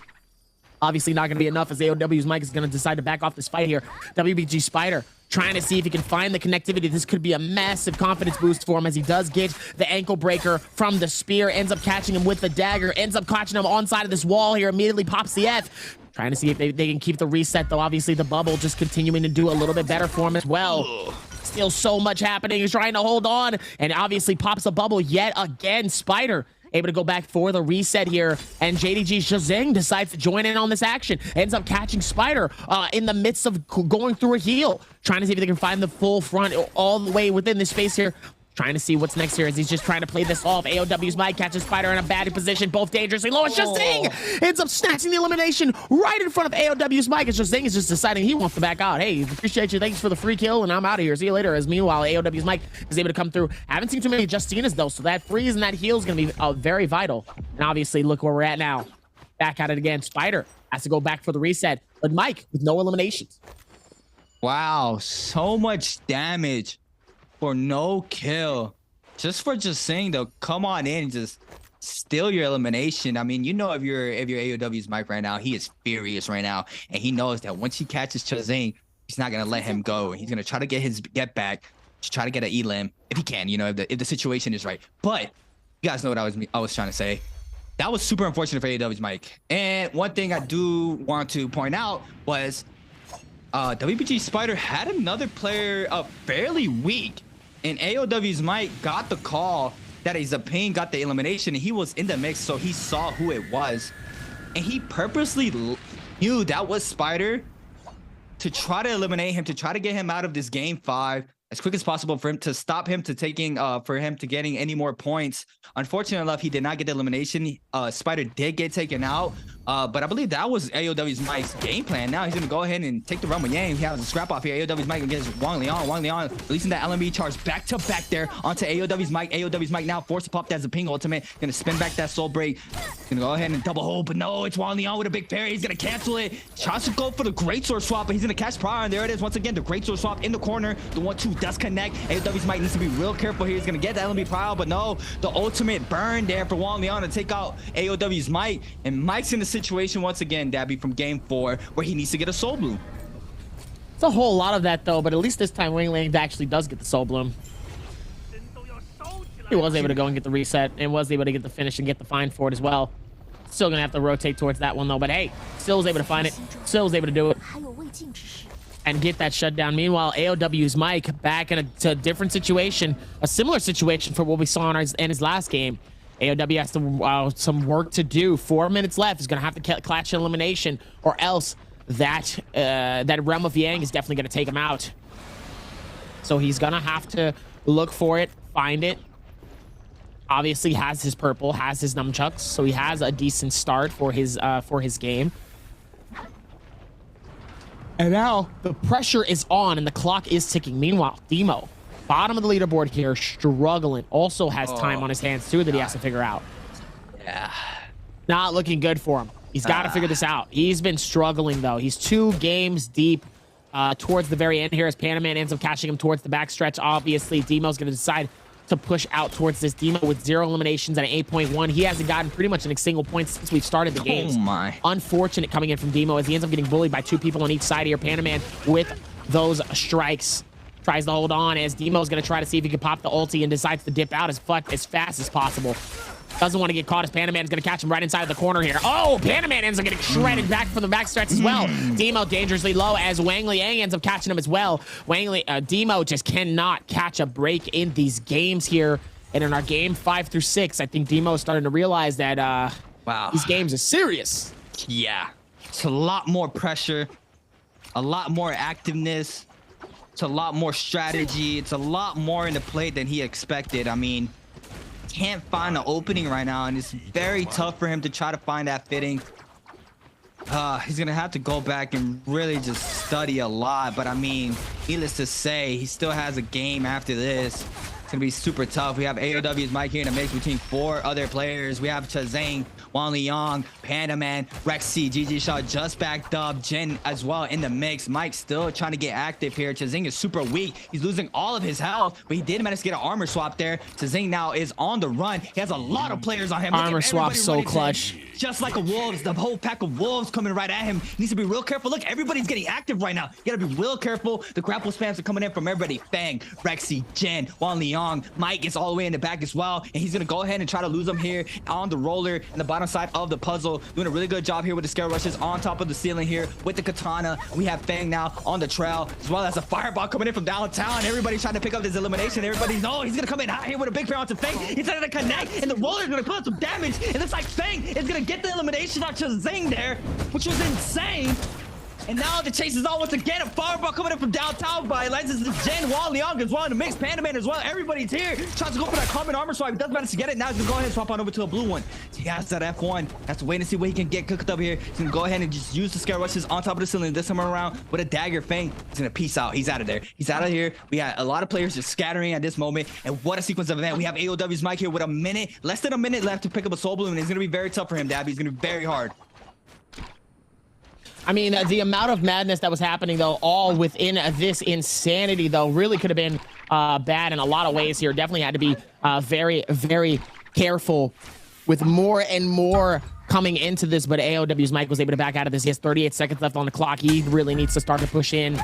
Speaker 1: Obviously not going to be enough, as AOW's Mike is going to decide to back off this fight here. WBG Spider trying to see if he can find the connectivity. This could be a massive confidence boost for him, as he does get the ankle breaker from the spear, ends up catching him with the dagger, ends up catching him on side of this wall here, immediately pops the F. Trying to see if they can keep the reset, though. Obviously, the bubble just continuing to do a little bit better for him as well. Still so much happening. He's trying to hold on, and obviously pops a bubble yet again. Spider able to go back for the reset here, and JDG Shazang decides to join in on this action. Ends up catching Spider in the midst of going through a heal. Trying to see if they can find the full front all the way within this space here. Trying to see what's next here, as he's just trying to play this off. AOW's Mike catches Spider in a bad position, both dangerously low. It's Shazang ends up snatching the elimination right in front of AOW's Mike. As Shazang is just deciding he wants to back out. Hey, appreciate you, thanks for the free kill, and I'm out of here. See you later. As meanwhile, AOW's Mike is able to come through. Haven't seen too many Justinas, though, so that freeze and that heal is going to be very vital. And obviously, look where we're at now. Back at it again. Spider has to go back for the reset, but Mike with no eliminations.
Speaker 2: Wow, so much damage for no kill. Just for saying, though, come on in and just steal your elimination. I mean, you know, if you're AOW's Mike right now, he is furious right now, and he knows that once he catches Shazang, he's not gonna let him go. He's gonna try to get his get back, to try to get an elim if he can. You know, if the situation is right. But you guys know what I was trying to say. That was super unfortunate for AOW's Mike. And one thing I do want to point out was WBG Spider had another player fairly weak. And AOW's Mike got the call that Zapane got the elimination, and he was in the mix, so he saw who it was. And he purposely knew that was Spider to try to eliminate him, to try to get him out of this game 5 as quick as possible, for him to stop him to getting any more points. Unfortunately enough, he did not get the elimination. Spider did get taken out, but I believe that was AOW's Mike's game plan. Now he's gonna go ahead and take the run with Yang. He has a scrap off here. AOW's Mike against Wang Liang. Wang Liang releasing that LMB charge back to back there onto AOW's Mike. AOW's Mike now forced to pop that Zaping ultimate. Gonna spin back that soul break. Gonna go ahead and double hold, but no, it's Wang Liang with a big parry. He's gonna cancel it. Tries to go for the great sword swap, but he's gonna catch Pryor, and there it is once again. The great sword swap in the corner. The 1-2 does connect. AOW's Mike needs to be real careful here. He's gonna get that LMB Pryor, but no, the ultimate burn there for Wang Liang to take out AOW's Mike. And Mike's in the situation once again, Dabby, from game 4, where he needs to get a soul bloom.
Speaker 1: It's a whole lot of that, though, but at least this time Wang Liang actually does get the soul bloom. He was able to go and get the reset and was able to get the finish and get the find for it as well. Still gonna have to rotate towards that one though, but hey, still was able to find it. Still was able to do it and get that shutdown. Meanwhile, AOW's Mike back in a different situation, a similar situation for what we saw in his last game. AOW has some work to do. 4 minutes left. He's gonna have to clutch an elimination, or else that Realm of Yang is definitely gonna take him out. So he's gonna have to look for it, find it. Obviously has his purple, has his nunchucks, so he has a decent start for his game. And now the pressure is on and the clock is ticking. Meanwhile, Demo, bottom of the leaderboard here, struggling. Also has time on his hands too that he has to figure out.
Speaker 2: Yeah.
Speaker 1: Not looking good for him. He's got to figure this out. He's been struggling though. He's 2 games deep towards the very end here as Panaman ends up catching him towards the backstretch. Obviously, Demo's going to decide to push out towards this. Demo with 0 eliminations and an 8.1. He hasn't gotten pretty much a single point since we've started the games.
Speaker 2: Oh my.
Speaker 1: Unfortunate coming in from Demo as he ends up getting bullied by 2 people on each side here. Panaman with those strikes tries to hold on as Demo's going to try to see if he can pop the ulti and decides to dip out as fast as possible. Doesn't want to get caught as Panaman's going to catch him right inside the corner here. Oh, Panaman ends up getting shredded back from the backstretch as well. Demo dangerously low as Wang Liang ends up catching him as well. Demo just cannot catch a break in these games here. And in our game 5 through 6, I think Demo is starting to realize that
Speaker 2: wow,
Speaker 1: these games are serious.
Speaker 2: Yeah, it's a lot more pressure, a lot more activeness, it's a lot more strategy, it's a lot more in the plate than he expected. I mean, can't find an opening right now, and it's very tough for him to try to find that fitting. He's gonna have to go back and really just study a lot, but I mean, needless to say, he still has a game after this. It's gonna be super tough. We have AOW's Mike here in a mix between 4 other players. We have Chazang, Wang Liang, Pandaman, Rexy, GG Shaw just backed up, Jin as well in the mix. Mike still trying to get active here. Chazang is super weak. He's losing all of his health, but he did manage to get an armor swap there. Chazang now is on the run. He has a lot of players on him.
Speaker 1: Armor swap so clutch.
Speaker 2: Just like a wolves, the whole pack of wolves coming right at him. He needs to be real careful. Look, everybody's getting active right now. You gotta be real careful. The grapple spams are coming in from everybody. Fang, Rexy, Jen, Wang Liang. Mike is all the way in the back as well, and he's gonna go ahead and try to lose him here on the roller in the bottom side of the puzzle. Doing a really good job here with the scare rushes on top of the ceiling here with the katana. We have Fang now on the trail, as well as a fireball coming in from downtown. Everybody's trying to pick up this elimination. Everybody's, oh, he's gonna come in hot here with a big pair onto Fang. He's trying to connect, and the roller's gonna cause some damage. And it's like Fang is gonna get the elimination on Chazang there, which was insane. And now the chase is on once again. A fireball coming in from downtown by Lenses, Jen, Wang Liang as well, and the mix Pandaman as well. Everybody's here. Tries to go for that common armor swap. He doesn't manage to get it. Now he's gonna go ahead and swap on over to a blue one. So he has that F1. Has to wait and see what he can get cooked up here. He's gonna go ahead and just use the scare rushes on top of the ceiling this time around with a dagger. Fang. He's gonna peace out. He's out of there. He's out of here. We got a lot of players just scattering at this moment. And what a sequence of event. We have AOW's Mike here with less than a minute left to pick up a soul balloon. It's gonna be very tough for him, Dabby. It's gonna be very hard.
Speaker 1: I mean, the amount of madness that was happening, though, all within this insanity, though, really could have been bad in a lot of ways here. Definitely had to be very, very careful with more and more coming into this. But AOW's Mike was able to back out of this. He has 38 seconds left on the clock. He really needs to start to push in.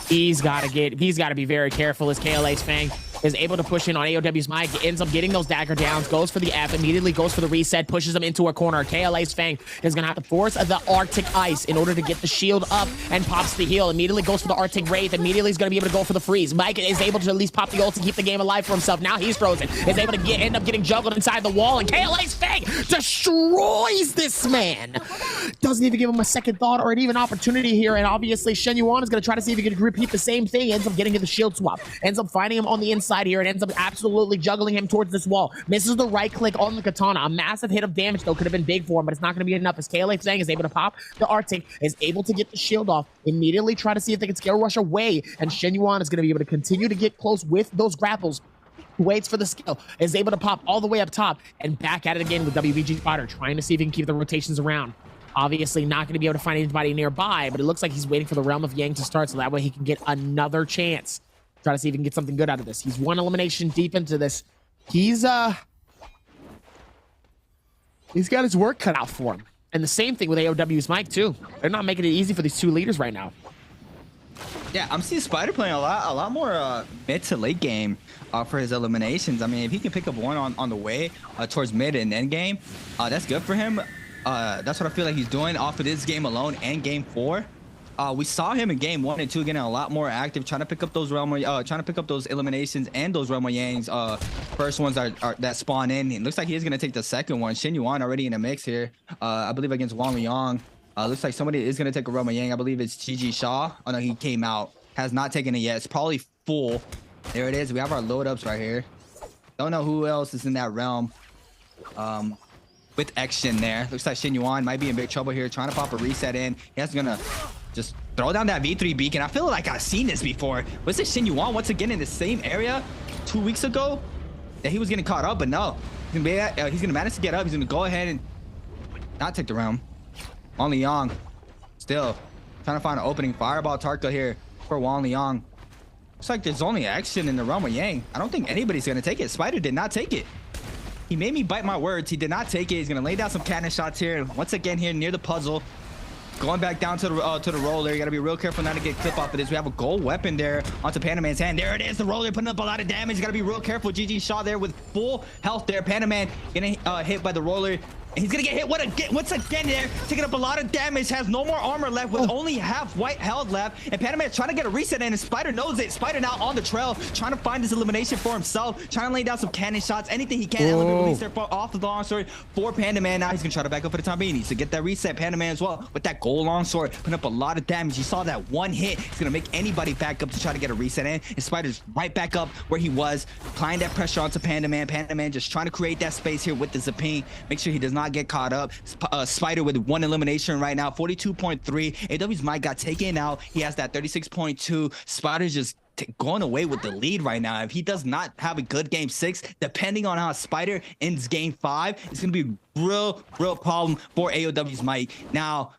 Speaker 1: He's got to be very careful as KLA's Fang is able to push in on AOW's Mike, ends up getting those dagger downs, goes for the F, immediately goes for the reset, pushes him into a corner. KLA's Fang is going to have to force the Arctic Ice in order to get the shield up and pops the heal. Immediately goes for the Arctic Wraith. Immediately he's going to be able to go for the freeze. Mike is able to at least pop the ult to keep the game alive for himself. Now he's frozen. Is able to end up getting juggled inside the wall, and KLA's Fang destroys this man. Doesn't even give him a second thought or an even opportunity here, and obviously Shen Yuan is going to try to see if he can repeat the same thing. Ends up getting the shield swap. Ends up finding him on the inside here and ends up absolutely juggling him towards this wall. Misses the right click on the katana. A massive hit of damage, though, could have been big for him, but it's not going to be enough as KLA Fang is able to pop the Arctic, is able to get the shield off, immediately try to see if they can scale rush away, and Shen Yuan is going to be able to continue to get close with those grapples. Waits for the skill, is able to pop all the way up top, and back at it again with WBG Spider, trying to see if he can keep the rotations around. Obviously not going to be able to find anybody nearby, but it looks like he's waiting for the Realm of Yang to start, so that way he can get another chance. Try to see if he can get something good out of this. He's 1 elimination deep into this. He's got his work cut out for him. And the same thing with AOW's Mike, too. They're not making it easy for these 2 leaders right now.
Speaker 2: Yeah, I'm seeing Spider playing a lot more mid to late game for his eliminations. I mean, if he can pick up one on the way towards mid and end game, that's good for him. That's what I feel like he's doing off of this game alone and game 4. We saw him in game 1 and 2 getting a lot more active, trying to pick up those those eliminations and those Realm of Yangs. First ones that spawn in. It looks like he's gonna take the second one. Xin Yuan already in the mix here. I believe against Wang Liang. Looks like somebody is gonna take a Realm of Yang. I believe it's GG Shaw. Oh no, he came out. Has not taken it yet. It's probably full. There it is. We have our load ups right here. Don't know who else is in that realm. With Action there. Looks like Xin Yuan might be in big trouble here, trying to pop a reset in. He's gonna just throw down that V3 beacon. I feel like I've seen this before. Was it Xin Yuan once again in the same area 2 weeks ago that he was getting caught up? But no, he's gonna manage to get up. He's gonna go ahead and not take the realm. Wang Liang still trying to find an opening. Fireball Tarka here for Wang Liang. Looks like there's only Action in the realm of Yang. I don't think anybody's gonna take it. Spider did not take it. He made me bite my words. He did not take it. He's gonna lay down some cannon shots here. Once again here near the puzzle. Going back down to the roller. You gotta be real careful not to get clip off of this. We have a gold weapon there onto Panda Man's hand. There it is. The roller putting up a lot of damage. You gotta be real careful. GG Shaw there with full health there. Panda Man getting hit by the roller. And he's gonna get hit once again there, taking up a lot of damage, has no more armor left with only half white health left. And Panda Man's trying to get a reset in, and Spider knows it. Spider now on the trail, trying to find this elimination for himself, trying to lay down some cannon shots, anything he can. Element release there off of the longsword for Panda Man. Now he's gonna try to back up for the time being. He needs to get that reset. Panda Man as well with that gold longsword, putting up a lot of damage. You saw that one hit. It's gonna make anybody back up to try to get a reset in. And Spider's right back up where he was, applying that pressure onto Panda Man. Panda Man just trying to create that space here with the Zapine. Make sure he does not get caught up. Spider with 1 elimination right now, 42.3. AW's mic got taken out. He has that 36.2. Spider's just going away with the lead right now. If he does not have a good game 6, depending on how Spider ends game 5, it's gonna be real problem for AOW's mic. Now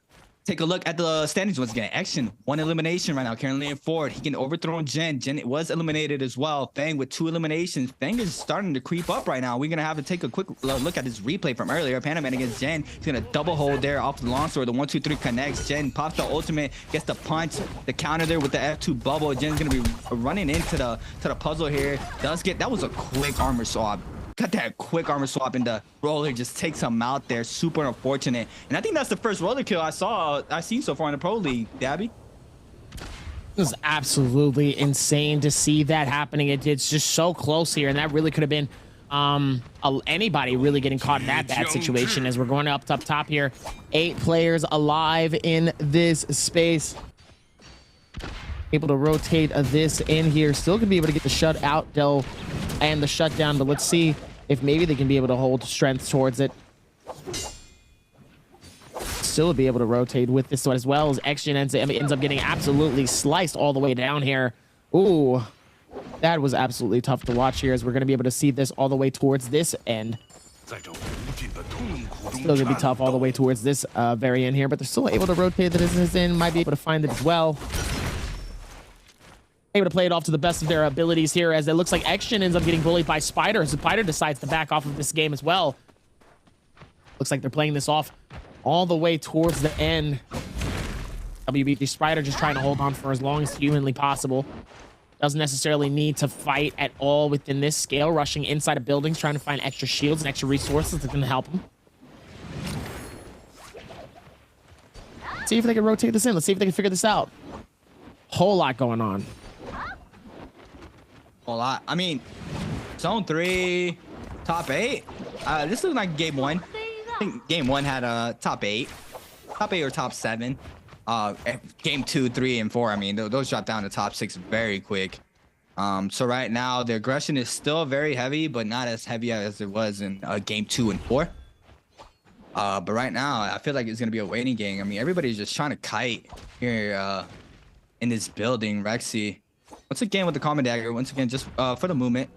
Speaker 2: take a look at the standings once again. Action 1 elimination right now, currently in 4th. He can overthrow Jen. Jen was eliminated as well. Fang with 2 eliminations. Fang is starting to creep up right now. We're gonna have to take a quick look at this replay from earlier. Panda Man against Jen. He's gonna double hold there off the longsword. The 1-2-3 connects. Jen pops the ultimate, gets the punch, the counter there with the F2 bubble. Jen's gonna be running into the puzzle here. That was a quick armor swap. Got that quick armor swap, and the roller just takes him out there. Super unfortunate. And I think that's the first roller kill I've seen so far in the Pro League, Dabby.
Speaker 1: It was absolutely insane to see that happening. It's just so close here, and that really could have been anybody really getting caught in that bad situation. As we're going up top here, 8 players alive in this space. Able to rotate this in here. Still gonna be able to get the shut out though and the shutdown, but let's see if maybe they can be able to hold strength towards it. Still be able to rotate with this one, as well as Action ends up getting absolutely sliced all the way down here. Ooh, that was absolutely tough to watch here, as we're gonna be able to see this all the way towards this end. Still gonna be tough all the way towards this very end here, but they're still able to rotate the distance in. Might be able to find it as well. Able to play it off to the best of their abilities here, as it looks like Action ends up getting bullied by Spider. Spider decides to back off of this game as well. Looks like they're playing this off all the way towards the end. WBT Spider just trying to hold on for as long as humanly possible. Doesn't necessarily need to fight at all within this scale. Rushing inside of buildings, trying to find extra shields and extra resources that can help him. See if they can rotate this in. Let's see if they can figure this out. Whole lot going on.
Speaker 2: A lot. I mean, zone 3, top 8. This looks like game 1. I think game 1 had a top 8 or top 7. Game 2, 3, and 4. I mean, those dropped down to top 6 very quick. So right now the aggression is still very heavy, but not as heavy as it was in game 2 and 4. But right now I feel like it's gonna be a waiting game. I mean, everybody's just trying to kite here in this building. Rexy once again with the common dagger, once again just for the movement.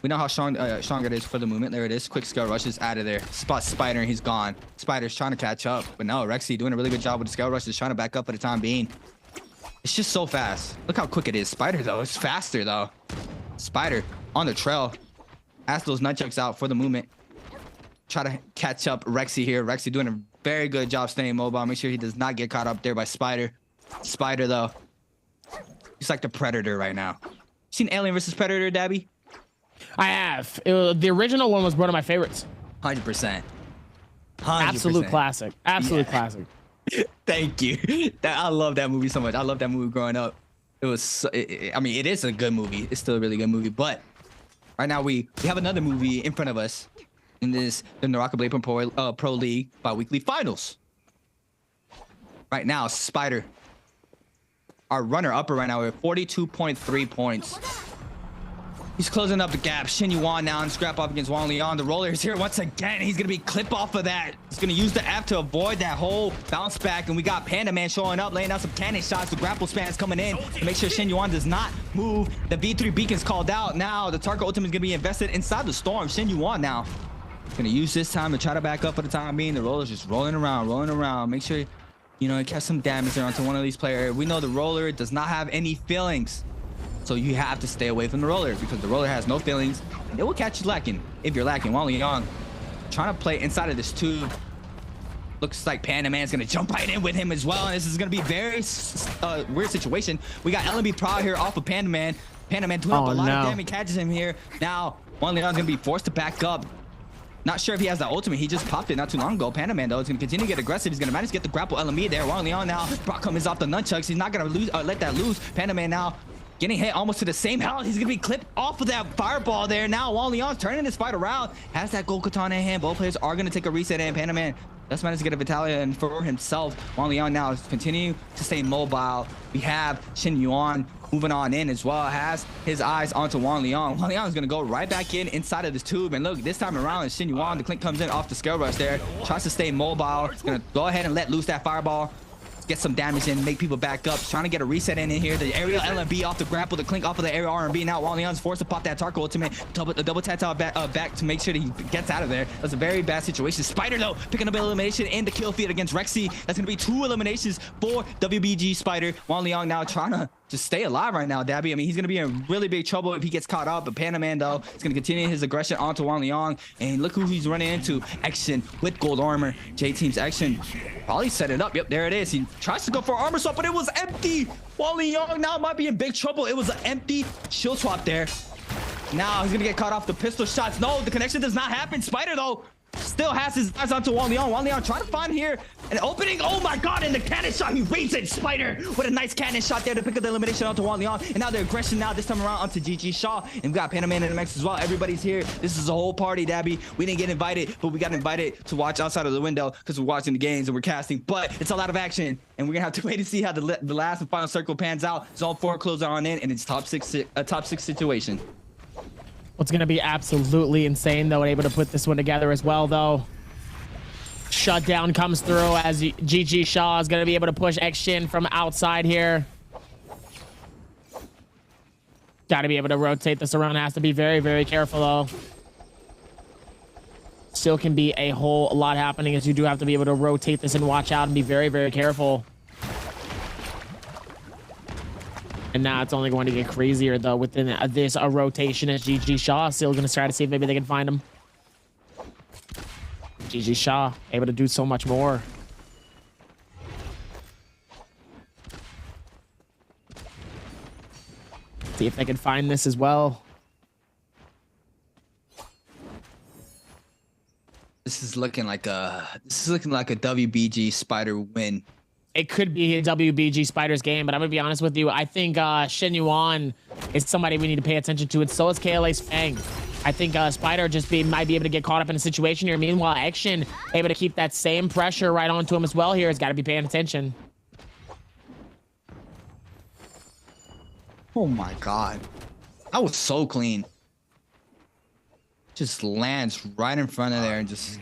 Speaker 2: We know how strong it is for the movement. There it is. Quick scale rush is out of there. Spot Spider and he's gone. Spider's trying to catch up, but no, Rexy doing a really good job with the scale rush, is trying to back up for the time being. It's just so fast. Look how quick it is. Spider though, it's faster though. Spider on the trail, has those nunchucks out for the movement. Try to catch up Rexy here. Rexy doing a very good job staying mobile. Make sure he does not get caught up there by Spider. Spider though, He's like the Predator right now. Seen Alien vs Predator, Dabby?
Speaker 1: I have. The original one was one of my favorites.
Speaker 2: 100%.
Speaker 1: Absolute classic. Absolute classic.
Speaker 2: Thank you. I love that movie so much. I love that movie growing up. It was. I mean, it is a good movie. It's still a really good movie. But right now we have another movie in front of us. In the NARAKA BLADEPOINT Pro League bi-weekly finals. Right now, Spider, our runner-upper right now, with 42.3 points. He's closing up the gap. Shin Yuan now and scrap off against Wang Leon. The roller is here once again. He's gonna be clip off of that. He's gonna use the F to avoid that whole bounce back. And we got Panda Man showing up, laying out some cannon shots. The grapple spans coming in to make sure Shin Yuan does not move. The V3 beacon's called out. Now the Tarka ultimate is gonna be invested inside the storm. Shin Yuan now gonna use this time to try to back up for the time being. The roller's just rolling around. Make sure, you know, it catch some damage there onto one of these players. We know the roller does not have any feelings. So you have to stay away from the roller because the roller has no feelings and it will catch you lacking if you're lacking. Wang Leon trying to play inside of this tube. Looks like Panda Man's gonna jump right in with him as well. And this is gonna be a very weird situation. We got Nbpl here off of Panda Man. Panda Man doing up a lot of damage, catches him here. Now Wang Leon's gonna be forced to back up. Not sure if he has the ultimate. He just popped it not too long ago. Panda Man, though, is going to continue to get aggressive. He's going to manage to get the grapple LME there. Wang Leon now. Brockham is off the nunchucks. He's not going to let that loose. Panda Man now getting hit almost to the same health. He's going to be clipped off of that fireball there. Now Wang Leon's turning his fight around. Has that gold katana in hand. Both players are going to take a reset, and Panda Man just managed to get a battalion for himself. Wang Leon now is continuing to stay mobile. We have Shin Yuan moving on in as well. Has his eyes onto Wang Leon. Wang Leon is going to go right back inside of this tube. And look, this time around, Shin Yuan, the clink comes in off the scale rush there. Tries to stay mobile. He's going to go ahead and let loose that fireball. Get some damage in, make people back up. Trying to get a reset in here. The aerial LMB off the grapple, the clink off of the aerial R&B. Now Wang Leon's forced to pop that Tarka ultimate. Double tap out back to make sure that he gets out of there. That's a very bad situation. Spider, though, picking up an elimination in the kill feed against Rexy. That's going to be 2 eliminations for WBG Spider. Wang Leon now trying to just stay alive right now, Dabby. I mean, he's going to be in really big trouble if he gets caught up. But Panda Man, though, is going to continue his aggression onto Wang Leon. And look who he's running into. Action with gold armor. J-Team's Action probably set it up. Yep, there it is. He tries to go for armor swap, but it was empty. Wang Leon now might be in big trouble. It was an empty shield swap there. Now he's going to get caught off the pistol shots. No, the connection does not happen. Spider, though, still has his eyes onto Wang Leon. Wang Leon trying to find here an opening. Oh my god, and the cannon shot. He reads it. Spider with a nice cannon shot there to pick up the elimination onto Wang Leon. And now the aggression now this time around onto GG Shaw. And we got Panda Man in the mix as well. Everybody's here. This is a whole party, Dabby. We didn't get invited, but we got invited to watch outside of the window because we're watching the games and we're casting. But it's a lot of action. And we're going to have to wait to see how the last and final circle pans out. Zone 4 closes on in, and it's top six situation.
Speaker 1: What's going to be absolutely insane, though, and able to put this one together as well, though. Shutdown comes through as GG Shaw is going to be able to push X-Shin from outside here. Got to be able to rotate this around. Has to be very, very careful, though. Still can be a whole lot happening as you do have to be able to rotate this and watch out and be very, very careful. And now it's only going to get crazier, though, within this rotation as GG Shaw still going to try to see if maybe they can find him. GG Shaw able to do so much more. See if they can find this as well.
Speaker 2: This is looking like a WBG Spider win.
Speaker 1: It could be a WBG Spider's game, but I'm gonna be honest with you. I think Shin Yuan is somebody we need to pay attention to, and so is KLA's Fang. I think Spider just might be able to get caught up in a situation here. Meanwhile, Action able to keep that same pressure right onto him as well here. Has got to be paying attention.
Speaker 2: Oh my god. That was so clean. Just lands right in front of there and just...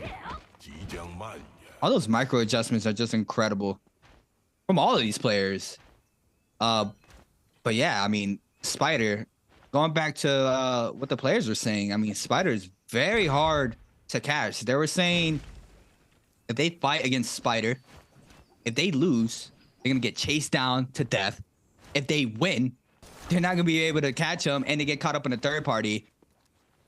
Speaker 2: all those micro adjustments are just incredible from all of these players. But yeah, I mean, Spider, going back to what the players were saying, I mean, Spider is very hard to catch. They were saying if they fight against Spider, if they lose, they're going to get chased down to death. If they win, they're not going to be able to catch them and they get caught up in a third party.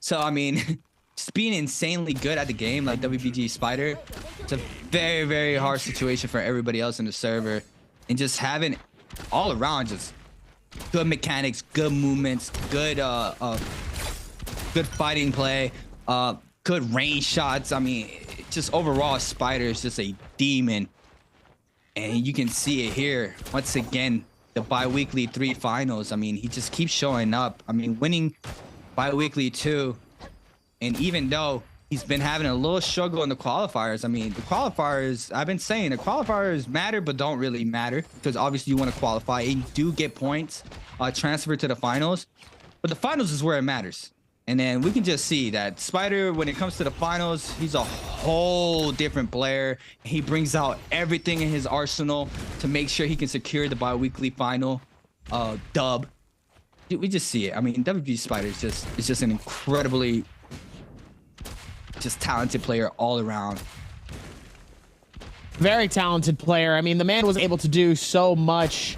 Speaker 2: So, I mean, just being insanely good at the game like WBG Spider, it's a very, very hard situation for everybody else in the server. And just having all around just good mechanics, good movements, good good fighting play, good range shots. I mean, just overall, Spider is just a demon. And you can see it here once again, the bi-weekly 3 finals. I mean, he just keeps showing up. I mean, winning bi-weekly 2, and even though he's been having a little struggle in the qualifiers, I mean, the qualifiers, I've been saying the qualifiers matter but don't really matter, because obviously you want to qualify and you do get points transferred to the finals, but the finals is where it matters. And then we can just see that Spider, when it comes to the finals, he's a whole different player. He brings out everything in his arsenal to make sure he can secure the bi-weekly final dub. We just see it. I mean, WBG Spider is just an incredibly just talented player all around.
Speaker 1: Very talented player. I mean, the man was able to do so much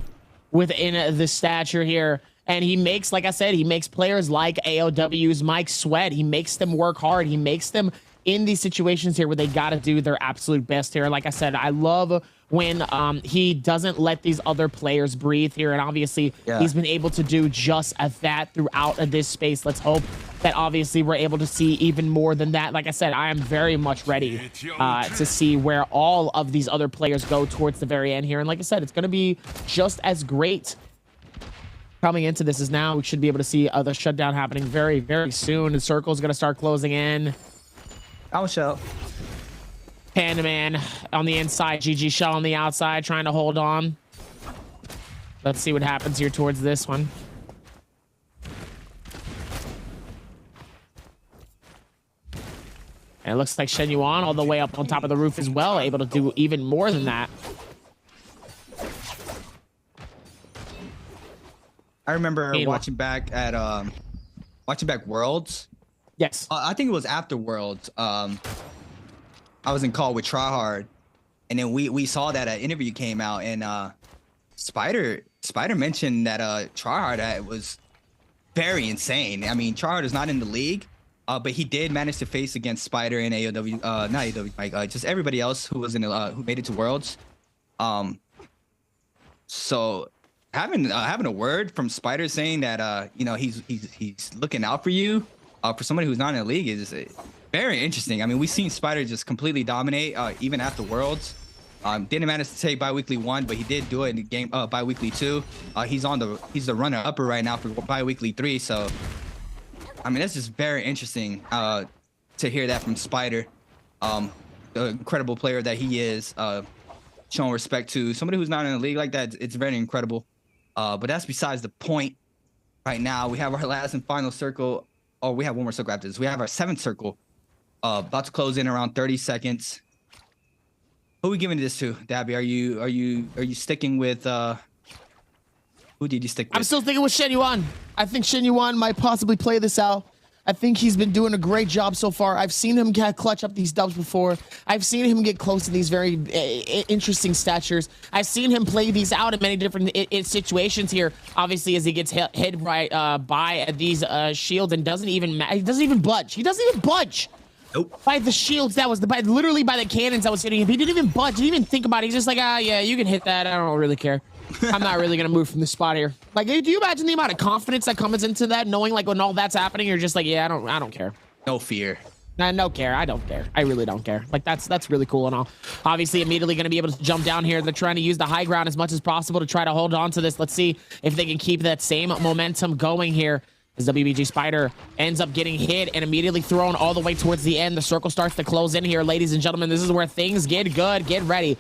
Speaker 1: within the stature here. And he makes, like I said, he makes players like AOW's Mike sweat. He makes them work hard. He makes them in these situations here where they got to do their absolute best here. Like I said, I love when he doesn't let these other players breathe here. And obviously, he's been able to do just that throughout this space. Let's hope that obviously we're able to see even more than that. Like I said, I am very much ready to see where all of these other players go towards the very end here. And like I said, it's going to be just as great. Coming into this is now we should be able to see the shutdown happening very, very soon. The circle is going to start closing in.
Speaker 2: I'll show.
Speaker 1: Panda Man on the inside, GG Shell on the outside, trying to hold on. Let's see what happens here towards this one. And it looks like Shen Yuan all the way up on top of the roof as well, able to do even more than that.
Speaker 2: I remember watching back at Worlds.
Speaker 1: Yes.
Speaker 2: I think it was after Worlds. I was in call with Tryhard, and then we saw that an interview came out, and Spider mentioned that Tryhard was very insane. I mean, Tryhard is not in the league, but he did manage to face against Spider and AOW, not AOW, like just everybody else who was in who made it to Worlds. So having a word from Spider saying that you know he's looking out for you for somebody who's not in the league is very interesting. I mean, we've seen Spider just completely dominate even after Worlds. Didn't manage to take bi-weekly 1, but he did do it in the game bi-weekly 2. He's the runner upper right now for bi-weekly 3. So I mean, that's just very interesting to hear that from Spider, the incredible player that he is, showing respect to somebody who's not in the league like that. It's very incredible. But that's besides the point. Right now, we have our last and final circle. Oh, we have one more circle after this. We have our 7th circle, about to close in around 30 seconds. Who are we giving this to, Dabby? Are you sticking with? Who did you stick with?
Speaker 1: I'm still sticking with Shen Yuan. I think Shen Yuan might possibly play this out. I think he's been doing a great job so far. I've seen him clutch up these dubs before. I've seen him get close to these very interesting statures. I've seen him play these out in many different situations here. Obviously, as he gets hit right by these shields and doesn't even budge. He doesn't even budge.
Speaker 2: Nope.
Speaker 1: By the shields, that was literally by the cannons that was hitting him. He didn't even budge. He didn't even think about it. He's just like, yeah, you can hit that. I don't really care. I'm not really gonna move from this spot here. Like, do you imagine the amount of confidence that comes into that, knowing like when all that's happening, you're just like, yeah, I don't care.
Speaker 2: No fear.
Speaker 1: No care. I don't care. I really don't care. Like, that's really cool and all. Obviously, immediately gonna be able to jump down here. They're trying to use the high ground as much as possible to try to hold on to this. Let's see if they can keep that same momentum going here. As WBG Spider ends up getting hit and immediately thrown all the way towards the end. The circle starts to close in here, ladies and gentlemen. This is where things get good. Get ready.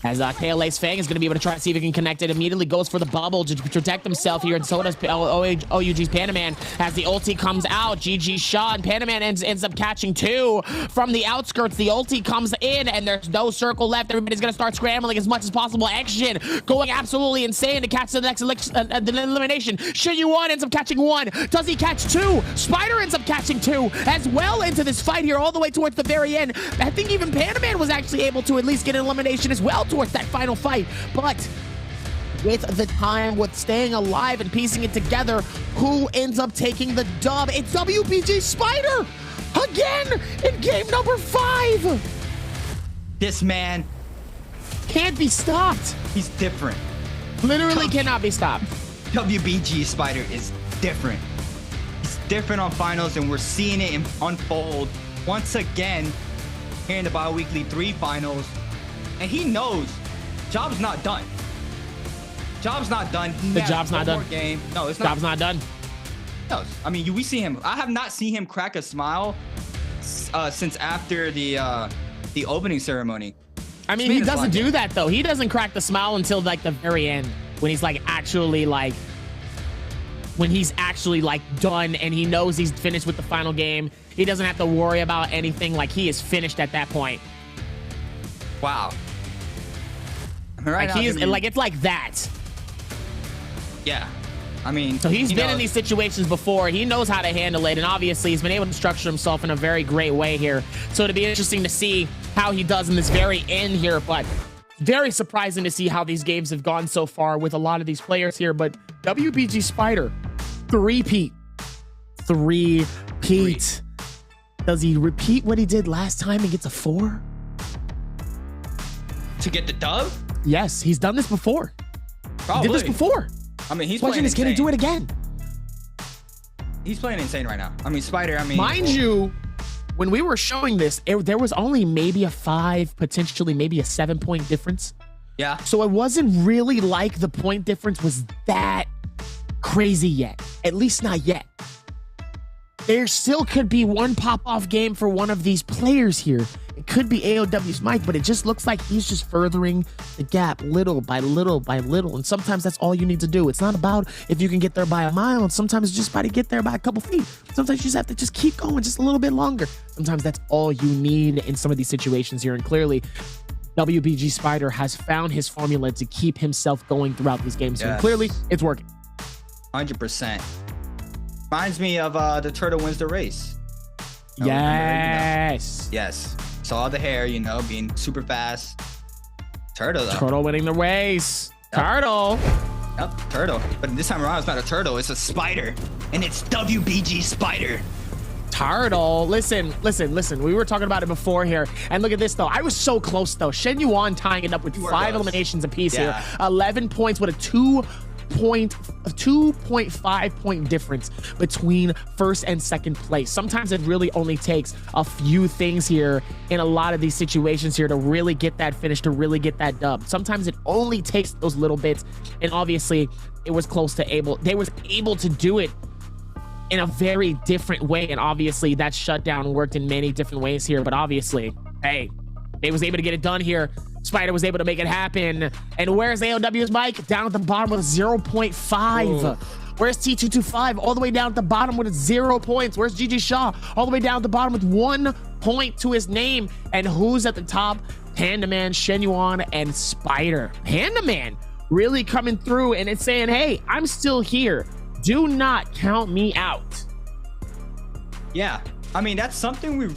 Speaker 1: As KLA's Fang is going to be able to try to see if he can connect it. Immediately goes for the bubble to protect himself here. And so does OUG's Panda Man. As the ulti comes out, GG shot. And Panda Man ends up catching 2 from the outskirts. The ulti comes in and there's no circle left. Everybody's going to start scrambling as much as possible. Action going absolutely insane to catch the next elimination. Shen Yuan ends up catching 1. Does he catch 2? Spider ends up catching 2 as well into this fight here all the way towards the very end. I think even Panda Man was actually able to at least get an elimination as well towards that final fight, but with the time, with staying alive and piecing it together, who ends up taking the dub? It's WBG Spider again in game number 5.
Speaker 2: This man
Speaker 1: can't be stopped.
Speaker 2: He's different.
Speaker 1: Literally cannot be stopped.
Speaker 2: WBG Spider is different. It's different on finals, and we're seeing it unfold once again here in the BIWEEK3 finals. And he knows job's not done. Job's not done.
Speaker 1: The job's not done.
Speaker 2: Game. No, it's not.
Speaker 1: Job's not done.
Speaker 2: No, I mean, we see him. I have not seen him crack a smile since after the opening ceremony.
Speaker 1: I mean, he doesn't do that though. He doesn't crack the smile until like the very end, when he's like actually like, when he's actually like done and he knows he's finished with the final game. He doesn't have to worry about anything. Like, he is finished at that point.
Speaker 2: Wow. I mean, right
Speaker 1: like
Speaker 2: now,
Speaker 1: he is like, it's like that.
Speaker 2: Yeah. I mean,
Speaker 1: so he's been in these situations before. He knows how to handle it, and obviously he's been able to structure himself in a very great way here. So it'll be interesting to see how he does in this very end here, but very surprising to see how these games have gone so far with a lot of these players here. But WBG Spider, three-peat. Does he repeat what he did last time and gets a 4?
Speaker 2: To get the dub?
Speaker 1: Yes, he's done this before.
Speaker 2: Probably.
Speaker 1: He did this before.
Speaker 2: I mean, he's
Speaker 1: playing insane. Gonna do it again.
Speaker 2: He's playing insane right now. I mean, Spider, I mean...
Speaker 1: Mind you, when we were showing this, there was only maybe a 5, potentially maybe a 7-point difference.
Speaker 2: Yeah.
Speaker 1: So it wasn't really like the point difference was that crazy yet. At least not yet. There still could be one pop-off game for one of these players here. It could be AOW's Mike, but it just looks like he's just furthering the gap little by little by little. And sometimes that's all you need to do. It's not about if you can get there by a mile. And sometimes it's just about to get there by a couple feet. Sometimes you just have to just keep going just a little bit longer. Sometimes that's all you need in some of these situations here. And clearly, WBG Spider has found his formula to keep himself going throughout these games. Yes. And clearly, it's working.
Speaker 2: 100%. Reminds me of the turtle wins the race.
Speaker 1: Yes.
Speaker 2: Yes. Saw the hair, being super fast. Turtle, though.
Speaker 1: Turtle winning the race. Yep. Turtle.
Speaker 2: Yep, turtle. But this time around, it's not a turtle. It's a spider. And it's WBG Spider.
Speaker 1: Turtle. Listen. We were talking about it before here. And look at this, though. I was so close, though. Shen Yuan tying it up with 5 eliminations apiece here. 11 points with a 2.5 point difference between first and second place. Sometimes it really only takes a few things here in a lot of these situations here to really get that finish, to really get that dub. Sometimes it only takes those little bits, and obviously it was close to they was able to do it in a very different way, and obviously that shutdown worked in many different ways here, but obviously, hey, they was able to get it done here. Spider was able to make it happen. And where's AOW's Mike? Down at the bottom with 0.5. Where's T225? All the way down at the bottom with 0 points. Where's GG Shaw? All the way down at the bottom with 1 point to his name. And who's at the top? Panda Man, Shen Yuan, and Spider. Panda Man really coming through, and it's saying, hey, I'm still here. Do not count me out.
Speaker 2: Yeah, I mean, that's something we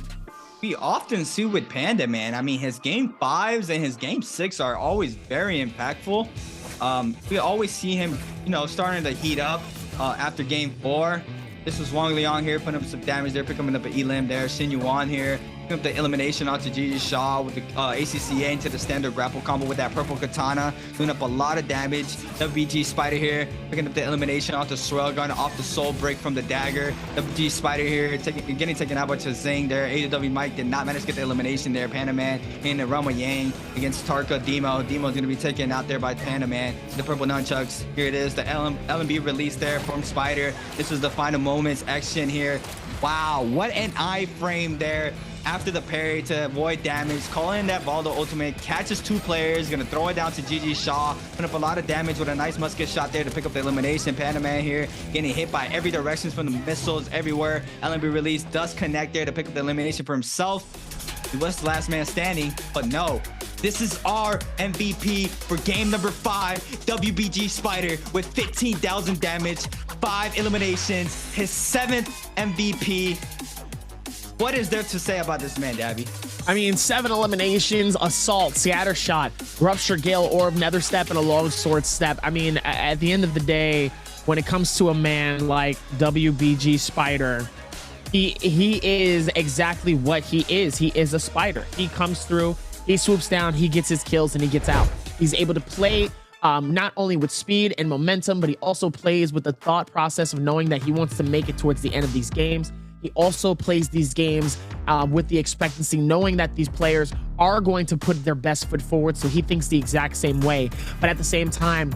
Speaker 2: often see with Panda Man. I mean, his game 5s and his game 6 are always very impactful. We always see him, starting to heat up after game 4. This was Wang Liang here, putting up some damage there, picking up an Elim there. Shen Yuan here, picking up the elimination onto GG Shaw with the ACCA into the standard grapple combo with that purple katana, doing up a lot of damage. WBG Spider here, picking up the elimination onto Swirl Gun off the soul break from the dagger. WBG Spider here, getting taken out by Zing there. AW Mike did not manage to get the elimination there. Panda Man in the Rama Yang against Tarka Demo. Demo's gonna be taken out there by Panda Man. The purple nunchucks. Here it is, the LMB release there from Spider. This is the final moments action here. Wow, what an iframe there. After the parry to avoid damage, calling in that Valdo ultimate, catches 2 players, gonna throw it down to GG Shaw, putting up a lot of damage with a nice musket shot there to pick up the elimination. Panda Man here, getting hit by every direction from the missiles everywhere. LMB release does connect there to pick up the elimination for himself. He was the last man standing, but no. This is our MVP for game number 5, WBG Spider with 15,000 damage, 5 eliminations, his 7th MVP. What is there to say about this man, Dabby?
Speaker 1: I mean, 7 eliminations, assault, scatter shot, rupture, gale orb, nether step, and a long sword step. I mean, at the end of the day, when it comes to a man like WBG Spider, he is exactly what he is. He is a spider. He comes through, he swoops down, he gets his kills, and he gets out. He's able to play not only with speed and momentum, but he also plays with the thought process of knowing that he wants to make it towards the end of these games. He also plays these games with the expectancy, knowing that these players are going to put their best foot forward. So he thinks the exact same way. But at the same time,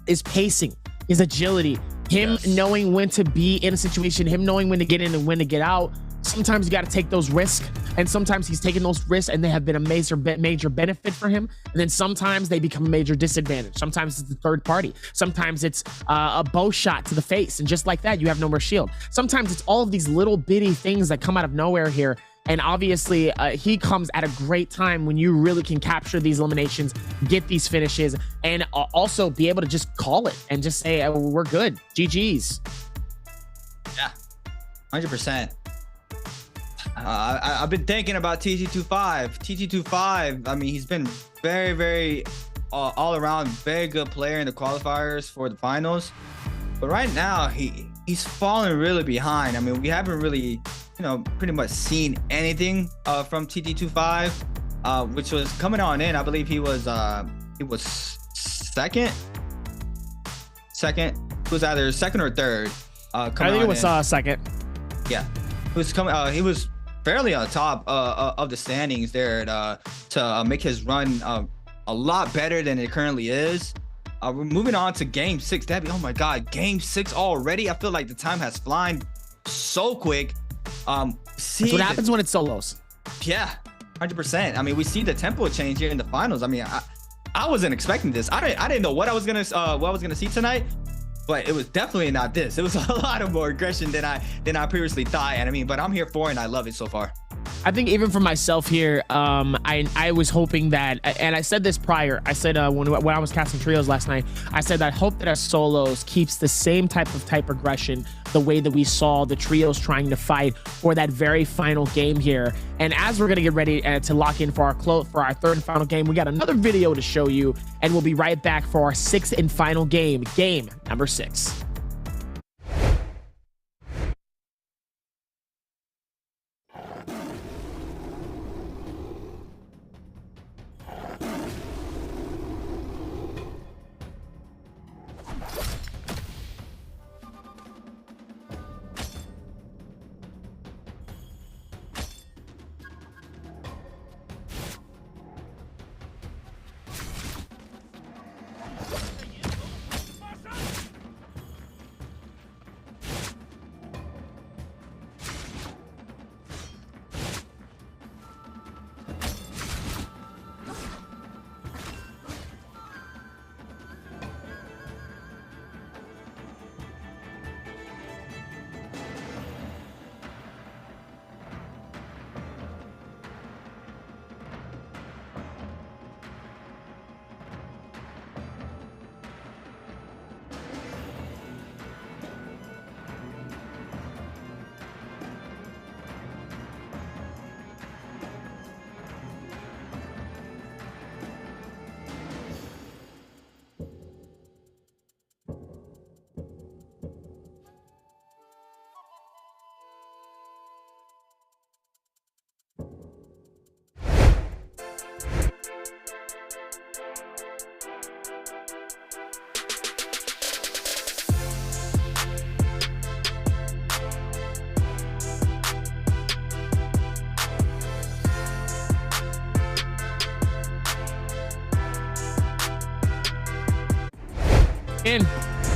Speaker 1: his pacing, his agility, him knowing when to be in a situation, him knowing when to get in and when to get out. Sometimes you got to take those risks, and sometimes he's taking those risks and they have been a major benefit for him, and then sometimes they become a major disadvantage. Sometimes it's the third party, sometimes it's a bow shot to the face, and just like that you have no more shield. Sometimes it's all of these little bitty things that come out of nowhere here, and obviously he comes at a great time when you really can capture these eliminations, get these finishes, and also be able to just call it and just say, oh, we're good, GG's.
Speaker 2: Yeah, 100%. I've been thinking about TT25. TT25, I mean, he's been very all around very good player in the qualifiers for the finals, but right now he's falling really behind. I mean, we haven't really, pretty much seen anything from TT25, which was coming on in. I believe he was second. He was either second or third.
Speaker 1: I think it was second.
Speaker 2: Yeah, he was coming. He was fairly on top of the standings there to make his run a lot better than it currently is. We're moving on to game 6. Debbie, oh my God, game 6 already. I feel like the time has flown so quick.
Speaker 1: That's what happens when it's solos.
Speaker 2: Yeah, 100%. I mean, we see the tempo change here in the finals. I mean, I wasn't expecting this. I didn't know what I was gonna see tonight. But it was definitely not this. It was a lot of more aggression than I previously thought. And I mean, but I'm here for it and I love it so far.
Speaker 1: I think even for myself here, I was hoping that, and I said this prior, I said when I was casting trios last night, I said that I hope that our solos keeps the same type aggression, the way that we saw the trios trying to fight for that very final game here. And as we're gonna get ready to lock in for our third and final game, we got another video to show you, and we'll be right back for our 6th and final game number 6.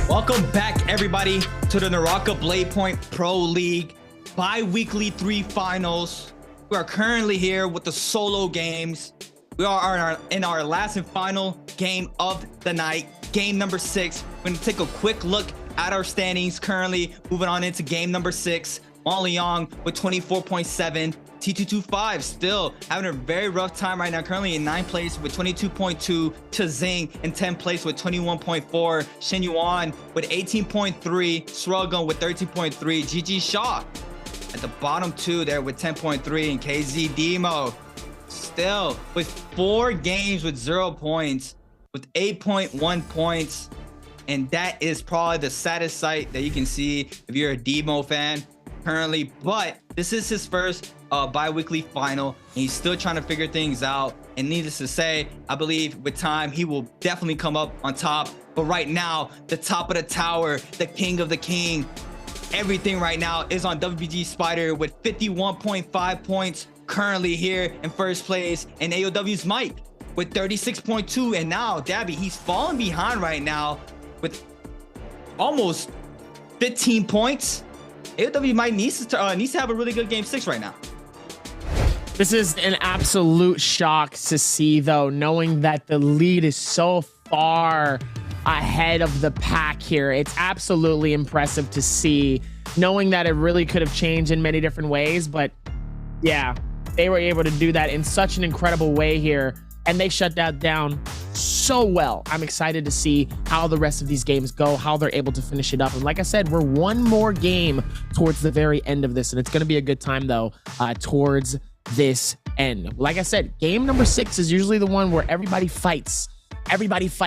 Speaker 2: Welcome back, everybody, to the NARAKA BLADEPOINT Pro League bi-weekly 3 finals. We are currently here with the solo games. We are in our last and final game of the night, game number 6. We're going to take a quick look at our standings currently, moving on into game number 6. Leong with 24.7. T225 still having a very rough time right now, currently in 9th place with 22.2. Zing in 10th place with 21.4. Shen Yuan with 18.3. Srugun with 13.3. GG Shaw at the bottom 2 there with 10.3. And KZ Demo still with 4 games with 0 points with 8.1 points. And that is probably the saddest sight that you can see if you're a Demo fan currently. But this is his first bi-weekly final, and he's still trying to figure things out. And needless to say, I believe with time, he will definitely come up on top. But right now, the top of the tower, the king of the king, everything right now is on WBG Spider with 51.5 points currently here in first place. And AOW's Mike with 36.2. And now Dabby, he's falling behind right now with almost 15 points. AOW Mike needs to have a really good game 6 right now.
Speaker 1: This is an absolute shock to see, though, knowing that the lead is so far ahead of the pack here. It's absolutely impressive to see, knowing that it really could have changed in many different ways. But yeah, they were able to do that in such an incredible way here, and they shut that down so well. I'm excited to see how the rest of these games go, how they're able to finish it up. And like I said, we're one more game towards the very end of this, and it's going to be a good time, though, towards this end. Like I said, game number 6 is usually the one where everybody fights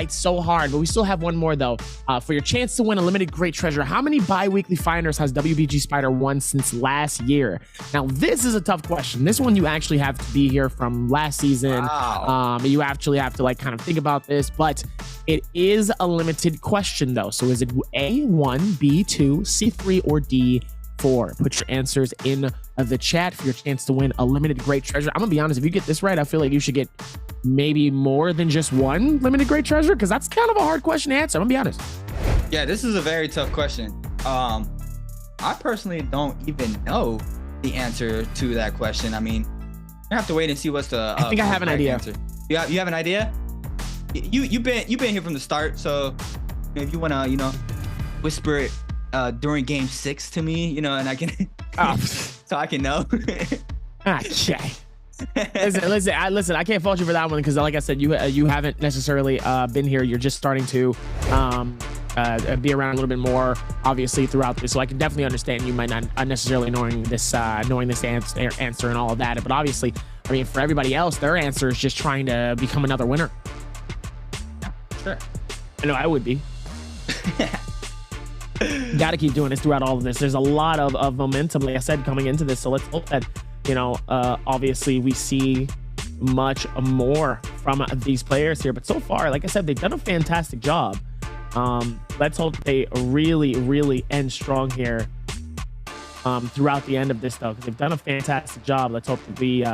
Speaker 1: so hard, but we still have one more, though, for your chance to win a limited great treasure. How many bi-weekly finders has WBG Spider won since last year? Now, this is a tough question. This one you actually have to be here from last season. Wow. You actually have to like kind of think about this, but it is a limited question, though. So is it A1, B2, C3, or D4? Put your answers in the chat for your chance to win a limited great treasure. I'm gonna be honest, if you get this right, I feel like you should get maybe more than just one limited great treasure, because that's kind of a hard question to answer. I'm gonna be honest.
Speaker 2: Yeah, this is a very tough question. I personally don't even know the answer to that question. I mean, you have to wait and see what's the.
Speaker 1: I think I have an idea.
Speaker 2: Answer. You have an idea? You've been here from the start, so if you wanna, whisper it during game 6 to me, and I can, so I can know.
Speaker 1: Okay. Listen, I can't fault you for that one, because like I said, you haven't necessarily been here. You're just starting to be around a little bit more, obviously, throughout this. So I can definitely understand you might not necessarily knowing this answer and all of that. But obviously, I mean, for everybody else, their answer is just trying to become another winner.
Speaker 2: Yeah, sure.
Speaker 1: I know I would be. Got to keep doing this throughout all of this. There's a lot of momentum, like I said, coming into this. So let's hope that, obviously we see much more from these players here. But so far, like I said, they've done a fantastic job. Let's hope they really, really end strong here throughout the end of this, though, because they've done a fantastic job. Let's hope that we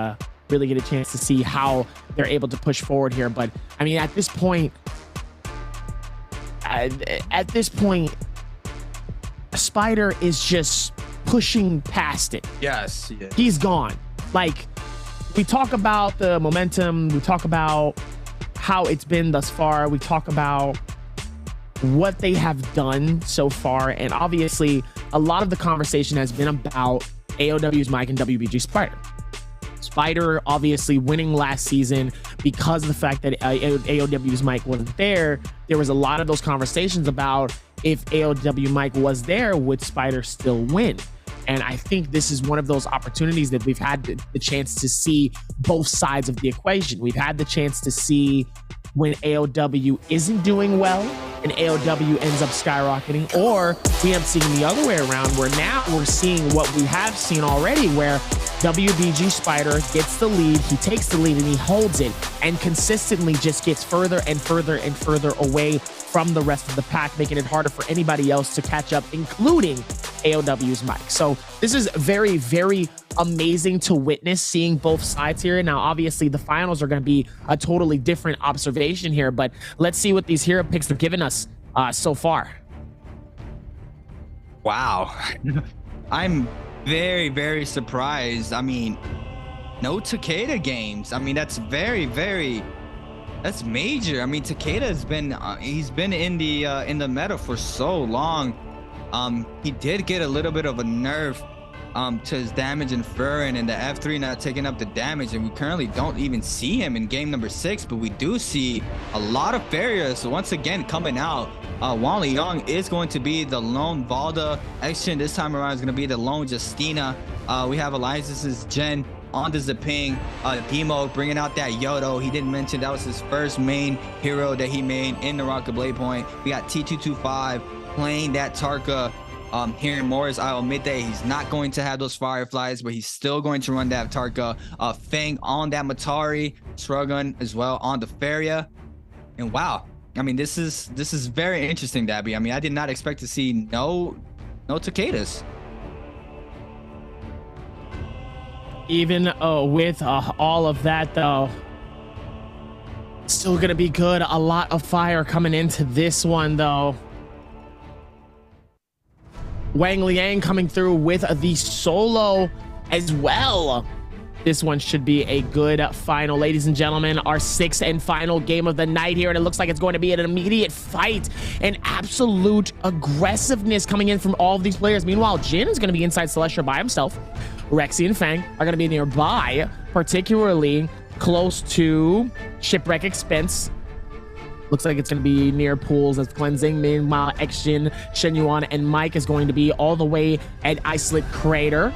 Speaker 1: really get a chance to see how they're able to push forward here. But I mean, at this point, Spider is just pushing past it.
Speaker 2: Yes.
Speaker 1: He's gone. Like, we talk about the momentum, we talk about how it's been thus far, we talk about what they have done so far, and obviously a lot of the conversation has been about AOW's Mike and WBG Spider. Spider obviously winning last season because of the fact that AOW's Mike wasn't there. There was a lot of those conversations about if AOW Mike was there, would Spider still win? And I think this is one of those opportunities that we've had the chance to see both sides of the equation. We've had the chance to see when AOW isn't doing well and AOW ends up skyrocketing, or we have seen the other way around, where now we're seeing what we have seen already, where WBG Spider gets the lead, he takes the lead and he holds it, and consistently just gets further and further and further away from the rest of the pack, making it harder for anybody else to catch up, including AOW's Mike. So this is very, very amazing to witness, seeing both sides here. Now, obviously, the finals are going to be a totally different observation here, but let's see what these hero picks are giving us so far.
Speaker 2: Wow. I'm very, very surprised. I mean, no Takeda games. I mean, that's very, very... That's major. I mean, Takeda has been he's been in the meta for so long. He did get a little bit of a nerf to his damage inferring, and the F3 not taking up the damage, and we currently don't even see him in game number 6, but we do see a lot of barriers. So once again, coming out, Wang Liang is going to be the lone Valda. Action this time around is going to be the lone Justina. We have Alliance's Jen on the Zaping. Demo bringing out that Yodo. He didn't mention that was his first main hero that he made in NARAKA BLADEPOINT. We got T225 playing that Tarka. Here in Morris, I'll admit that he's not going to have those Fireflies, but he's still going to run that Tarka. Fang on that Matari. Shrugun as well on the Feria. And wow, I mean, this is very interesting, Dabby. I mean, I did not expect to see no Takedas.
Speaker 1: Even with all of that, though, still gonna be good. A lot of fire coming into this one, though. Wang Liang coming through with the solo as well. This one should be a good final. Ladies and gentlemen, our 6th and final game of the night here, and it looks like it's going to be an immediate fight and absolute aggressiveness coming in from all of these players. Meanwhile, Jin is going to be inside Celestia by himself. Rexy and Fang are going to be nearby, particularly close to Shipwreck Expense. Looks like it's going to be near pools as cleansing. Meanwhile, Xjin, Shenyuan, and Mike is going to be all the way at Isolate Crater.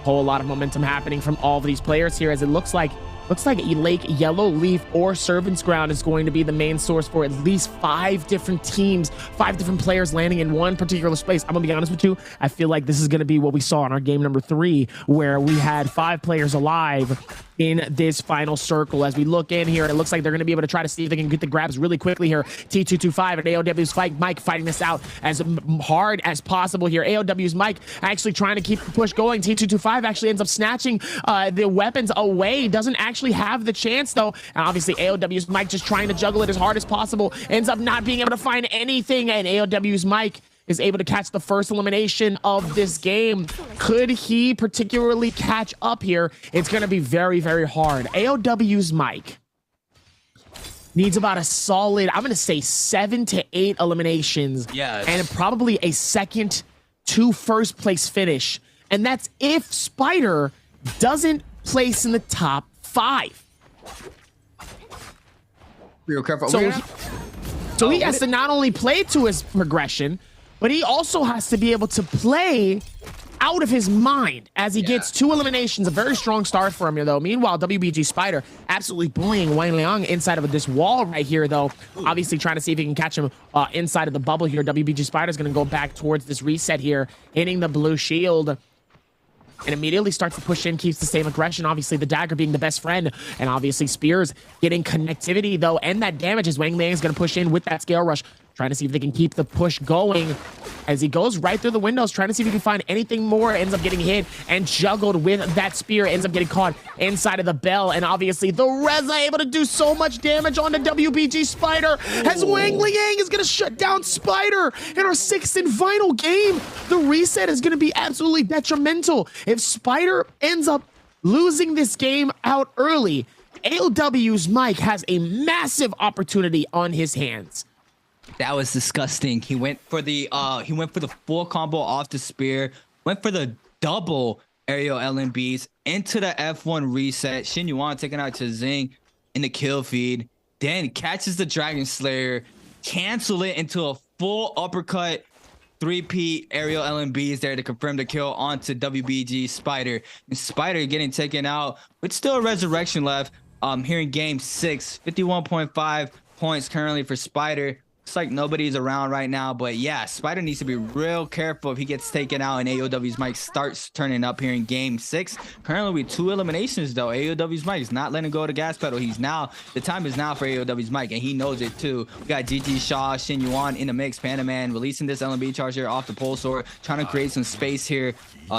Speaker 1: Whole lot of momentum happening from all of these players here, as it looks like Lake Yellow Leaf or Servant's Ground is going to be the main source for at least 5 different teams, 5 different players landing in one particular space. I'm gonna be honest with you, I feel like this is gonna be what we saw in our game number 3, where we had 5 players alive in this final circle. As we look in here, it looks like they're going to be able to try to see if they can get the grabs really quickly here. T225 and AOW's fight. Mike fighting this out as hard as possible here. AOW's Mike actually trying to keep the push going. T225 actually ends up snatching the weapons away. Doesn't actually have the chance, though. And obviously, AOW's Mike just trying to juggle it as hard as possible. Ends up not being able to find anything. And AOW's Mike is able to catch the first elimination of this game. Could he particularly catch up here? It's going to be very, very hard. AOW's Mike needs about a solid, I'm going to say 7 to 8 eliminations.
Speaker 2: Yes.
Speaker 1: And probably a 2nd to 1st place finish. And that's if Spider doesn't place in the top 5.
Speaker 2: Real careful.
Speaker 1: So he has to not only play to his progression, but he also has to be able to play out of his mind as he gets 2 eliminations. A very strong start for him here, though. Meanwhile, WBG Spider absolutely bullying Wang Liang inside of this wall right here, though. Obviously trying to see if he can catch him inside of the bubble here. WBG Spider is going to go back towards this reset here, hitting the blue shield. And immediately starts to push in, keeps the same aggression. Obviously, the dagger being the best friend. And obviously, Spears getting connectivity, though. And that damage as Wang Liang is going to push in with that scale rush. Trying to see if they can keep the push going as he goes right through the windows, trying to see if he can find anything more. Ends up getting hit and juggled with that spear. Ends up getting caught inside of the bell. And obviously, the Reza able to do so much damage on the WBG Spider as Wang Liang is going to shut down Spider in our 6th and final game. The reset is going to be absolutely detrimental. If Spider ends up losing this game out early, AOW's Mike has a massive opportunity on his hands.
Speaker 2: That was disgusting. He went for the full combo off the spear, went for the double aerial LMBs into the F1 reset. Xin Yuan taking out Chazing in the kill feed, then catches the Dragon Slayer, cancel it into a full uppercut 3P aerial LMBs there to confirm the kill onto WBG Spider. And Spider getting taken out with still a resurrection left. Here in game 6, 51.5 points currently for Spider. It's like nobody's around right now, but yeah, Spider needs to be real careful if he gets taken out and AOW's Mike starts turning up here in game 6. Currently with 2 eliminations, though. AOW's Mike is not letting go of the gas pedal. The time is now for AOW's Mike, and he knows it too. We got GG Shaw, Xin Yuan in the mix, Panda Man releasing this LMB charge here off the pole sword, trying to create some space here,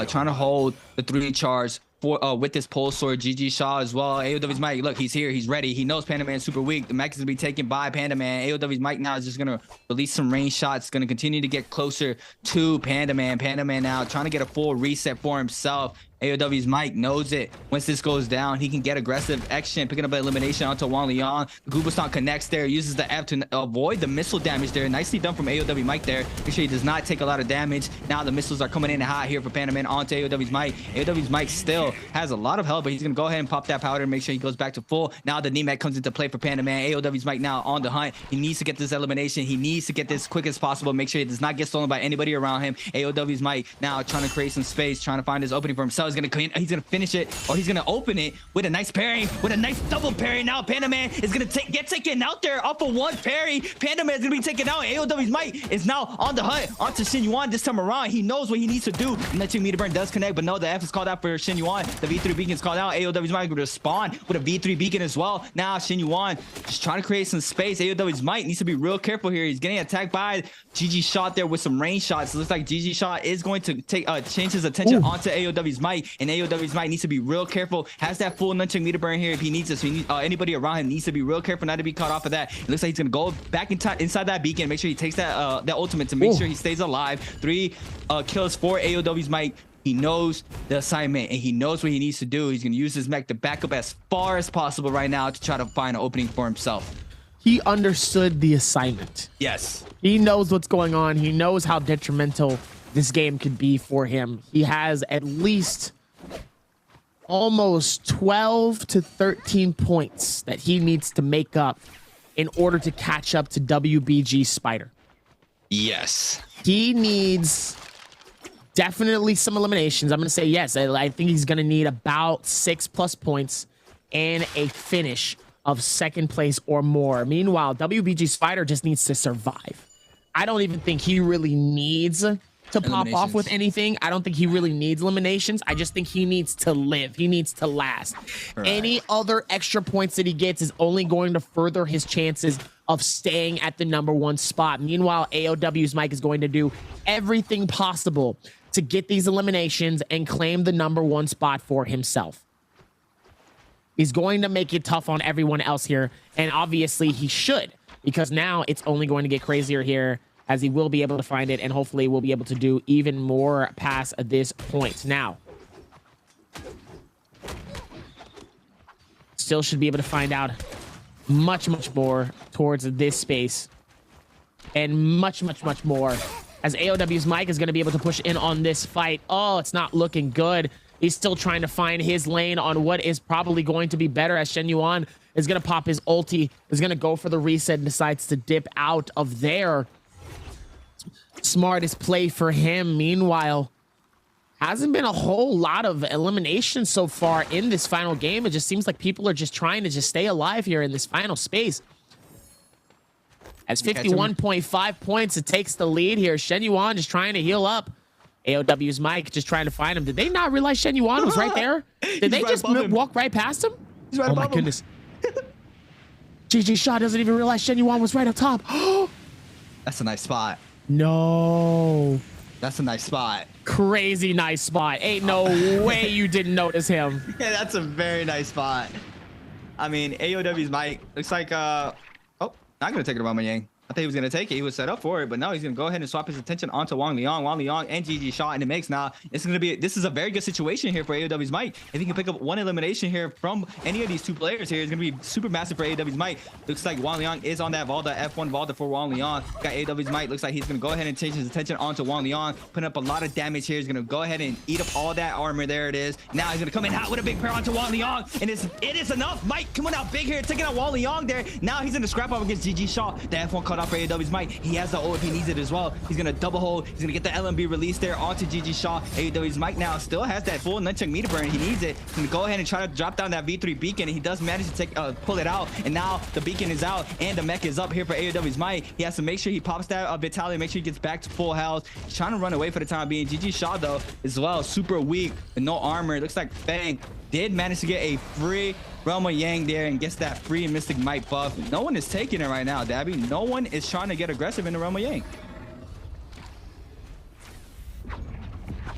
Speaker 2: trying to hold the 3 charge. With this pole sword, GG Shaw as well. AOW's Mike, look, he's here, he's ready. He knows Panda Man's super weak. The mech is gonna be taken by Panda Man. AOW's Mike now is just gonna release some range shots, gonna continue to get closer to Panda Man. Panda Man now trying to get a full reset for himself. AOW's Mike knows it. Once this goes down, he can get aggressive action, picking up an elimination onto Wang Liang. The Gubastan connects there, uses the F to avoid the missile damage there. Nicely done from AOW Mike there. Make sure he does not take a lot of damage. Now the missiles are coming in hot here for Panda Man onto AOW's Mike. AOW's Mike still has a lot of health, but he's going to go ahead and pop that powder and make sure he goes back to full. Now the Nemec comes into play for Panda Man. AOW's Mike now on the hunt. He needs to get this elimination. He needs to get this quick as possible. Make sure he does not get stolen by anybody around him. AOW's Mike now trying to create some space, trying to find his opening for himself. tell he's gonna finish it, or he's gonna open it with a nice parry, with a nice double parry. Now Panda Man is gonna get taken out there off of one parry. Panda Man is gonna be taken out. AOW's might is now on the hunt onto Shin Yuan this time around. He knows what he needs to do. Nudging meter burn does connect, but no, the F is called out for Shin Yuan. The V3 beacon is called out. AOW's might will respond with a V3 beacon as well. Now Shin Yuan just trying to create some space. AOW's might needs to be real careful here. He's getting attacked by GG Shot there with some range shots. It looks like GG Shot is going to change his attention onto AOW's might, and AOW's might needs to be real careful. Has that full nunchuck meter burn here if he needs this. So anybody around him needs to be real careful not to be caught off of that. It looks like he's gonna go back inside that beacon, make sure he takes that ultimate to make sure he stays alive. 3 kills for AOW's might. He knows the assignment and he knows what he needs to do. He's gonna use his mech to back up as far as possible right now to try to find an opening for himself.
Speaker 1: He understood the assignment.
Speaker 2: Yes.
Speaker 1: He knows what's going on. He knows how detrimental this game could be for him. He has at least almost 12 to 13 points that he needs to make up in order to catch up to WBG Spider.
Speaker 2: Yes.
Speaker 1: He needs definitely some eliminations. I'm going to say yes. I think he's going to need about 6+ points and a finish of second place or more. Meanwhile, WBG Spider just needs to survive. I don't even think he really needs to pop off with anything. I don't think he really needs eliminations. I just think he needs to live. He needs to last. Right. Any other extra points that he gets is only going to further his chances of staying at the #1 spot. Meanwhile, AOW's Mike is going to do everything possible to get these eliminations and claim the #1 spot for himself. He's going to make it tough on everyone else here, and obviously he should, because now it's only going to get crazier here as he will be able to find it, and hopefully we'll be able to do even more past this point. Now, still should be able to find out much more towards this space, and much more as AOW's Mike is going to be able to push in on this fight. Oh, it's not looking good. He's still trying to find his lane on what is probably going to be better, as Shen Yuan is going to pop his ulti, is going to go for the reset and decides to dip out of there. Smartest play for him. Meanwhile, hasn't been a whole lot of elimination so far in this final game. It just seems like people are just trying to just stay alive here in this final space. As 51.5 points, it takes the lead here. Shen Yuan just trying to heal up. AOW's Mike just trying to find him. Did they not realize Shen Yuan was right there? Did they just walk right past him?
Speaker 2: He's right above him.
Speaker 1: Oh my goodness. GG Shaw doesn't even realize Shen Yuan was right up top.
Speaker 2: That's a nice spot.
Speaker 1: No.
Speaker 2: That's a nice spot.
Speaker 1: Crazy nice spot. Ain't no way you didn't notice him.
Speaker 2: Yeah, that's a very nice spot. I mean, AOW's Mike looks like, oh, not going to take it around my Yang. I thought he was going to take it. He was set up for it, but now he's going to go ahead and swap his attention onto Wang Liang. Wang Liang and GG Shaw in the mix now. This is a very good situation here for AOW's Mike. If he can pick up one elimination here from any of these two players here, it's going to be super massive for AOW's Mike. Looks like Wang Liang is on that Valda, F1 Valda for Wang Liang. Got AOW's Mike. Looks like he's going to go ahead and change his attention onto Wang Liang, putting up a lot of damage here. He's going to go ahead and eat up all that armor. There it is. Now he's going to come in hot with a big pair onto Wang Liang, and it is enough. Mike coming out big here, taking out Wang Liang there. Now he's in the scrap off against GG Shaw. The F1 cut off for AOW's Mike. He has the ult if he needs it as well. He's gonna double hold. He's gonna get the LMB release there onto GG Shaw. AOW's Mike now still has that full nunchuck meter burn. He needs it. He's gonna go ahead and try to drop down that V3 beacon, and he does manage to pull it out. And now the beacon is out, and the mech is up here for AOW's Mike. He has to make sure he pops that Vitality, make sure he gets back to full health. He's trying to run away for the time being. GG Shaw though as well, super weak with no armor. It looks like Fang did manage to get a free Realm of Yang there and gets that free Mystic Might buff. No one is taking it right now, Dabby. No one is trying to get aggressive in the Realm of Yang.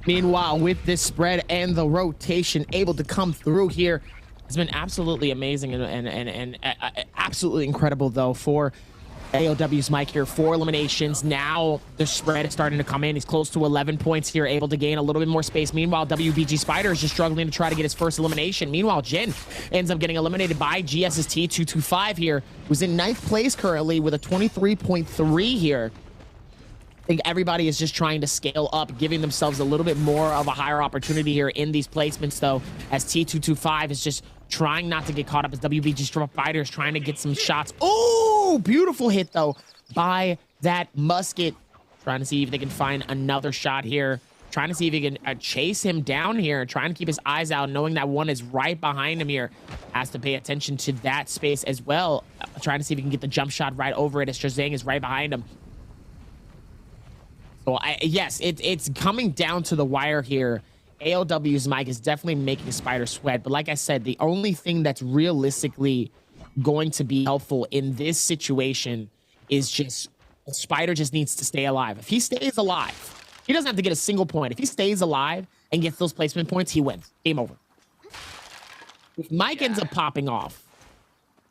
Speaker 1: Meanwhile, with this spread and the rotation able to come through here, it's been absolutely amazing and absolutely incredible though for AOW's Mike here. 4 eliminations. Now the spread is starting to come in. He's close to 11 points here, able to gain a little bit more space. Meanwhile, WBG Spider is just struggling to try to get his first elimination. Meanwhile, Jin ends up getting eliminated by GSST 225 here, who's in 9th place currently with a 23.3 here. I think everybody is just trying to scale up, giving themselves a little bit more of a higher opportunity here in these placements, though, as T225 is just trying not to get caught up as WBG Spider is trying to get some shots. Oh, beautiful hit, though, by that musket. Trying to see if they can find another shot here trying to see if he can chase him down here, trying to keep his eyes out, knowing that one is right behind him here. Has to pay attention to that space as well. Trying to see if he can get the jump shot right over it as Chazang is right behind him. So yes, it's coming down to the wire here. AOW's mic is definitely making Spider sweat. But like I said, the only thing that's realistically going to be helpful in this situation is just Spider just needs to stay alive. If he stays alive, he doesn't have to get a single point. If he stays alive and gets those placement points, he wins. Game over. If Mike ends up popping off,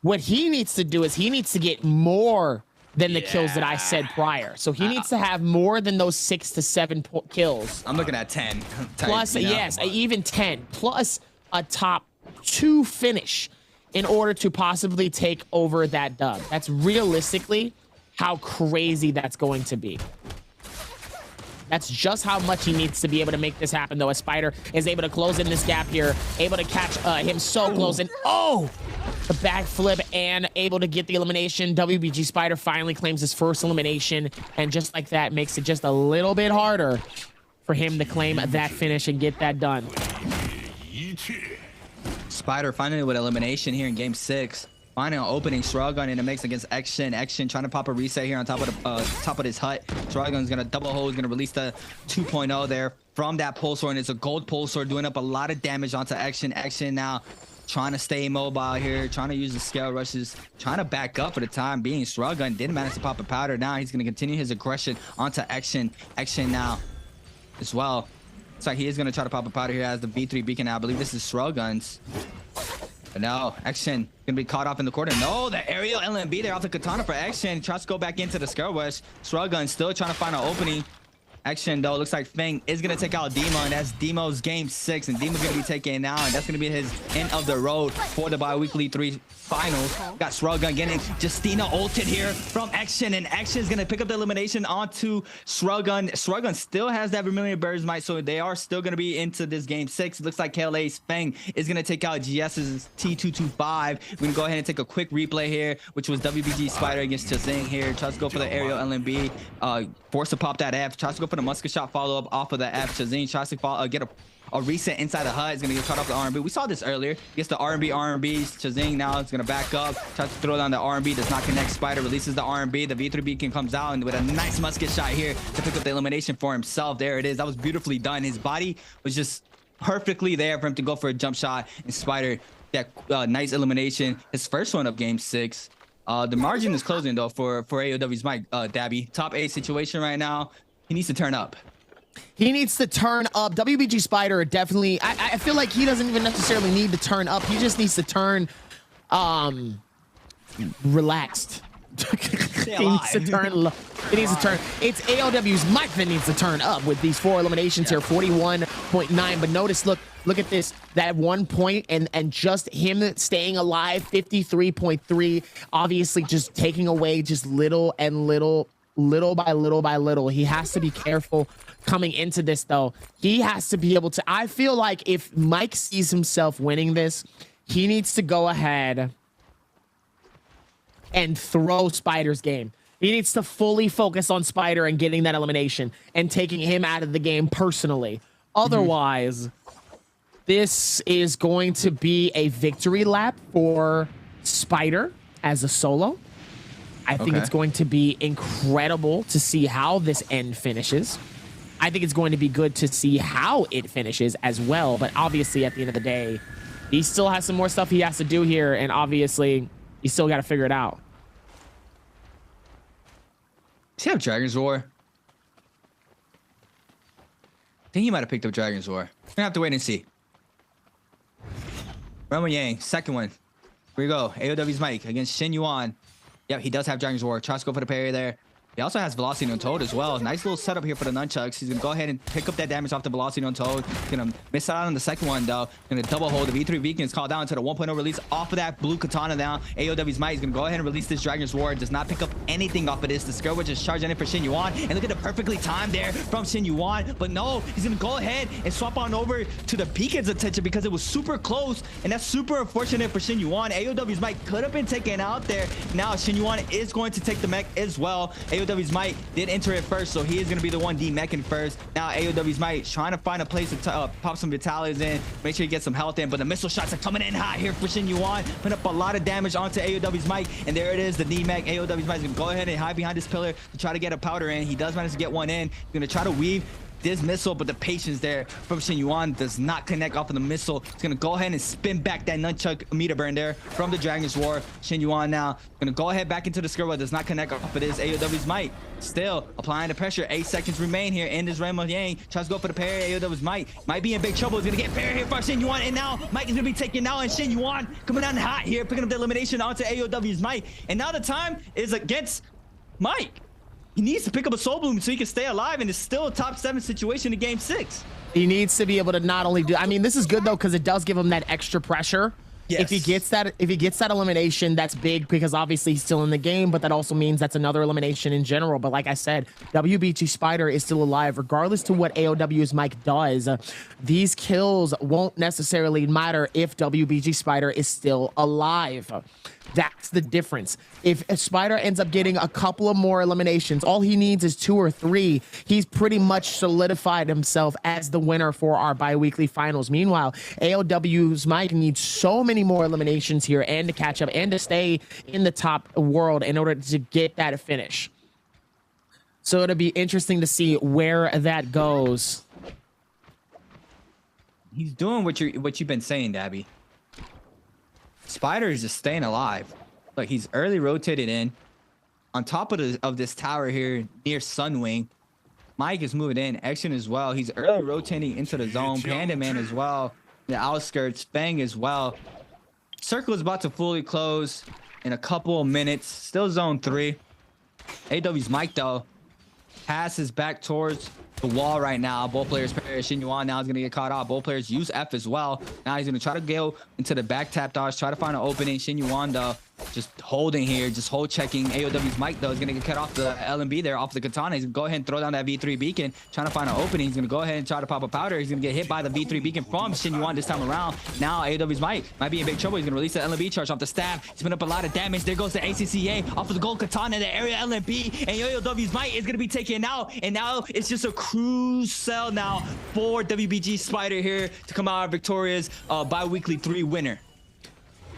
Speaker 1: what he needs to do is he needs to get more than the kills that I said prior. So he needs to have more than those 6 to 7 kills.
Speaker 2: I'm looking at 10.
Speaker 1: Plus, yes, even 10. Plus a top 2 finish in order to possibly take over that dub. That's realistically how crazy that's going to be. That's just how much he needs to be able to make this happen, though, as Spider is able to close in this gap here, able to catch him so close, and the backflip, and able to get the elimination. WBG Spider finally claims his first elimination, and just like that, makes it just a little bit harder for him to claim that finish and get that done.
Speaker 2: Spider finally with elimination here in game 6. Finding an opening, Shrugun in the mix against Action. Action trying to pop a reset here on top of this hut. Shrugun's gonna double hold, gonna release the 2.0 there from that pulse sword, and it's a gold pulse sword doing up a lot of damage onto Action. Action now trying to stay mobile here, trying to use the scale rushes, trying to back up for the time being. Shrugun didn't manage to pop a powder. Now he's gonna continue his aggression onto Action. Action now as well. Looks like he is gonna try to pop a powder here as the V3 beacon now. I believe this is Shrugun's. But no, Action gonna be caught off in the corner. No, the aerial LMB there off the katana for Action. Tries to go back into the scale rush. Shrugun still trying to find an opening. Action though, looks like Feng is gonna take out Demo, and that's Demo's game 6, and Demo's gonna be taken now, and that's gonna be his end of the road for the BIWEEK3 finals. Got Shrugun getting Justina ulted here from Action, and Action is gonna pick up the elimination onto Shrugun. Shrugun still has that Vermilion Bird's Might, so they are still gonna be into this game 6. It looks like KLA's Feng is gonna take out GS's T225. We're gonna go ahead and take a quick replay here, which was WBG Spider against Chazang here. Tries to go for the aerial LMB, forced to pop that F. Tries to go for the musket shot follow up off of the F. Chazang tries to get a reset inside the hut. Is going to get caught off the R&B. We saw this earlier. Gets the R&Bs. Chazang now is going to back up. Tries to throw down the R&B. Does not connect. Spider releases the R&B. The V3 beacon comes out, and with a nice musket shot here to pick up the elimination for himself. There it is. That was beautifully done. His body was just perfectly there for him to go for a jump shot. And Spider, that nice elimination. His first one of game 6. The margin is closing though for AOW's mic. Dabby, top 8 situation right now. He needs to turn up.
Speaker 1: He needs to turn up. WBG Spider definitely, I feel like he doesn't even necessarily need to turn up. He just needs to turn relaxed. He needs to turn low. It needs to turn. It's AOW's mic that needs to turn up with these 4 eliminations here, 41.9. But notice, look at this, that 1 point and just him staying alive, 53.3. Obviously, just taking away just little by little. He has to be careful coming into this though. He has to be able to, I feel like if Mike sees himself winning this, he needs to go ahead and throw Spider's game. He needs to fully focus on Spider and getting that elimination and taking him out of the game personally. Otherwise, this is going to be a victory lap for Spider as a solo. I think it's going to be incredible to see how this end finishes. I think it's going to be good to see how it finishes as well. But obviously, at the end of the day, he still has some more stuff he has to do here. And obviously, you still got to figure it out.
Speaker 2: Does he have Dragon's Roar? I think he might have picked up Dragon's Roar. We're gonna have to wait and see. Remo Yang, second one. Here we go. AOW's mic against Shin Yuan. Yep, he does have Dragon's Roar. Tries to go for the parry there. He also has Velocity Untold as well. Nice little setup here for the nunchucks. He's going to go ahead and pick up that damage off the Velocity Untold. Going to miss out on the second one, though. Going to double hold. The V3 Beacon is called down to the 1.0 release off of that blue katana now. AOW's might is going to go ahead and release this Dragon's Roar. Does not pick up anything off of this. The skill which is charging in for Shin Yuan. And look at the perfectly timed there from Shin Yuan. But no, he's going to go ahead and swap on over to the Beacon's attention because it was super close. And that's super unfortunate for Shin Yuan. AOW's might could have been taken out there. Now Shin Yuan is going to take the mech as well. AOW's AOW's Might did enter it first, so he is going to be the one D-meching first. Now AOW's Might trying to find a place to pop some Vitalities in, make sure he gets some health in, but the missile shots are coming in hot here for Shin Yuan, putting up a lot of damage onto AOW's Might, and there it is, the D-mech. AOW's Might is going to go ahead and hide behind this pillar to try to get a powder in. He does manage to get one in. He's going to try to weave this missile, but the patience there from Shin Yuan does not connect off of the missile. It's gonna go ahead and spin back that nunchuck meter burn there from the Dragon's War. Shin Yuan now gonna go ahead back into the skill, does not connect off of this. AOW's Might still applying the pressure. 8 seconds remain here in this realm of Yang. Tries to go for the parry. AOW's Might be in big trouble. He's gonna get parry here for Shin Yuan, and now Mike is gonna be taken now, and Shin Yuan coming down hot here, picking up the elimination onto AOW's Might. And now the time is against Mike. He needs to pick up a soul bloom so he can stay alive, and it's still a top 7 situation in game 6.
Speaker 1: He needs to be able to not only do, I mean, this is good though, because it does give him that extra pressure. Yes. If he gets that elimination, that's big, because obviously he's still in the game, but that also means that's another elimination in general. But like I said, WBG Spider is still alive regardless to what AOW's Mike does. These kills won't necessarily matter if WBG Spider is still alive. That's the difference. If Spider ends up getting a couple of more eliminations, all he needs is 2 or 3. He's pretty much solidified himself as the winner for our bi-weekly finals. Meanwhile, AOW's Mike needs so many more eliminations here, and to catch up and to stay in the top world in order to get that finish. So it'll be interesting to see where that goes.
Speaker 2: He's doing what you've been saying, Dabby. Spider is just staying alive. Look, he's early rotated in on top of this tower here near Sunwing. Mike is moving in, action as well. He's early rotating into the zone. Panda Man as well, the outskirts. Fang as well. Circle is about to fully close in a couple of minutes. Still zone 3. AW's Mike though has his back towards the wall right now. Both players perish. Shin Yuan now is going to get caught off. Both players use F as well. Now he's going to try to go into the back tap dodge, try to find an opening. Shin Yuan though just holding here, just hold checking. AOW's Mike though is going to get cut off the LMB there, off the katana. He's going to go ahead and throw down that V3 beacon, trying to find an opening. He's going to go ahead and try to pop a powder. He's going to get hit by the V3 beacon from Shin Yuan this time around. Now AOW's Mike might be in big trouble. He's going to release the LMB charge off the staff. He's putting up a lot of damage. There goes the ACCA off of the gold katana in the area LMB, and AOW's Mike is going to be taken out, and now it's just a cruise cell now for WBG Spider here to come out victorious, bi-weekly 3 winner.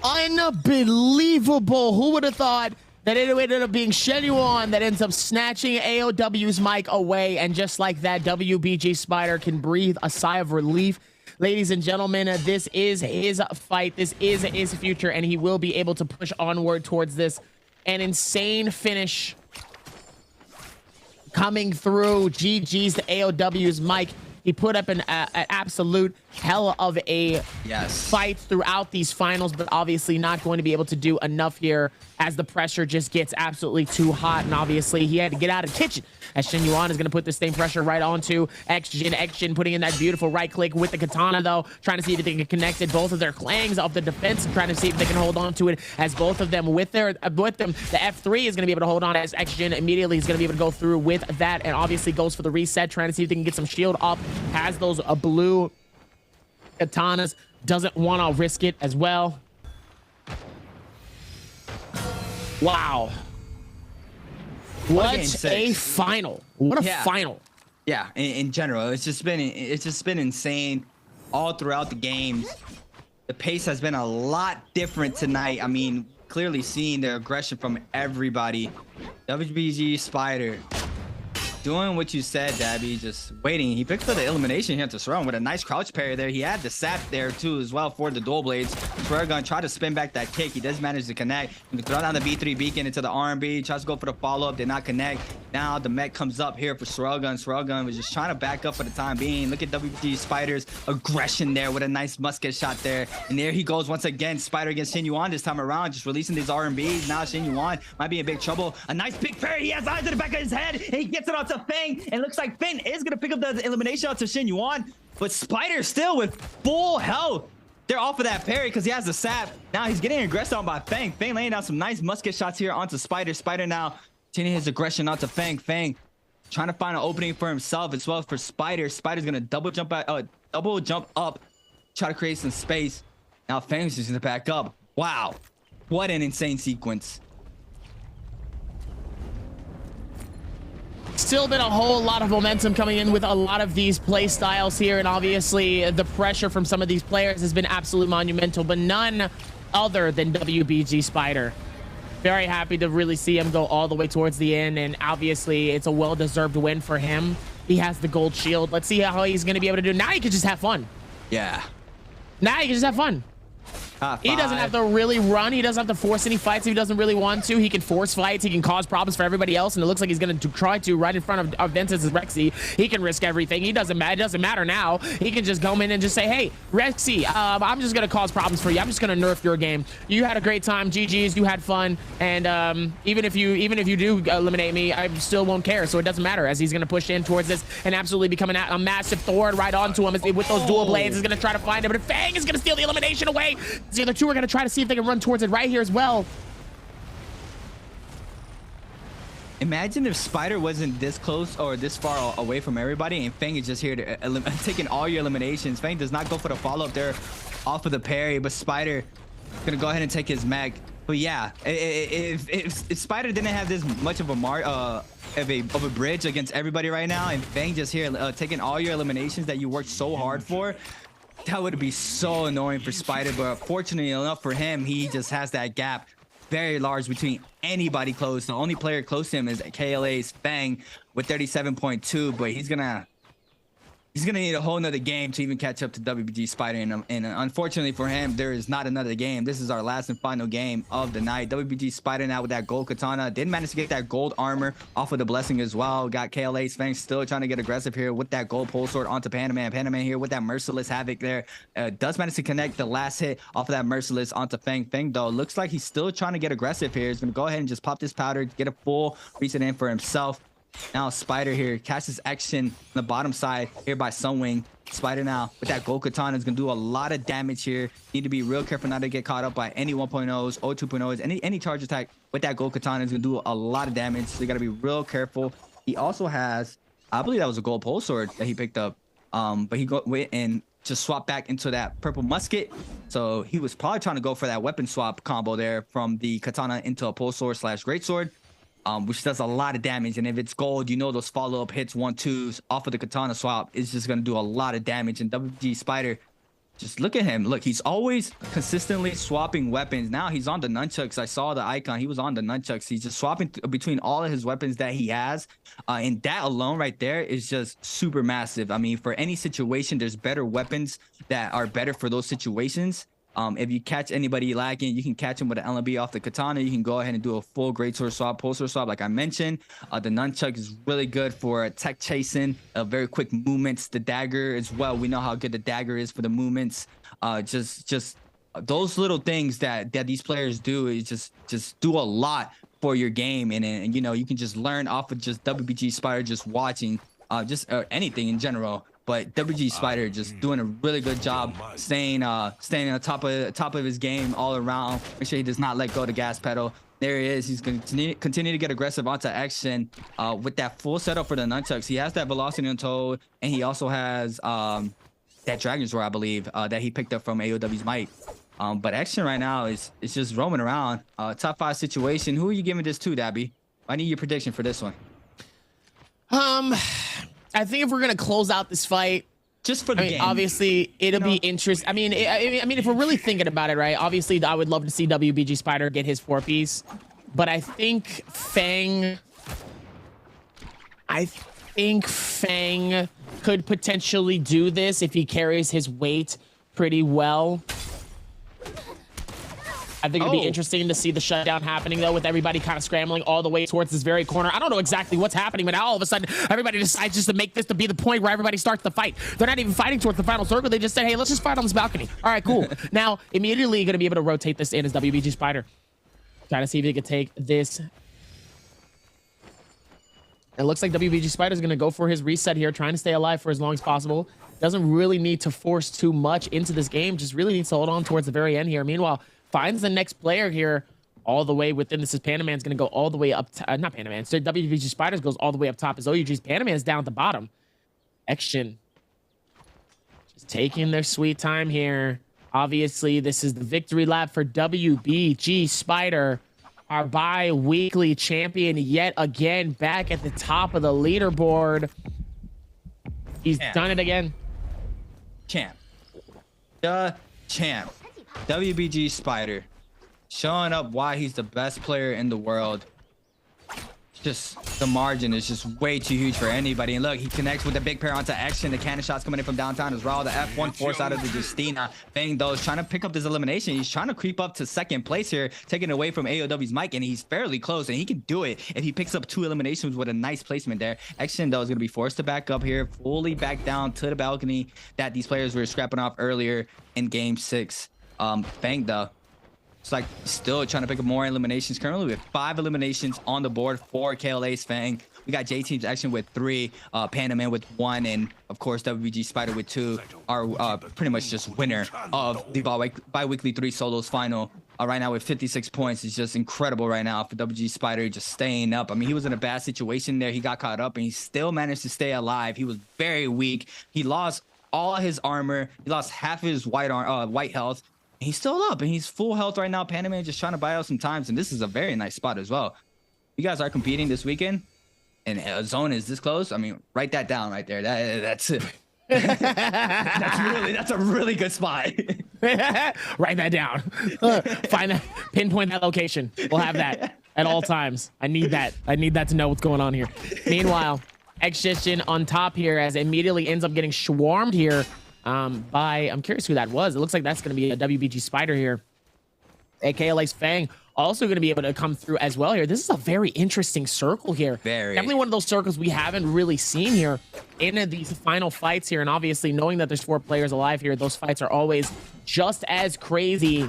Speaker 1: Unbelievable. Who would have thought that it ended up being Shin Yuan that ends up snatching AOW's Mike away, and just like that, WBG Spider can breathe a sigh of relief. Ladies and gentlemen, this is his fight. This is his future, and he will be able to push onward towards this. An insane finish coming through. GG's to AOW's Mike. He put up an absolute hell of a fight throughout these finals, but obviously not going to be able to do enough here as the pressure just gets absolutely too hot. And obviously he had to get out of the kitchen, as Shin Yuan is going to put the same pressure right onto X-Jin. X-Jin putting in that beautiful right click with the katana though, trying to see if they can connect it. Both of their clangs off the defense, trying to see if they can hold on to it, as both of them with them. The F3 is going to be able to hold on, as X-Jin immediately is going to be able to go through with that, and obviously goes for the reset, trying to see if they can get some shield up. Has those blue katanas, doesn't want to risk it as well. Wow. What a final. What a final.
Speaker 2: Yeah, in general, it's just been insane all throughout the games. The pace has been a lot different tonight. I mean, clearly seeing the aggression from everybody. WBG Spider doing what you said, Dabby, just waiting. He picked for the elimination here to Surround with a nice crouch parry there. He had the sap there too as well for the dual blades. We're gonna try to spin back that kick. He does manage to connect. He can throw down the V3 beacon into the R&B. Tries to go for the follow-up, did not connect. Now the mech comes up here for Sorelgun. Sorelgun was just trying to back up for the time being. Look at WBG Spider's aggression there with a nice musket shot there. And there he goes once again. Spider against Shin Yuan this time around, just releasing these R&Bs. Now Shin Yuan might be in big trouble. A nice big parry. He has eyes in the back of his head, and he gets it onto Fang. And looks like Finn is gonna pick up the elimination onto Shin Yuan, but Spider still with full health. They're off of that parry because he has the sap. Now he's getting aggressed on by Fang. Fang laying down some nice musket shots here onto Spider. Spider now changing his aggression onto Fang. Fang trying to find an opening for himself as well for Spider. Spider's gonna double jump up, try to create some space. Now Fang's just gonna back up. Wow, what an insane sequence.
Speaker 1: still been a whole lot of momentum coming in with a lot of these play styles here, and obviously the pressure from some of these players has been absolutely monumental, but none other than WBG Spider. Very happy to really see him go all the way towards the end, and obviously it's a well-deserved win for him. He has the gold shield. Let's see how he's going to be able to do. Now he can just have fun.
Speaker 2: Yeah.
Speaker 1: Now he can just have fun. He doesn't have to really run. He doesn't have to force any fights if he doesn't really want to. He can force fights. He can cause problems for everybody else, and it looks like he's going to try to right in front of Ventus' Rexy. He can risk everything. It doesn't matter now. He can just come in and just say, hey, Rexy, I'm just going to cause problems for you. I'm just going to nerf your game. You had a great time. GG's. You had fun. And even if you do eliminate me, I still won't care. So it doesn't matter, as he's going to push in towards this and absolutely become a massive thorn right onto him with those dual blades. He's going to try to find him, but Fang is going to steal the elimination away. The other two are going to try to see if they can run towards it right here as well.
Speaker 2: Imagine if Spider wasn't this close or this far away from everybody, and Fang is just here to taking all your eliminations. Fang does not go for the follow-up there off of the parry, but Spider gonna go ahead and take his mag. But yeah, if Spider didn't have this much of a bridge against everybody right now, and Fang just here taking all your eliminations that you worked so hard for, that would be so annoying for Spider. But fortunately enough for him, he just has that gap very large between anybody close. The only player close to him is KLA's Fang with 37.2, but he's gonna need a whole nother game to even catch up to WBG Spider, and unfortunately for him, there is not another game. This is our last and final game of the night. WBG Spider now with that gold katana did manage to get that gold armor off of the blessing as well. Got KLA's Fang still trying to get aggressive here with that gold pole sword onto Panaman. Panaman here with that merciless havoc there does manage to connect the last hit off of that merciless onto Fang. Fang though looks like he's still trying to get aggressive here. He's gonna go ahead and just pop this powder, get a full reset in for himself. Now Spider here catches action on the bottom side here by Sunwing. Spider now with that gold katana is gonna do a lot of damage here. Need to be real careful not to get caught up by any 1.0s or 2.0s. Any charge attack with that gold katana is gonna do a lot of damage, so you gotta be real careful. He also has, I believe that was a gold pole sword that he picked up, but he went and just swapped back into that purple musket. So he was probably trying to go for that weapon swap combo there from the katana into a pole sword / greatsword. Which does a lot of damage, and if it's gold, you know those follow-up hits 1-2s off of the katana swap is just going to do a lot of damage. And WG Spider, just look at him. Look, he's always consistently swapping weapons. Now he's on the nunchucks. I saw the icon. He was on the nunchucks. He's just swapping between all of his weapons that he has, and that alone right there is just super massive. I mean, for any situation, there's better weapons that are better for those situations. If you catch anybody lacking, you can catch him with an LMB off the katana. You can go ahead and do a full greatsword swap, pole sword swap, like I mentioned. The nunchuck is really good for tech chasing, very quick movements. The dagger as well. We know how good the dagger is for the movements. Just those little things that these players do is just do a lot for your game, and you know, you can just learn off of just WBG Spider just watching, just anything in general. But WG Spider just doing a really good job staying on top of his game all around. Make sure he does not let go of the gas pedal. There he is. He's going to continue to get aggressive onto action with that full setup for the nunchucks. He has that velocity on Toad, and he also has that Dragon's Roar, I believe, that he picked up from AOW's Might. But action right now is just roaming around. Top 5 situation. Who are you giving this to, Dabby? I need your prediction for this one.
Speaker 1: I think if we're gonna close out this fight,
Speaker 2: just for the game,
Speaker 1: obviously it'll be interesting. I mean, if we're really thinking about it, right? Obviously, I would love to see WBG Spider get his 4-piece, but I think Fang could potentially do this if he carries his weight pretty well. I think it'd be interesting to see the shutdown happening, though, with everybody kind of scrambling all the way towards this very corner. I don't know exactly what's happening, but now all of a sudden, everybody decides just to make this to be the point where everybody starts the fight. They're not even fighting towards the final circle. They just said, hey, let's just fight on this balcony. All right, cool. Now, immediately going to be able to rotate this in as WBG Spider. Trying to see if he can take this. It looks like WBG Spider is going to go for his reset here, trying to stay alive for as long as possible. Doesn't really need to force too much into this game. Just really needs to hold on towards the very end here. Meanwhile, finds the next player here all the way within. This is Panaman's going to go all the way up. Not Panaman. So WBG Spiders goes all the way up top as OUG's. Panaman's down at the bottom. Action. Just taking their sweet time here. Obviously, this is the victory lap for WBG Spider. our bi-weekly champion yet again, back at the top of the leaderboard. He's done it again.
Speaker 2: Champ. The champ. WBG Spider. Showing up why he's the best player in the world. Just the margin is just way too huge for anybody. And look, he connects with the big pair onto action. The cannon shots coming in from downtown as well. The F1 force out of the Justina. Fang though is trying to pick up this elimination. He's trying to creep up to second place here, taking away from AOW's Mike, and he's fairly close. And he can do it if he picks up 2 eliminations with a nice placement there. Action though is going to be forced to back up here, fully back down to the balcony that these players were scrapping off earlier in game 6. Fang though, it's like still trying to pick up more eliminations. Currently we have 5 eliminations on the board for KLA's Fang. We got J Team's Action with 3, Panda Man with 1, and of course WBG Spider with 2 are pretty much just winner of the bi-weekly 3 solos final. Right now with 56 points. It's just incredible right now for WBG Spider, just staying up. I mean, he was in a bad situation there. He got caught up and he still managed to stay alive. He was very weak. He lost all his armor. He lost half his white health. He's still up and he's full health right now. Panda Man just trying to buy out some times, and this is a very nice spot as well. You guys are competing this weekend and a zone is this close. I mean, write that down right there. That's it. that's a really good spot.
Speaker 1: Write that down. Find that, pinpoint that location. We'll have that at all times. I need that to know what's going on here. Meanwhile, Excision on top here as it immediately ends up getting swarmed here by, I'm curious who that was. It looks like that's going to be a WBG Spider here. AKLA's Fang also going to be able to come through as well here. This is a very interesting circle here. Definitely one of those circles we haven't really seen here in these final fights here. And obviously knowing that there's 4 players alive here, those fights are always just as crazy.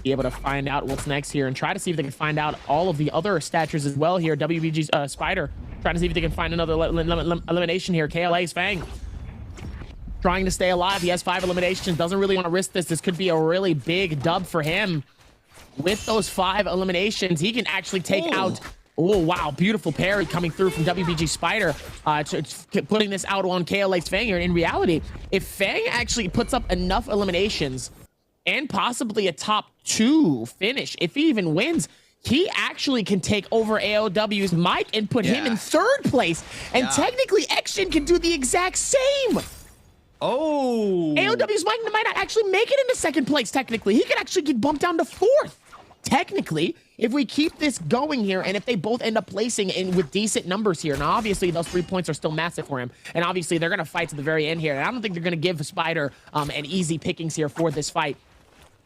Speaker 1: Be able to find out what's next here and try to see if they can find out all of the other statures as well here. WBG's Spider trying to see if they can find another elimination here. KLA's Fang trying to stay alive. He has 5 eliminations. Doesn't really want to risk this. This could be a really big dub for him. With those 5 eliminations, he can actually take out... Oh, wow. Beautiful parry coming through from WBG Spider. Putting this out on KLA's Fang here. In reality, if Fang actually puts up enough eliminations and possibly a top 2 finish, if he even wins, he actually can take over AOW's Mike and put him in 3rd place. And technically, Excision can do the exact same.
Speaker 2: Oh,
Speaker 1: AOW's Mike might not actually make it into 2nd place. Technically, he could actually get bumped down to 4th. Technically, if we keep this going here, and if they both end up placing in with decent numbers here, now obviously those 3 points are still massive for him, and obviously they're gonna fight to the very end here. And I don't think they're gonna give Spider an easy pickings here for this fight.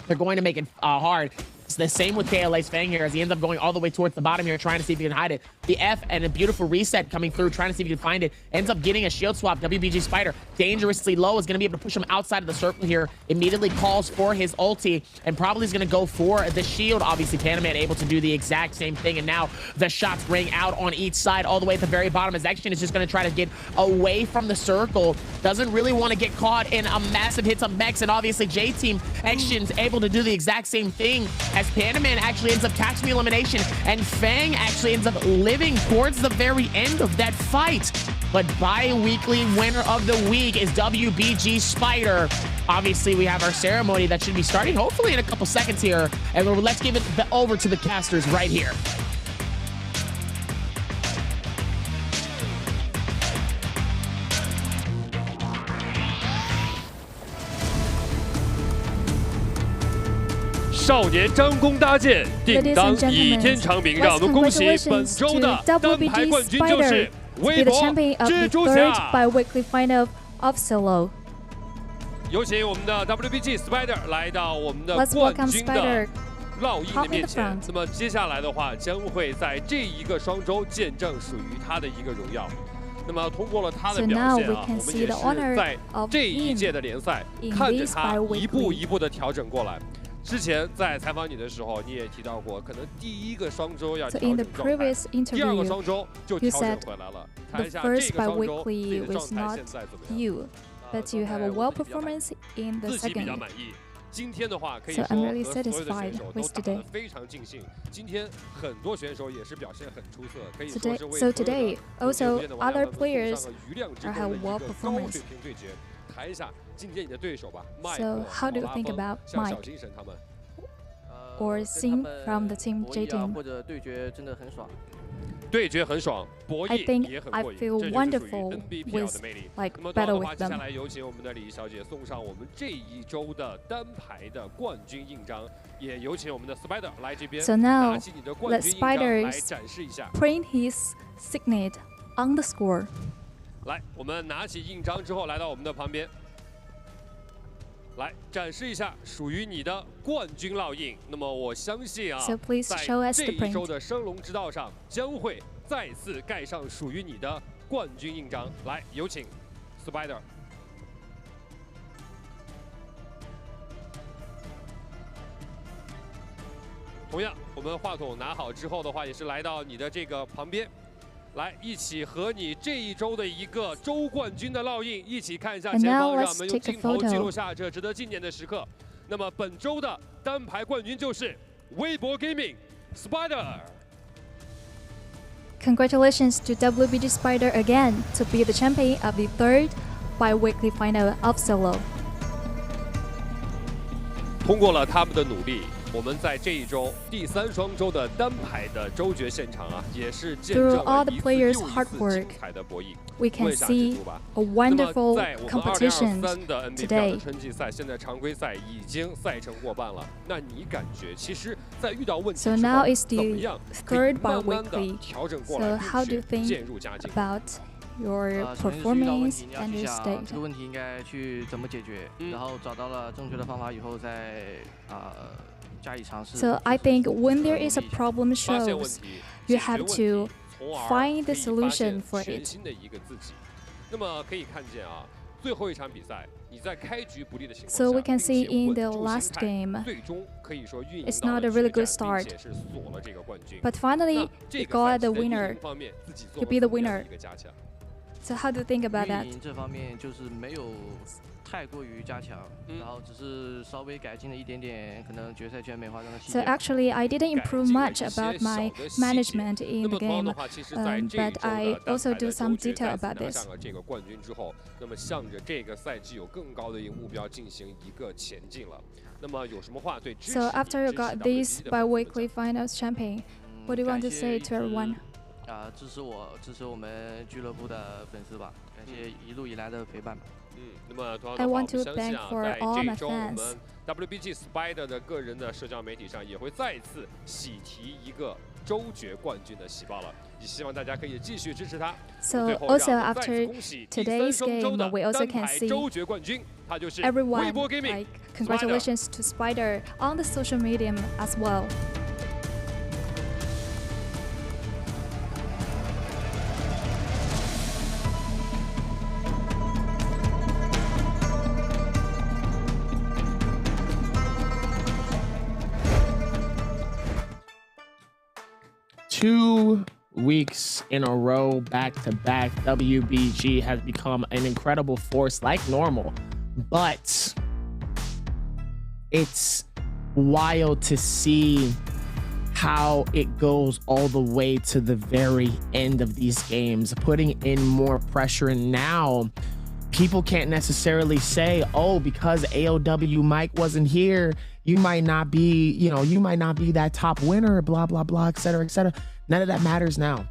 Speaker 1: They're going to make it hard. It's the same with KLA's Fang here as he ends up going all the way towards the bottom here, trying to see if he can hide it. The F and a beautiful reset coming through, trying to see if he can find it. Ends up getting a shield swap. WBG Spider, dangerously low, is going to be able to push him outside of the circle here. Immediately calls for his ulti and probably is going to go for the shield. Obviously, Panda Man able to do the exact same thing. And now the shots ring out on each side all the way at the very bottom as Action is just going to try to get away from the circle. Doesn't really want to get caught in a massive hits on Mex. And obviously, J-Team Action's able to do the exact same thing as Panda Man actually ends up catching the elimination, and Fang actually ends up living towards the very end of that fight. But bi-weekly winner of the week is WBG Spider. Obviously, we have our ceremony that should be starting hopefully in a couple seconds here, and let's give it over to the casters right here.
Speaker 14: 少年张弓搭箭，定当倚天长鸣。让我们恭喜本周的单排冠军就是微博蜘蛛侠。
Speaker 15: bi-weekly final of solo。
Speaker 14: 有请我们的 WBG Spider 来到我们的冠军的烙印的面前。那么接下来的话，将会在这一个双周见证属于他的一个荣耀。那么通过了他的表现啊，我们也是在这一届的联赛看着他一步一步的调整过来。 之前在采访你的时候，你也提到过，可能第一个双周要调整状态，第二个双周就调整回来了。看一下这个双周自己的状态现在怎么样
Speaker 15: ？But you have a well performance in the
Speaker 14: 自己比较
Speaker 15: second.
Speaker 14: 满意。今天的话，可以说
Speaker 15: So I'm really
Speaker 14: 和所有的选
Speaker 15: satisfied
Speaker 14: 手都
Speaker 15: with
Speaker 14: 打
Speaker 15: today.
Speaker 14: 得非常尽兴。今天很多选手也是表现很出色，可以说
Speaker 15: Today,
Speaker 14: 是为
Speaker 15: so
Speaker 14: 所有的
Speaker 15: today,
Speaker 14: 有
Speaker 15: also
Speaker 14: 见的玩家
Speaker 15: other
Speaker 14: 们送
Speaker 15: players
Speaker 14: 上了余亮之
Speaker 15: are
Speaker 14: 中
Speaker 15: have
Speaker 14: 的一
Speaker 15: well
Speaker 14: 个高
Speaker 15: performance.
Speaker 14: 水平对决。谈一下今天你的对手吧，麦克、
Speaker 15: So how do you
Speaker 14: 马拉
Speaker 15: think
Speaker 14: 风
Speaker 15: about
Speaker 14: 像小
Speaker 15: Mike?
Speaker 14: 精神他们。
Speaker 15: or scene from the team J team.
Speaker 13: 或者对决真的很爽。
Speaker 14: 对决很爽，博
Speaker 15: I
Speaker 14: 弈
Speaker 15: think
Speaker 14: 也很
Speaker 15: I
Speaker 14: 过瘾，
Speaker 15: feel
Speaker 14: 这就是属于
Speaker 15: wonderful
Speaker 14: NBPL 的魅力。
Speaker 15: like
Speaker 14: 那么同样
Speaker 15: battle
Speaker 14: 的话，
Speaker 15: with
Speaker 14: 接下
Speaker 15: them.
Speaker 14: 来有请我们的李小姐送上我们这一周的单排的冠军印章，也有请我们的 Spider 来这边
Speaker 15: So now
Speaker 14: 拿起你的冠
Speaker 15: let
Speaker 14: 军印章来
Speaker 15: Spiders
Speaker 14: 展示一下。
Speaker 15: print his signet on the score.
Speaker 14: 来，我们拿起印章之后，来到我们的旁边，来展示一下属于你的冠军烙印。那么我相信啊，
Speaker 15: So please
Speaker 14: 在
Speaker 15: show us
Speaker 14: 这
Speaker 15: the
Speaker 14: 一周
Speaker 15: print.
Speaker 14: 的升龙之道上，将会再次盖上属于你的冠军印章。来，有请 Spider。 同样，我们话筒拿好之后的话，也是来到你的这个旁边，来一起和你这一周的一个周冠军的烙印一起看一下前
Speaker 15: And now
Speaker 14: 方，让
Speaker 15: let's
Speaker 14: 我们用
Speaker 15: take a
Speaker 14: 镜头
Speaker 15: photo.
Speaker 14: 记录下这值得纪念的时刻。那么本周的单排冠军就是微博 Gaming Spider。
Speaker 15: Congratulations to WBG Spider again to be the champion of the third bi-weekly final of solo.
Speaker 14: 通过了他们的努力，我们在这一周第3双周的单排的周决现场啊，也是见证
Speaker 15: Through all
Speaker 14: 了
Speaker 15: the
Speaker 14: 一次
Speaker 15: players'
Speaker 14: 又一
Speaker 15: hard
Speaker 14: 次
Speaker 15: work,
Speaker 14: 精彩的博弈。
Speaker 15: we can
Speaker 14: 问一下蜘
Speaker 15: see
Speaker 14: 蛛吧。
Speaker 15: a
Speaker 14: 那么
Speaker 15: wonderful
Speaker 14: 在我们
Speaker 15: competition
Speaker 14: 2023的 NBPL
Speaker 15: today.
Speaker 14: 的春季赛，现在常规赛已经赛程过半了。那你感觉，其实，在遇到问题
Speaker 15: So
Speaker 14: 之
Speaker 15: now
Speaker 14: 后，
Speaker 15: is
Speaker 14: 怎么
Speaker 15: the
Speaker 14: 样可以
Speaker 15: third
Speaker 14: 慢慢的
Speaker 15: bi-weekly.
Speaker 14: 调整过
Speaker 15: So
Speaker 14: 来，
Speaker 15: how do you
Speaker 14: 并且
Speaker 15: think
Speaker 14: 渐入佳境？
Speaker 15: about your
Speaker 13: 首先是遇到问
Speaker 15: performance
Speaker 13: 题，你要
Speaker 15: and
Speaker 13: 去
Speaker 15: your
Speaker 13: 想
Speaker 15: state?
Speaker 13: 这个问题应该去怎么解决，然后找到了正确的方法以后再加以尝试。
Speaker 15: So I think when there is a problem
Speaker 14: 发现问
Speaker 15: shows,
Speaker 14: 题，
Speaker 15: you
Speaker 14: 解决
Speaker 15: have
Speaker 14: 问
Speaker 15: to
Speaker 14: 题，从而
Speaker 15: find
Speaker 14: 可
Speaker 15: the
Speaker 14: 以发现
Speaker 15: solution for
Speaker 14: 全
Speaker 15: it.
Speaker 14: 新的一个自己。那么可以看见啊，最后一场比赛，你在开局不利的情况下，
Speaker 15: So we can
Speaker 14: 并
Speaker 15: see
Speaker 14: 且
Speaker 15: in
Speaker 14: 稳
Speaker 15: the
Speaker 14: 住心
Speaker 15: last
Speaker 14: 态
Speaker 15: game,
Speaker 14: 最终可以说运营
Speaker 15: it's
Speaker 14: 到
Speaker 15: not
Speaker 14: 了
Speaker 15: a really
Speaker 14: 决
Speaker 15: good
Speaker 14: 战，并
Speaker 15: start.
Speaker 14: 且是锁了这个冠军。
Speaker 15: But finally,
Speaker 14: 那
Speaker 15: we
Speaker 14: 这个
Speaker 15: got
Speaker 14: 赛
Speaker 15: the
Speaker 14: 季在运
Speaker 15: winner
Speaker 14: 营方面自己做
Speaker 15: to
Speaker 14: 了
Speaker 15: be the
Speaker 14: 怎么样的
Speaker 15: winner.
Speaker 14: 一个加强？
Speaker 15: So how do you think about
Speaker 13: 运
Speaker 15: that?
Speaker 13: 营这方面就是没有太过于加强，然后只是稍微改进了一点点，可能决赛圈美化中的细
Speaker 15: So
Speaker 13: 节。
Speaker 15: actually, I didn't improve much about my management in the game, but I also do some detail about
Speaker 14: 拿
Speaker 15: this.
Speaker 14: 上了这个冠军之后，那么向着这个赛季有更高的一个目标进行一个前进了。那么有什么话对支持
Speaker 15: So
Speaker 14: 你
Speaker 15: after you
Speaker 14: 支持
Speaker 15: got
Speaker 14: WBG
Speaker 15: this
Speaker 14: 的粉丝们
Speaker 15: bi-weekly finals champion, what do you want to say to everyone?
Speaker 13: 支持我们俱乐部的粉丝吧，感谢一路以来的陪伴吧。
Speaker 14: 那么同样
Speaker 15: I
Speaker 14: 的话，我
Speaker 15: want
Speaker 14: 们
Speaker 15: to
Speaker 14: 相信
Speaker 15: thank
Speaker 14: 啊，
Speaker 15: for
Speaker 14: 在
Speaker 15: all
Speaker 14: 这
Speaker 15: my
Speaker 14: 一周我
Speaker 15: fans.
Speaker 14: 们 WBG Spider 的个人的社交媒体上也会再次喜提一个周决冠军的喜报了，也希望大家可以继续支持他。
Speaker 15: So
Speaker 14: 最后
Speaker 15: also
Speaker 14: 让我们再次
Speaker 15: after
Speaker 14: 恭喜第
Speaker 15: today's
Speaker 14: 3双周
Speaker 15: game,
Speaker 14: 的
Speaker 15: we also
Speaker 14: 单
Speaker 15: can
Speaker 14: 排
Speaker 15: see
Speaker 14: 周决冠军，他就是微
Speaker 15: everyone
Speaker 14: 博 Gaming
Speaker 15: like congratulations to Spider on the social media as well.
Speaker 1: Two weeks in a row, back to back, WBG has become an incredible force like normal, but it's wild to see how it goes all the way to the very end of these games, putting in more pressure. And now people can't necessarily say, oh, because AOW Mike wasn't here, you might not be, you might not be that top winner, blah, blah, blah, et cetera, et cetera. None of that matters now.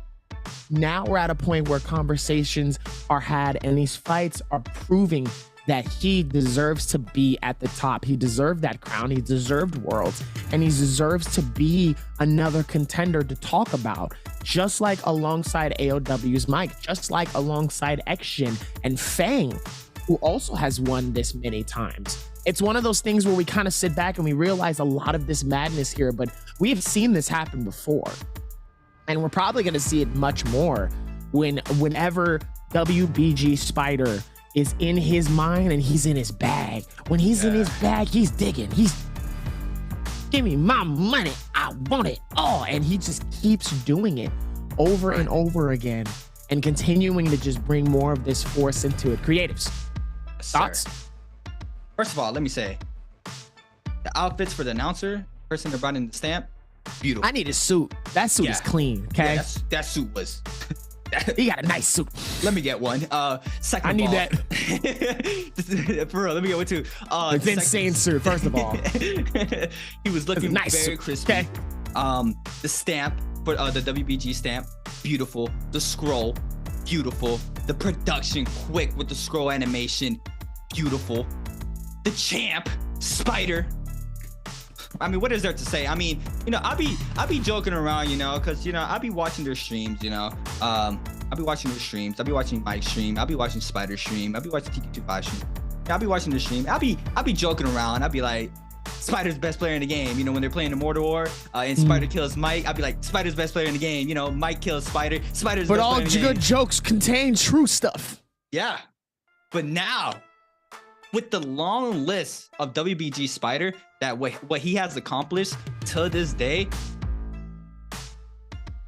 Speaker 1: Now we're at a point where conversations are had and these fights are proving that he deserves to be at the top. He deserved that crown. He deserved Worlds, and he deserves to be another contender to talk about, just like alongside AOW's Mike, just like alongside Xshin and Fang, who also has won this many times. It's one of those things where we kind of sit back and we realize a lot of this madness here, but we have seen this happen before. And we're probably going to see it much more whenever WBG Spider is in his mind and he's in his bag. When he's in his bag, he's digging. He's, give me my money. I want it all. And he just keeps doing it over and over again and continuing to just bring more of this force into it. Creatives, thoughts?
Speaker 2: First of all, let me say, the outfits for the announcer, person that brought in the stamp, beautiful.
Speaker 1: I need a suit. That suit is clean, okay?
Speaker 2: Yeah, that suit was
Speaker 1: He got a nice suit.
Speaker 2: Let me get one. Second
Speaker 1: I
Speaker 2: of
Speaker 1: need
Speaker 2: all,
Speaker 1: that.
Speaker 2: for real, let me get one too.
Speaker 1: It's insane suit, first of all.
Speaker 2: He was looking
Speaker 1: nice
Speaker 2: very
Speaker 1: suit.
Speaker 2: crispy.
Speaker 1: Okay.
Speaker 2: The stamp for the WBG stamp, beautiful. The scroll, beautiful. The production, quick with the scroll animation, beautiful. The champ, Spider. I mean, what is there to say? I mean, you know, I'll be joking around, you know, because, you know, I'll be watching their streams, you know. I'll be watching their streams. I'll be watching Mike's stream. I'll be watching Spider's stream. I'll be watching TK25 stream. I'll be watching their stream. I'll be joking around. I'll be like, Spider's the best player in the game. You know, when they're playing Immortal War and Spider kills Mike, I'll be like, Spider's the best player in the game. You know, Mike kills Spider. Spider's the best player in the game.
Speaker 1: But all good jokes contain true stuff.
Speaker 2: Yeah. But now, with the long list of WBG Spider, that what he has accomplished to this day,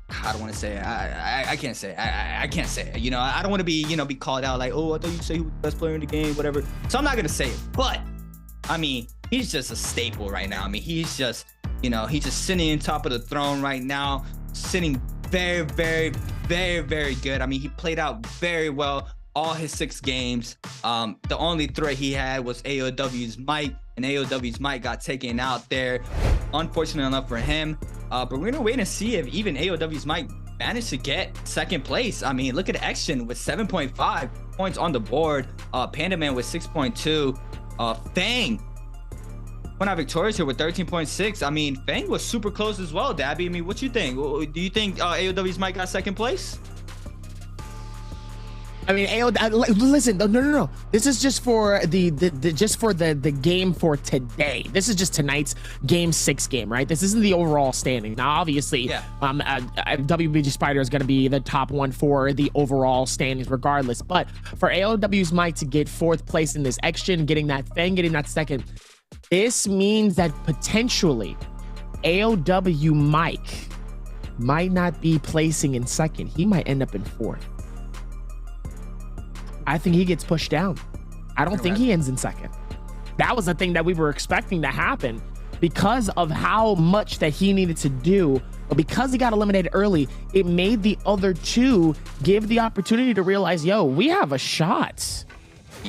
Speaker 2: I don't want to say it. I can't say it. I can't say it. You know, I don't want to be, you know, be called out like, oh, I thought you say he was the best player in the game, whatever. So I'm not going to say it. But, I mean, he's just a staple right now. I mean, he's just, you know, he's just sitting on top of the throne right now, sitting very, very, very, very good. I mean, he played out very well all his 6 games. The only threat he had was AOW's Mike, and AOW's Mike got taken out there. Unfortunate enough for him. But we're gonna wait and see if even AOW's Mike managed to get 2nd place. I mean, look at Action with 7.5 points on the board. Panda Man with 6.2. Fang went out victorious here with 13.6. I mean, Fang was super close as well, Dabby. I mean, what you think? Do you think AOW's Mike got 2nd place?
Speaker 1: I mean, listen, no. This is just for the game for today. This is just tonight's game 6 game, right? This isn't the overall standing. Now, obviously, WBG Spider is going to be the top one for the overall standings, regardless. But for AOW's Mike to get 4th place in this X-Gen, getting that Fang, getting that 2nd, this means that potentially AOW Mike might not be placing in 2nd. He might end up in 4th. I think he gets pushed down. I don't think he ends in 2nd. That was the thing that we were expecting to happen because of how much that he needed to do. But because he got eliminated early, it made the other 2 give the opportunity to realize, yo, we have a shot.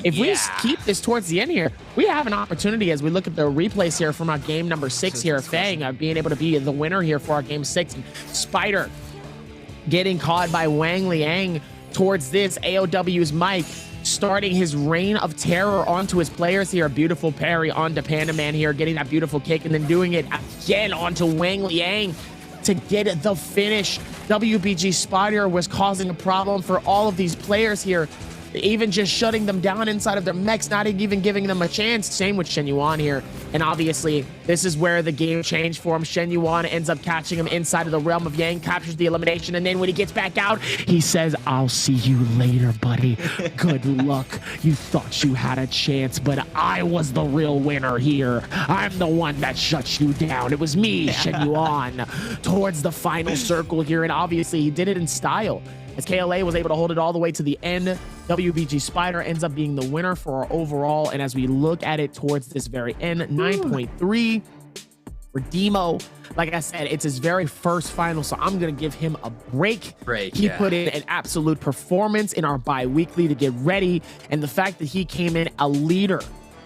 Speaker 1: If we keep this towards the end here, we have an opportunity as we look at the replays here from our game number 6 here. Fang being able to be the winner here for our game 6. Spider getting caught by Wang Liang towards this. AOW's Mike starting his reign of terror onto his players here. Beautiful parry onto Panda Man here, getting that beautiful kick and then doing it again onto Wang Liang to get the finish. WBG Spider was causing a problem for all of these players here, even just shutting them down inside of their mechs, not even giving them a chance. Same with Shen Yuan here. And obviously, this is where the game changed for him. Shen Yuan ends up catching him inside of the realm of Yang, captures the elimination, and then when he gets back out, he says, I'll see you later, buddy. Good luck. You thought you had a chance, but I was the real winner here. I'm the one that shut you down. It was me, Shen Yuan, towards the final circle here, and obviously he did it in style. As KLA was able to hold it all the way to the end, WBG Spider ends up being the winner for our overall. And as we look at it towards this very end, 9.3 for Demo. Like I said, it's his very first final, so I'm going to give him a break. He put in an absolute performance in our bi-weekly to get ready. And the fact that he came in a leader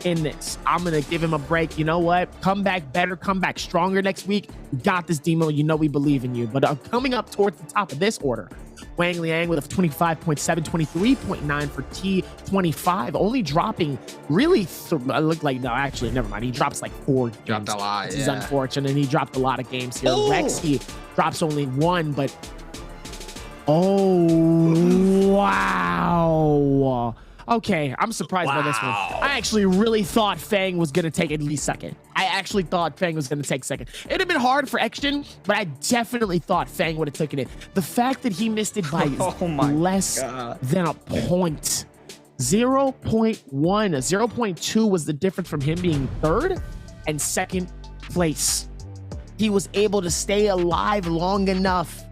Speaker 1: in this, I'm going to give him a break. You know what? Come back better, come back stronger next week. You got this, Demo. You know we believe in you. But coming up towards the top of this order, Wang Liang with a 25.7, 23.9 for T25, only dropping really, look like, no, actually, never mind. He drops like 4 games.
Speaker 2: Dropped a lot,
Speaker 1: This is unfortunate. And he dropped a lot of games here. Rexy drops only 1, but oh, wow. Okay, I'm surprised by this one. I actually really thought Fang was going to take at least 2nd. I actually thought Fang was going to take 2nd. It'd have been hard for X-Gen, but I definitely thought Fang would have taken it. The fact that he missed it by less than a point. 0.1. 0.2 was the difference from him being 3rd and 2nd place. He was able to stay alive long enough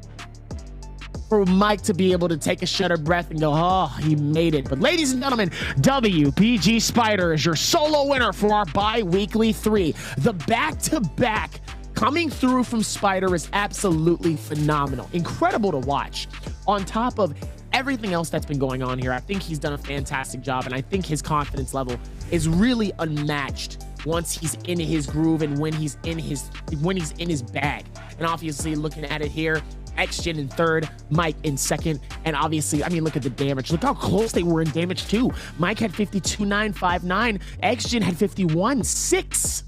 Speaker 1: for Mike to be able to take a shudder breath and go, oh, he made it. But ladies and gentlemen, WBG Spider is your solo winner for our bi-weekly 3. The back-to-back coming through from Spider is absolutely phenomenal. Incredible to watch. On top of everything else that's been going on here, I think he's done a fantastic job, and I think his confidence level is really unmatched once he's in his groove and when he's in his bag. And obviously, looking at it here, XGen in third, Mike in second, and obviously, I mean, look at the damage. Look how close they were in damage too. Mike had 52,959, XGen had 51,6.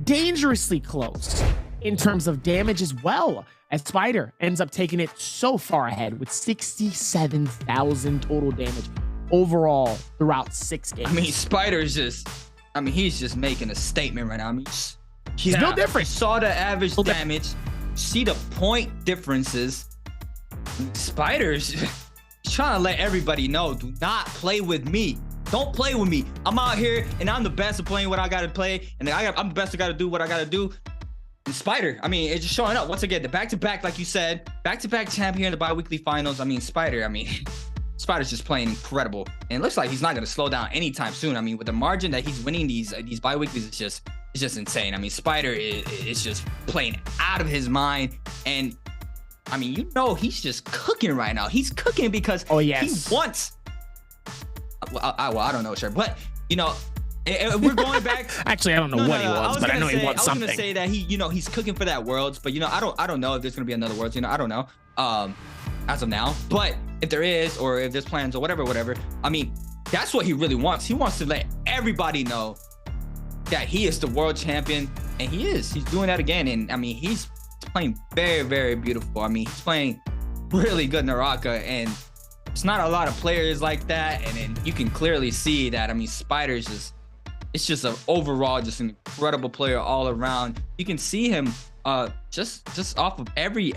Speaker 1: Dangerously close in terms of damage as well, as Spider ends up taking it so far ahead with 67,000 total damage overall throughout 6 games.
Speaker 2: I mean, Spider's just, I mean, he's just making a statement right now. I mean,
Speaker 1: he's no different.
Speaker 2: Saw the average damage, see the point differences. Spider's trying to let everybody know, do not play with me. Don't play with me. I'm out here and I'm the best at playing what I gotta play, and I'm the best at gotta do what I gotta do. And Spider, I mean, it's just showing up once again. The back-to-back, like you said, back-to-back champ here in the bi-weekly finals. I mean, Spider, I mean, Spider's just playing incredible, and it looks like he's not gonna slow down anytime soon. I mean, with the margin that he's winning these bi-weeklies, it's just insane. I mean, Spider is just playing out of his mind, and I mean, you know, he's just cooking right now. He's cooking because he wants. Well, I don't know, sure, but you know, we're going back.
Speaker 1: Actually, I don't know what he wants, but I know he wants something.
Speaker 2: I was gonna say that he's cooking for that Worlds, but you know, I don't know if there's gonna be another Worlds. You know, I don't know as of now. But if there is, or if there's plans or whatever, I mean, that's what he really wants. He wants to let everybody know that he is the world champion, and he is. He's doing that again, and I mean, he's playing very, very beautiful. I mean, he's playing really good NARAKA, and it's not a lot of players like that, and then you can clearly see that. I mean, Spider's just, it's just an overall just an incredible player all around. You can see him just off of every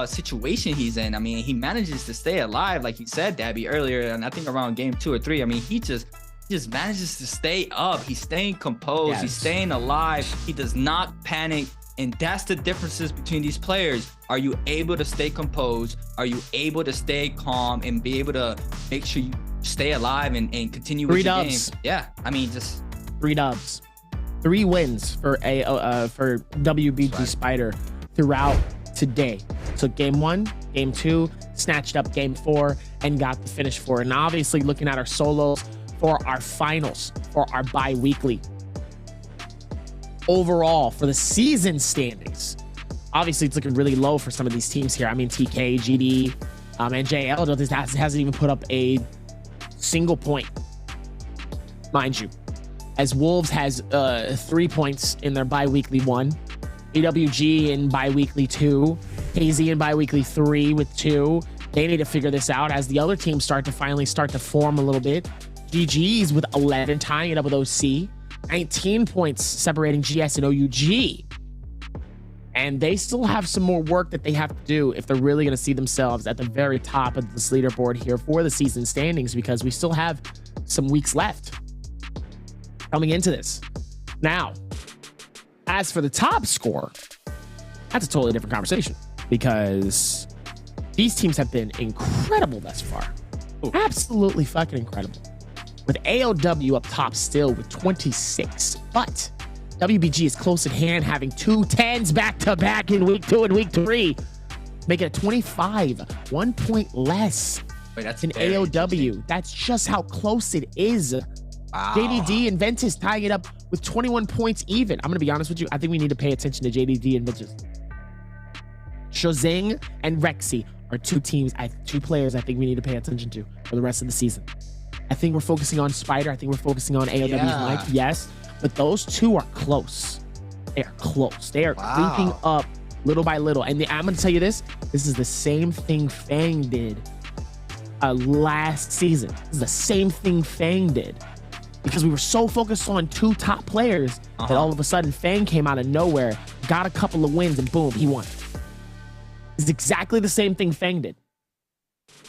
Speaker 2: situation he's in. I mean, he manages to stay alive, like you said, Dabby, earlier, and I think around game 2 or 3. I mean, he just manages to stay up. He's staying composed. Yes. He's staying alive. He does not panic. And that's the differences between these players. Are you able to stay composed? Are you able to stay calm and be able to make sure you stay alive and continue with your game? Yeah, I mean, just
Speaker 1: 3 dubs, 3 wins for WBG Spider throughout today. So game 1, game 2, snatched up game 4, and got the finish for it. And obviously, looking at our solos for our finals for our bi-weekly. Overall, for the season standings, obviously it's looking really low for some of these teams here. I mean, TK, GD, and JL hasn't even put up a single point, mind you. As Wolves has 3 points in their bi-weekly 1, AWG in bi-weekly 2, KZ in bi-weekly 3 with 2. They need to figure this out as the other teams finally start to form a little bit. GG's with 11, tying it up with OC. 19 points separating GS and OUG. And they still have some more work that they have to do if they're really going to see themselves at the very top of this leaderboard here for the season standings, because we still have some weeks left coming into this. Now, as for the top score, that's a totally different conversation, because these teams have been incredible thus far. Absolutely fucking incredible. With AOW up top still with 26, but WBG is close at hand, having 2 10s back-to-back in week 2 and week 3, making it 25, 1 point less in AOW. That's just how close it is. Wow. JDD and Ventus tying it up with 21 points even. I'm going to be honest with you. I think we need to pay attention to JDD and Ventus. Shozeng and Rexy are 2 players I think we need to pay attention to for the rest of the season. I think we're focusing on Spider. I think we're focusing on AOW's Mike. Yes, but those 2 are close. They are close. They are creeping up little by little. And I'm going to tell you this. This is the same thing Fang did last season. This is the same thing Fang did. Because we were so focused on 2 top players that all of a sudden Fang came out of nowhere, got a couple of wins, and boom, he won. It's exactly the same thing Fang did.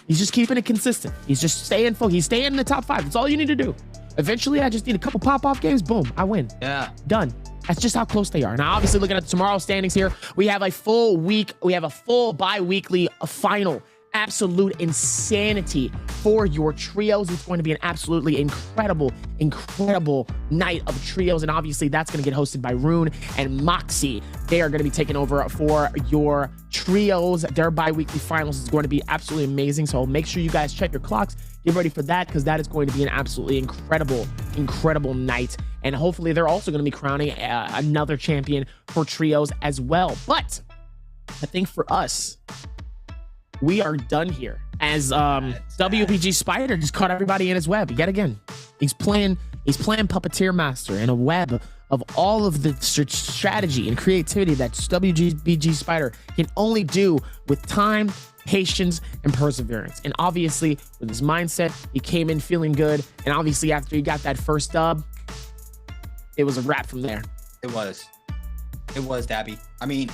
Speaker 1: He's just keeping it consistent. He's just staying focused. He's staying in the top 5. That's all you need to do. Eventually, I just need a couple pop-off games. Boom, I win.
Speaker 2: Yeah. Done.
Speaker 1: That's just how close they are. Now, obviously, looking at tomorrow's standings here, we have a full week. We have a full bi-weekly final at absolute insanity for your trios. It's going to be an absolutely incredible night of trios. And obviously that's going to get hosted by Rune and Moxie. They are going to be taking over for your trios. Their bi-weekly finals is going to be absolutely amazing. So make sure you guys check your clocks. Get ready for that, because that is going to be an absolutely incredible night. And hopefully they're also going to be crowning another champion for trios as well. But I think for us, we are done here, as WBG Spider just caught everybody in his web yet again. He's playing Puppeteer Master in a web of all of the strategy and creativity that WBG Spider can only do with time, patience, and perseverance. And obviously, with his mindset, he came in feeling good. And obviously, after he got that first dub, it was a wrap from there.
Speaker 2: It was, Dabby. I mean,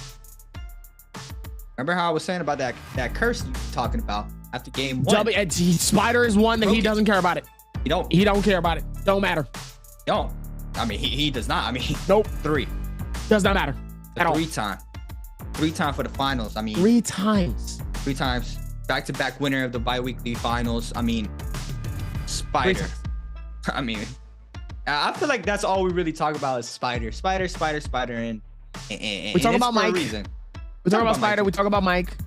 Speaker 2: remember how I was saying about that curse you were talking about after game 1?
Speaker 1: Spider is one that he doesn't care about it. He don't care about it. Don't matter.
Speaker 2: Don't. I mean, he does not. I mean,
Speaker 1: nope.
Speaker 2: 3.
Speaker 1: Does not matter at all.
Speaker 2: 3 time for the finals. I mean,
Speaker 1: 3 times.
Speaker 2: 3 times. Back-to-back winner of the bi-weekly finals. I mean, Spider. I mean, I feel like that's all we really talk about is Spider. And
Speaker 1: we talk about Mike. We talk about Spider. We talk about Mike.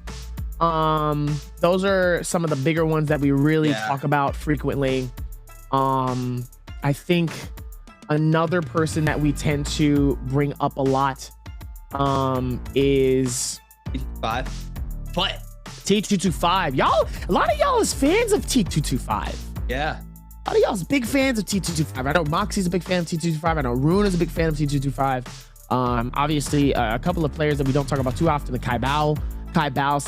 Speaker 1: Those are some of the bigger ones that we really talk about frequently. I think another person that we tend to bring up a lot is
Speaker 2: T225. What?
Speaker 1: T225. Y'all, a lot of y'all is fans of T225.
Speaker 2: Yeah.
Speaker 1: A lot of y'all is big fans of T225. I know Moxie's a big fan of T225. I know Rune is a big fan of T225. Obviously, a couple of players that we don't talk about too often, the Kai Bao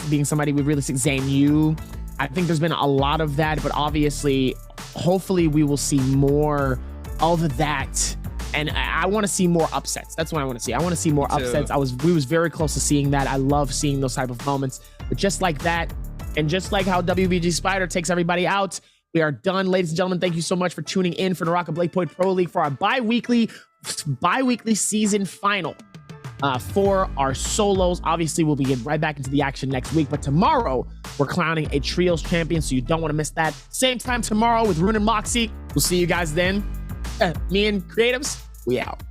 Speaker 1: being somebody we really see. Zane Yu. I think there's been a lot of that, but obviously, hopefully we will see more of that. And I want to see more upsets. That's what I want to see. I want to see more upsets. We was very close to seeing that. I love seeing those type of moments. But just like that, and just like how WBG Spider takes everybody out, we are done. Ladies and gentlemen, thank you so much for tuning in for NARAKA BLADEPOINT Pro League for our bi-weekly season final. For our solos, obviously we'll be getting right back into the action next week, but tomorrow we're crowning a trios champion, so you don't want to miss that. Same time tomorrow with Rune and Moxie. We'll see you guys then. Me and Creatives, we out.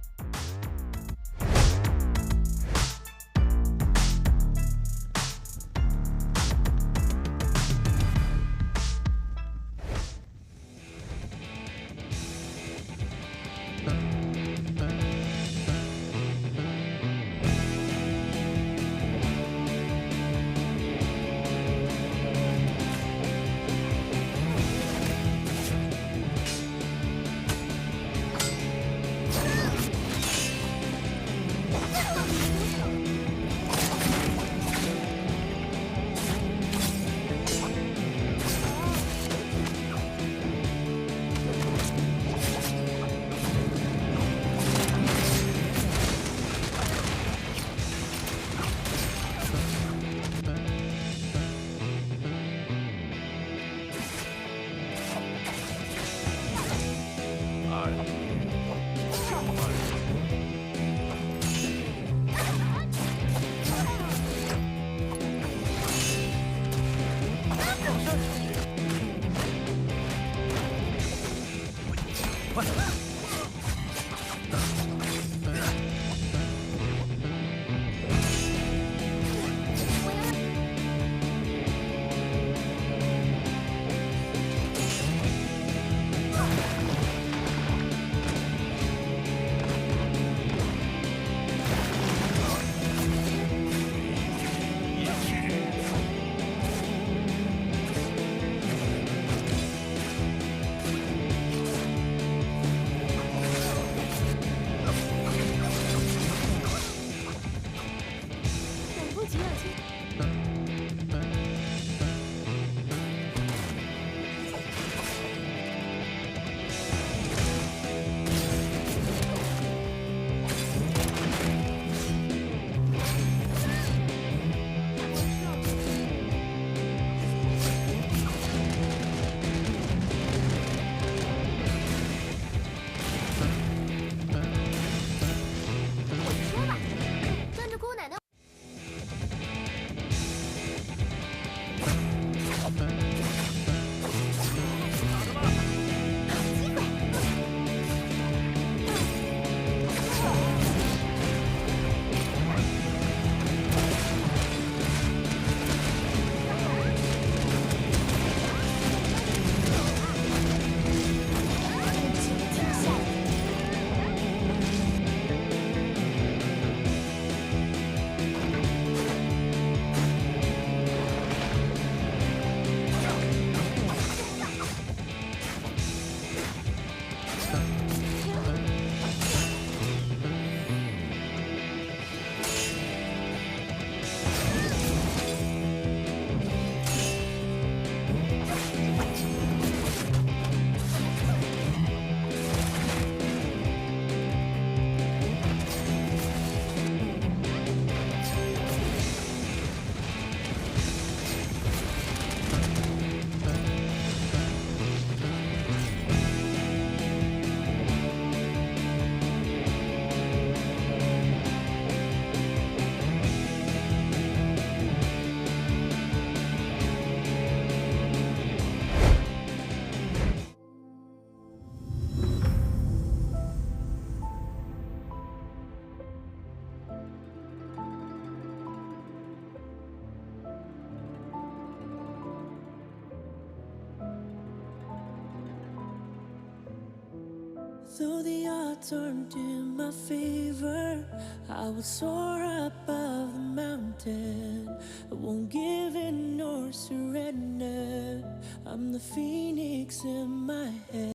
Speaker 8: Though the odds aren't in my favor, I will soar above the mountain. I won't give in nor surrender. I'm the phoenix in my